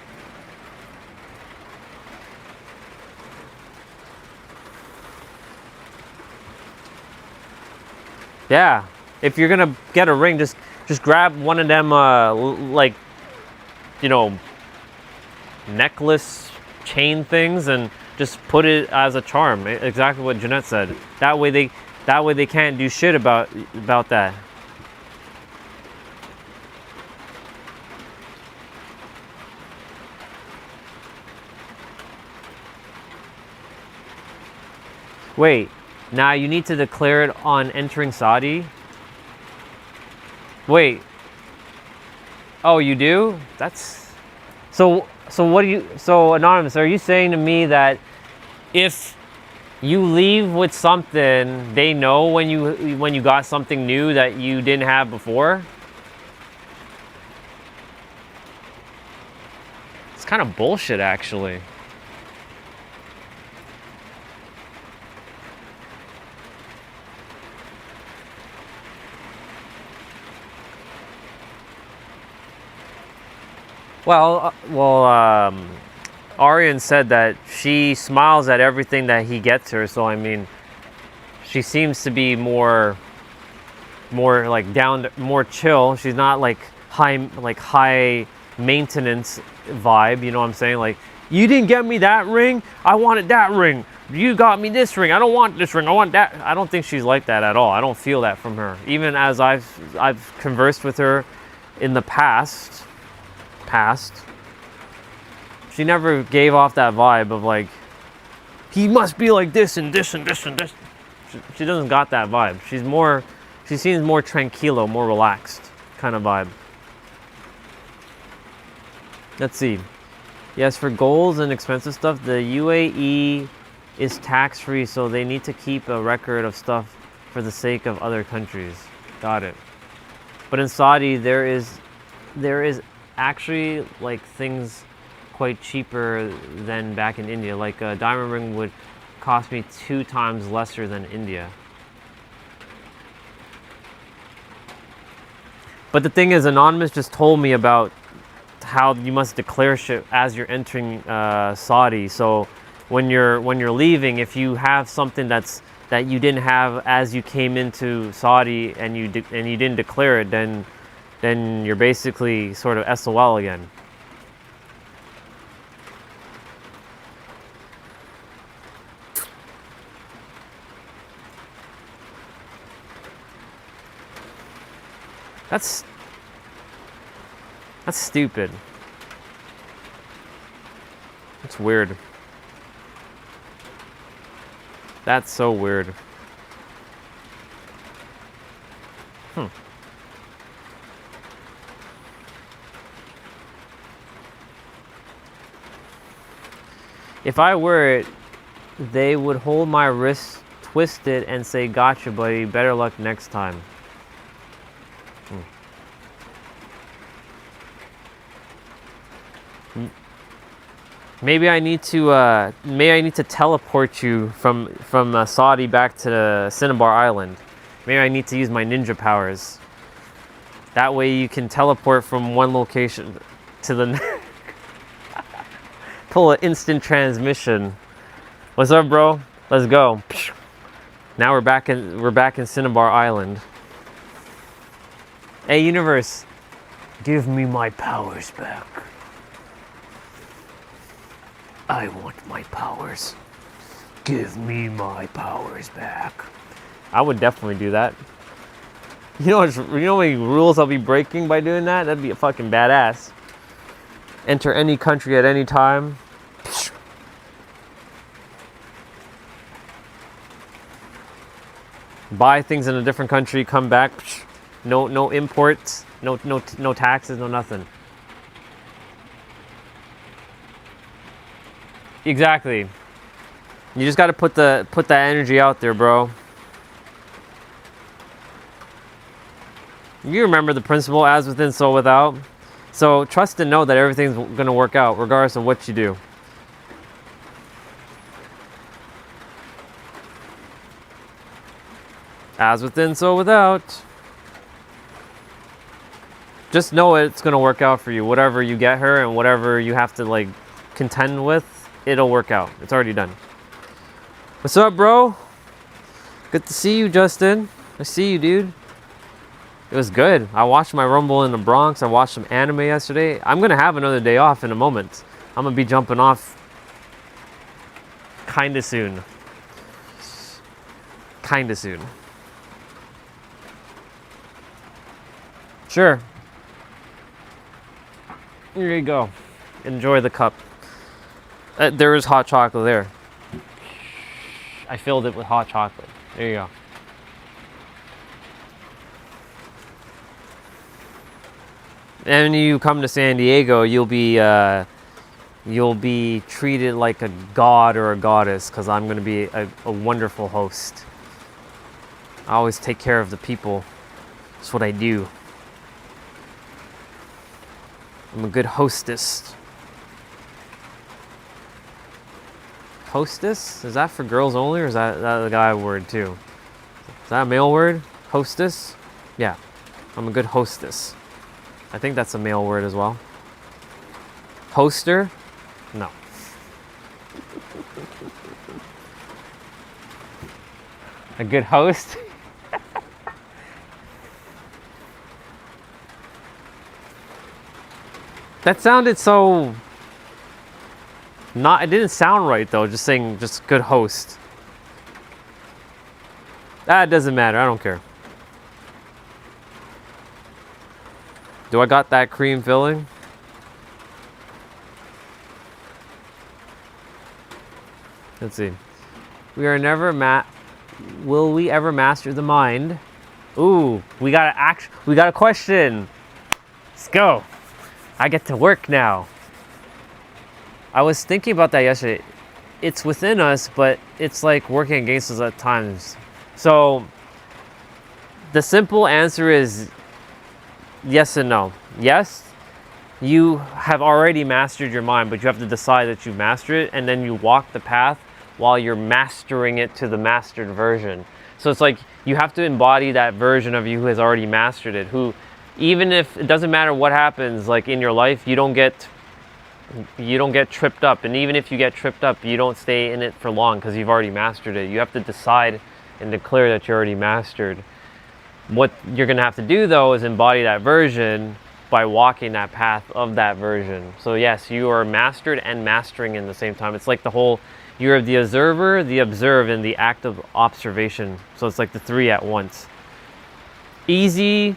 Yeah, if you're gonna get a ring, just grab one of them, like, you know, necklace chain things, and just put it as a charm. Exactly what Jeanette said. That way they can't do shit about that. Wait, now you need to declare it on entering Saudi? Wait. Oh, you do? That's... So what do you... So, Anonymous, are you saying to me that if you leave with something, they know when you got something new that you didn't have before? It's kind of bullshit, actually. Well, Arian said that she smiles at everything that he gets her. So I mean, she seems to be more like more chill. She's not like high maintenance vibe. You know what I'm saying? Like, you didn't get me that ring. I wanted that ring. You got me this ring. I don't want this ring. I want that. I don't think she's like that at all. I don't feel that from her. Even as I've conversed with her in the past, she never gave off that vibe of like, he must be like this and this and this and this. She doesn't got that vibe. She seems more tranquilo, more relaxed kind of vibe. Let's see. Yes, for goals and expensive stuff, the UAE is tax-free, so they need to keep a record of stuff for the sake of other countries. Got it. But in Saudi, there is actually like things quite cheaper than back in India. Like a diamond ring would cost me 2 times lesser than India. But the thing is, Anonymous just told me about how you must declare shit as you're entering Saudi. So when you're leaving, if you have something that you didn't have as you came into Saudi and you didn't declare it, then you're basically sort of SOL again. That's stupid. That's weird. That's so weird. If I wear it, they would hold my wrist twisted and say, "Gotcha, buddy. Better luck next time." Maybe I need to teleport you from Saudi back to Cinnabar Island. Maybe I need to use my ninja powers. That way you can teleport from one location to the next. Pull an instant transmission. What's up, bro? Let's go. Now we're back in Cinnabar Island. Hey, universe, give me my powers back. I want my powers. Give me my powers back. I would definitely do that. You know how many rules I'll be breaking by doing that? That'd be a fucking badass. Enter any country at any time. Buy things in a different country, come back. No imports, no taxes, no nothing. Exactly. You just got to put that energy out there, bro. You remember the principle, as within, so without. So trust and know that everything's going to work out regardless of what you do. As within, so without. Just know it's going to work out for you. Whatever you get her and whatever you have to like contend with, it'll work out. It's already done. What's up, bro? Good to see you, Justin. I see you, dude. It was good. I watched my Rumble in the Bronx. I watched some anime yesterday. I'm going to have another day off in a moment. I'm going to be jumping off kind of soon. Kind of soon. Sure. Here you go. Enjoy the cup. There is hot chocolate there. I filled it with hot chocolate. There you go. And when you come to San Diego, you'll be treated like a god or a goddess, because I'm going to be a wonderful host. I always take care of the people. That's what I do. I'm a good hostess. Hostess? Is that for girls only, or is that a guy word too? Is that a male word? Hostess? Yeah. I'm a good hostess. I think that's a male word as well. Hoster? No. A good host? That sounded so... It didn't sound right though, just saying just good host. That doesn't matter, I don't care. Do I got that cream filling? Let's see. Will we ever master the mind? Ooh, we got a question. Let's go. I get to work now. I was thinking about that yesterday. It's within us, but it's like working against us at times. So the simple answer is yes and no. Yes, you have already mastered your mind, but you have to decide that you master it, and then you walk the path while you're mastering it to the mastered version. So it's like you have to embody that version of you who has already mastered it, who, even if it doesn't matter what happens like in your life, you don't get tripped up. And even if you get tripped up, you don't stay in it for long because you've already mastered it. You have to decide and declare that you're already mastered. What you're going to have to do though is embody that version by walking that path of that version. So yes, you are mastered and mastering in the same time. It's like the whole, you're the observer, the observed, and the act of observation. So it's like the three at once. Easy,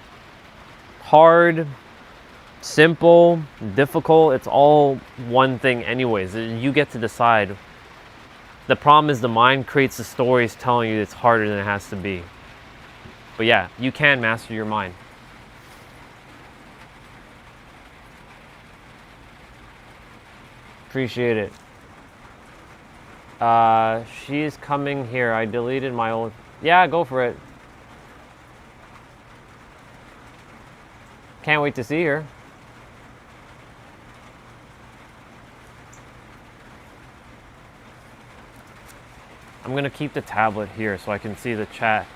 hard, simple, difficult, it's all one thing anyways. You get to decide. The problem is the mind creates the stories telling you it's harder than it has to be. But yeah, you can master your mind. Appreciate it. She's coming here. I deleted my old... Yeah, go for it. Can't wait to see her. I'm gonna keep the tablet here so I can see the chat.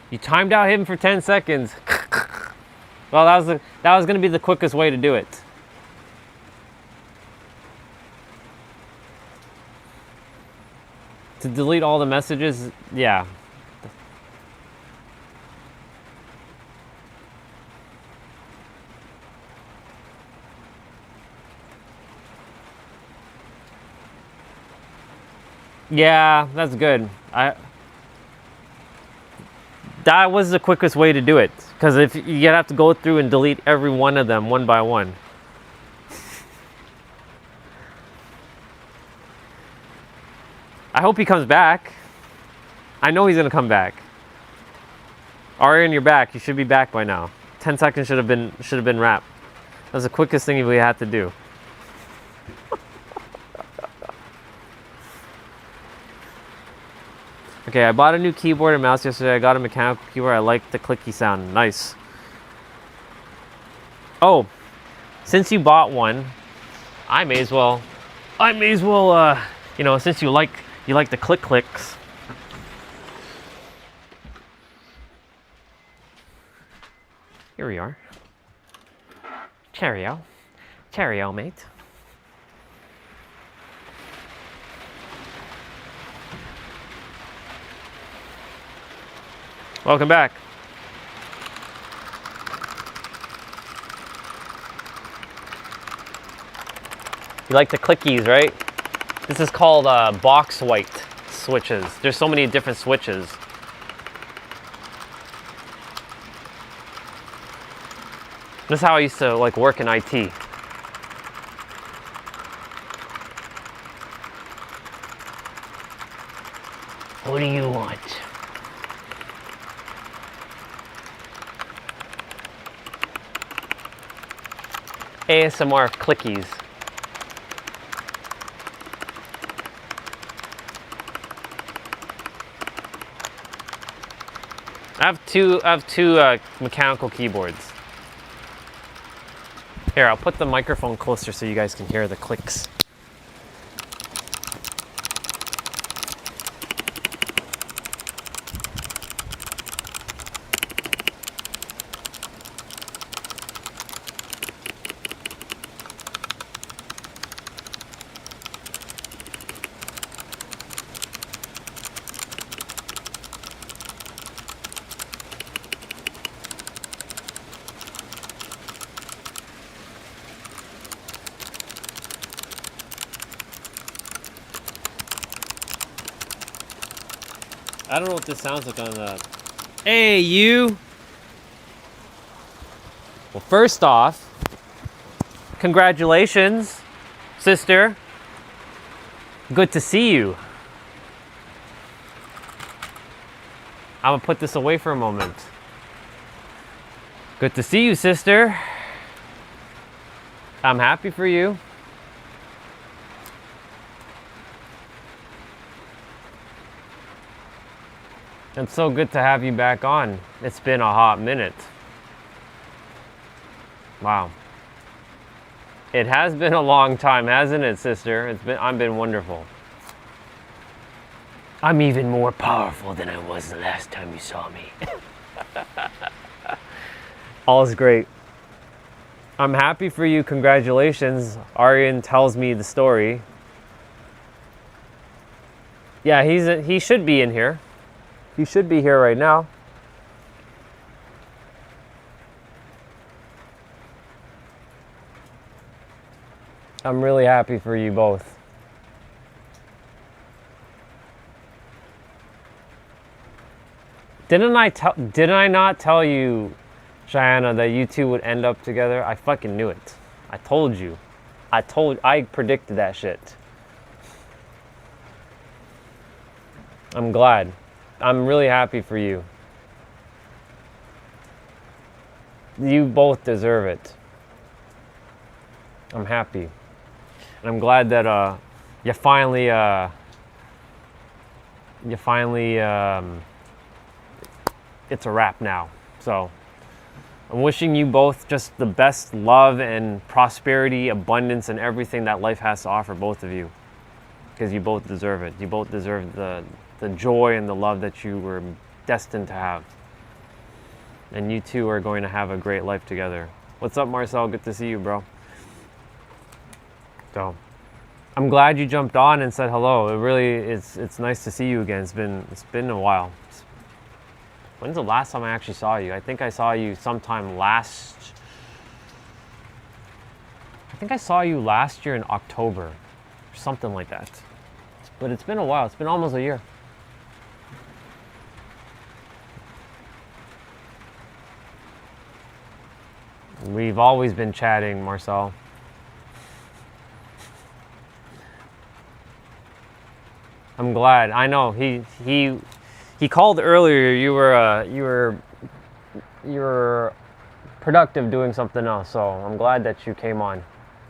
You timed out him for 10 seconds. Well, that was gonna be the quickest way to do it. To delete all the messages, yeah. Yeah, that's good. That was the quickest way to do it, because if you have to go through and delete every one of them one by one. I hope he comes back. I know he's gonna come back. Arian, you're back. You should be back by now. 10 seconds should have been wrapped. That's the quickest thing we had to do. Okay, I bought a new keyboard and mouse yesterday. I got a mechanical keyboard. I like the clicky sound. Nice. Oh, since you bought one, I may as well, you know, since you like the clicks. Here we are. Cheerio. Cheerio, mate. Welcome back. You like the clickies, right? This is called box white switches. There's so many different switches. This is how I used to like work in IT. What do you want? ASMR clickies. I have two mechanical keyboards. Here, I'll put the microphone closer so you guys can hear the clicks. I don't know what this sounds like on the... Hey, you! Well, first off, congratulations, sister. Good to see you. I'm gonna put this away for a moment. Good to see you, sister. I'm happy for you. It's so good to have you back on. It's been a hot minute. Wow. It has been a long time, hasn't it, sister? I've been wonderful. I'm even more powerful than I was the last time you saw me. All is great. I'm happy for you. Congratulations. Aryan tells me the story. Yeah, he should be in here. He should be here right now. I'm really happy for you both. Didn't I not tell you, Cheyenne, that you two would end up together? I fucking knew it. I told you. I predicted that shit. I'm glad. I'm really happy for you. You both deserve it. I'm happy. And I'm glad that you finally it's a wrap now. So I'm wishing you both just the best love and prosperity, abundance, and everything that life has to offer, both of you. Because you both deserve it. You both deserve the joy and the love that you were destined to have. And you two are going to have a great life together. What's up, Marcel? Good to see you, bro. So I'm glad you jumped on and said hello. It really it's nice to see you again. It's been a while. When's the last time I actually saw you? I think I saw you sometime last year in October or something like that. But it's been a while. It's been almost a year. We've always been chatting, Marcel. I'm glad. I know he called earlier. You were productive doing something else. So I'm glad that you came on,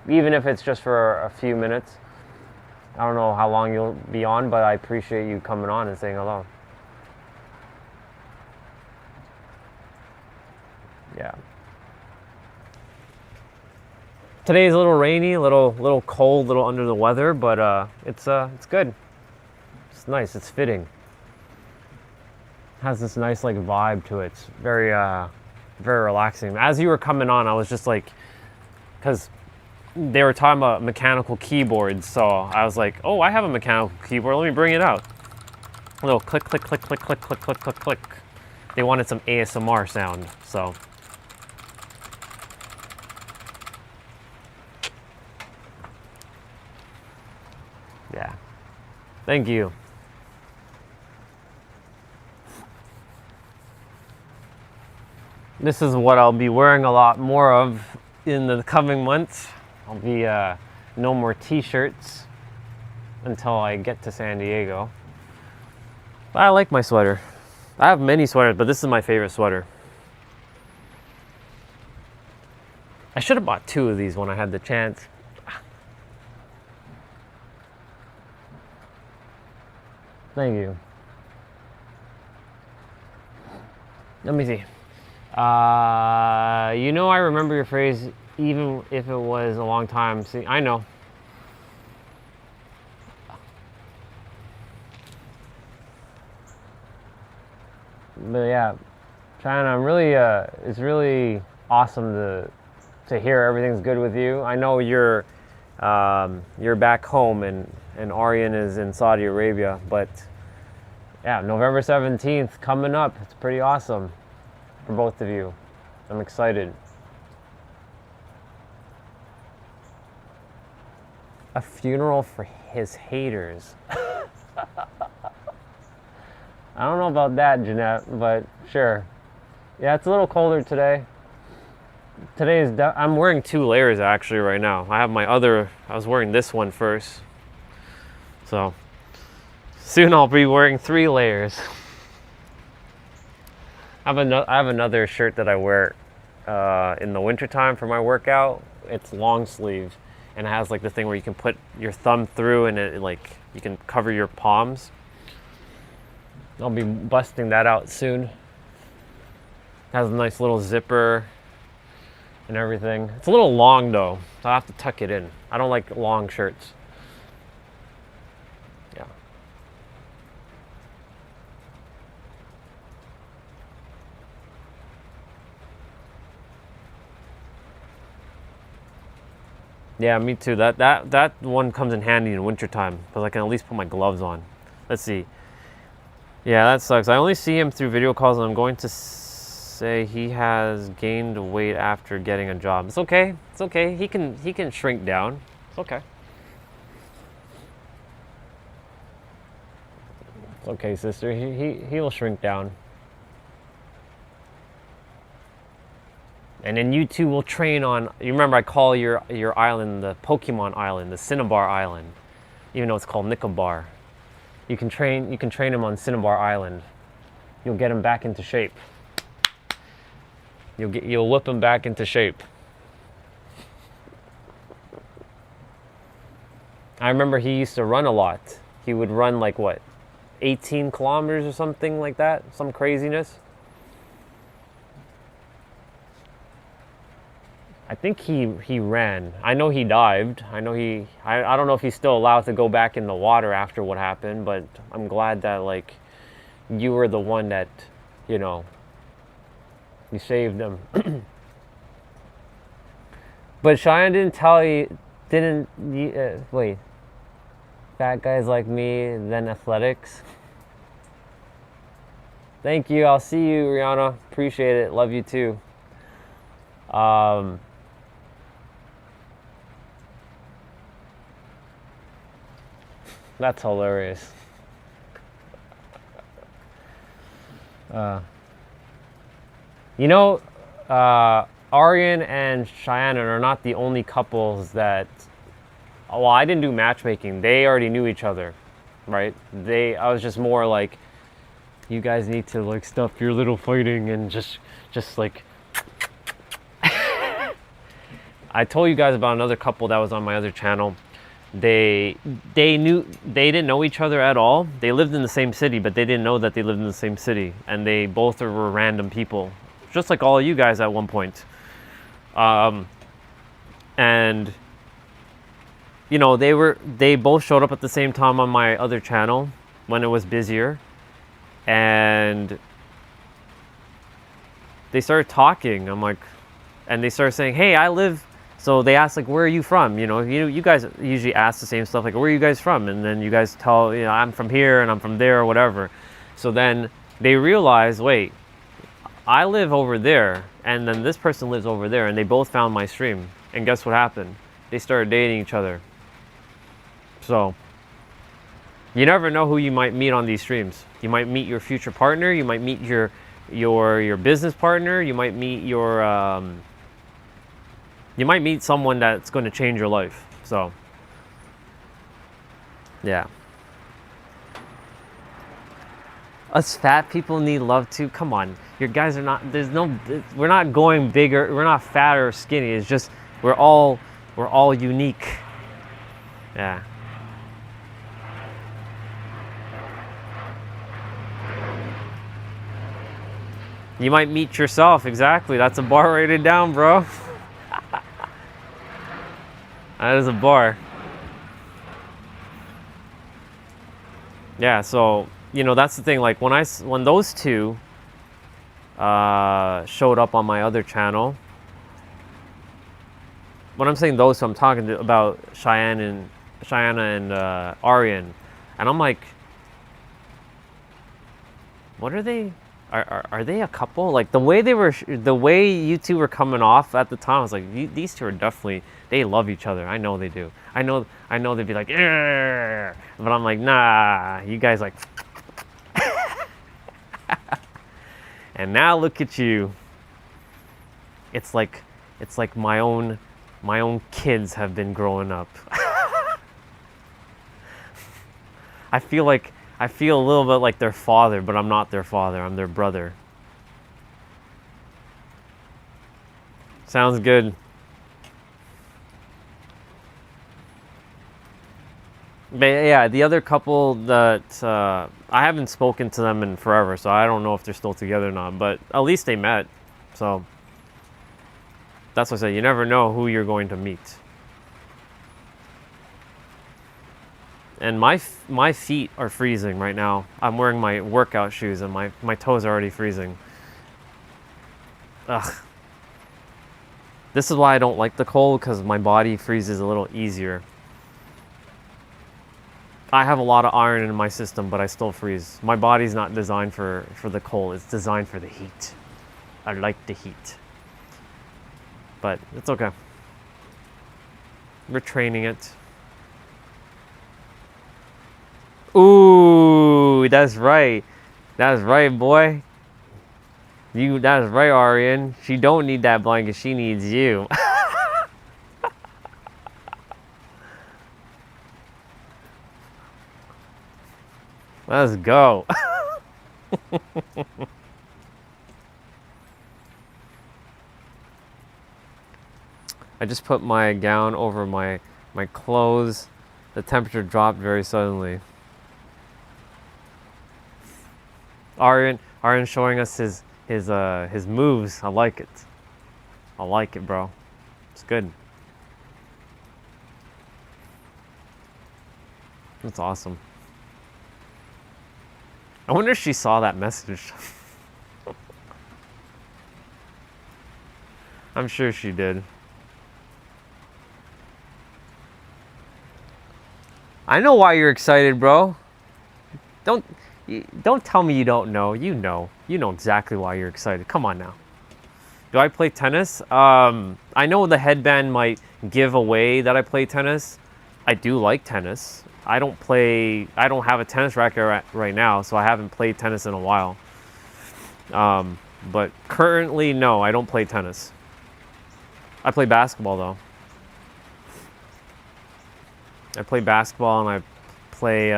even if it's just for a few minutes. I don't know how long you'll be on, but I appreciate you coming on and saying hello. Yeah. Today is a little rainy, a little cold, a little under the weather, but it's good. It's nice. It's fitting. Has this nice like vibe to it. It's very very relaxing. As you were coming on, I was just like, because they were talking about mechanical keyboards, so I was like, oh, I have a mechanical keyboard. Let me bring it out. A little click, click, click, click, click, click, click, click, click. They wanted some ASMR sound, so. Yeah. Thank you. This is what I'll be wearing a lot more of in the coming months. I'll be no more t-shirts until I get to San Diego. But I like my sweater. I have many sweaters, but this is my favorite sweater. I should have bought 2 of these when I had the chance. Thank you. Let me see. You know, I remember your phrase, even if it was a long time. See, I know. But yeah, China, I'm really, it's really awesome to hear everything's good with you. I know you're back home and Aryan is in Saudi Arabia, but yeah, November 17th coming up. It's pretty awesome for both of you. I'm excited. A funeral for his haters. I don't know about that, Jeanette, but sure. Yeah, it's a little colder today. I'm wearing 2 layers actually right now. I was wearing this one first. So soon I'll be wearing 3 layers. I have another shirt that I wear in the wintertime for my workout. It's long sleeve and it has like the thing where you can put your thumb through and it like you can cover your palms. I'll be busting that out soon. It has a nice little zipper and everything. It's a little long though, so I have to tuck it in. I don't like long shirts. Yeah. Yeah, me too. That one comes in handy in wintertime because I can at least put my gloves on. Let's see. Yeah, that sucks. I only see him through video calls and I'm going to say he has gained weight after getting a job. It's okay. It's okay. He can shrink down. It's okay. It's okay, sister. He will shrink down. And then you two will train on, you remember I call your island the Pokemon Island, the Cinnabar Island, even though it's called Nicobar. You can train him on Cinnabar Island. You'll get him back into shape. You'll whip him back into shape. I remember he used to run a lot. He would run like what, 18 kilometers or something like that, some craziness. I think he ran. I know he dived. I don't know if he's still allowed to go back in the water after what happened, but I'm glad that like you were the one that, you know, you saved him. But Cheyenne didn't tell you, wait, fat guys like me, then athletics. Thank you. I'll see you, Rihanna. Appreciate it. Love you too. That's hilarious. You know, Aryan and Cheyenne are not the only couples that, well, I didn't do matchmaking. They already knew each other, right? I was just more like, you guys need to like stop your little fighting and just like I told you guys about another couple that was on my other channel. They didn't know each other at all. They lived in the same city, but they didn't know that they lived in the same city, and they both were random people, just like all of you guys at one point. And you know, they both showed up at the same time on my other channel when it was busier, and they started talking. I'm like, and they started saying, "Hey, I live." So they asked, like, where are you from? You know, you guys usually ask the same stuff, like, where are you guys from? And then you guys tell, you know, I'm from here and I'm from there or whatever. So then they realized, wait, I live over there and then this person lives over there, and they both found my stream. And guess what happened? They started dating each other. So you never know who you might meet on these streams. You might meet your future partner. You might meet your business partner. You might meet you might meet someone that's going to change your life. So, yeah. Us fat people need love too. Come on, your guys are not. We're not going bigger. We're not fat or skinny. It's just we're all unique. Yeah. You might meet yourself. Exactly. That's a bar rated down, bro. That is a bar. Yeah, so, you know, that's the thing. Like, when those two showed up on my other channel, when I'm saying those two, I'm talking about Cheyenne and Aryan. And I'm like, what are they? Are they a couple? Like, the way you two were coming off at the time, I was like, these two are definitely, they love each other. I know they do. I know they'd be like, "Arr!" But I'm like, nah, you guys like. And now look at you. It's like my own kids have been growing up. I feel a little bit like their father, but I'm not their father. I'm their brother. Sounds good. But yeah, the other couple that I haven't spoken to them in forever, so I don't know if they're still together or not. But at least they met. So that's what I say. You never know who you're going to meet. And my feet are freezing right now. I'm wearing my workout shoes and my toes are already freezing. Ugh. This is why I don't like the cold, because my body freezes a little easier. I have a lot of iron in my system, but I still freeze. My body's not designed for the cold. It's designed for the heat. I like the heat. But it's okay. We're training it. Ooh, that's right. That's right, boy. That's right, Aryan. She don't need that blanket. She needs you. Let's go. I just put my gown over my clothes. The temperature dropped very suddenly. Aryan showing us his moves. I like it. I like it, bro. It's good. That's awesome. I wonder if she saw that message. I'm sure she did. I know why you're excited, bro. Don't tell me you don't know. You know exactly why you're excited. Come on now. Do I play tennis? I know the headband might give away that I play tennis. I do like tennis. I don't have a tennis racket right now, so I haven't played tennis in a while. But currently, no, I don't play tennis. I play basketball, though. I play basketball and I play,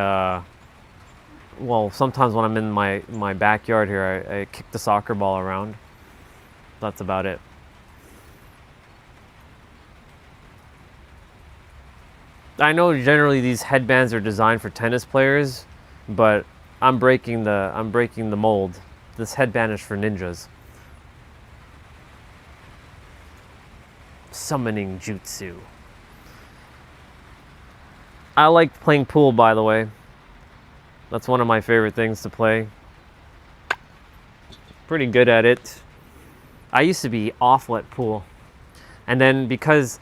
well, sometimes when I'm in my backyard here, I kick the soccer ball around. That's about it. I know generally these headbands are designed for tennis players, but I'm breaking the mold. This headband is for ninjas. Summoning jutsu. I like playing pool, by the way. That's one of my favorite things to play. Pretty good at it. I used to be awful at pool. And then because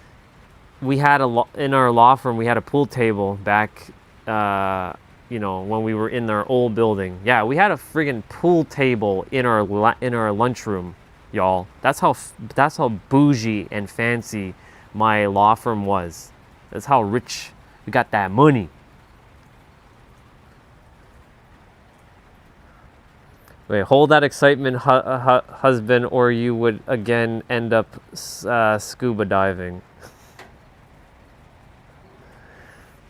we had in our law firm, we had a pool table back, you know, when we were in our old building. Yeah, we had a friggin' pool table in our lunchroom, y'all. That's how bougie and fancy my law firm was. That's how rich we got that money. Wait, hold that excitement, husband, or you would again end up scuba diving.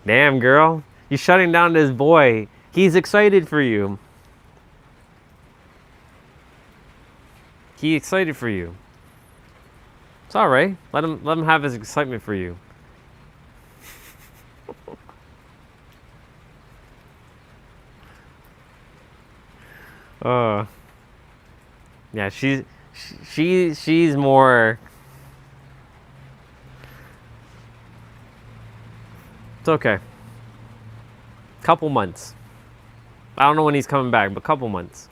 Damn, girl. You're shutting down this boy. He's excited for you. He's excited for you. It's all right. Let him have his excitement for you. Yeah, she's more. It's okay. Couple months. I don't know when he's coming back, but couple months.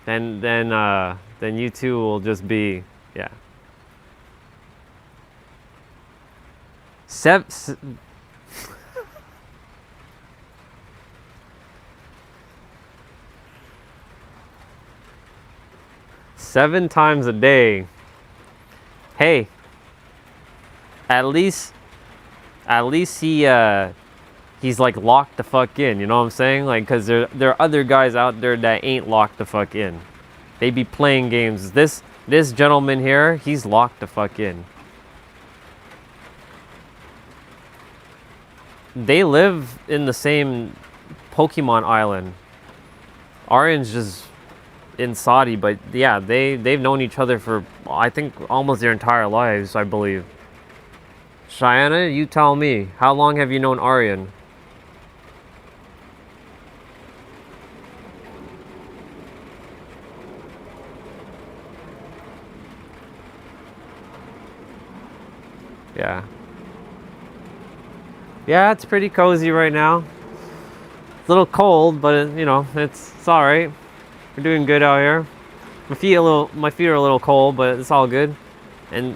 Then you two will just be, yeah. 7 times a day. Hey, at least he's like locked the fuck in, you know what I'm saying? Like, cause there are other guys out there that ain't locked the fuck in. They be playing games. This gentleman here, he's locked the fuck in. They live in the same Pokemon island. Aryan's just in Saudi, but yeah, they've known each other for, I think, almost their entire lives, I believe. Cheyenne, you tell me, how long have you known Aryan? Yeah. Yeah, it's pretty cozy right now. It's a little cold, but you know, it's all right. We're doing good out here. My feet are a little cold, but it's all good. And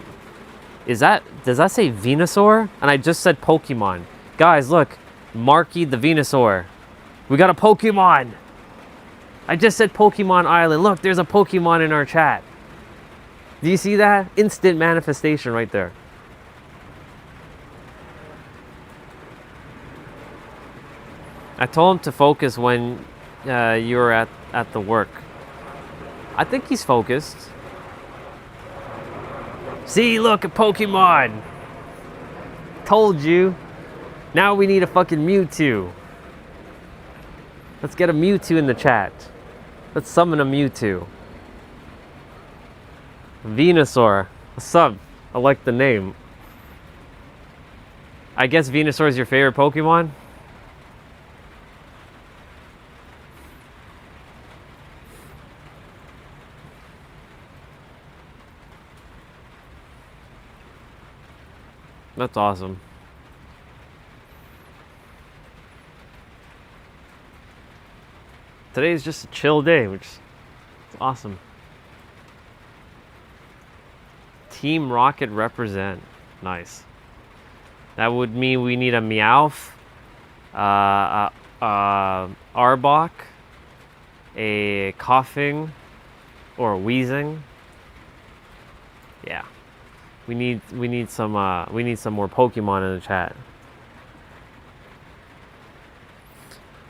does that say Venusaur? And I just said Pokemon. Guys, look, Marky the Venusaur. We got a Pokemon. I just said Pokemon Island. Look, there's a Pokemon in our chat. Do you see that? Instant manifestation right there. I told him to focus when you were at the work. I think he's focused. See, look, a Pokemon. Told you. Now we need a fucking Mewtwo. Let's get a Mewtwo in the chat. Let's summon a Mewtwo. Venusaur. What's up? I like the name. I guess Venusaur is your favorite Pokemon? That's awesome. Today is just a chill day, which is awesome. Team Rocket represent. Nice. That would mean we need a Meowth, Arbok, a Coughing, or a Wheezing. Yeah. We need some more Pokemon in the chat.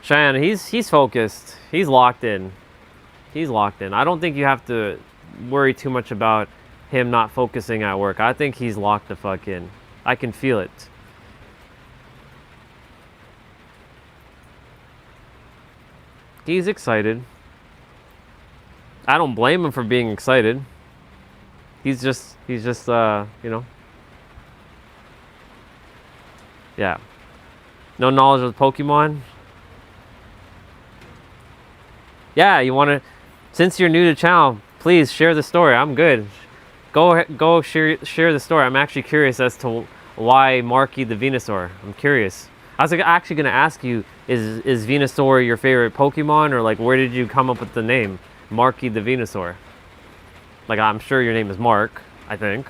Cheyenne, he's focused. He's locked in. He's locked in. I don't think you have to worry too much about him not focusing at work. I think he's locked the fuck in. I can feel it. He's excited. I don't blame him for being excited. He's just, you know. Yeah. No knowledge of Pokemon? Yeah, you want to... Since you're new to the channel, please share the story. I'm good. Go share the story. I'm actually curious as to why Marky the Venusaur. I'm curious. I was actually going to ask you, is Venusaur your favorite Pokemon? Or like, where did you come up with the name? Marky the Venusaur. Like, I'm sure your name is Mark, I think.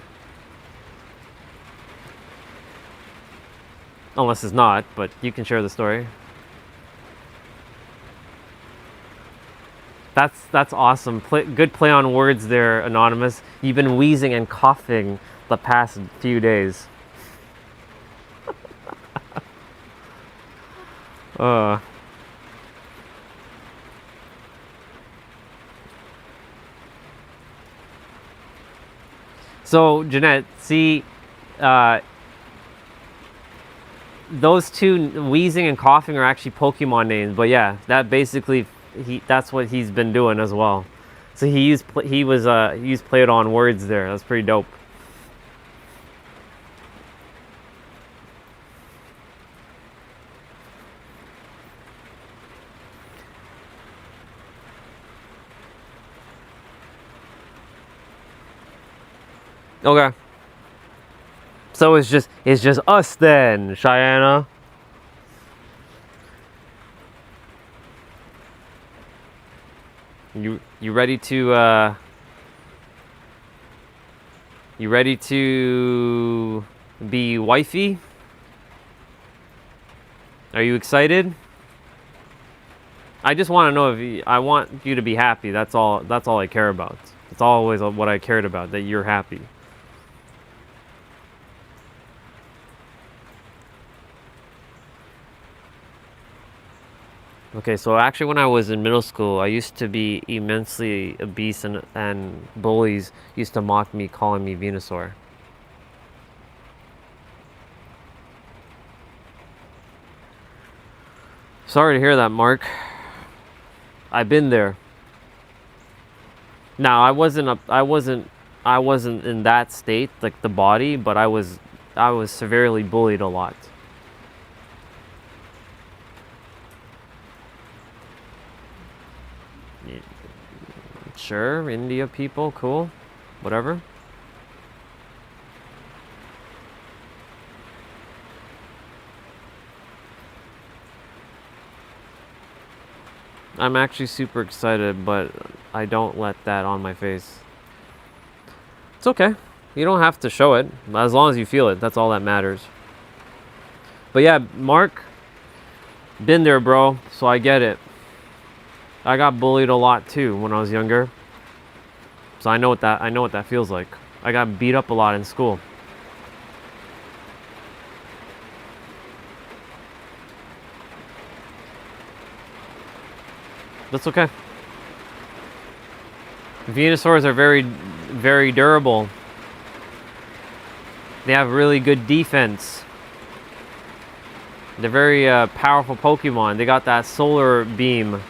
Unless it's not, but you can share the story. That's awesome. Good play on words there, Anonymous. You've been wheezing and coughing the past few days. So, Jeanette, see, those two, wheezing and coughing, are actually Pokemon names. But yeah, that basically, that's what he's been doing as well. So he used play it on words there. That's pretty dope. Okay. So it's just us then, Cheyenne. You ready to be wifey? Are you excited? I just want to know if I want you to be happy. That's all I care about. It's always what I cared about, that you're happy. Okay, so actually when I was in middle school, I used to be immensely obese, and bullies used to mock me, calling me Venusaur. Sorry to hear that, Mark. I've been there. Now, I wasn't in that state, like the body, but I was severely bullied a lot. Sure, India people, cool, whatever. I'm actually super excited, but I don't let that on my face. It's okay. You don't have to show it. As long as you feel it, that's all that matters. But yeah, Mark, been there, bro, so I get it. I got bullied a lot too when I was younger. So I know what that feels like. I got beat up a lot in school. That's okay. Venusaurs are very, very durable. They have really good defense. They're very powerful Pokemon. They got that solar beam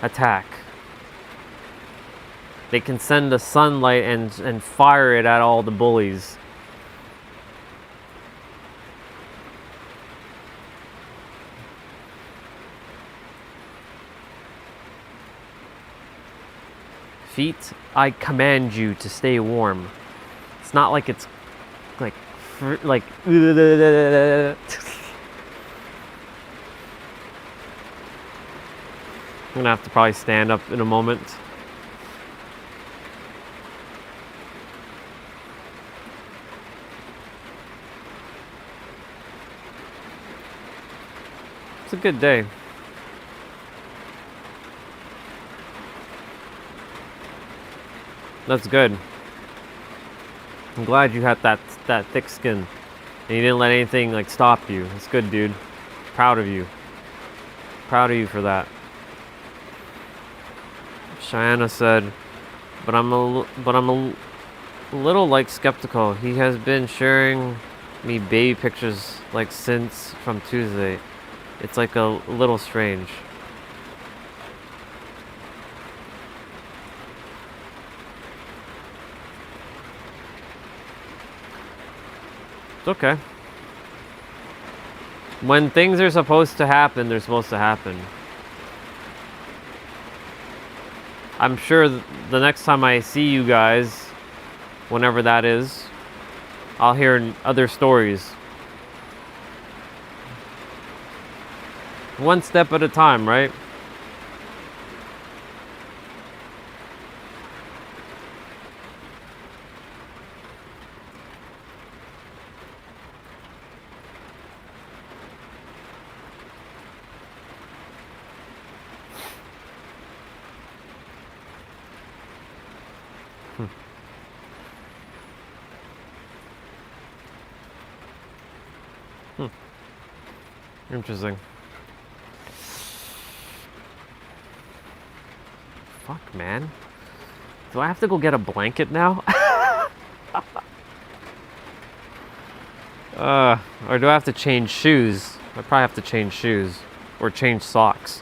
attack. They can send the sunlight and fire it at all the bullies. Feet, I command you to stay warm. It's not like it's like I'm gonna have to probably stand up in a moment. It's a good day. That's good. I'm glad you had that thick skin and you didn't let anything like stop you. It's good, dude. Proud of you. Proud of you for that. Cheyenne said, but I'm a little like skeptical. He has been sharing me baby pictures like since from Tuesday. It's like a little strange. It's okay. When things are supposed to happen, they're supposed to happen. I'm sure the next time I see you guys, whenever that is, I'll hear other stories. One step at a time, right? Interesting. Fuck, man. Do I have to go get a blanket now? Or do I have to change shoes? I probably have to change shoes. Or change socks.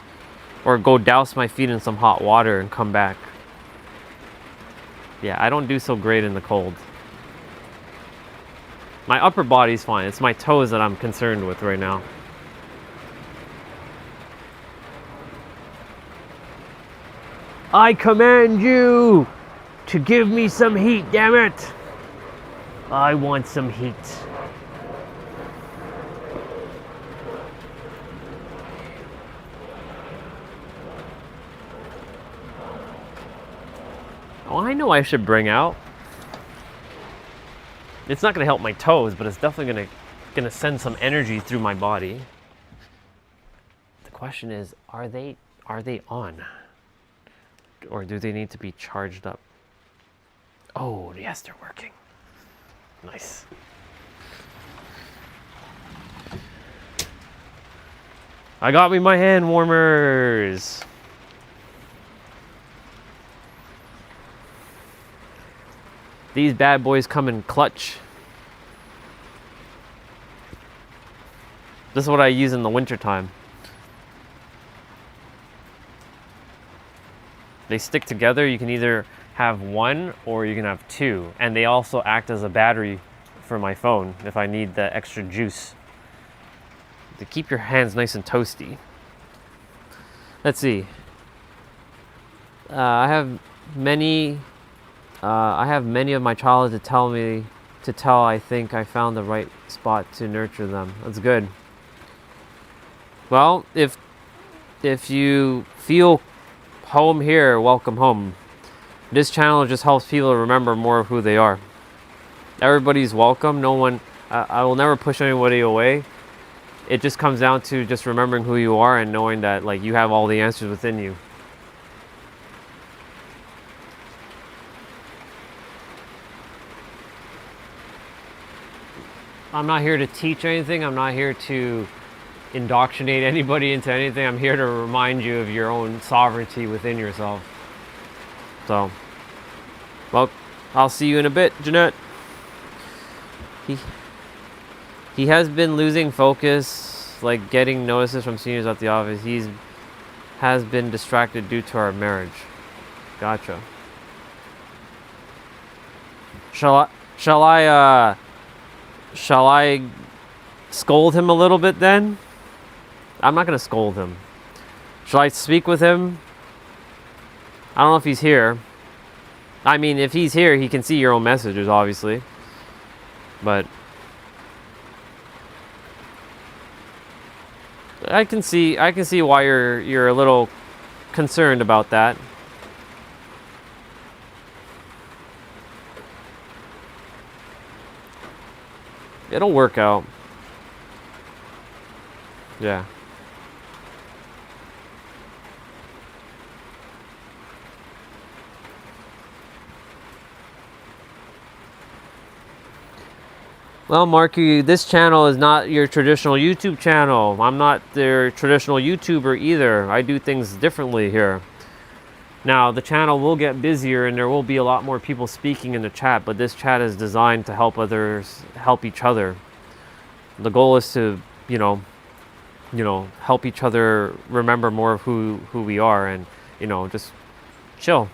Or go douse my feet in some hot water and come back. Yeah, I don't do so great in the cold. My upper body's fine. It's my toes that I'm concerned with right now. I command you to give me some heat, damn it! I want some heat. Oh, I know I should bring out. It's not gonna help my toes, but it's definitely gonna send some energy through my body. The question is, are they on? Or do they need to be charged up? Oh, yes, they're working. Nice. I got me my hand warmers. These bad boys come in clutch. This is what I use in the wintertime. They stick together. You can either have one or you can have two. And they also act as a battery for my phone if I need the extra juice. To keep your hands nice and toasty. Let's see. I have many of my childhood to tell I think I found the right spot to nurture them. That's good. Well, if you feel home here, welcome home. This channel just helps people remember more of who they are. Everybody's welcome. No one, I will never push anybody away. It just comes down to just remembering who you are and knowing that like you have all the answers within you. I'm not here to teach anything. I'm not here to indoctrinate anybody into anything. I'm here to remind you of your own sovereignty within yourself. So, well, I'll see you in a bit, Jeanette. He has been losing focus, like getting notices from seniors at the office. Has been distracted due to our marriage. Gotcha. Shall I scold him a little bit then? I'm not gonna scold him. Shall I speak with him? I don't know if he's here. I mean, if he's here, he can see your own messages, obviously. But I can see why you're a little concerned about that. It'll work out. Yeah. Well, Marky, this channel is not your traditional YouTube channel. I'm not their traditional YouTuber either. I do things differently here. Now, the channel will get busier and there will be a lot more people speaking in the chat, but this chat is designed to help others help each other. The goal is to, help each other remember more of who we are and, just chill.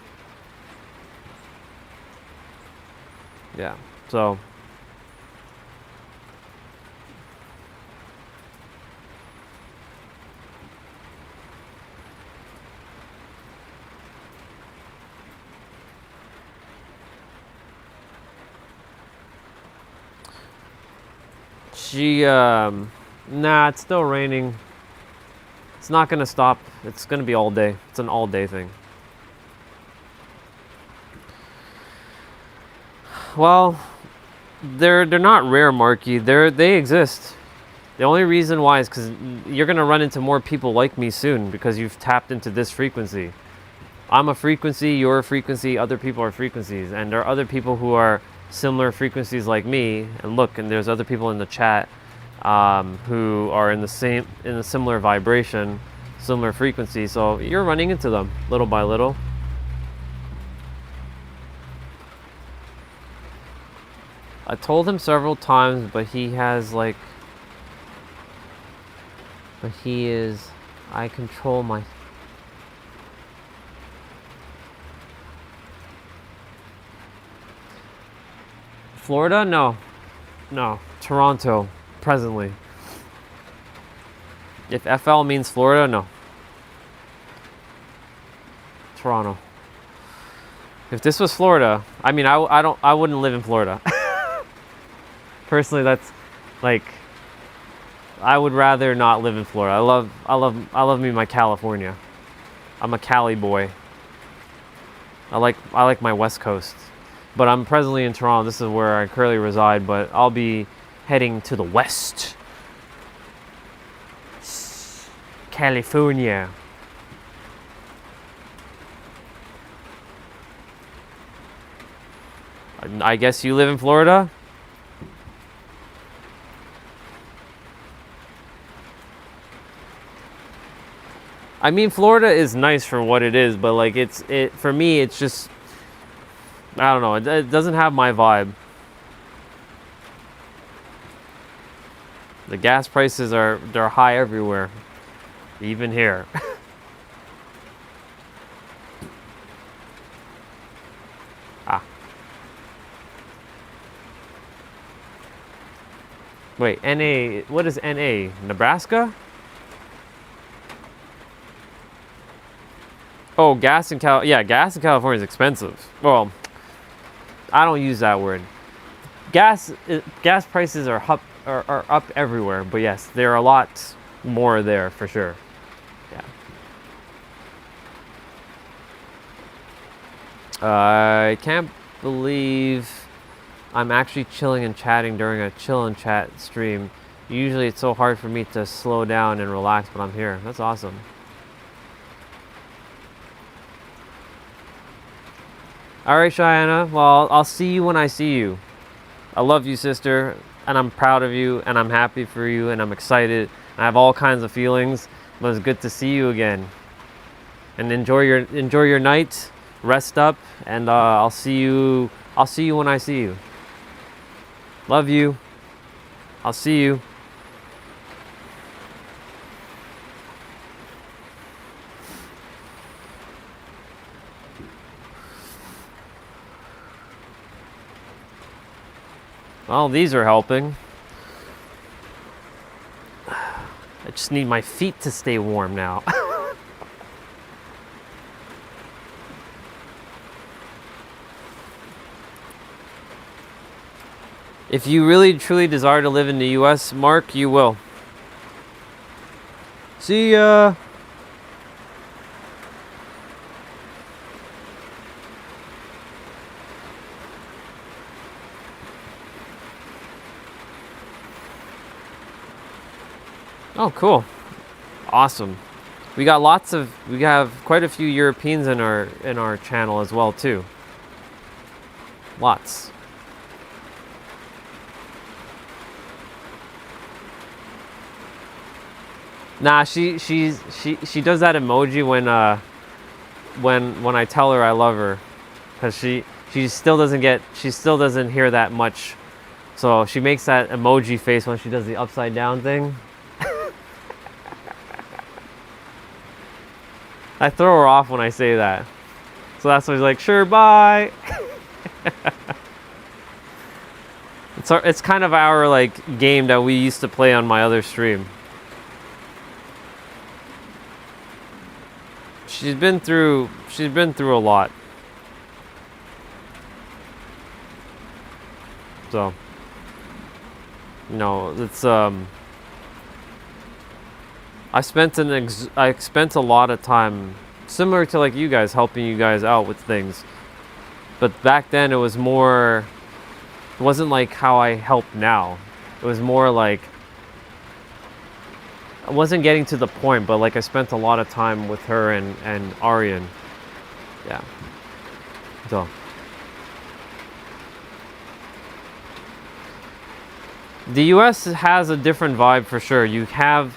Yeah, so Nah, it's still raining. It's not gonna stop. It's gonna be all day. It's an all day thing. Well, they're not rare, Marky. They exist. The only reason why is because you're gonna run into more people like me soon because you've tapped into this frequency. I'm a frequency, you're a frequency, other people are frequencies, and there are other people who are similar frequencies like me. And look, and there's other people in the chat who are in a similar vibration, similar frequency. So you're running into them little by little. I told him several times, but he has like, I control my. Florida? No. Toronto, presently. If FL means Florida, no. Toronto. If this was Florida, I mean, I wouldn't live in Florida. Personally, that's like, I would rather not live in Florida. I love me my California. I'm a Cali boy. I like my West Coast. But I'm presently in Toronto. This is where I currently reside, but I'll be heading to the west. California. I guess you live in Florida? I mean, Florida is nice for what it is, but like for me, it's just, I don't know, it doesn't have my vibe. The gas prices they're high everywhere, even here. Wait, NA, what is NA? Nebraska? Oh, gas in California is expensive. Well, I don't use that word. Gas prices are up everywhere, but yes, there are a lot more there for sure. Yeah. I can't believe I'm actually chilling and chatting during a chill and chat stream. Usually it's so hard for me to slow down and relax, but I'm here. That's awesome. All right, Cheyenne. Well, I'll see you when I see you. I love you, sister, and I'm proud of you, and I'm happy for you, and I'm excited. I have all kinds of feelings, but it's good to see you again. And enjoy your night. Rest up, and I'll see you when I see you. Love you. I'll see you. Well, these are helping. I just need my feet to stay warm now. If you really truly desire to live in the US, Mark, you will. See ya. Oh, cool. Awesome. We have quite a few Europeans in our channel as well too. Lots. Nah, she does that emoji when I tell her I love her, cuz she still doesn't hear that much. So she makes that emoji face when she does the upside down thing. I throw her off when I say that. So that's why she's like, "Sure, bye." It's kind of our like game that we used to play on my other stream. She's been through a lot. So You know, it's I spent a lot of time, similar to like you guys, helping you guys out with things. But back then it was more, it wasn't like how I help now. It was more like, I wasn't getting to the point, but like I spent a lot of time with her and Aryan. Yeah. So. The US has a different vibe for sure. You have,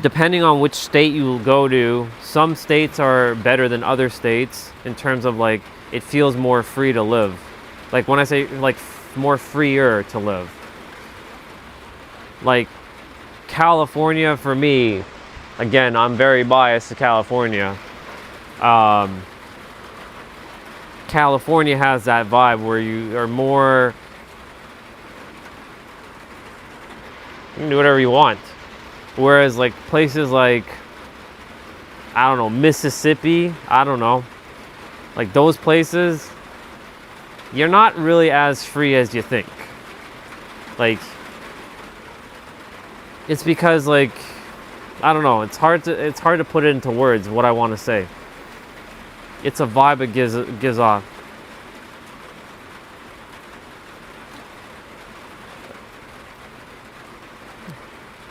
depending on which state you go to, some states are better than other states in terms of like, it feels more free to live. Like when I say like more freer to live. Like California for me, again, I'm very biased to California. California has that vibe where you are more, you can do whatever you want. Whereas like places like, I don't know, Mississippi, I don't know, like those places, you're not really as free as you think. Like, it's because like, I don't know, it's hard to put it into words what I want to say. It's a vibe it gives off.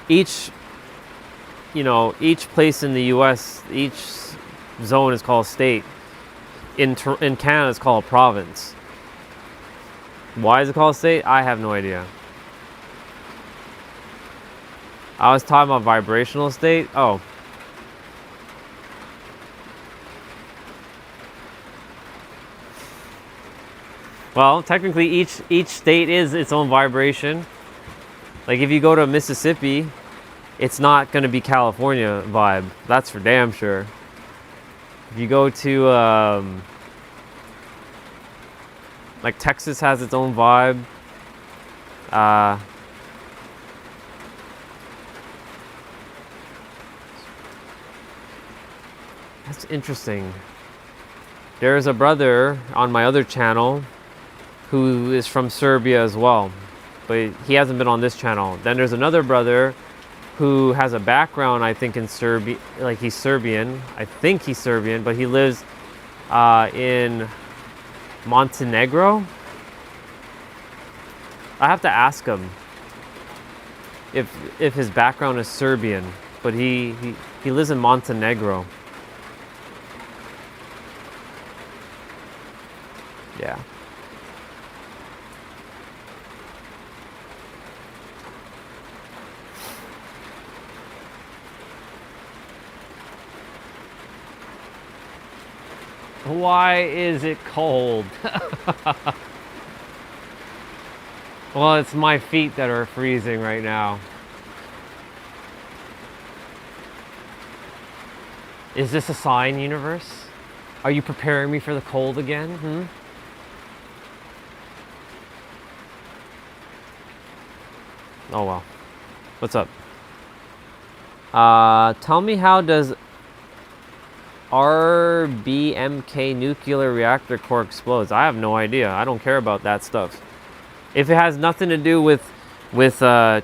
Each place in the US, each zone is called a state. In Canada, it's called a province. Why is it called a state? I have no idea. I was talking about vibrational state. Oh. Well, technically each state is its own vibration. Like if you go to Mississippi, it's not going to be California vibe. That's for damn sure. If you go to like Texas has its own vibe. That's interesting. There's a brother on my other channel who is from Serbia as well, but he hasn't been on this channel. Then there's another brother who has a background, I think, in Serbia, like he's Serbian. I think he's Serbian, but he lives in Montenegro. I have to ask him if his background is Serbian, but he lives in Montenegro. Yeah. Why is it cold? Well, it's my feet that are freezing right now. Is this a sign, universe? Are you preparing me for the cold again? Oh well. What's up? Tell me, how does RBMK nuclear reactor core explodes? I have no idea. I don't care about that stuff. If it has nothing to do with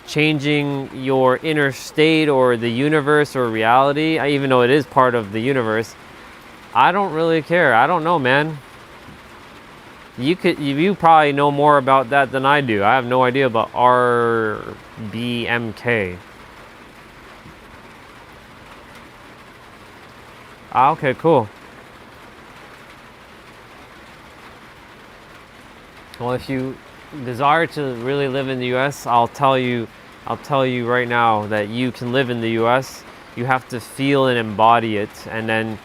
changing your inner state or the universe or reality, even though it is part of the universe, I don't really care. I don't know, man. You probably know more about that than I do. I have no idea about RBMK. Okay, cool. Well, if you desire to really live in the US, I'll tell you right now that you can live in the US. You have to feel and embody it, and then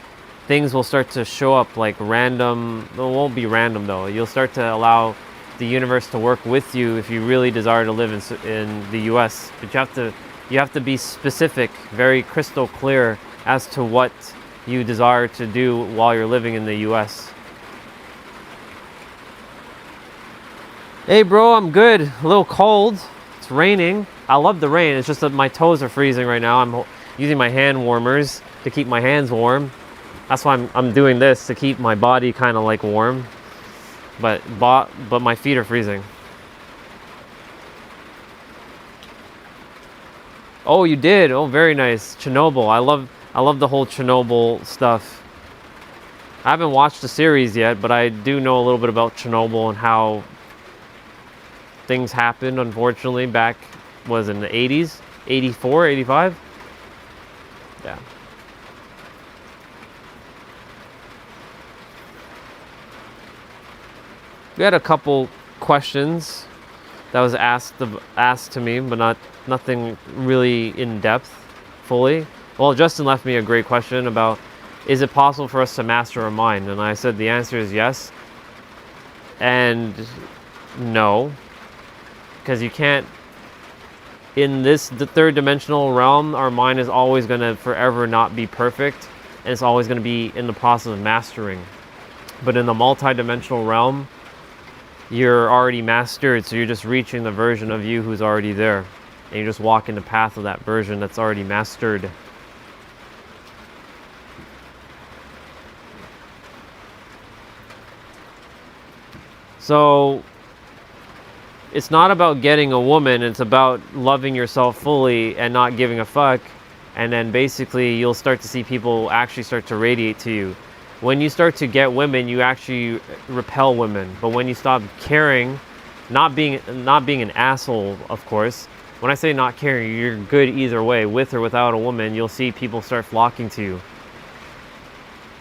things will start to show up like random. It won't be random though. You'll start to allow the universe to work with you if you really desire to live in the US. But you have to be specific, very crystal clear as to what you desire to do while you're living in the US. Hey bro, I'm good. A little cold. It's raining. I love the rain. It's just that my toes are freezing right now. I'm using my hand warmers to keep my hands warm. That's why I'm doing this, to keep my body kind of like warm. But my feet are freezing. Oh, you did? Oh, very nice. Chernobyl. I love the whole Chernobyl stuff. I haven't watched the series yet, but I do know a little bit about Chernobyl and how things happened, unfortunately, back, was in the 80s? 84, 85? Yeah. We had a couple questions that was asked to me, but nothing really in depth, fully. Well, Justin left me a great question about, is it possible for us to master our mind? And I said the answer is yes and no, because you can't. In the third dimensional realm, our mind is always going to forever not be perfect, and it's always going to be in the process of mastering. But in the multi-dimensional realm, you're already mastered, so you're just reaching the version of you who's already there, and you just walk in the path of that version that's already mastered. So it's not about getting a woman, it's about loving yourself fully and not giving a fuck, and then basically you'll start to see people actually start to radiate to you. When you start to get women, you actually repel women. But when you stop caring, not being an asshole, of course. When I say not caring, you're good either way, with or without a woman, you'll see people start flocking to you.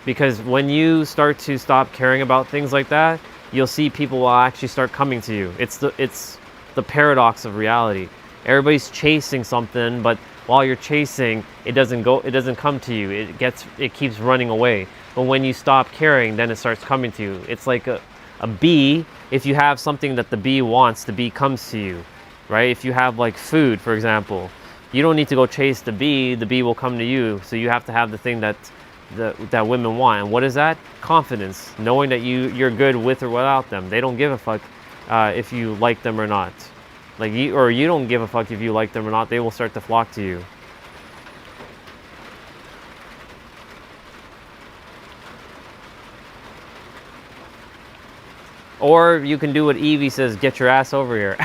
Because when you start to stop caring about things like that, you'll see people will actually start coming to you. It's the paradox of reality. Everybody's chasing something, but while you're chasing, it doesn't come to you. It keeps running away. But when you stop caring, then it starts coming to you. It's like a bee. If you have something that the bee wants, the bee comes to you, right? If you have like food, for example, you don't need to go chase the bee will come to you. So you have to have the thing that women want. And what is that? Confidence, knowing that you're good with or without them. They don't give a fuck if you like them or not. You don't give a fuck if you like them or not. They will start to flock to you. Or you can do what Evie says, get your ass over here.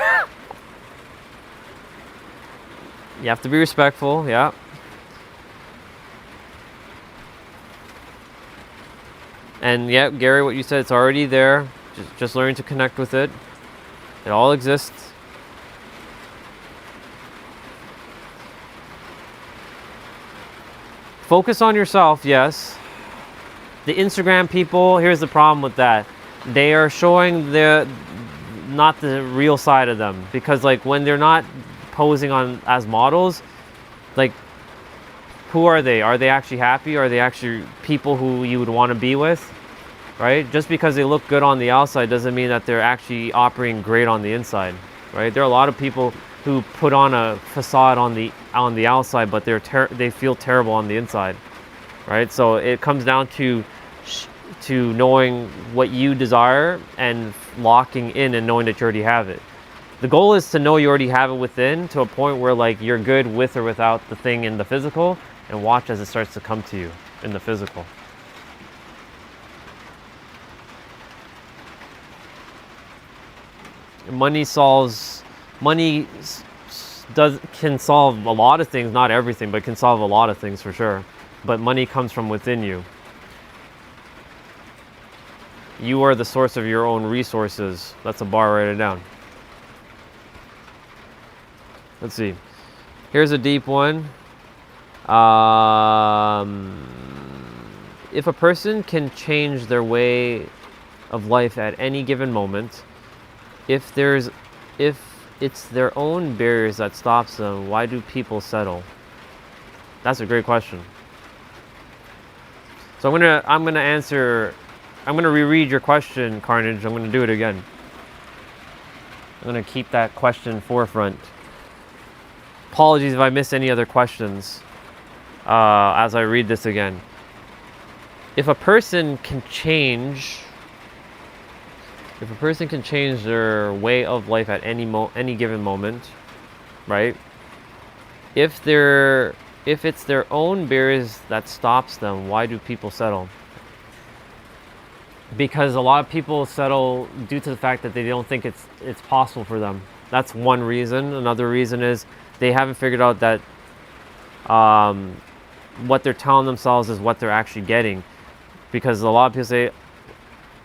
You have to be respectful, yeah. And yeah, Gary, what you said, it's already there. Just learn to connect with it. It all exists. Focus on yourself, yes. The Instagram people, here's the problem with that. They are showing not the real side of them, because like when they're not posing on as models, like who are they? Are they actually happy? Are they actually people who you would want to be with? Right? Just because they look good on the outside doesn't mean that they're actually operating great on the inside, right? There are a lot of people who put on a facade on the outside, but they feel terrible on the inside, right? So it comes down to knowing what you desire and locking in and knowing that you already have it. The goal is to know you already have it within, to a point where like you're good with or without the thing in the physical, and watch as it starts to come to you in the physical. Money can solve a lot of things, not everything, but can solve a lot of things for sure. But money comes from within you. You are the source of your own resources. That's a bar, write it down. Let's see. Here's a deep one. If a person can change their way of life at any given moment, if it's their own barriers that stops them, why do people settle? That's a great question. So I'm gonna reread your question, Carnage. I'm gonna do it again. I'm gonna keep that question forefront. Apologies if I miss any other questions as I read this again. If a person can change their way of life at any given moment, right? If it's their own barriers that stops them, why do people settle? Because a lot of people settle due to the fact that they don't think it's possible for them. That's one reason. Another reason is they haven't figured out that what they're telling themselves is what they're actually getting. Because a lot of people say,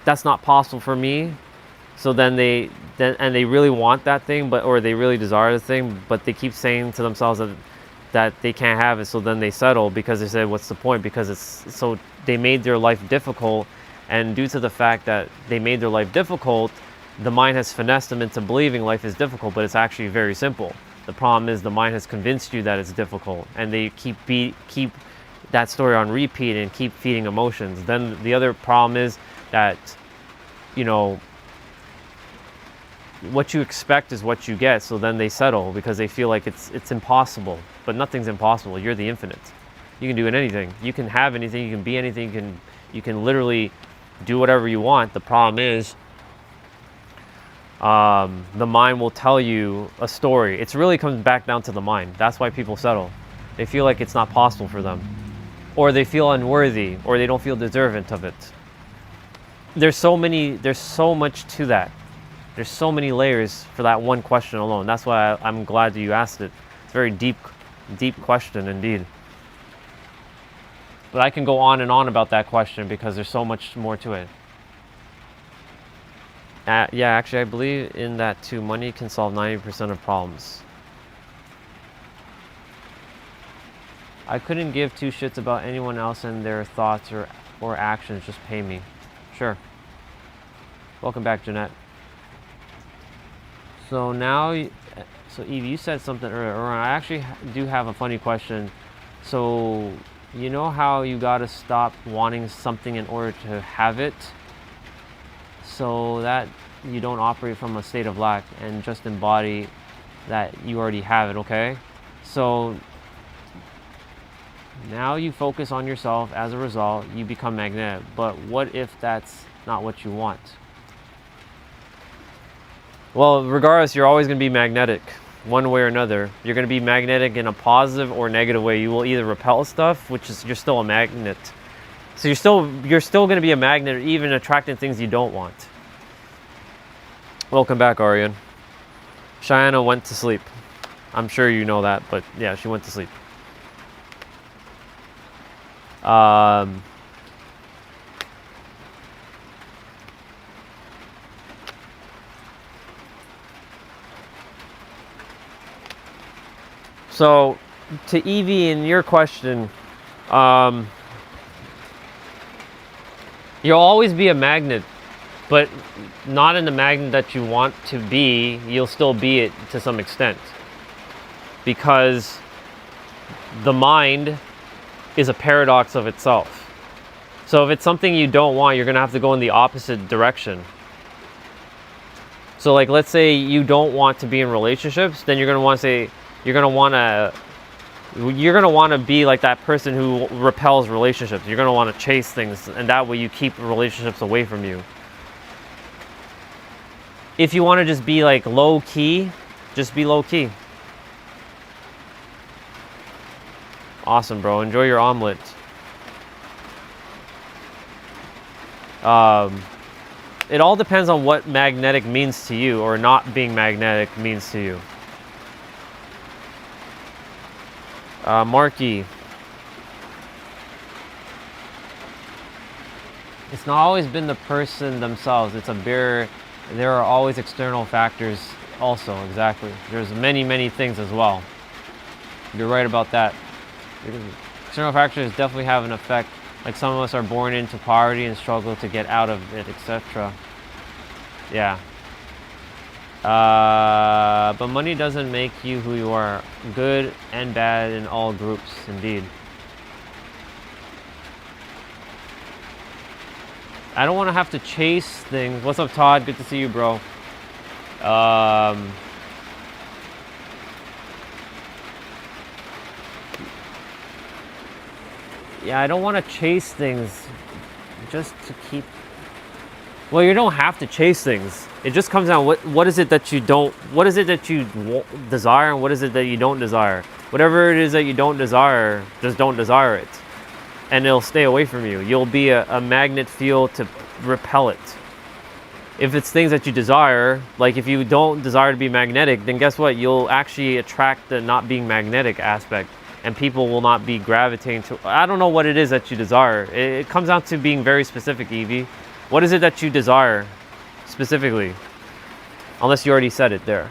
that's not possible for me. So then they really want that thing, or they really desire the thing, but they keep saying to themselves that they can't have it. So then they settle, because they said, what's the point? Because so they made their life difficult, and due to the fact that they made their life difficult, the mind has finessed them into believing life is difficult, but it's actually very simple. The problem is the mind has convinced you that it's difficult, and they keep that story on repeat and keep feeding emotions. Then the other problem is that, you know, what you expect is what you get. So then they settle because they feel like it's impossible. But nothing's impossible. You're the infinite. You can do anything. You can have anything. You can be anything. You can literally do whatever you want. The problem is, the mind will tell you a story. It really comes back down to the mind. That's why people settle. They feel like it's not possible for them, or they feel unworthy, or they don't feel deserving of it. There's so much to that. There's so many layers for that one question alone. That's why I'm glad that you asked it. It's a very deep question indeed. But I can go on and on about that question because there's so much more to it. Yeah, actually, I believe in that too. Money can solve 90% of problems. I couldn't give two shits about anyone else and their thoughts or actions. Just pay me. Sure. Welcome back, Jeanette. So Evie, you said something earlier, or I actually do have a funny question. So, you know how you gotta stop wanting something in order to have it, so that you don't operate from a state of lack and just embody that you already have it, okay? So now you focus on yourself. As a result, you become magnetic. But what if that's not what you want? Well, regardless, you're always going to be magnetic, one way or another. You're going to be magnetic in a positive or negative way. You will either repel stuff, which is, you're still a magnet. So you're still going to be a magnet, even attracting things you don't want. Welcome back, Arian. Cheyenne went to sleep. I'm sure you know that, but yeah, she went to sleep. So, to Evie, in your question, you'll always be a magnet, but not in the magnet that you want to be. You'll still be it to some extent, because the mind is a paradox of itself. So if it's something you don't want, you're going to have to go in the opposite direction. So like, let's say you don't want to be in relationships, then you're going to want to say, you're going to want to be like that person who repels relationships. You're going to want to chase things, and that way you keep relationships away from you. If you want to just be like low key, just be low key. Awesome, bro. Enjoy your omelet. It all depends on what magnetic means to you, or not being magnetic means to you. Marky. It's not always been the person themselves. There are always external factors also, exactly. There's many things as well. You're right about that. External factors definitely have an effect. Like, some of us are born into poverty and struggle to get out of it, etc. Yeah. But money doesn't make you who you are. Good and bad in all groups, indeed. I don't want to have to chase things. What's up, Todd? Good to see you, bro. Yeah, I don't want to chase things just to keep... Well, you don't have to chase things. It just comes down, what is it that you don't... What is it that you desire, and what is it that you don't desire? Whatever it is that you don't desire, just don't desire it. And it'll stay away from you. You'll be a magnet field to repel it. If it's things that you desire, like if you don't desire to be magnetic, then guess what? You'll actually attract the not being magnetic aspect. and people will not be gravitating to. I don't know what it is that you desire. It comes down to being very specific, Evie. What is it that you desire specifically? Unless you already said it there.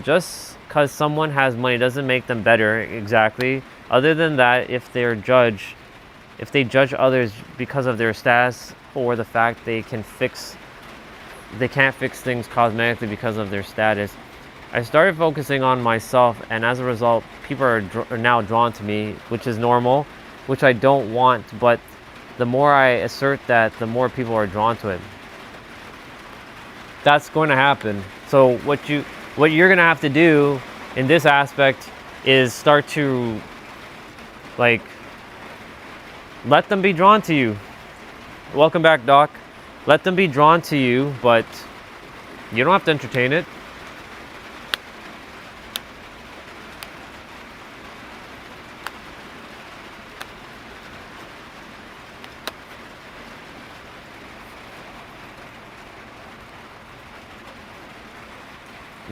Just because someone has money doesn't make them better. Exactly. Other than that, if they judge others because of their status or the fact they can't fix things cosmetically because of their status. I started focusing on myself, and as a result, people are now drawn to me, which is normal, which I don't want, but the more I assert that, the more people are drawn to it. That's going to happen. So what you're going to have to do in this aspect is start to, like, let them be drawn to you. Welcome back, Doc. Let them be drawn to you, but you don't have to entertain it.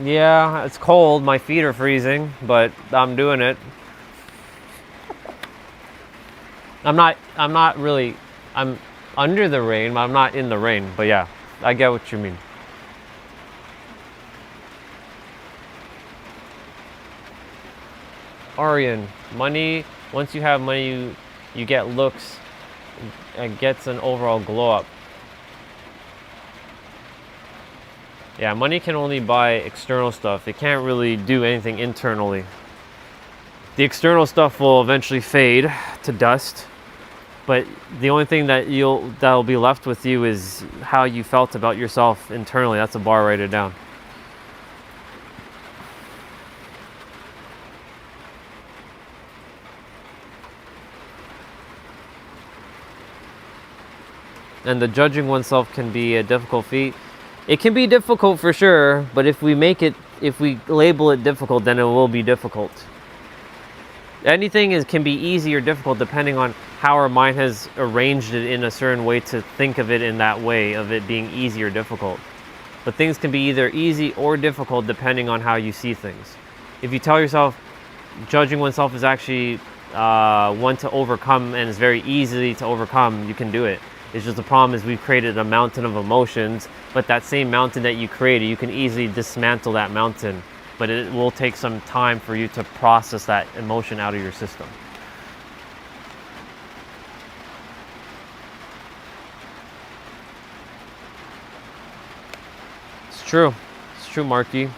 Yeah, it's cold. My feet are freezing, but I'm doing it. I'm under the rain, but I'm not in the rain. But yeah, I get what you mean. Arian, money, once you have money, you get looks. It gets an overall glow up. Yeah, money can only buy external stuff. It can't really do anything internally. The external stuff will eventually fade to dust, but the only thing that'll be left with you is how you felt about yourself internally. That's a bar, write it down. And the judging oneself can be a difficult feat. It can be difficult for sure, but if we label it difficult, then it will be difficult. Anything can be easy or difficult depending on how our mind has arranged it in a certain way to think of it in that way, of it being easy or difficult. But things can be either easy or difficult depending on how you see things. If you tell yourself judging oneself is actually one to overcome and is very easy to overcome, you can do it. It's just the problem is we've created a mountain of emotions, but that same mountain that you created, you can easily dismantle that mountain. But it will take some time for you to process that emotion out of your system. It's true. It's true, Marky.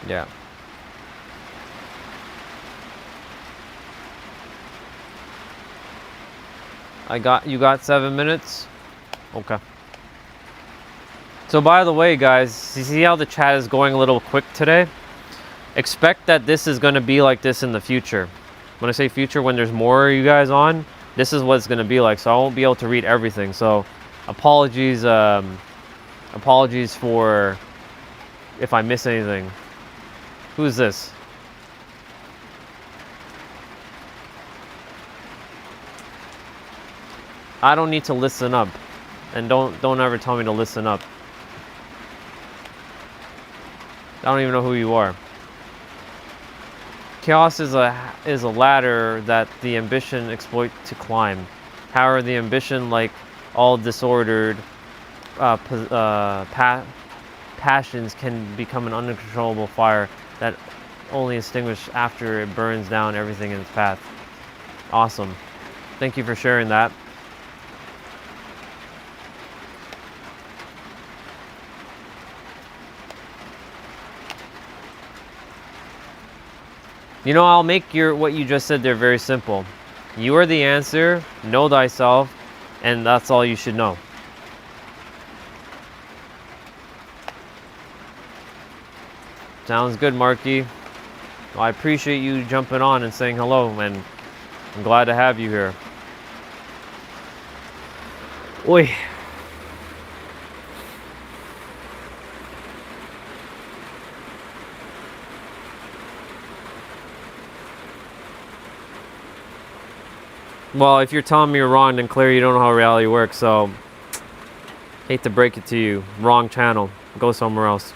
Yeah. You got 7 minutes? Okay. So by the way, guys, you see how the chat is going a little quick today? Expect that this is going to be like this in the future. When I say future, when there's more of you guys on, this is what it's going to be like. So I won't be able to read everything. So apologies for if I miss anything. Who's this? I don't need to listen up, and don't ever tell me to listen up. I don't even know who you are. Chaos is a ladder that the ambition exploit to climb. However, the ambition, like all disordered passions, can become an uncontrollable fire that only extinguishes after it burns down everything in its path. Awesome. Thank you for sharing that. You know, I'll make what you just said there very simple. You are the answer, know thyself, and that's all you should know. Sounds good, Marky. Well, I appreciate you jumping on and saying hello, and I'm glad to have you here. Oi. Well, if you're telling me you're wrong, then clearly you don't know how reality works, so Hate to break it to you. Wrong channel. Go somewhere else.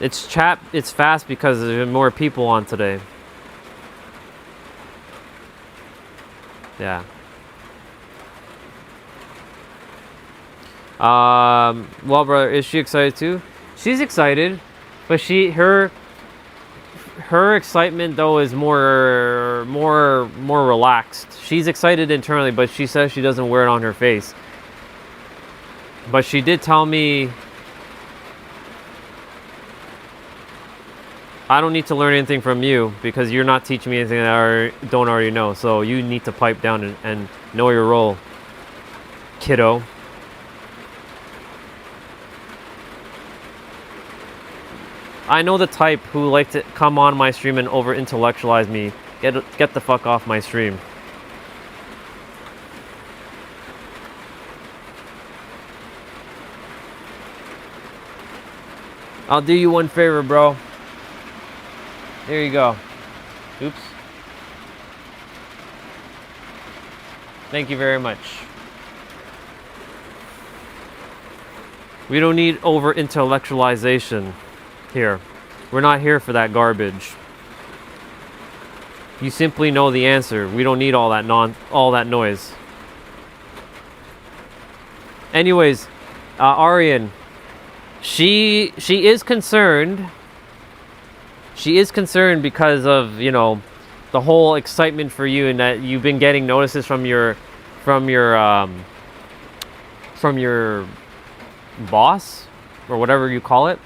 It's fast because there's more people on today. Yeah. Well, brother, is she excited too? She's excited, but her excitement though is more relaxed. She's excited internally, but she says she doesn't wear it on her face. But she did tell me, I don't need to learn anything from you because you're not teaching me anything that I don't already know. So you need to pipe down and know your role, kiddo. I know the type who like to come on my stream and over intellectualize me. Get the fuck off my stream. I'll do you one favor, bro. There you go. Oops. Thank you very much. We don't need over intellectualization here. We're not here for that garbage. You simply know the answer. We don't need all that noise. Anyways, Aryan, she is concerned. She is concerned because of, you know, the whole excitement for you, and that you've been getting notices from your boss or whatever you call it.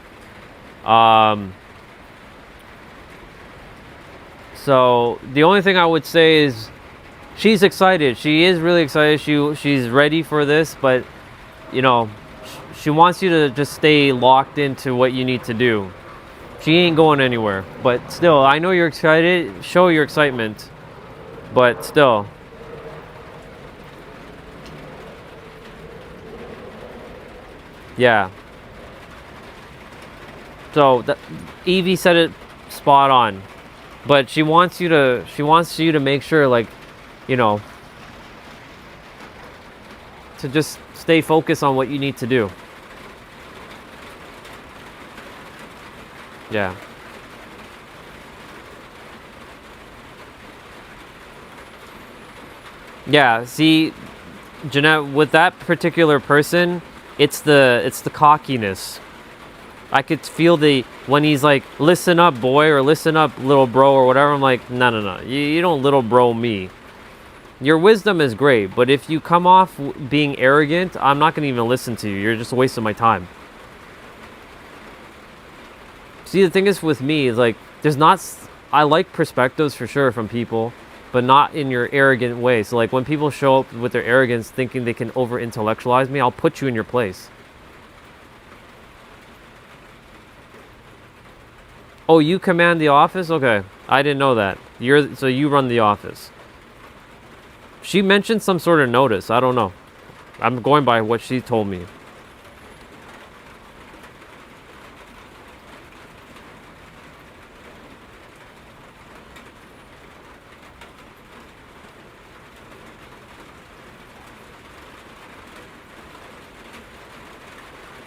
So the only thing I would say is she's excited. She is really excited. She's ready for this, but you know, she wants you to just stay locked into what you need to do. She ain't going anywhere, but still, I know you're excited. Show your excitement, but still. Yeah. So Evie said it spot on, but she wants you to make sure, like, you know, to just stay focused on what you need to do. Yeah. Yeah, see, Jeanette, with that particular person, it's the cockiness. I could feel when he's like, listen up, boy, or listen up, little bro, or whatever. I'm like, no. You don't little bro me. Your wisdom is great, but if you come off being arrogant, I'm not going to even listen to you. You're just wasting my time. See, the thing is with me, is like, I like perspectives for sure from people, but not in your arrogant way. So like when people show up with their arrogance thinking they can over intellectualize me, I'll put you in your place. Oh, you command the office? Okay. I didn't know that. So you run the office. She mentioned some sort of notice. I don't know. I'm going by what she told me.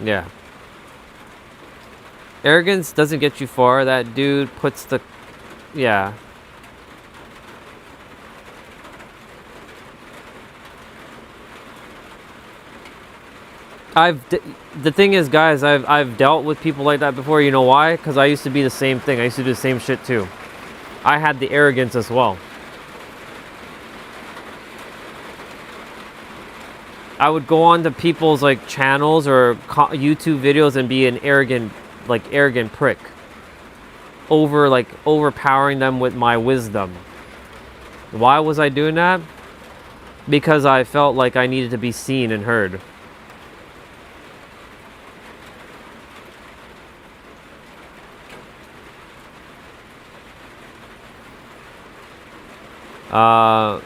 Yeah. Arrogance doesn't get you far. That dude puts the... Yeah. The thing is, guys, I've dealt with people like that before. You know why? Because I used to be the same thing. I used to do the same shit too. I had the arrogance as well. I would go on to people's like channels or YouTube videos and be an arrogant prick. Overpowering them with my wisdom. Why was I doing that? Because I felt like I needed to be seen and heard.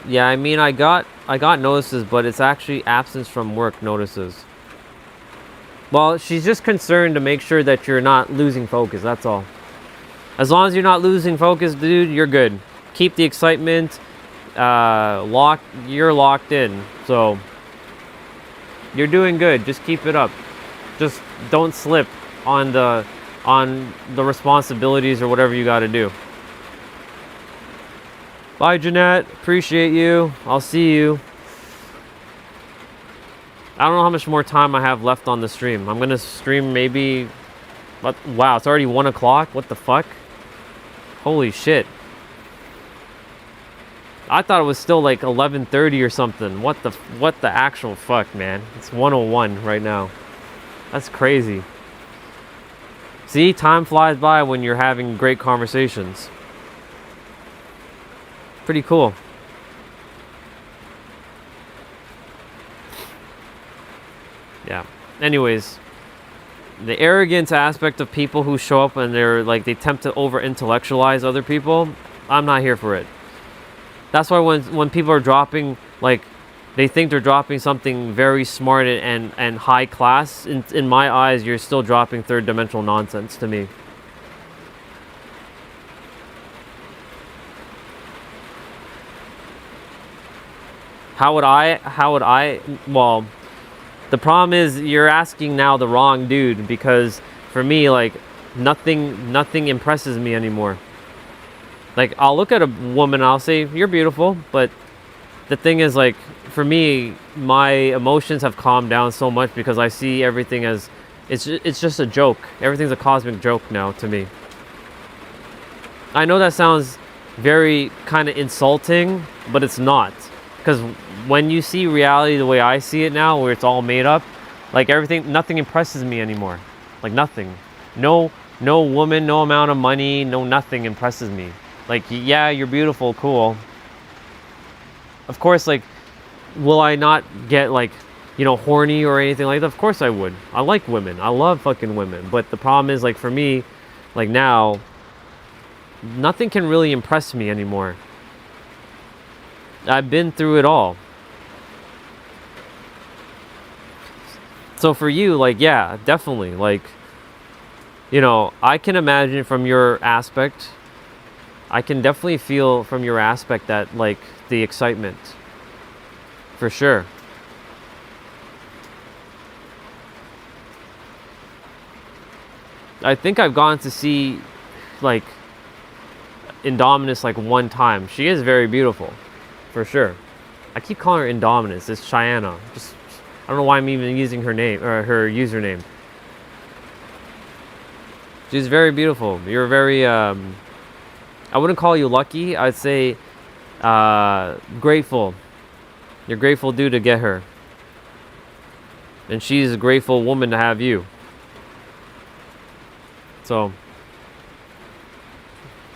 Yeah, I mean, I got notices, but it's actually absence from work notices. Well, she's just concerned to make sure that you're not losing focus. That's all. As long as you're not losing focus, dude, you're good. Keep the excitement. You're locked in. So you're doing good. Just keep it up. Just don't slip on the responsibilities or whatever you got to do. Bye, Jeanette. Appreciate you. I'll see you. I don't know how much more time I have left on the stream. I'm gonna stream maybe. Wow, it's already 1 o'clock. What the fuck? Holy shit! I thought it was still like 11:30 or something. What the actual fuck, man? It's 1:01 right now. That's crazy. See, time flies by when you're having great conversations. Pretty cool. Yeah. Anyways, the arrogance aspect of people who show up and they're like, they attempt to over intellectualize other people, I'm not here for it. That's why when people are dropping, like, they think they're dropping something very smart and high class, in my eyes, you're still dropping third dimensional nonsense to me. How would I, well, the problem is you're asking now the wrong dude, because for me, like, nothing impresses me anymore. Like, I'll look at a woman, I'll say, you're beautiful, but the thing is, like, for me, my emotions have calmed down so much because I see everything as, it's just a joke. Everything's a cosmic joke now to me. I know that sounds very kind of insulting, but it's not. Because when you see reality the way I see it now, where it's all made up, like nothing impresses me anymore. Like nothing. No woman, no amount of money, no nothing impresses me. Like, yeah, you're beautiful, cool. Of course, like, will I not get, like, you know, horny or anything like that? Of course I would. I like women. I love fucking women. But the problem is, like, for me, like, now, nothing can really impress me anymore. I've been through it all. So for you, like, yeah, definitely, like, you know, I can imagine from your aspect, I can definitely feel from your aspect that, like, the excitement, for sure. I think I've gone to see, like, Indominus, like, one time. She is very beautiful, for sure. I keep calling her Indominus. It's Cheyenne. Just, I don't know why I'm even using her name or her username. She's very beautiful. You're very, I wouldn't call you lucky. I'd say grateful. You're grateful due to get her. And she's a grateful woman to have you. So,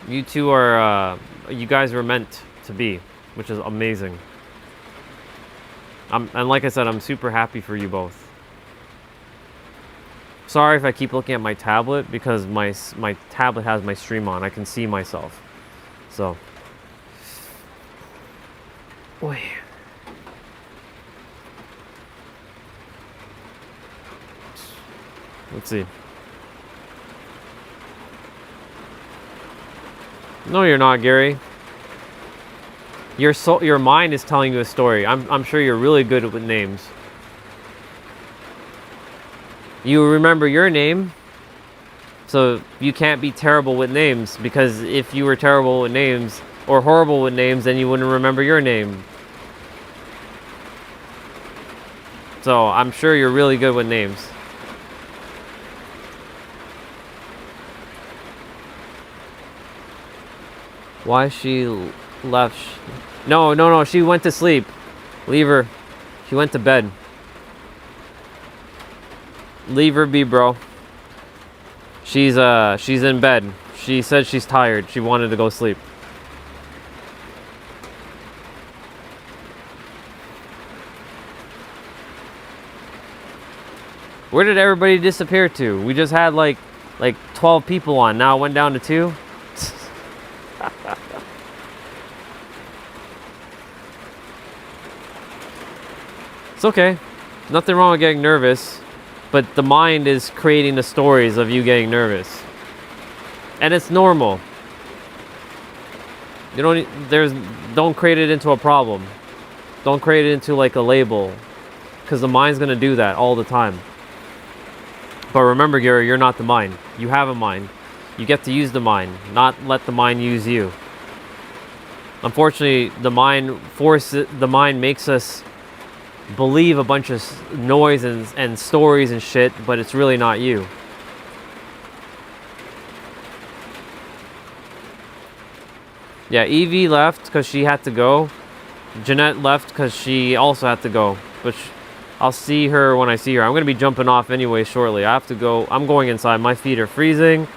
you two are, you guys were meant to be, which is amazing. And like I said, I'm super happy for you both. Sorry if I keep looking at my tablet, because my tablet has my stream on. I can see myself. So. Boy. Let's see. No, you're not, Gary. Your mind is telling you a story. I'm sure you're really good with names. You remember your name, so you can't be terrible with names, because if you were terrible with names or horrible with names, then you wouldn't remember your name. So I'm sure you're really good with names. Why she left? No, she went to sleep. Leave her. She went to bed. Leave her be, bro. She's in bed. She said she's tired. She wanted to go sleep. Where did everybody disappear to? We just had like 12 people on. Now it went down to 2. It's okay. Nothing wrong with getting nervous. But the mind is creating the stories of you getting nervous. And it's normal. You don't create it into a problem. Don't create it into like a label. Because the mind's going to do that all the time. But remember, Gary, you're not the mind. You have a mind. You get to use the mind, not let the mind use you. Unfortunately, the mind makes us believe a bunch of noise and stories and shit, but it's really not you. Yeah, Evie left because she had to go. Jeanette left because she also had to go. But I'll see her when I see her. I'm going to be jumping off anyway shortly. I have to go. I'm going inside. My feet are freezing.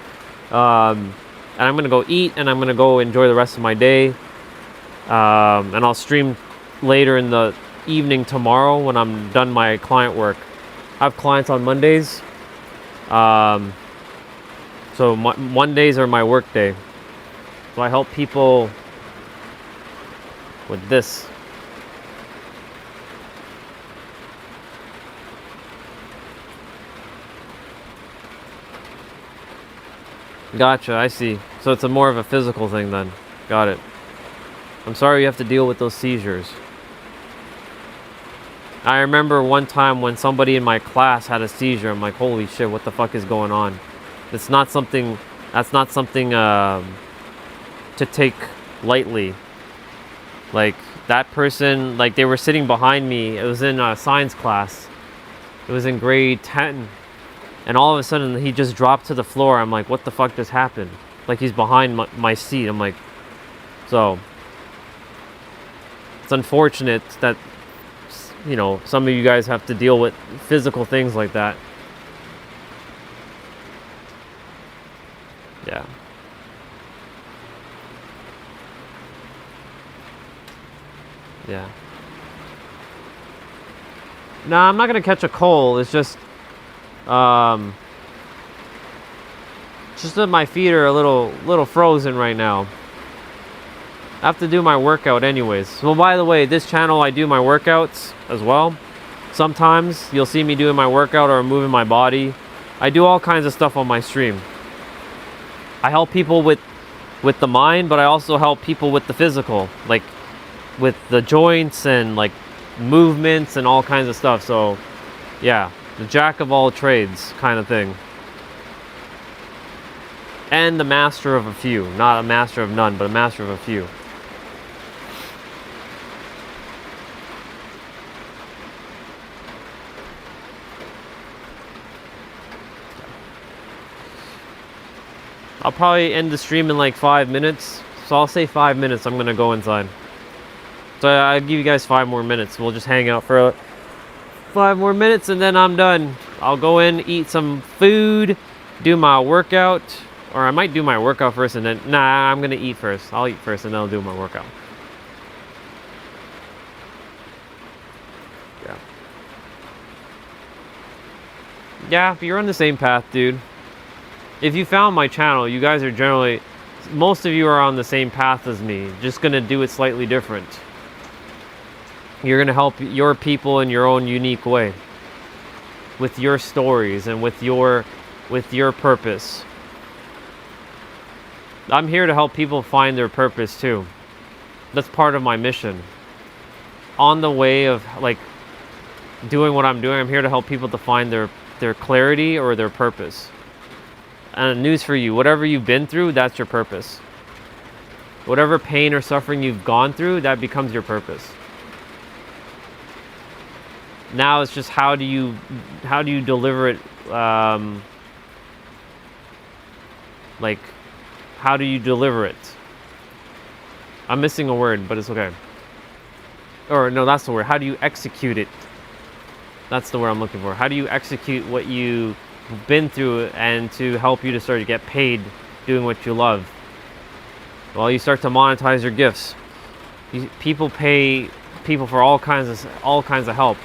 And I'm going to go eat, and I'm going to go enjoy the rest of my day. And I'll stream later in the evening tomorrow when I'm done my client work. I have clients on Mondays. So Mondays are my work day. So I help people with this. Gotcha, I see. So it's more of a physical thing then. Got it. I'm sorry you have to deal with those seizures. I remember one time when somebody in my class had a seizure. I'm like, holy shit, what the fuck is going on? That's not something to take lightly. Like, that person, like, they were sitting behind me. It was in a science class. It was in grade 10. And all of a sudden, he just dropped to the floor. I'm like, what the fuck just happened? Like, he's behind my seat. I'm like, so... It's unfortunate that, you know, some of you guys have to deal with physical things like that. Yeah. Yeah. No, I'm not gonna catch a cold. It's just that my feet are a little frozen right now. I have to do my workout anyways. So by the way, this channel I do my workouts as well. Sometimes you'll see me doing my workout or moving my body. I do all kinds of stuff on my stream. I help people with the mind, but I also help people with the physical, like with the joints and like movements and all kinds of stuff. So yeah, the jack of all trades kind of thing. And the master of a few. Not a master of none, but a master of a few. I'll probably end the stream in like 5 minutes. So I'll say 5 minutes, I'm gonna go inside. So I'll give you guys 5 more minutes. We'll just hang out for 5 more minutes and then I'm done. I'll go in, eat some food, do my workout. Or I might do my workout first and then... Nah, I'm gonna eat first. I'll eat first and then I'll do my workout. Yeah. Yeah, you're on the same path, dude. If you found my channel, you guys are generally... Most of you are on the same path as me. Just gonna do it slightly different. You're gonna help your people in your own unique way. With your stories and with your purpose. I'm here to help people find their purpose too. That's part of my mission. On the way of like doing what I'm doing, I'm here to help people to find their clarity or their purpose. And news for you, whatever you've been through, that's your purpose. Whatever pain or suffering you've gone through, that becomes your purpose. Now it's just how do you deliver it, like, how do you deliver it? I'm missing a word, but it's okay. Or no, that's the word. How do you execute it? That's the word I'm looking for. How do you execute what you've been through and to help you to start to get paid doing what you love? Well, you start to monetize your gifts. People pay people for all kinds of help.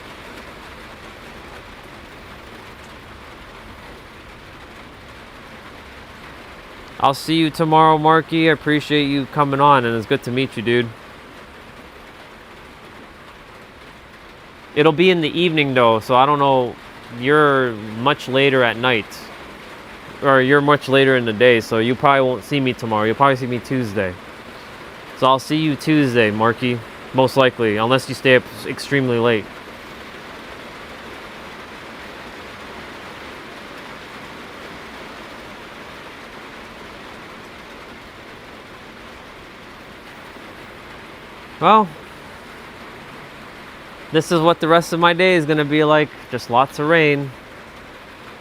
I'll see you tomorrow, Marky. I appreciate you coming on, and it's good to meet you, dude. It'll be in the evening, though, so I don't know you're much later at night, or you're much later in the day, so you probably won't see me tomorrow. You'll probably see me Tuesday. So I'll see you Tuesday, Marky, most likely, unless you stay up extremely late. Well, this is what the rest of my day is gonna be like. Just lots of rain.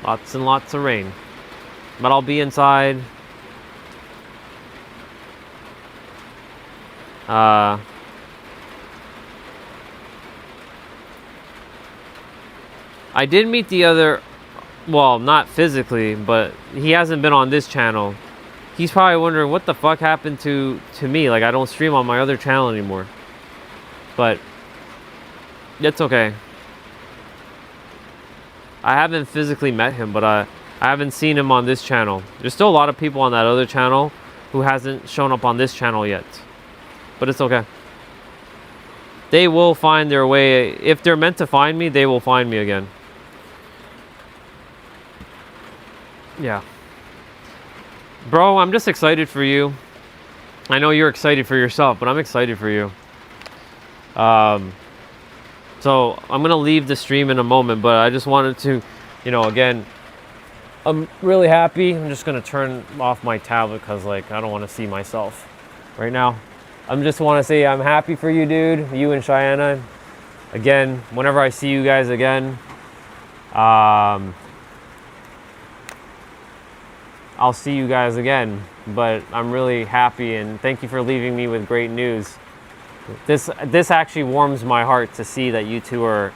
Lots and lots of rain. But I'll be inside. I did meet the other, well, not physically, but he hasn't been on this channel. He's probably wondering what the fuck happened to me. Like, I don't stream on my other channel anymore. But it's okay. I haven't physically met him, but I haven't seen him on this channel. There's still a lot of people on that other channel who hasn't shown up on this channel yet. But it's okay. They will find their way. If they're meant to find me, they will find me again. Yeah. Bro, I'm just excited for you. I know you're excited for yourself, but I'm excited for you. So I'm going to leave the stream in a moment, but I just wanted to, you know, again, I'm really happy. I'm just going to turn off my tablet because, like, I don't want to see myself right now. I just want to say I'm happy for you, dude. You and Cheyenne. Again, whenever I see you guys again, I'll see you guys again, but I'm really happy and thank you for leaving me with great news. This actually warms my heart to see that you two are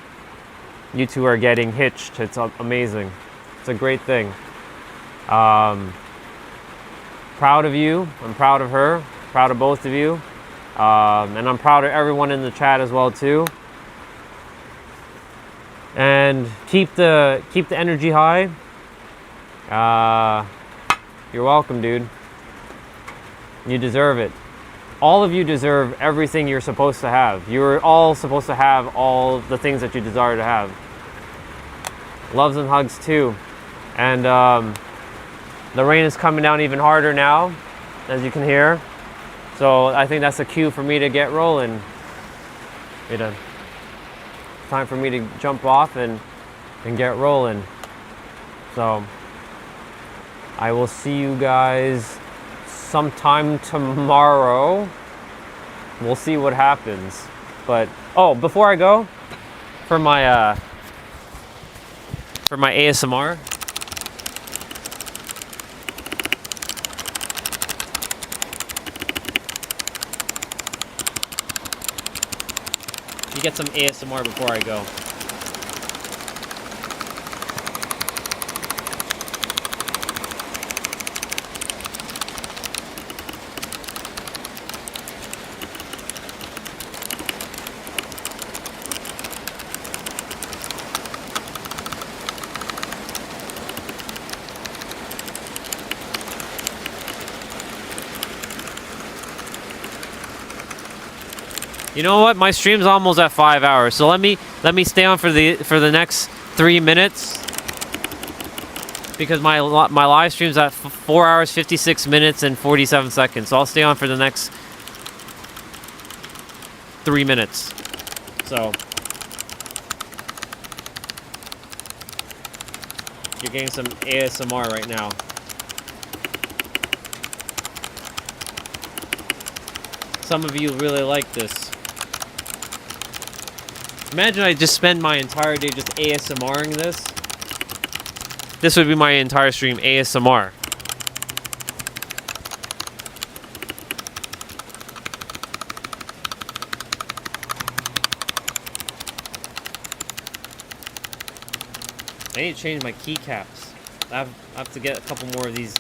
getting hitched. It's amazing. It's a great thing. Proud of you. I'm proud of her. Proud of both of you. And I'm proud of everyone in the chat as well too. And keep the energy high. You're welcome, dude. You deserve it. All of you deserve everything you're supposed to have. You're all supposed to have all the things that you desire to have. Loves and hugs too. And the rain is coming down even harder now, as you can hear. So I think that's a cue for me to get rolling. Time for me to jump off and get rolling. So I will see you guys sometime tomorrow. We'll see what happens. But oh, before I go, for my ASMR, you get some ASMR before I go. You know what? My stream's almost at 5 hours, so let me stay on for the next 3 minutes because my live stream's at 4 hours 56 minutes and 47 seconds. So I'll stay on for the next 3 minutes. So you're getting some ASMR right now. Some of you really like this. Imagine I just spend my entire day just ASMRing this. This would be my entire stream, ASMR. I need to change my keycaps. I have to get a couple more of these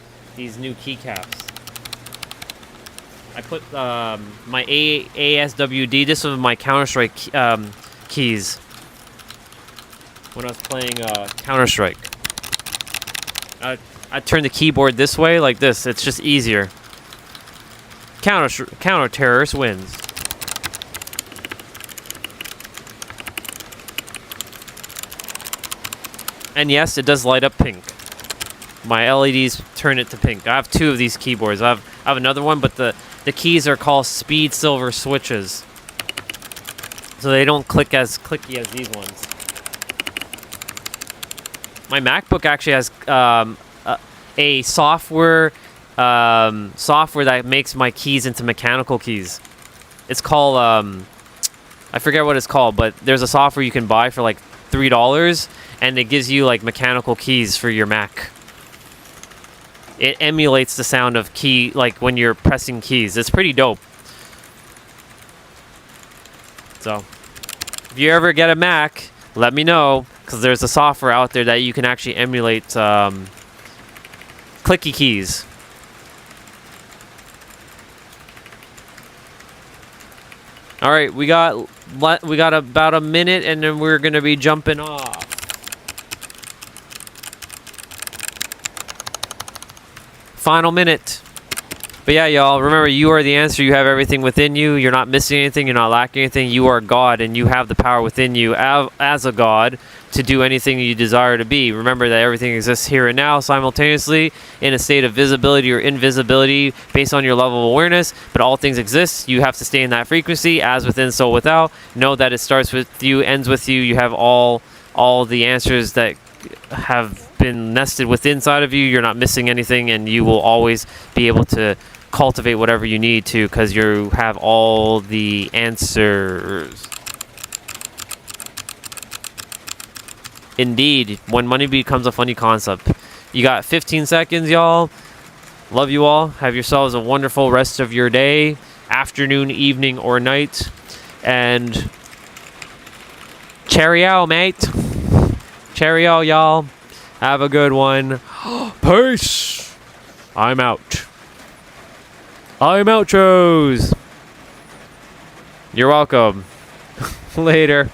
new keycaps. I put my ASWD. This was my Counter-Strike keys when I was playing Counter-Strike. I turn the keyboard this way, like this. It's just easier. Counter-terrorist wins. And yes, it does light up pink. My LEDs turn it to pink. I have 2 of these keyboards. I have another one, but the keys are called speed silver switches. So they don't click as clicky as these ones. My MacBook actually has a software that makes my keys into mechanical keys. It's called I forget what it's called, but there's a software you can buy for like $3, and it gives you like mechanical keys for your Mac. It emulates the sound of key, like when you're pressing keys. It's pretty dope. So, if you ever get a Mac, let me know, because there's a software out there that you can actually emulate clicky keys. All right, we got about a minute, and then we're gonna be jumping off. Final minute. But yeah, y'all, remember, you are the answer. You have everything within you. You're not missing anything. You're not lacking anything. You are God, and you have the power within you as a God to do anything you desire to be. Remember that everything exists here and now simultaneously in a state of visibility or invisibility based on your level of awareness, but all things exist. You have to stay in that frequency, as within, so without. Know that it starts with you, ends with you. You have all the answers that have been nested within inside of you. You're not missing anything, and you will always be able to cultivate whatever you need to, because you have all the answers. Indeed, when money becomes a funny concept. You got 15 seconds, y'all. Love you all. Have yourselves a wonderful rest of your day, afternoon, evening, or night. And cheerio, mate. Cheerio, y'all. Have a good one. Peace. I'm out. I'm outros. You're welcome. Later.